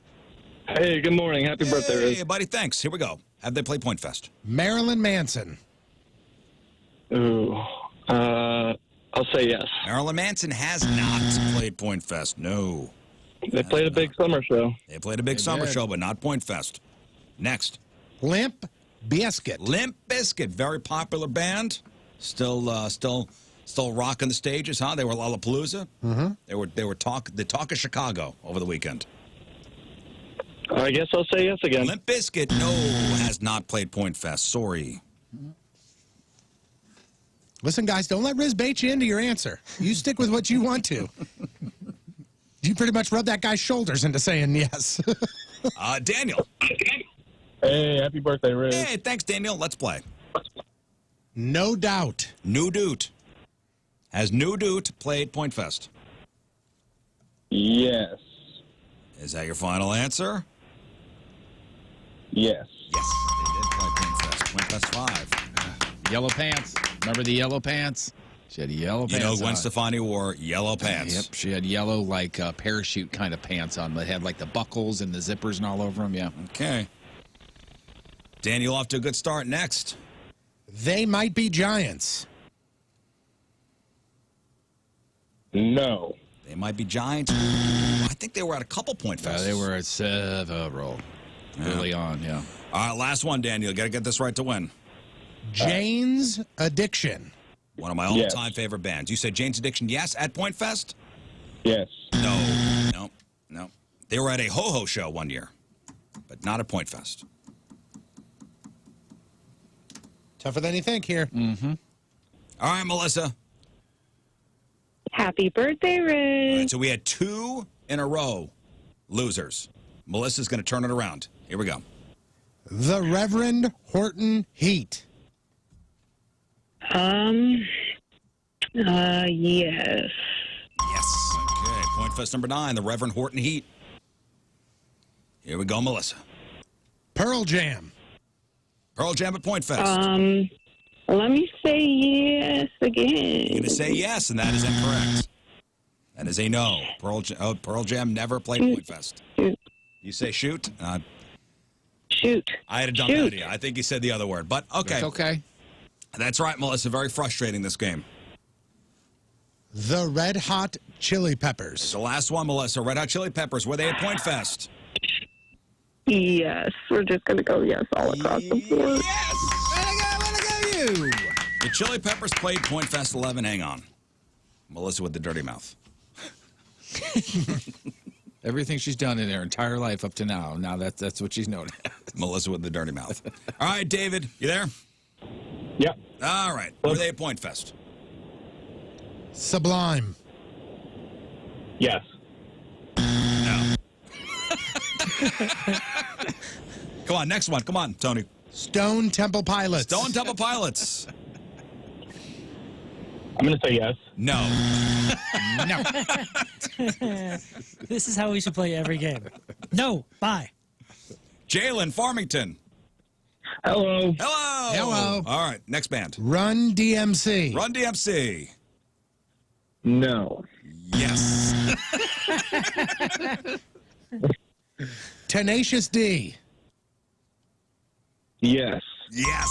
Hey, good morning. Happy birthday,
Hey, buddy, thanks. Here we go. Have they played Point Fest?
Marilyn Manson.
Ooh, I'll say yes.
Marilyn Manson has not played Point Fest. No.
They played a big summer show.
They played a big summer show, but not Point Fest. Next.
Limp Bizkit.
Limp Bizkit, very popular band. Still rocking the stages, huh? They were Lollapalooza.
Mm-hmm.
They were the talk of Chicago over the weekend.
I guess I'll say yes again.
Limp Bizkit, no, has not played Point Fest. Sorry.
Listen, guys, don't let Rizz bait you into your answer. You stick with what you want to. You pretty much rub that guy's shoulders into saying yes.
Daniel.
Hey, happy birthday, Rizz.
Hey, thanks, Daniel. Let's play.
No Doubt.
New Doot. Has New Doot played Point Fest?
Yes.
Is that your final answer?
Yes.
Yes, they did play Point Fest. Point Fest 5.
Yellow pants. Remember the yellow pants? She had yellow pants.
You know, Gwen
on.
Stefani wore yellow pants.
Yep, she had yellow, like parachute kind of pants on. They had like the buckles and the zippers and all over them. Yeah.
Okay. Daniel off to a good start. Next.
They Might Be Giants.
No.
They Might Be Giants. I think they were at a couple Point Fests.
They were at several early on. Yeah.
All right, last one, Daniel. Got to get this right to win.
Jane's Addiction.
One of my all-time favorite bands. You said Jane's Addiction, yes, at Point Fest?
Yes.
No. They were at a Ho-Ho show one year, but not at Point Fest.
Tougher than you think here.
Mm-hmm. All right, Melissa.
Happy birthday, Rizz.
All right, so we had 2 in a row losers. Melissa's going to turn it around. Here we go.
The Reverend Horton Heat.
Yes.
Yes. Okay, Point Fest number 9, the Reverend Horton Heat. Here we go, Melissa.
Pearl Jam.
Pearl Jam at Point Fest.
Let me say yes again.
You're going to say yes, and that is incorrect. That is a no. Pearl Jam never played Point Fest. You say shoot?
Shoot.
I had a dumb idea. I think you said the other word, but okay.
It's okay.
That's right, Melissa. Very frustrating, this game.
The Red Hot Chili Peppers.
It's the last one, Melissa. Red Hot Chili Peppers. Were they at Point Fest?
Yes. We're just going to go yes all across the board.
Yes!
Way to go, you!
The Chili Peppers played Point Fest 11. Hang on. Melissa with the dirty mouth.
Everything she's done in her entire life up to now. Now that's what she's known as.
Melissa with the dirty mouth. All right, David, you there?
Yep.
All right. Were they at Point Fest?
Sublime.
Yes.
No. Come on, next one. Come on, Tony.
Stone Temple Pilots.
Stone Temple Pilots.
I'm going to say yes.
No.
No.
This is how we should play every game. No. Bye.
Jalen Farmington.
Hello.
Hello.
Hello.
All right, next band.
Run DMC.
Run DMC.
No.
Yes.
Tenacious D.
Yes.
Yes.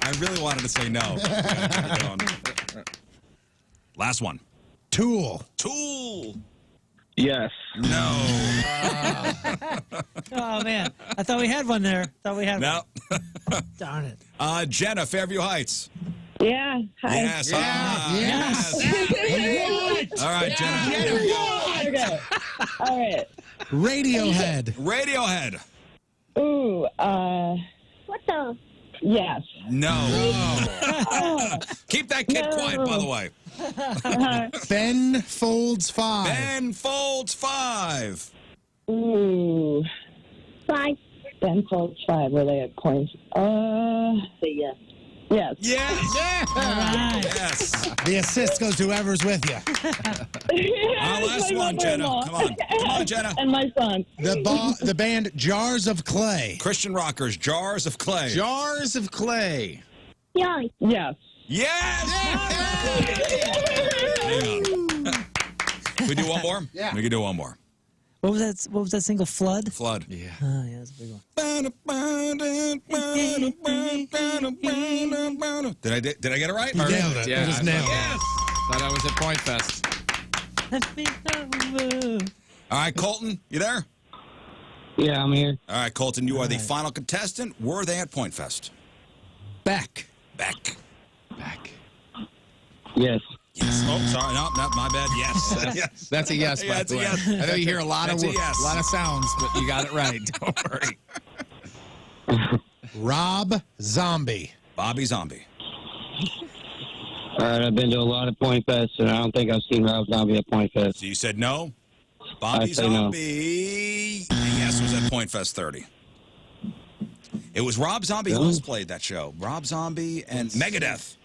I really wanted to say no. Last one.
Tool.
Tool.
Yes.
No.
Oh man, I thought we had one there. Thought we had
No.
one. Darn it.
Jenna, Fairview Heights. Yeah. Hi. Yes.
Yes.
All right, Jenna. Okay. All right.
Radiohead.
Radiohead. Ooh. What the? Yes. No. Keep that kid quiet, by the way.
Ben Folds 5.
Ben Folds 5. Ooh. 5. Ben Folds 5. Were they at points? Say yes. Yes.
Yes.
Right.
Yes.
The assist goes to whoever's with you.
Last one, Jenna. Come on. Come on, Jenna. And my son.
The band Jars of Clay.
Christian rockers, Jars of Clay.
Jars of Clay.
Yeah. Yes. Yes! Hang on. Can we do one more?
Yeah.
We can do one more.
What was that? What was that single? Flood.
Flood.
Yeah.
Oh yeah, that's a big one.
Did I get it right?
You nailed it.
Yeah,
You just
I
nailed
thought-
it.
Yes.
Thought I was at Point Fest.
Let me know.
All right, Colton, you there?
Yeah, I'm here.
All right, Colton, you are the final contestant. Were they at Point Fest?
Beck.
Back.
Yes.
Yes. Oh, sorry. No, my bad. Yes. Yes.
That's a yes,
Yeah,
by
it's
the
a
way.
yes.
I know you hear a lot of
That's a yes.
sounds, but you got it right. Don't worry.
Rob Zombie.
Bobby Zombie.
All right, I've been to a lot of Point Fests, and I don't think I've seen Rob Zombie at Point Fest.
So you said no? Bobby
I say no.
Zombie. Yes, was at Point Fest 30. It was Rob Zombie who else played that show. Rob Zombie and Megadeth.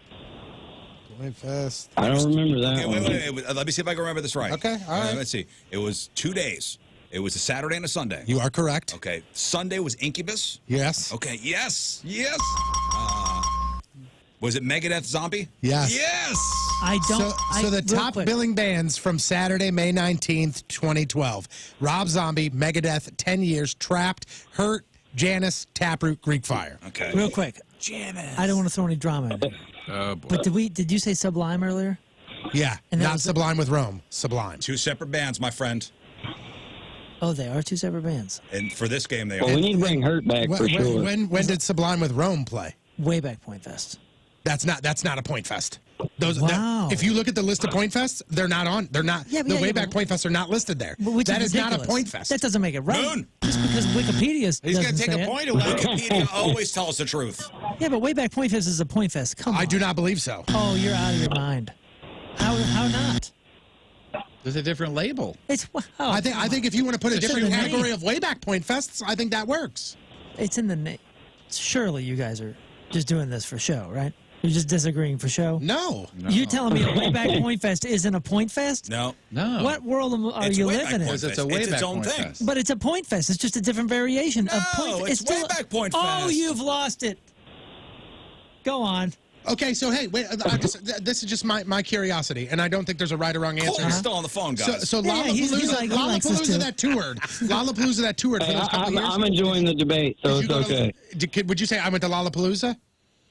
Point Fest.
I don't remember that
Okay,
one.
wait. Let me see if I can remember this right.
Okay, all right.
Let's see. It was 2 days. It was a Saturday and a Sunday.
You are correct.
Okay. Sunday was Incubus.
Yes.
Okay. Yes. Yes. Was it Megadeth Zombie?
Yes.
Yes.
I don't.
So the
real
top
quick.
billing bands from Saturday, May 19th, 2012. Rob Zombie, Megadeth, 10 Years, Trapped, Hurt, Janice, Taproot, Greek Fire.
Okay.
Real quick.
Janice.
I don't want to throw any drama in it.
Oh, boy.
But did you say Sublime earlier?
Yeah,
And that
not
was-
Sublime with Rome. Sublime.
2 separate bands, my friend.
Oh, they are 2 separate bands.
And for this game, they
Well,
are.
we need to bring Hurt back for sure.
When did Sublime with Rome play?
Way back Point Fest.
That's not a Point Fest.
Wow.
If you look at the list of Point Fests, they're not on. They're not.
Yeah, but
the
yeah,
Wayback
but-
Point Fests are not listed there.
Which
That
is
is not a
ridiculous.
Point Fest.
That doesn't make it right.
Moon.
Just because Wikipedia
He's going
doesn't
to take
say
a
it.
point away. Wikipedia always tells the truth.
Yeah, but Wayback Point Fest is a Point Fest. Come on.
I do not believe so.
Oh, you're out of your mind. How not?
There's a different label.
It's wow.
I think if you want to put a
It's in
different
the
category
name.
of Wayback Point Fests, I think that works.
It's in the name. Surely you guys are just doing this for show, right? You're just disagreeing for show.
No.
You're telling me a Wayback Point Fest isn't a Point Fest?
No.
No.
What world are
It's
you
Wayback
living in?
Point
Because it's a
Fest. It's its
Wayback
own
Point
thing.
Fest.
But it's a Point Fest. It's just a different variation of Point
No,
Fest.
it's Wayback Point
Oh,
Fest.
you've lost it. Go on.
Okay, so hey, wait. This is just my curiosity, and I don't think there's a right or wrong answer.
Colton's still on the phone, guys.
So
Yeah, he's
Lollapalooza,
like- he likes this
Lollapalooza
too.
that toured. Lollapalooza that toured for
Hey,
those couple years.
I'm enjoying the debate, so
Did
it's
you go to-
okay.
would you say I went to Lollapalooza,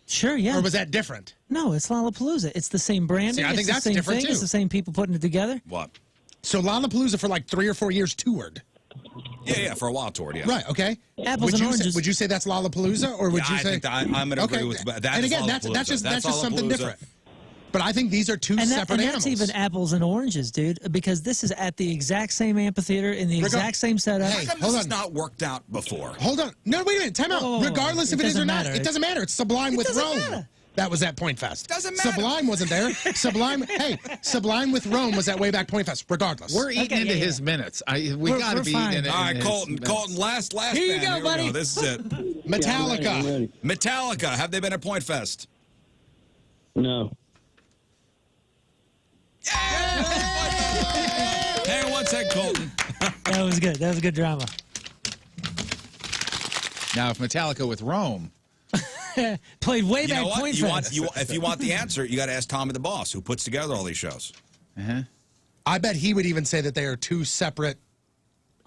Sure, yeah.
or was that different?
No, it's Lollapalooza. It's the same branding.
See, I think
it's the
that's
same
different,
thing. It's
too.
the same people putting it together.
What?
So Lollapalooza for like 3 or 4 years toured.
Yeah, for a while toured, yeah.
Right. Okay.
Apples and oranges.
Would you say that's Lollapalooza, or would
Yeah,
you
I
say?
think that I'm going to agree with that.
And again, that's just something different. But I think these are two separate
that's
animals.
even apples and oranges, dude, because this is at the exact same amphitheater in the exact same setup.
Hey,
How come
hold
this has
on.
not worked out before?
Hold on. No, wait a minute. Time out.
Whoa, whoa, whoa.
Regardless
It
if it is or
doesn't
not,
matter.
it doesn't matter. It's Sublime with
doesn't
Rome.
matter.
That was at Point Fest.
Doesn't matter.
Sublime wasn't there. Sublime. Hey, Sublime with Rome was at Wayback Point Fest. Regardless.
We're eating
Okay,
into
yeah,
his minutes. We
We're-
got to
we're
be
fine.
eating it.
All right, Colton, last
Here you
band.
go,
we
buddy.
This is it.
Metallica.
I'm ready.
Metallica, have they been at Point Fest?
No.
Hang on one sec, Colton.
That was good. That was good drama.
Now, if Metallica with Rome,
Played way
You
back
know what?
Point Fest.
If you want the answer, you got to ask Tommy the Boss, who puts together all these shows.
I bet he would even say that they are two separate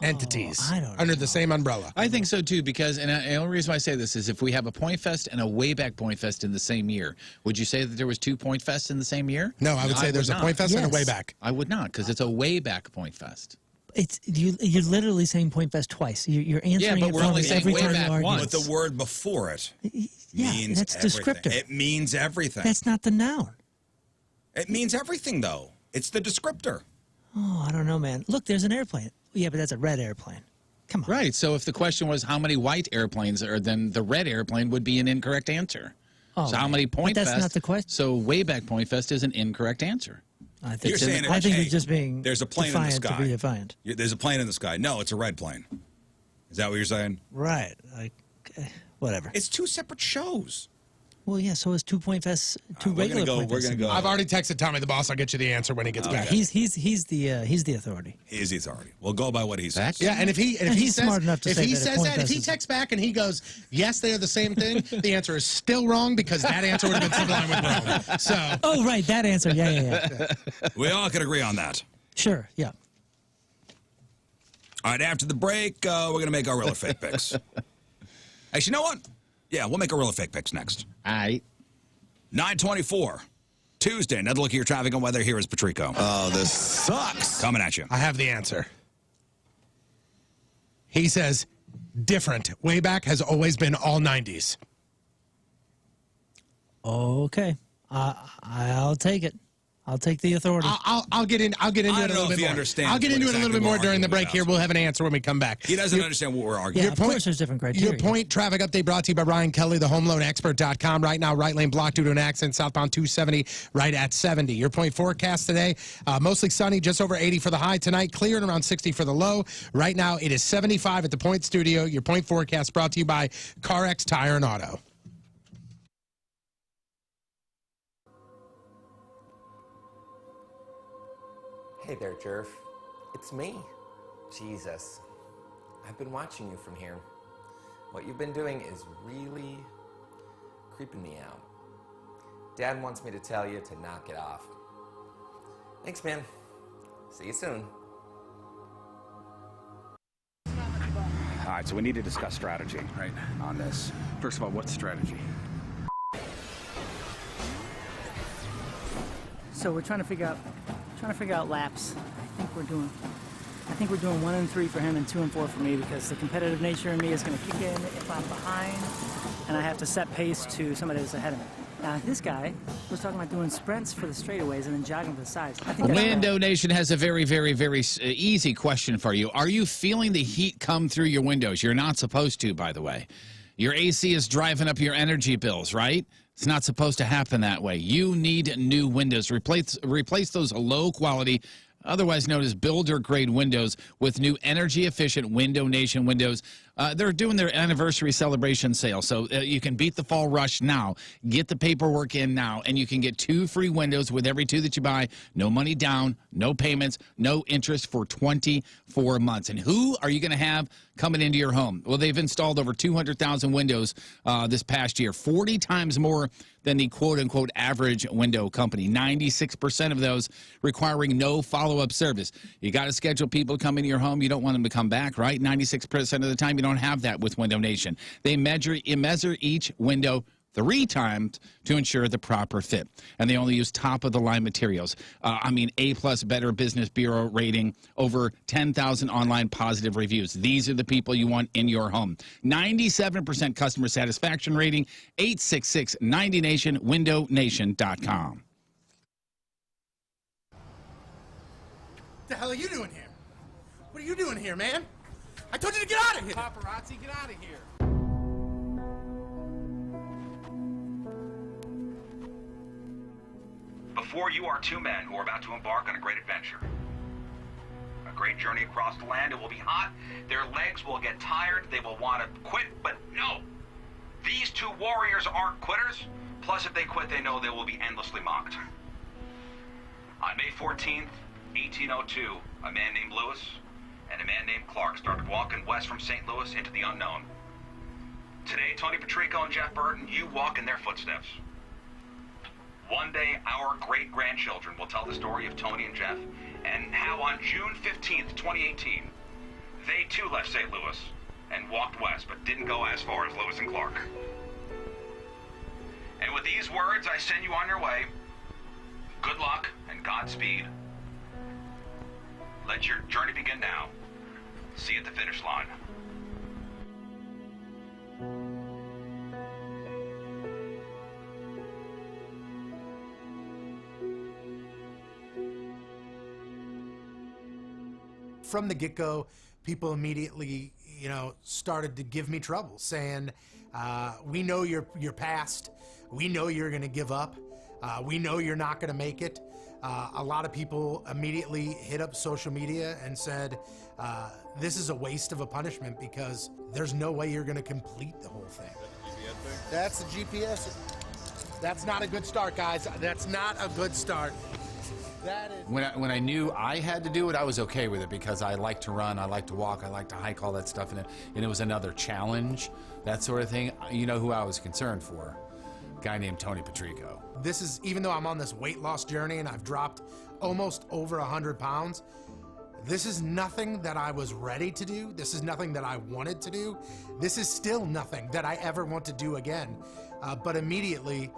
entities
I don't
under the same umbrella.
I think so too, because, and the only reason why I say this is if we have a Point Fest and a Wayback Point Fest in the same year, would you say that there was 2 Point Fests in the same year?
No, I would say there's a
not.
Point Fest and a
Yes.
Wayback.
I would not, because it's a Wayback Point Fest.
You're literally saying Point Fest twice. You're answering
but
it
we're
for
only
me
saying
every
way
time
back
you argue.
once.
But the word before it means
that's
everything.
descriptor.
It means everything.
That's not the noun.
It means everything, though. It's the descriptor.
Oh, I don't know, man. Look, there's an airplane. Yeah, but that's a red airplane. Come on.
Right. So if the question was how many white airplanes are, then the red airplane would be an incorrect answer.
Oh,
so how many Point
But that's
Fest?
not the question.
So way back Point Fest is an incorrect answer.
I think,
You're saying
I think
hey,
you're just being
there's a plane in the
defiant
sky.
to be defiant.
There's a plane in the sky. No, it's a red plane. Is that what you're saying?
Right. Whatever.
It's two separate shows.
Well, yeah, so is 2 Point Fest, two regular Point Fests.
We're gonna go.
I've already texted Tommy the boss. I'll get you the answer when he gets back.
He's the authority.
He is the authority. We'll go by what he says.
Yeah, and if he
he's
says,
smart enough to
if
say
he
that
says
Point
that, if
Fest
he
is-
texts back and he goes, yes, they are the same thing, the answer is still wrong because that answer would have been Sublime with Rome. So,
Oh, right, that answer. Yeah.
We all can agree on that.
Sure, yeah.
All right, after the break, we're going to make our real or fake picks. Actually, you know what? Yeah, we'll make our real or fake picks next.
All right.
9:24, Tuesday. Another look at your traffic and weather. Here is Patrico.
Oh, this sucks.
Coming at you.
I have the answer. He says, different. Way back has always been all 90s.
Okay. I'll take it. I'll take the authority.
I'll get into
I
it a
don't know
little
if
bit
he
more.
understands
I'll get
what
into it a
exactly
little bit more
we're
during the
arguing
break here.
about.
We'll have an answer when we come back.
He doesn't understand what we're arguing.
Yeah, of course there's different criteria.
Your point traffic update brought to you by Ryan Kelly, thehomeloanexpert.com. Right now, right lane blocked due to an accident, southbound 270 right at 70. Your point forecast today, mostly sunny, just over 80 for the high tonight, clear and around 60 for the low. Right now, it is 75 at the Point Studio. Your point forecast brought to you by CarX Tire and Auto.
Hey there, Jerf. It's me, Jesus. I've been watching you from here. What you've been doing is really creeping me out. Dad wants me to tell you to knock it off. Thanks, man. See you soon.
All right, so we need to discuss strategy, right, on this. First of all, what strategy?
So we're trying to figure out laps. I think we're doing 1 and 3 for him and 2 and 4 for me because the competitive nature in me is going to kick in if I'm behind and I have to set pace to somebody that's ahead of me. Now this guy was talking about doing sprints for the straightaways and then jogging for the sides. I think that's
Window Nation has a very, very, very easy question for you. Are you feeling the heat come through your windows? You're not supposed to, by the way. Your AC is driving up your energy bills, right? It's not supposed to happen that way. You need new windows. Replace those low-quality, otherwise known as builder-grade windows with new energy-efficient Window Nation windows. They're doing their anniversary celebration sale, so you can beat the fall rush now. Get the paperwork in now, and you can get 2 free windows with every 2 that you buy. No money down, no payments, no interest for 24 months. And who are you going to have coming into your home? Well, they've installed over 200,000 windows this past year, 40 times more than the quote-unquote average window company. 96% of those requiring no follow-up service. You got to schedule people to come into your home. You don't want them to come back, right? 96% of the time, you don't have that with Window Nation. They measure each window 3 times to ensure the proper fit. And they only use top-of-the-line materials. A+ Better Business Bureau rating, over 10,000 online positive reviews. These are the people you want in your home. 97% customer satisfaction rating, 866-90Nation, windownation.com.
What the hell are you doing here? What are you doing here, man? I told you to get out of here!
Paparazzi, get out of here.
Before you are 2 men who are about to embark on a great adventure. A great journey across the land. It will be hot. Their legs will get tired. They will want to quit, but no. These 2 warriors aren't quitters. Plus, if they quit, they know they will be endlessly mocked. On May 14th, 1802, a man named Lewis and a man named Clark started walking west from St. Louis into the unknown. Today, Tony Patrico and Jeff Burton, you walk in their footsteps. One day, our great-grandchildren will tell the story of Tony and Jeff and how on June 15th, 2018, they too left St. Louis and walked west, but didn't go as far as Lewis and Clark. And with these words, I send you on your way. Good luck and Godspeed. Let your journey begin now. See you at the finish line.
From the get-go, people immediately, started to give me trouble, saying, we know your past. We know you're going to give up. We know you're not going to make it. A lot of people immediately hit up social media and said, this is a waste of a punishment because there's no way you're going to complete the whole thing. That's the GPS. That's not a good start, guys. That's not a good start. That is...
When I knew I had to do it, I was okay with it because I like to run, I like to walk, I like to hike, all that stuff, and it was another challenge, that sort of thing. You know who I was concerned for? A guy named Tony Patrico.
This is, even though I'm on this weight loss journey and I've dropped almost over 100 pounds, this is nothing that I was ready to do. This is nothing that I wanted to do. This is still nothing that I ever want to do again. But immediately,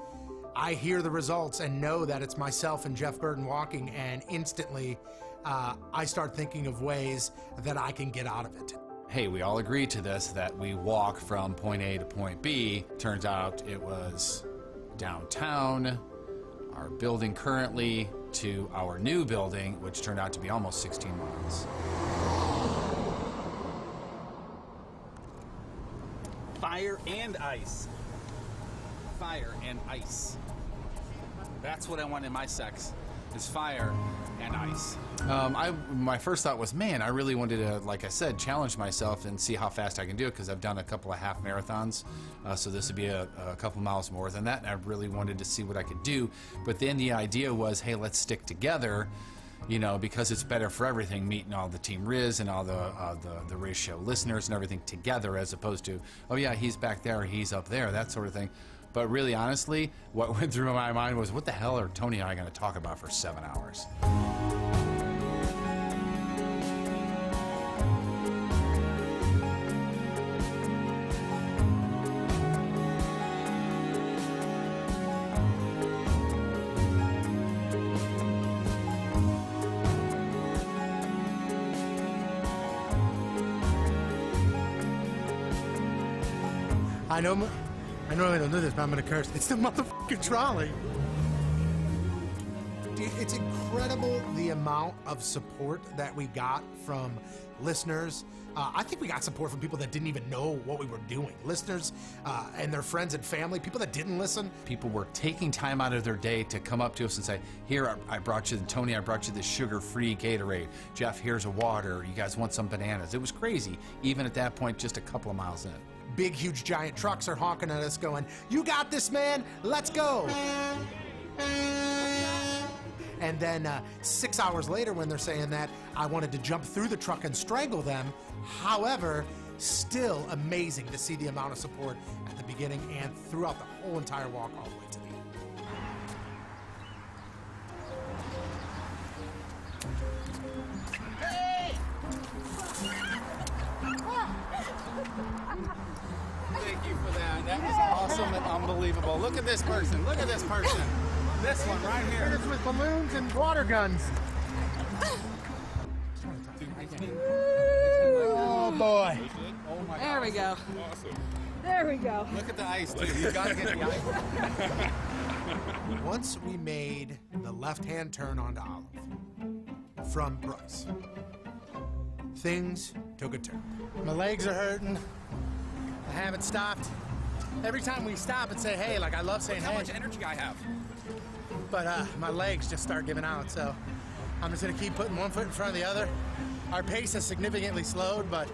I hear the results and know that it's myself and Jeff Burton walking, and instantly I start thinking of ways that I can get out of it.
Hey, we all agreed to this, that we walk from point A to point B. Turns out it was downtown, our building currently, to our new building, which turned out to be almost 16 miles.
Fire and ice. Fire and ice. That's what I want in my sex, is fire and ice.
My first thought was, man, I really wanted to, like I said, challenge myself and see how fast I can do it, because I've done a couple of half marathons, so this would be a couple miles more than that, and I really wanted to see what I could do. But then the idea was, hey, let's stick together, because it's better for everything, meeting all the Team Rizz and all the Rizz Show listeners and everything together, as opposed to, oh yeah, he's back there, he's up there, that sort of thing. But really, honestly, what went through my mind was, what the hell are Tony and I going to talk about for 7 hours?
I normally don't do this, but I'm gonna curse. It's the motherfucking trolley. Dude, it's incredible the amount of support that we got from listeners. I think we got support from people that didn't even know what we were doing. Listeners and their friends and family, people that didn't listen.
People were taking time out of their day to come up to us and say, here, I brought you, Tony, I brought you this sugar-free Gatorade. Jeff, here's a water. You guys want some bananas? It was crazy, even at that point, just a couple of miles in.
Big, huge, giant trucks are honking at us going, you got this, man, let's go. And then 6 hours later, when they're saying that, I wanted to jump through the truck and strangle them. However, still amazing to see the amount of support at the beginning and throughout the whole entire walk all the way to the end.
Thank you for that. That was awesome and unbelievable. Look at this person. Look at this person. This one right here.
It's with balloons and water guns. Oh boy.
Oh my
There we go.
Awesome.
There we go.
Look at the ice, dude. You gotta get the ice.
Once we made the left-hand turn onto Olive from Bryce, things took a turn. My legs are hurting. I haven't stopped. Every time we stop and say hey, like I love saying hey.
How much energy I have.
But my legs just start giving out, so I'm just gonna keep putting one foot in front of the other. Our pace has significantly slowed, but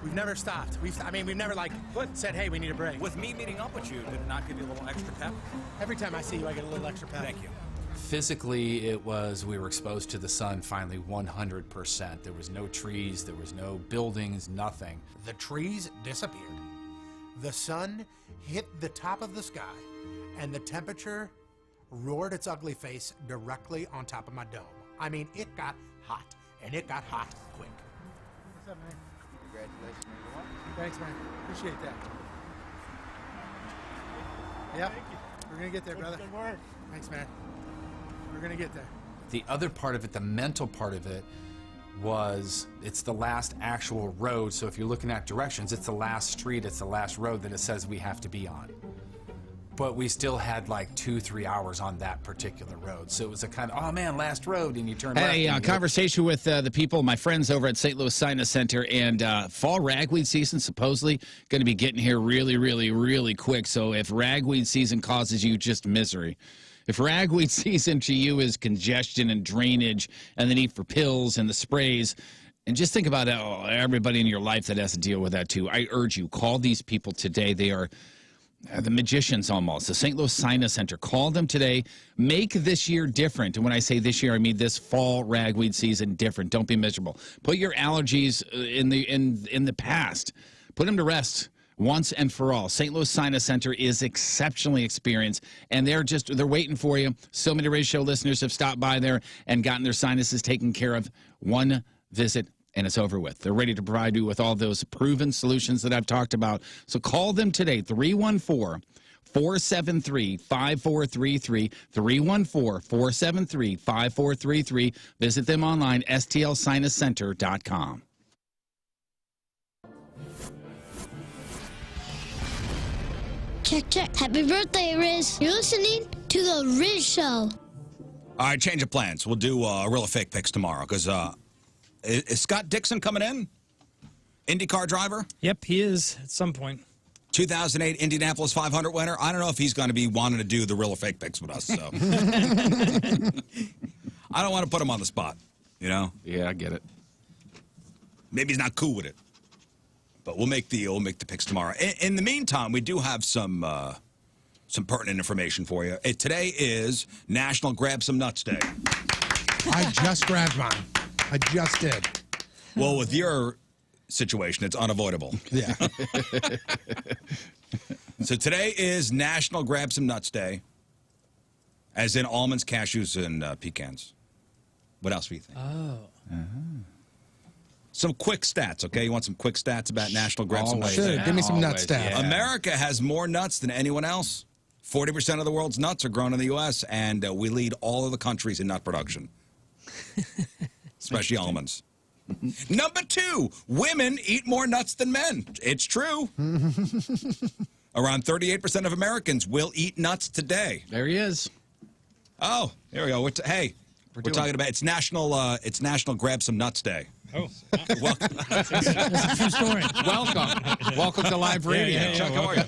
we've never stopped. We've never said, hey, we need a break.
With me meeting up with you, did it not give you a little extra pep?
Every time I see you, I get a little extra pep.
Thank you.
Physically, we were exposed to the sun finally 100%. There was no trees, there was no buildings, nothing.
The trees disappeared. The sun hit the top of the sky, and the temperature roared its ugly face directly on top of my dome. I mean, it got hot, and it got hot quick. What's up, man?
Congratulations, everyone.
Thanks, man. Appreciate that. Yep. We're going to get there, brother. Good work. Thanks, man. We're going to get there.
The other part of it, the mental part of it, it's the last actual road. So if you're looking at directions, it's the last street, it's the last road that it says we have to be on. But we still had like 2-3 hours on that particular road. So it was a kind of, oh man, last road, and you turn left.
Hey, conversation with the people, my friends over at St. Louis Sinus Center, and fall ragweed season supposedly going to be getting here really, really, really quick. So if ragweed season causes you just misery, if ragweed season to you is congestion and drainage and the need for pills and the sprays, and just think about everybody in your life that has to deal with that too, I urge you, call these people today. They are the magicians almost. The St. Louis Sinus Center. Call them today. Make this year different. And when I say this year, I mean this fall ragweed season different. Don't be miserable. Put your allergies in the past. Put them to rest once and for all. St. Louis Sinus Center is exceptionally experienced, and they're waiting for you. So many radio show listeners have stopped by there and gotten their sinuses taken care of. One visit, and it's over with. They're ready to provide you with all those proven solutions that I've talked about. So call them today, 314-473-5433, 314-473-5433. Visit them online, stlsinuscenter.com.
Check, check. Happy birthday, Rizz. You're listening to the Rizz Show.
All right, change of plans. We'll do real or fake picks tomorrow because is Scott Dixon coming in? IndyCar driver?
Yep, he is at some point.
2008 Indianapolis 500 winner. I don't know if he's going to be wanting to do the real or fake picks with us. So I don't want to put him on the spot, you know?
Yeah, I get it.
Maybe he's not cool with it. But we'll make the picks tomorrow. In the meantime, we do have some pertinent information for you. Today is National Grab Some Nuts Day.
I just grabbed mine. I just did.
Well, with your situation, it's unavoidable.
Yeah.
So today is National Grab Some Nuts Day, as in almonds, cashews, and pecans. What else do you think?
Oh.
Some quick stats, okay? You want some quick stats about National Grab Some Nuts Day?
Sure, give me some nut stats.
Yeah.
America has more nuts than anyone else. 40% of the world's nuts are grown in the U.S., and we lead all of the countries in nut production, especially almonds. Number 2, women eat more nuts than men. It's true. Around 38% of Americans will eat nuts today.
There he is.
Oh, here we go. We're talking about it's National Grab Some Nuts Day.
Oh.
Welcome.
That's a true story.
Welcome to live radio.
Yeah,
Chuck, how are you?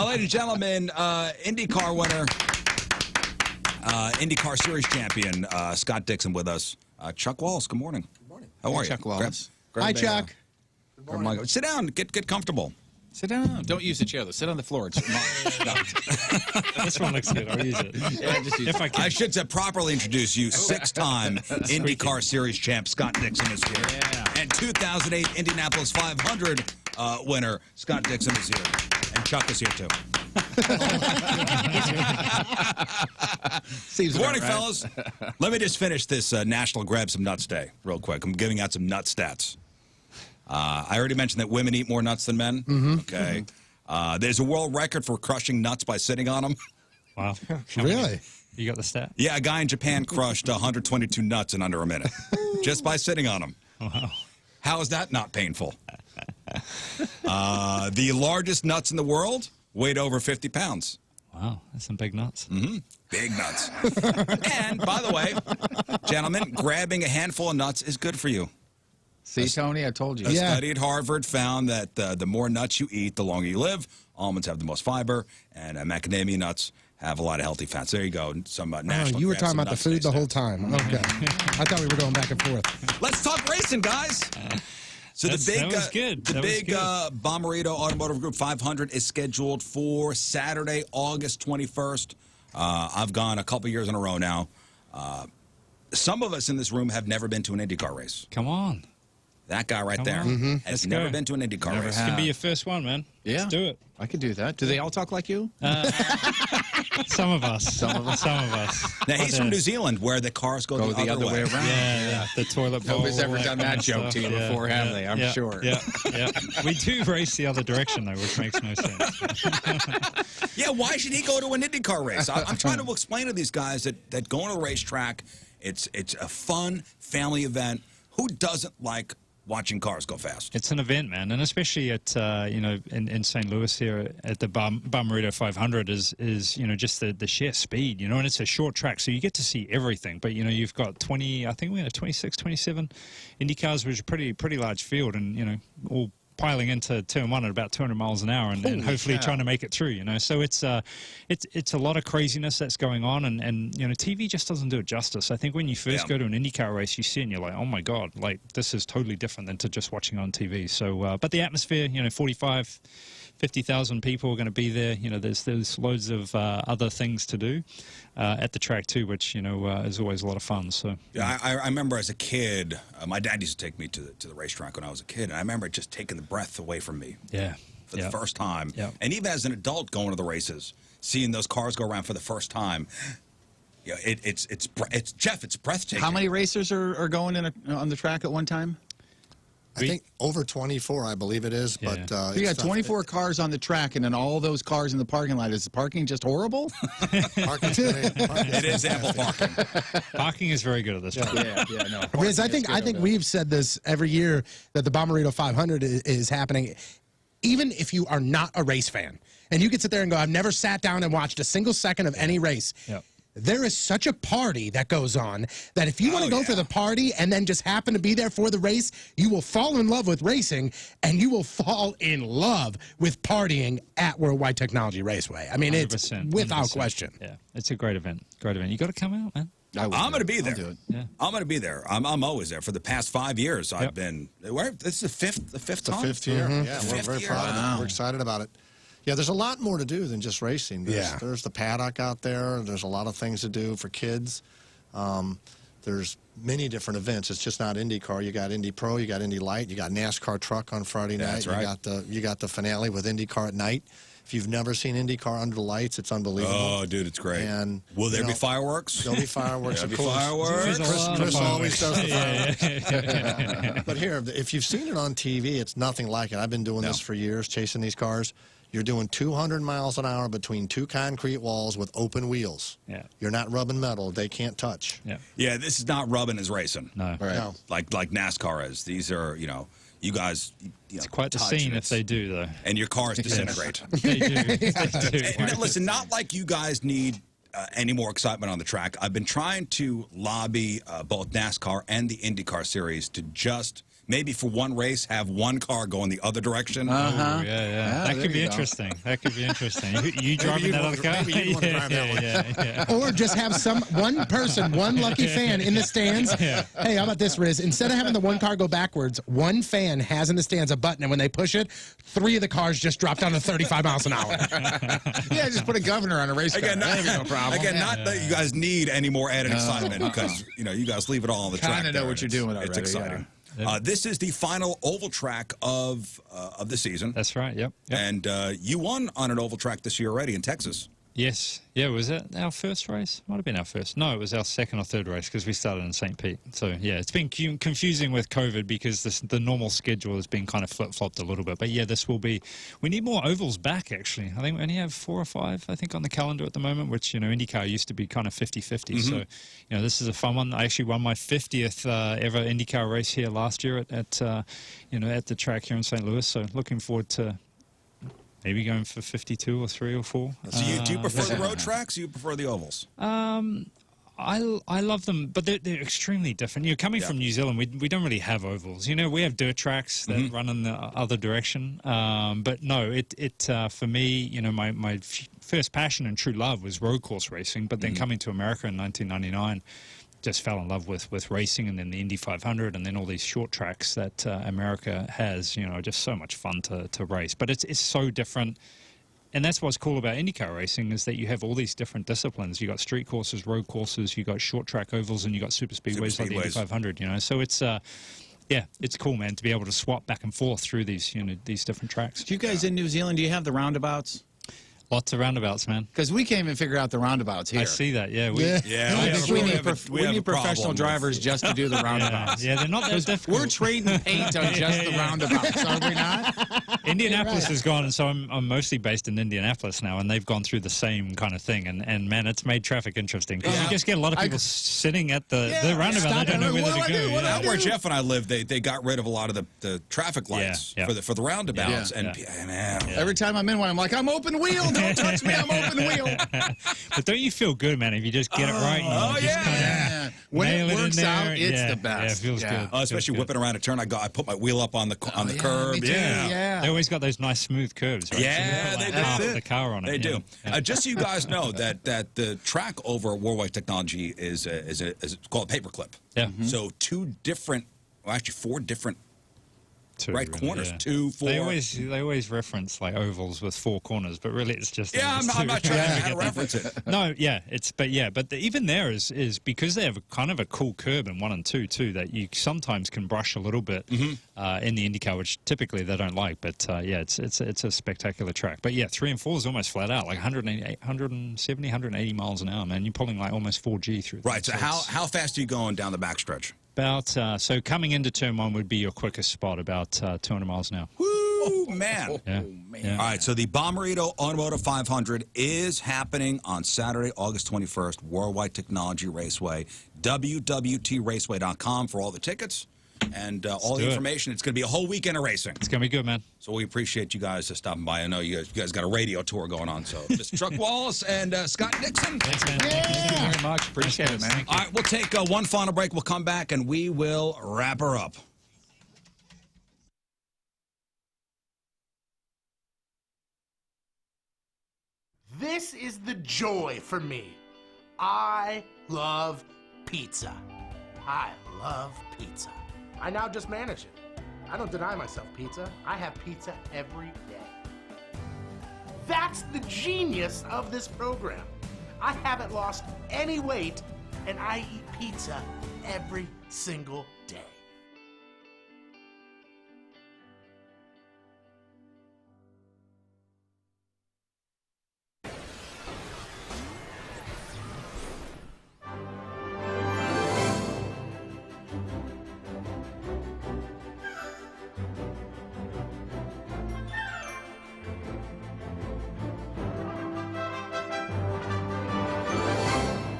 Ladies and gentlemen, IndyCar winner, IndyCar Series champion, Scott Dixon with us. Chuck Walls, good morning. Good morning. How are you?
Chuck Walls.
Hi, Chuck.
Good morning. Sit down. Get comfortable.
Sit down. Don't use the chair, though. Sit on the floor. It's
This one looks good. I'll use it.
Yeah, just use
If I can.
I should properly introduce you. 6-time IndyCar Series champ Scott Dixon is here.
Yeah.
And 2008 Indianapolis 500 winner Scott Dixon is here. And Chuck is here, too.
Seems
Good morning,
about right.
fellas. Let me just finish this National Grab Some Nuts Day real quick. I'm giving out some nut stats. I already mentioned that women eat more nuts than men. Okay. There's a world record for crushing nuts by sitting on them.
Wow.
Really?
You got the stat?
Yeah, a guy in Japan crushed 122 nuts in under a minute just by sitting on them.
Wow.
How is that not painful? The largest nuts in the world weighed over 50 pounds.
Wow, that's some big nuts.
Big nuts. And, by the way, gentlemen, grabbing a handful of nuts is good for you.
See, Tony, I told you.
A
Yeah.
study at Harvard found that the more nuts you eat, the longer you live. Almonds have the most fiber, and macadamia nuts have a lot of healthy fats. There you go. Some national.
You were
Grab
talking
Some
about the
Nuts
food
Day
the whole
stats.
time. Okay. I thought we were going back and forth.
Let's talk racing, guys. So
That was good.
The
That was
big
good.
Bommarito Automotive Group 500 is scheduled for Saturday, August 21st. I've gone a couple years in a row now. Some of us in this room have never been to an IndyCar race.
Come on.
That guy right there
on.
has
Let's
never
go.
been to an IndyCar race.
This can be your first one, man.
Yeah.
Let's do it.
I could do that. Do they all talk like you?
Some of us.
Some of us.
Some of us.
Now, he's from New Zealand, where the cars go the other way.
around.
Yeah. The toilet bowl.
Nobody's ever
all
done
kind
that
of
joke to you
stuff.
before, have they? I'm sure.
Yeah. We do race the other direction, though, which makes no sense.
Yeah, why should he go to an IndyCar race? I'm trying to explain to these guys that going to the racetrack It's a fun family event. Who doesn't like watching cars go fast?
It's an event, man, and especially at in St. Louis here at the Bommarito 500 is just the sheer speed, and it's a short track, so you get to see everything. But you've got 20, I think we had 26, 27 Indy cars, which is a pretty large field, and all piling into turn one at about 200 miles an hour, and hopefully trying to make it through. So it's a lot of craziness that's going on, and TV just doesn't do it justice. I think when you first go to an IndyCar race, you see it and you're like, oh my god, like this is totally different than to just watching on TV. So, but the atmosphere, 50,000 people are going to be there. There's loads of other things to do at the track too, which is always a lot of fun. So
I remember as a kid, my dad used to take me to the racetrack when I was a kid, and I remember it just taking the breath away from me. For the first time, and even as an adult going to the races, seeing those cars go around for the first time. It's Jeff. It's breathtaking.
How many racers are going on the track at one time?
I think over 24, I believe it is. But
you got 24 cars on the track, and then all those cars in the parking lot. Is the parking just horrible?
It is ample parking.
Parking is very good at this track.
No. Rizz, I think we've said this every year that the Bommarito 500 is happening. Even if you are not a race fan, and you can sit there and go, I've never sat down and watched a single second of any race. There is such a party that goes on that if you want to go for the party and then just happen to be there for the race, you will fall in love with racing, and you will fall in love with partying at Worldwide Technology Raceway. I mean, it's without
100%.
question.
Yeah, it's a great event. Great event. You got to come out, man.
I'm going to be there.
I'm
going to be there. I'm always there. For the past 5 years, I've been. This is the fifth time.
The fifth year. Yeah, we're very proud of it. We're excited about it. Yeah, there's a lot more to do than just racing. There's the paddock out there. There's a lot of things to do for kids. There's many different events. It's just not IndyCar. You got Indy Pro, you got Indy Light, you got NASCAR Truck on Friday night.
That's right.
You got the finale with IndyCar at night. If you've never seen IndyCar under the lights, it's unbelievable.
Oh, dude, it's great.
And
will there be fireworks?
There'll be fireworks.
There'll be fireworks.
Chris always does the fireworks. But here, if you've seen it on TV, it's nothing like it. I've been doing this for years, chasing these cars. You're doing 200 miles an hour between two concrete walls with open wheels. You're not rubbing metal. They can't touch.
Yeah, this is not rubbing as racing.
No.
No.
Like NASCAR is. These are, you guys.
It's quite the scene if they do, though.
And your cars disintegrate.
They do. They do.
And listen, not like you guys need any more excitement on the track. I've been trying to lobby both NASCAR and the IndyCar series to just maybe for one race have one car go in the other direction.
That could be interesting. That could be interesting. You driving that other car?
Maybe you'd want to drive that
one.
Or just have one person, one lucky fan in the stands. Hey, how about this, Rizz? Instead of having the one car go backwards, one fan has in the stands a button, and when they push it, 3 of the cars just drop down to 35 miles an hour.
Just put a governor on a race car. That'd be no problem.
Again, not that you guys need any more added excitement because, you guys leave it all on the track.
Kind of know what you're doing already.
It's exciting. This is the final oval track of the season.
That's right. Yep.
And you won on an oval track this year already in Texas.
Yes. Yeah, was it our first race? Might have been our first. No, it was our second or third race because we started in St. Pete. So, yeah, it's been confusing with COVID because the normal schedule has been kind of flip-flopped a little bit. But, yeah, this will be – we need more ovals back, actually. I think we only have 4 or 5, I think, on the calendar at the moment, which, IndyCar used to be kind of 50-50. So, this is a fun one. I actually won my 50th ever IndyCar race here last year at the track here in St. Louis. So, looking forward to – maybe going for 52 or 3 or 4.
So do you prefer the road tracks or you prefer the ovals?
I love them, but they're extremely different. Coming from New Zealand, we don't really have ovals. We have dirt tracks that run in the other direction. But no, for me, my first passion and true love was road course racing. But then coming to America in 1999, just fell in love with racing, and then the Indy 500, and then all these short tracks that America has. Just so much fun to race. But it's so different. And that's what's cool about IndyCar racing is that you have all these different disciplines. You got street courses, road courses, you got short track ovals, and you got super speedways like the Indy 500. So it's it's cool, man, to be able to swap back and forth through these these different tracks.
Do you guys in New Zealand? Do you have the roundabouts?
Lots of roundabouts, man.
Because we can't even figure out the roundabouts here.
I see that. Yeah,
I think we need professional drivers just to do the roundabouts.
Yeah, they're not that difficult.
We're trading paint on just the roundabouts, are we not?
Indianapolis has gone, so I'm mostly based in Indianapolis now, and they've gone through the same kind of thing. And man, it's made traffic interesting because you just get a lot of people sitting at the roundabout. They don't know where to go.
Out where Jeff and I live, they got rid of a lot of the traffic lights for the roundabouts. And man,
every time I'm in one, I'm like, I'm open wheel. Don't touch me. I'm open wheel.
But don't you feel good, man, if you just get it right?
When it works out, it's the best.
Yeah, it feels good.
Especially whipping around a turn. I put my wheel up on the curb.
They always got those nice smooth curves, right?
Yeah,
so
they
like
do.
half the car on it.
They do. Just so you guys know that the track over Worldwide Technology is called Paperclip.
Yeah.
So four different right corners.
Yeah.
2, 4.
They always reference like ovals with 4 corners, but really it's just
I'm not trying to reference it.
No, but even there is because they have kind of a cool curb in 1 and 2 too that you sometimes can brush a little bit in the IndyCar, which typically they don't like. But it's a spectacular track. But 3 and 4 is almost flat out, like 170, 180 miles an hour, man. You're pulling like almost 4G through.
Right. So how fast are you going down the backstretch?
About so coming into turn 1 would be your quickest spot, about 200 miles an hour.
Woo, man.
Yeah.
All right, so the Bommarito Automotive 500 is happening on Saturday, August 21st, Worldwide Technology Raceway, www.raceway.com for all the tickets and all the information. It's going to be a whole weekend of racing.
It's going to be good, man.
So we appreciate you guys stopping by. I know you guys got a radio tour going on. So Mr. Chuck Wallace and Scott Nixon.
Thanks, man. Thank you very much. Appreciate it, man.
All right, we'll take one final break. We'll come back, and we will wrap her up.
This is the joy for me. I love pizza. I love pizza. I now just manage it. I don't deny myself pizza. I have pizza every day. That's the genius of this program. I haven't lost any weight, and I eat pizza every single day.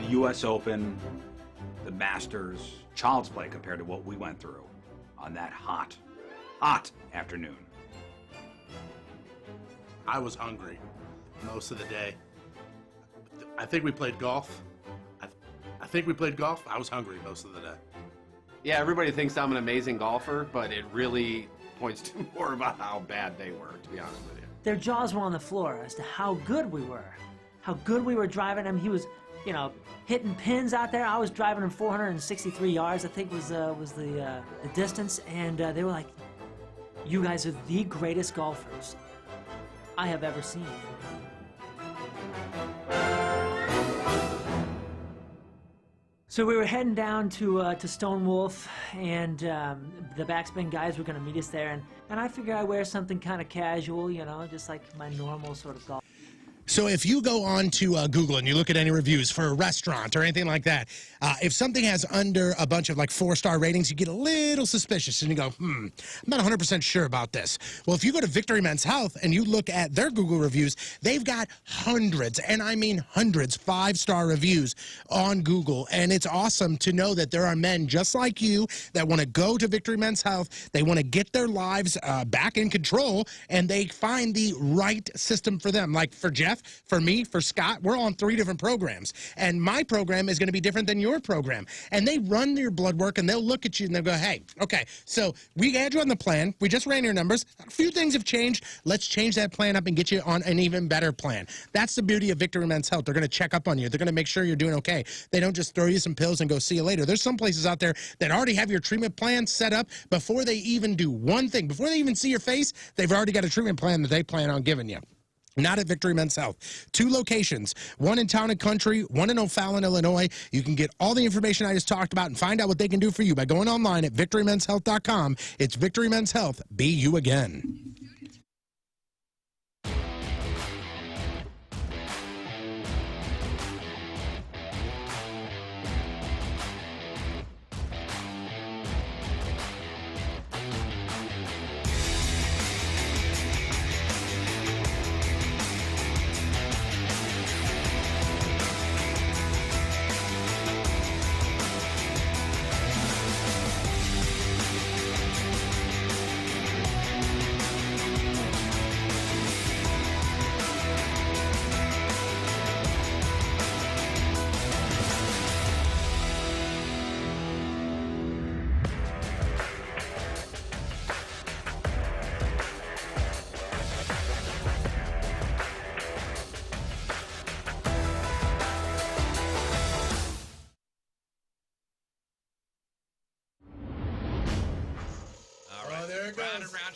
U.S. Open, the Masters, child's play compared to what we went through on that hot afternoon.
I was hungry most of the day. I think we played golf. I think we played golf. I was hungry most of the day.
Yeah, everybody thinks I'm an amazing golfer, but it really points to more about how bad they were, to be honest with you.
Their jaws were on the floor as to how good we were. How good we were driving him. He was, hitting pins out there. I was driving him 463 yards, I think was the distance. And they were like, you guys are the greatest golfers I have ever seen. So we were heading down to Stone Wolf, and the backspin guys were going to meet us there. And I figured I'd wear something kind of casual, just like my normal sort of golf.
So if you go on to Google and you look at any reviews for a restaurant or anything like that, if something has under a bunch of like 4-star ratings, you get a little suspicious and you go, I'm not 100% sure about this. Well, if you go to Victory Men's Health and you look at their Google reviews, they've got hundreds, and I mean hundreds, 5-star reviews on Google. And it's awesome to know that there are men just like you that want to go to Victory Men's Health. They want to get their lives back in control, and they find the right system for them. Like for Jeff, for me, for Scott, we're on 3 different programs. And my program is going to be different than your program. And they run your blood work, and they'll look at you, and they'll go, hey, okay, so we had you on the plan. We just ran your numbers. A few things have changed. Let's change that plan up and get you on an even better plan. That's the beauty of Victory Men's Health. They're going to check up on you. They're going to make sure you're doing okay. They don't just throw you some pills and go see you later. There's some places out there that already have your treatment plan set up before they even do one thing. Before they even see your face, they've already got a treatment plan that they plan on giving you. Not at Victory Men's Health. 2 locations, one in Town and Country, one in O'Fallon, Illinois. You can get all the information I just talked about and find out what they can do for you by going online at victorymenshealth.com. It's Victory Men's Health. Be you again.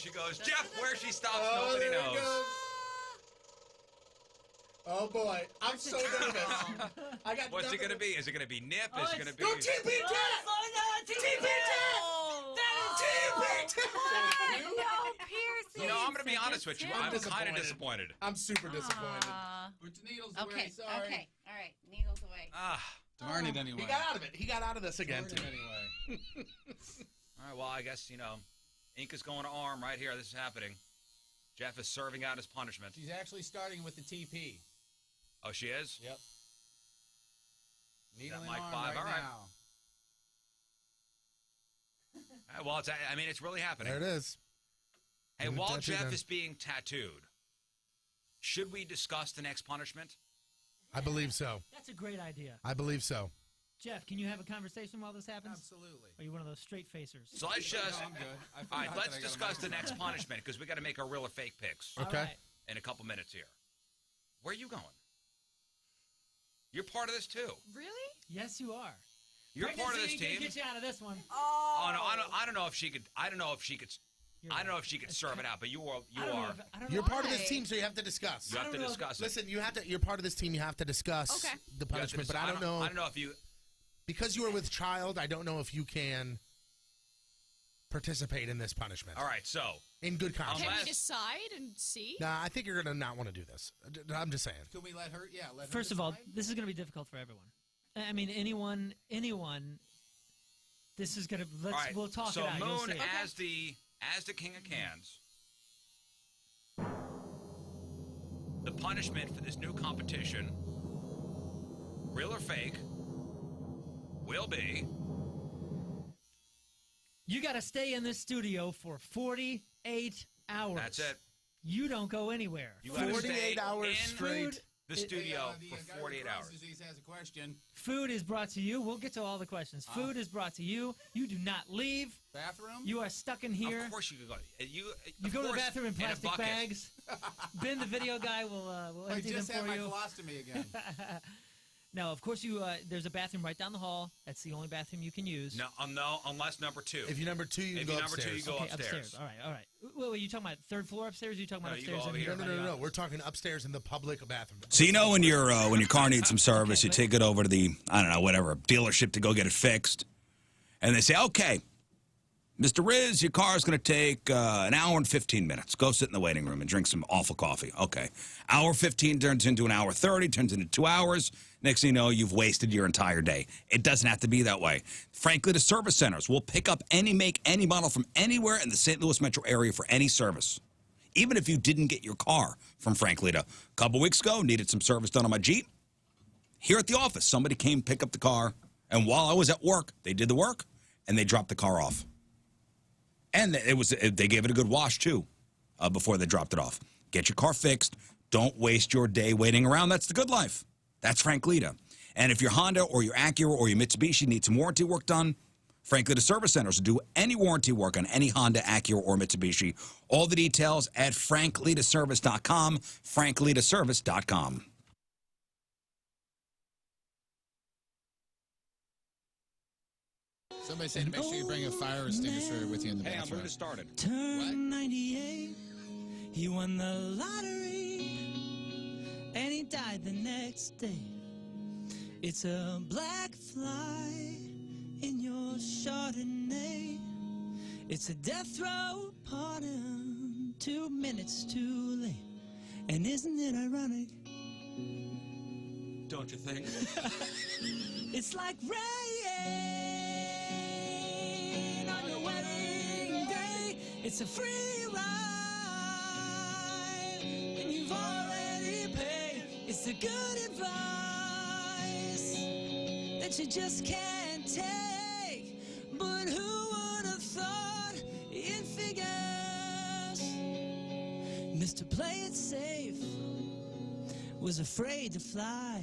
she goes, Jeff, where she stops, nobody knows.
Oh boy, I'm so nervous. I got.
What's it gonna be? Is it gonna be nip? Is it gonna be?
Go TP Jeff! TP Jeff!
You know, I'm gonna be honest with you. I'm kind of disappointed.
I'm super disappointed.
Put the needles
Okay,
away. Sorry.
okay, all right, needles away.
Darn it anyway.
He got out of it. He got out of this again.
Darn it anyway.
All right, well, I guess, you know, ink is going to arm right here. This is happening. Jeff is serving out his punishment.
She's actually starting with the TP.
Oh, she is?
Yep. Needle in
Mike
arm
5?
right
All right.
now.
Well, I mean, it's really happening.
There it is.
Hey,
Good
while
tattoo
Jeff
then.
is being tattooed, should we discuss the next punishment?
I believe so.
That's a great idea.
I believe so.
Jeff, can you have a conversation while this happens?
Absolutely.
Or are you one of those straight facers?
So let's just.
No, I'm good. I
All
forgot
right,
that
let's
I got a
discuss the next
microphone.
punishment because we got to make our real or fake picks
Okay.
All right.
in a couple minutes here. Where are you going? You're part of this too.
Really?
Yes, you are.
You're part of this
Pregnancy ain't
team.
gonna get you out of this one.
Oh no, I don't know if she could. I don't know if she could. I don't know if she could serve it out. But you are.
I don't know if- I don't know
You're part of this
why.
team, so you have to discuss.
You have to
know if-
discuss it.
Listen, you have to. You're part of this team. You have to discuss
Okay.
the
You have to
punishment. But
dis-
I don't know
I don't know if you.
because you are with child. I don't know if you can participate in this punishment.
All right, so
In good conscience.
Can
Unless-
we decide and see?
Nah, I think you're gonna not want to do this. I'm just saying.
Can we let her? Yeah, let her.
First of all,
decide?
this is going to be difficult for everyone. I mean, anyone. This is going to.
all right.
We'll talk
so
it out. You'll
Moon
see.
as the king of cans. The punishment for this new competition, real or fake, will be.
You got to stay in this studio for 48 hours.
That's it.
You don't go anywhere.
You got to
48
stay
hours
in
straight.
the
Hey,
studio
the
for
guy with
48
Crohn's
hours.
disease has a question.
Food is brought to you. We'll get to all the questions. Food is brought to you. You do not leave.
Bathroom?
You are stuck in here.
Of course you could go. You
You go to the bathroom in
a
plastic
bucket.
bags. Ben, the video guy, will
I
empty them
just had
for
my
you.
colostomy again.
No, of course you. There's a bathroom right down the hall. That's the only bathroom you can use.
No, unless number 2.
If you're number 2, you
If
can go
you're number
upstairs.
2, you go
Okay,
upstairs.
All right. Wait, you talking about third floor upstairs? Or you talking about
No, you go
upstairs
over
in
here.
the
No.
everybody
We're talking upstairs in the public bathroom.
So you know when your car needs some service, you take it over to the, I don't know, whatever, dealership to go get it fixed. And they say, okay, Mr. Rizz, your car's going to take an hour and 15 minutes. Go sit in the waiting room and drink some awful coffee. Okay. Hour 15 turns into an hour 30, turns into 2 hours. Next thing you know, you've wasted your entire day. It doesn't have to be that way. Frankly, the service centers will pick up any make, any model from anywhere in the St. Louis metro area for any service. Even if you didn't get your car from Frank Lita. A couple weeks ago, needed some service done on my Jeep. Here at the office, somebody came pick up the car, and while I was at work, they did the work, and they dropped the car off. And they gave it a good wash, too, before they dropped it off. Get your car fixed. Don't waste your day waiting around. That's the good life. That's Frank Lita. And if your Honda or your Acura or your Mitsubishi need some warranty work done, Frank Lita Service Centers will do any warranty work on any Honda, Acura, or Mitsubishi. All the details at franklitaservice.com, franklitaservice.com.
Somebody said make sure you bring a fire extinguisher with you in the
Hey, I'm
bathroom.
going to start it.
Turned 98, he won the lottery, and he died the next day. It's a black fly in your Chardonnay. It's a death row pardon, 2 minutes too late. And isn't it ironic?
Don't you think?
It's like rain on your wedding day. It's a free ride, and you've already paid. It's the good advice that you just can't take. But who would have thought in figures? Mr. Play It Safe was afraid to fly.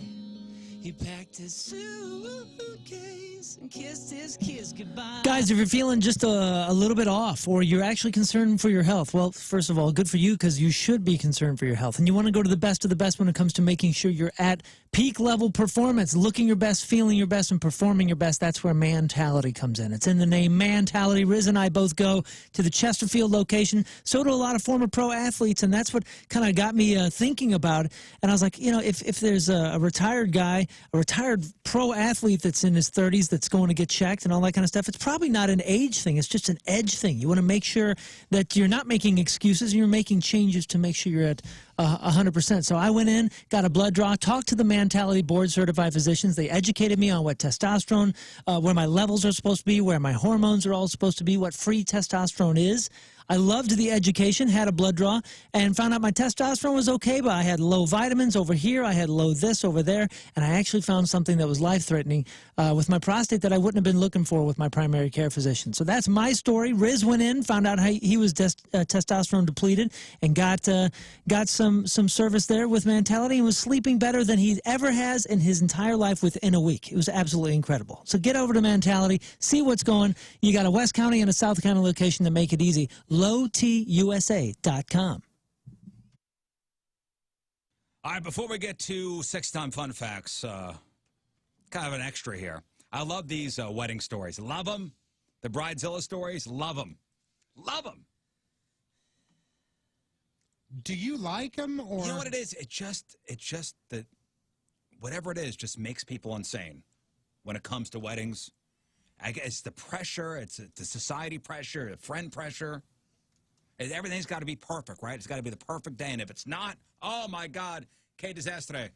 He packed his suitcase and kissed his kiss goodbye. Guys, if you're feeling just a little bit off, or you're actually concerned for your health, well, first of all, good for you, because you should be concerned for your health. And you want to go to the best of the best when it comes to making sure you're at peak level performance, looking your best, feeling your best, and performing your best. That's where Mentality comes in. It's in the name Mentality. Rizz and I both go to the Chesterfield location. So do a lot of former pro athletes, and that's what kind of got me thinking about it. And I was like, you know, if there's a retired guy, a retired pro athlete that's in his 30s that's going to get checked and all that kind of stuff, it's probably not an age thing. It's just an edge thing. You want to make sure that you're not making excuses and you're making changes to make sure you're at 100%. So I went in, got a blood draw, talked to the Mentality board certified physicians. They educated me on what testosterone, where my levels are supposed to be, where my hormones are all supposed to be, what free testosterone is. I loved the education, had a blood draw, and found out my testosterone was okay, but I had low vitamins over here, I had low this over there, and I actually found something that was life-threatening with my prostate that I wouldn't have been looking for with my primary care physician. So that's my story. Rizz went in, found out how he was testosterone depleted, and got some service there with Mentality, and was sleeping better than he ever has in his entire life within a week. It was absolutely incredible. So get over to Mentality, see what's going. You got a West County and a South County location to make it easy. LowTUSA.com.
All right, before we get to 6-time fun facts, kind of an extra here. I love these wedding stories. Love them. The Bridezilla stories, love them. Love them.
Do you like them, or
you know what it is? It's just that whatever it is just makes people insane when it comes to weddings. I guess it's the pressure, it's the society pressure, the friend pressure. Everything's got to be perfect, right? It's got to be the perfect day, and if it's not, oh my God, que desastre.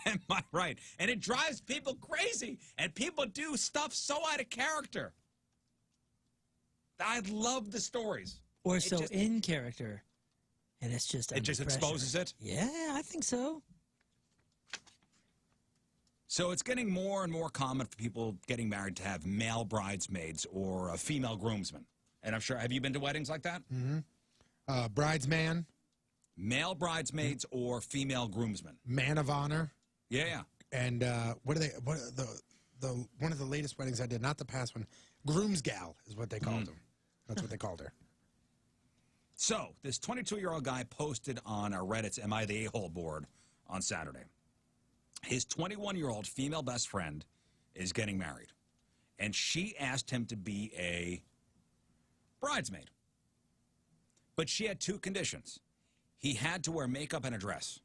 Am I right? And it drives people crazy, and people do stuff so out of character. I love the stories.
Or so in character, and it's just
it just exposes it?
Yeah, I think so.
So it's getting more and more common for people getting married to have male bridesmaids or a female groomsman. And I'm sure, have you been to weddings like that?
Mm-hmm. Bridesman.
Male bridesmaids or female groomsmen.
Man of honor.
Yeah.
And what are they? What the one of the latest weddings I did, not the past one. Groomsgal is what they called them. That's what they called her.
So this 22-year-old guy posted on Reddit's Am I the A-hole board on Saturday. His 21-year-old female best friend is getting married, and she asked him to be a bridesmaid. But she had two conditions. He had to wear makeup and a dress.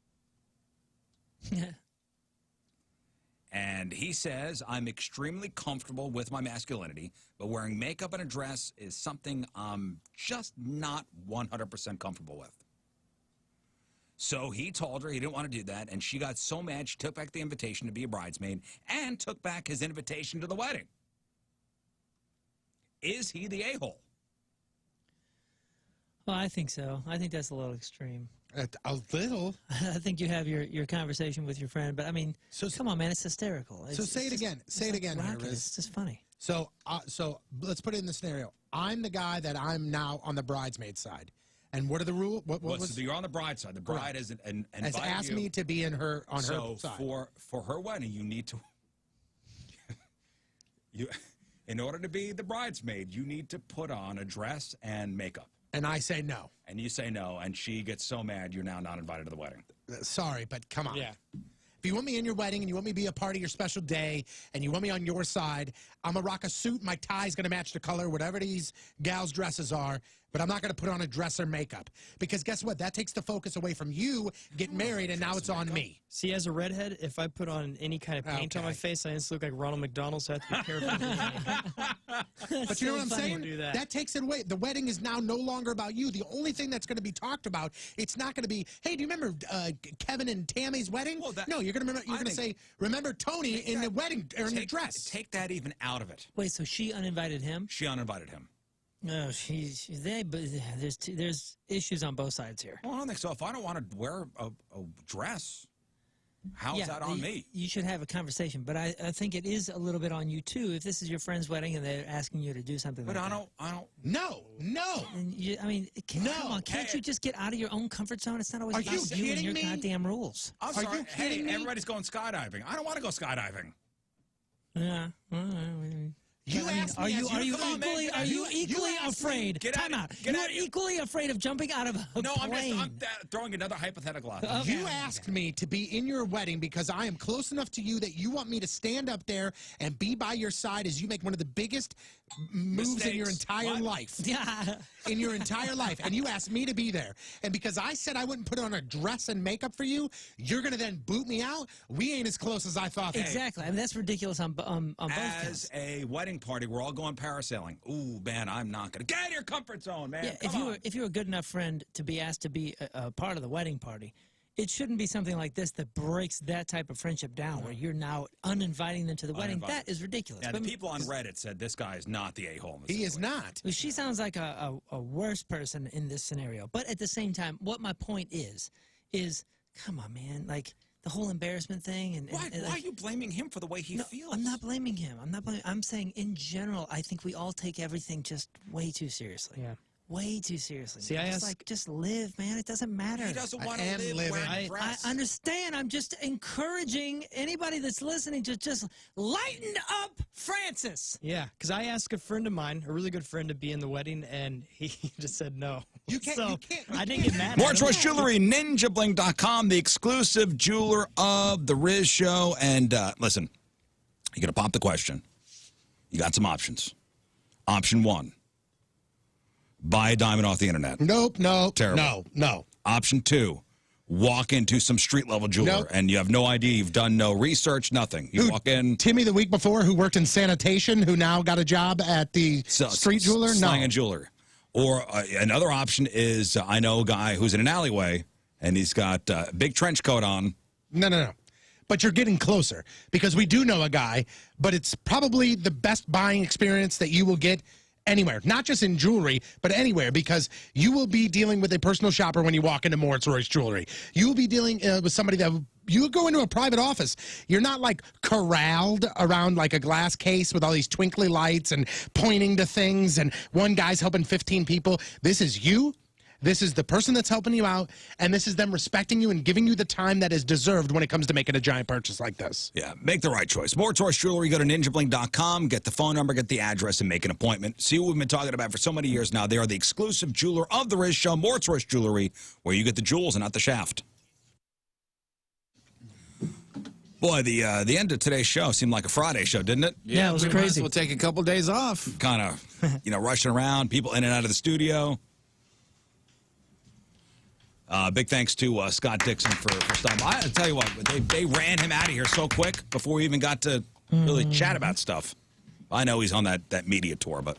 And he says, I'm extremely comfortable with my masculinity, but wearing makeup and a dress is something I'm just not 100% comfortable with. So he told her he didn't want to do that, and she got so mad she took back the invitation to be a bridesmaid and took back his invitation to the wedding. Is he the a-hole?
Well, I think so. I think that's a little extreme.
A little?
I think you have your conversation with your friend, but I mean, come on, man, it's hysterical.
So say it again. Say it again, Rizz.
It's just funny.
So let's put it in the scenario. I'm the guy that I'm now on the bridesmaid side. And what are the rules? What was?
So you're on the bride side. The bride has
asked me to be on her side.
So for her wedding, you need to in order to be the bridesmaid, you need to put on a dress and makeup.
And I say no.
And you say no, and she gets so mad you're now not invited to the wedding.
Sorry, but come on.
Yeah.
If you want me in your wedding and you want me to be a part of your special day and you want me on your side, I'm going to rock a suit. My tie's going to match the color, whatever these gals' dresses are. But I'm not going to put on a dress or makeup. Because guess what? That takes the focus away from you getting married, and now it's on me.
See, as a redhead, if I put on any kind of paint on my face, I just look like Ronald McDonald, so I have to be careful.
But you know what I'm saying? That takes it away. The wedding is now no longer about you. The only thing that's going to be talked about, it's not going to be, hey, do you remember Kevin and Tammy's wedding? Well, no, you're going to say, remember Tony in the wedding, or in the dress.
Take that even out of it.
Wait, so she uninvited him?
She uninvited him.
No, but there's issues on both sides here.
Well, I don't think so. If I don't want to wear a dress, how is that on me?
You should have a conversation, but I think it is a little bit on you too. If this is your friend's wedding and they're asking you to do something like that.
But I don't.
No.
Come on, can't you just get out of your own comfort zone? It's not always about you and your goddamn rules.
I'm sorry. Hey, everybody's going skydiving. I don't want to go skydiving.
Yeah.
You asked me.
Are you equally afraid? Time out. You are equally afraid of jumping out of a plane.
I'm throwing another hypothetical out there.
Okay.
You asked me to be in your wedding because I am close enough to you that you want me to stand up there and be by your side as you make one of the biggest moves in your entire life.
Yeah.
In your entire life. And you asked me to be there. And because I said I wouldn't put on a dress and makeup for you, you're going to then boot me out? We ain't as close as I thought.
Exactly. I mean, that's ridiculous on both counts.
As a wedding party, we're all going parasailing. Ooh, man, I'm not going to. Get out of your comfort zone, man.
Yeah, if you're a good enough friend to be asked to be a part of the wedding party, it shouldn't be something like this that breaks that type of friendship down, where you're now uninviting them to the wedding. That is ridiculous.
Yeah, the people on Reddit said this guy is not the a-hole.
He is not.
Well, she sounds like a worse person in this scenario. But at the same time, what my point is come on, man, like the whole embarrassment thing. And
why are you blaming him for the way he feels?
I'm not blaming him. I'm saying in general, I think we all take everything just way too seriously.
Yeah.
Way too seriously.
See,
just live, man. It doesn't matter.
He doesn't want to live wearing a dress.
I understand. I'm just encouraging anybody that's listening to just lighten up Francis.
Yeah, because I asked a friend of mine, a really good friend, to be in the wedding, and he just said no.
You can't.
So
you can't.
I didn't get mad.
More
at him.
Choice Jewelry, ninjabling.com, the exclusive jeweler of the Rizz Show. And listen, you're going to pop the question. You got some options. Option 1. Buy a diamond off the internet.
Nope, no.
Terrible.
No.
Option 2, walk into some street-level jeweler,
Nope.
and you have no idea. You've done no research, nothing. You walk in.
Timmy the week before, who worked in sanitation, who now got a job at the street jeweler? No.
Slang and jeweler. Or another option is I know a guy who's in an alleyway, and he's got a big trench coat on.
No. But you're getting closer, because we do know a guy, but it's probably the best buying experience that you will get anywhere, not just in jewelry, but anywhere, because you will be dealing with a personal shopper when you walk into Moritz Royce Jewelry. You will be dealing with somebody that you go into a private office. You're not like corralled around like a glass case with all these twinkly lights and pointing to things, and one guy's helping 15 people. This is you. This is the person that's helping you out, and this is them respecting you and giving you the time that is deserved when it comes to making a giant purchase like this.
Yeah, make the right choice. More Choice Jewelry, go to ninjabling.com, get the phone number, get the address, and make an appointment. See what we've been talking about for so many years now. They are the exclusive jeweler of the Rizz Show, More Choice Jewelry, where you get the jewels and not the shaft. Boy, the end of today's show seemed like a Friday show, didn't it?
Yeah, it was crazy.
We'll take a couple days off.
Kind of, rushing around, people in and out of the studio. Big thanks to Scott Dixon for stopping by. I'll tell you what, they ran him out of here so quick before we even got to really chat about stuff. I know he's on that media tour, but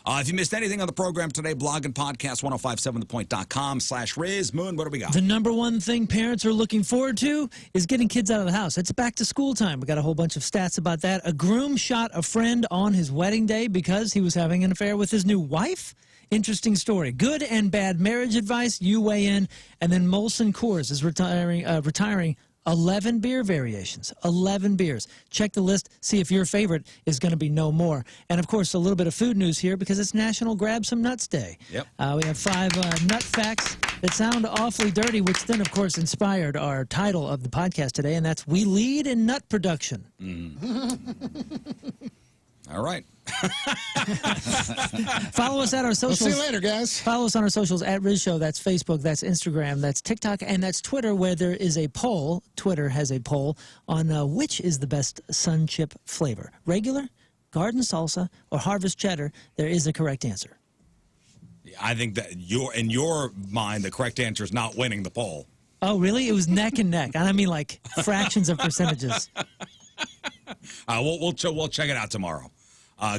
if you missed anything on the program today, blog and podcast, 1057thepoint.com/Rizz. Moon, what do we got?
The number one thing parents are looking forward to is getting kids out of the house. It's back to school time. We got a whole bunch of stats about that. A groom shot a friend on his wedding day because he was having an affair with his new wife. Interesting story. Good and bad marriage advice. You weigh in. And then Molson Coors is retiring 11 beer variations. 11 beers. Check the list. See if your favorite is going to be no more. And, of course, a little bit of food news here because it's National Grab Some Nuts Day.
Yep.
We have 5 nut facts that sound awfully dirty, which then, of course, inspired our title of the podcast today, and that's We Lead in Nut Production.
All right.
Follow us at our socials.
We'll see you later, guys.
Follow us on our socials at Rizz Show. That's Facebook, that's Instagram, that's TikTok, and that's Twitter, where there is a poll. Twitter has a poll on which is the best sun chip flavor. Regular, garden salsa, or harvest cheddar. There is a correct answer.
I think that in your mind, the correct answer is not winning the poll.
Oh, really? It was neck and neck. And I mean like fractions of percentages.
We'll check it out tomorrow.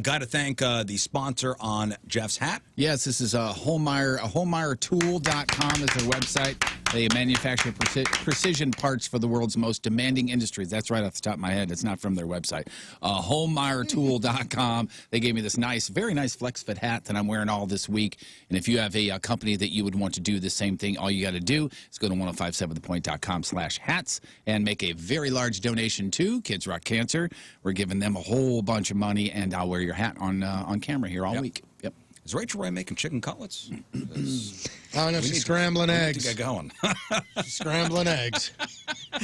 Got to thank the sponsor on Jeff's hat.
Yes, this is HomeMeyerTool.com is their website. They manufacture precision parts for the world's most demanding industries. That's right off the top of my head. It's not from their website. HomeMeyerTool.com. They gave me this very nice flex fit hat that I'm wearing all this week. And if you have a company that you would want to do the same thing, all you got to do is go to 1057thepoint.com/hats and make a very large donation to Kids Rock Cancer. We're giving them a whole bunch of money, and I'll wear your hat on camera here all week. Yep.
Is Rachel Ray making chicken cutlets?
Oh, no, she's scrambling eggs.
To get going.
She's scrambling eggs.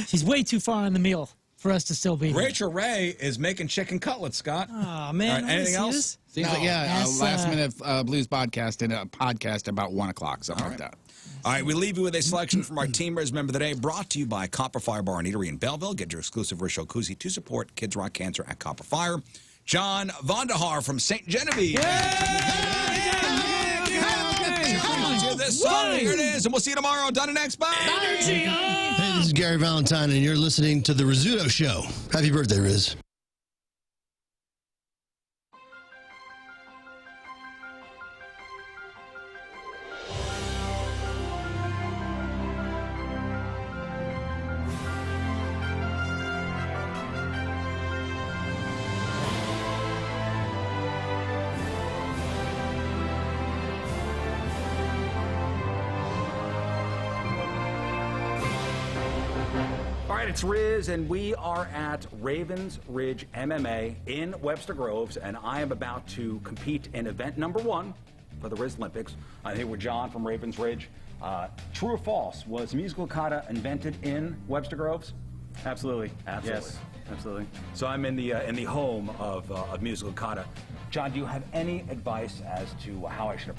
She's way too far on the meal. for us to still be here.
Rachel Ray is making chicken cutlets, Scott.
Oh, man.
All right, anything else?
Seems like,
That's,
last minute blues podcast and a podcast about 1 o'clock, something like that.
All right, we leave you with a selection from our Team Rizz member of the day, brought to you by Copper Fire Bar and Eatery in Belleville. Get your exclusive Rizz Show koozie to support Kids Rock Cancer at Copper Fire. John Vandahar from St. Genevieve. To this song, here it is, and we'll see you tomorrow. Done and next. Bye.
Hey, this is Gary Valentine, and you're listening to The Rizzuto Show. Happy birthday, Rizz.
All right, it's Rizz, and we are at Ravens Ridge MMA in Webster Groves, and I am about to compete in event number 1 for the Rizz Olympics. I'm here with John from Ravens Ridge. True or false, was musical kata invented in Webster Groves?
Absolutely. Yes, absolutely.
So I'm in the home of musical kata. John, do you have any advice as to how I should approach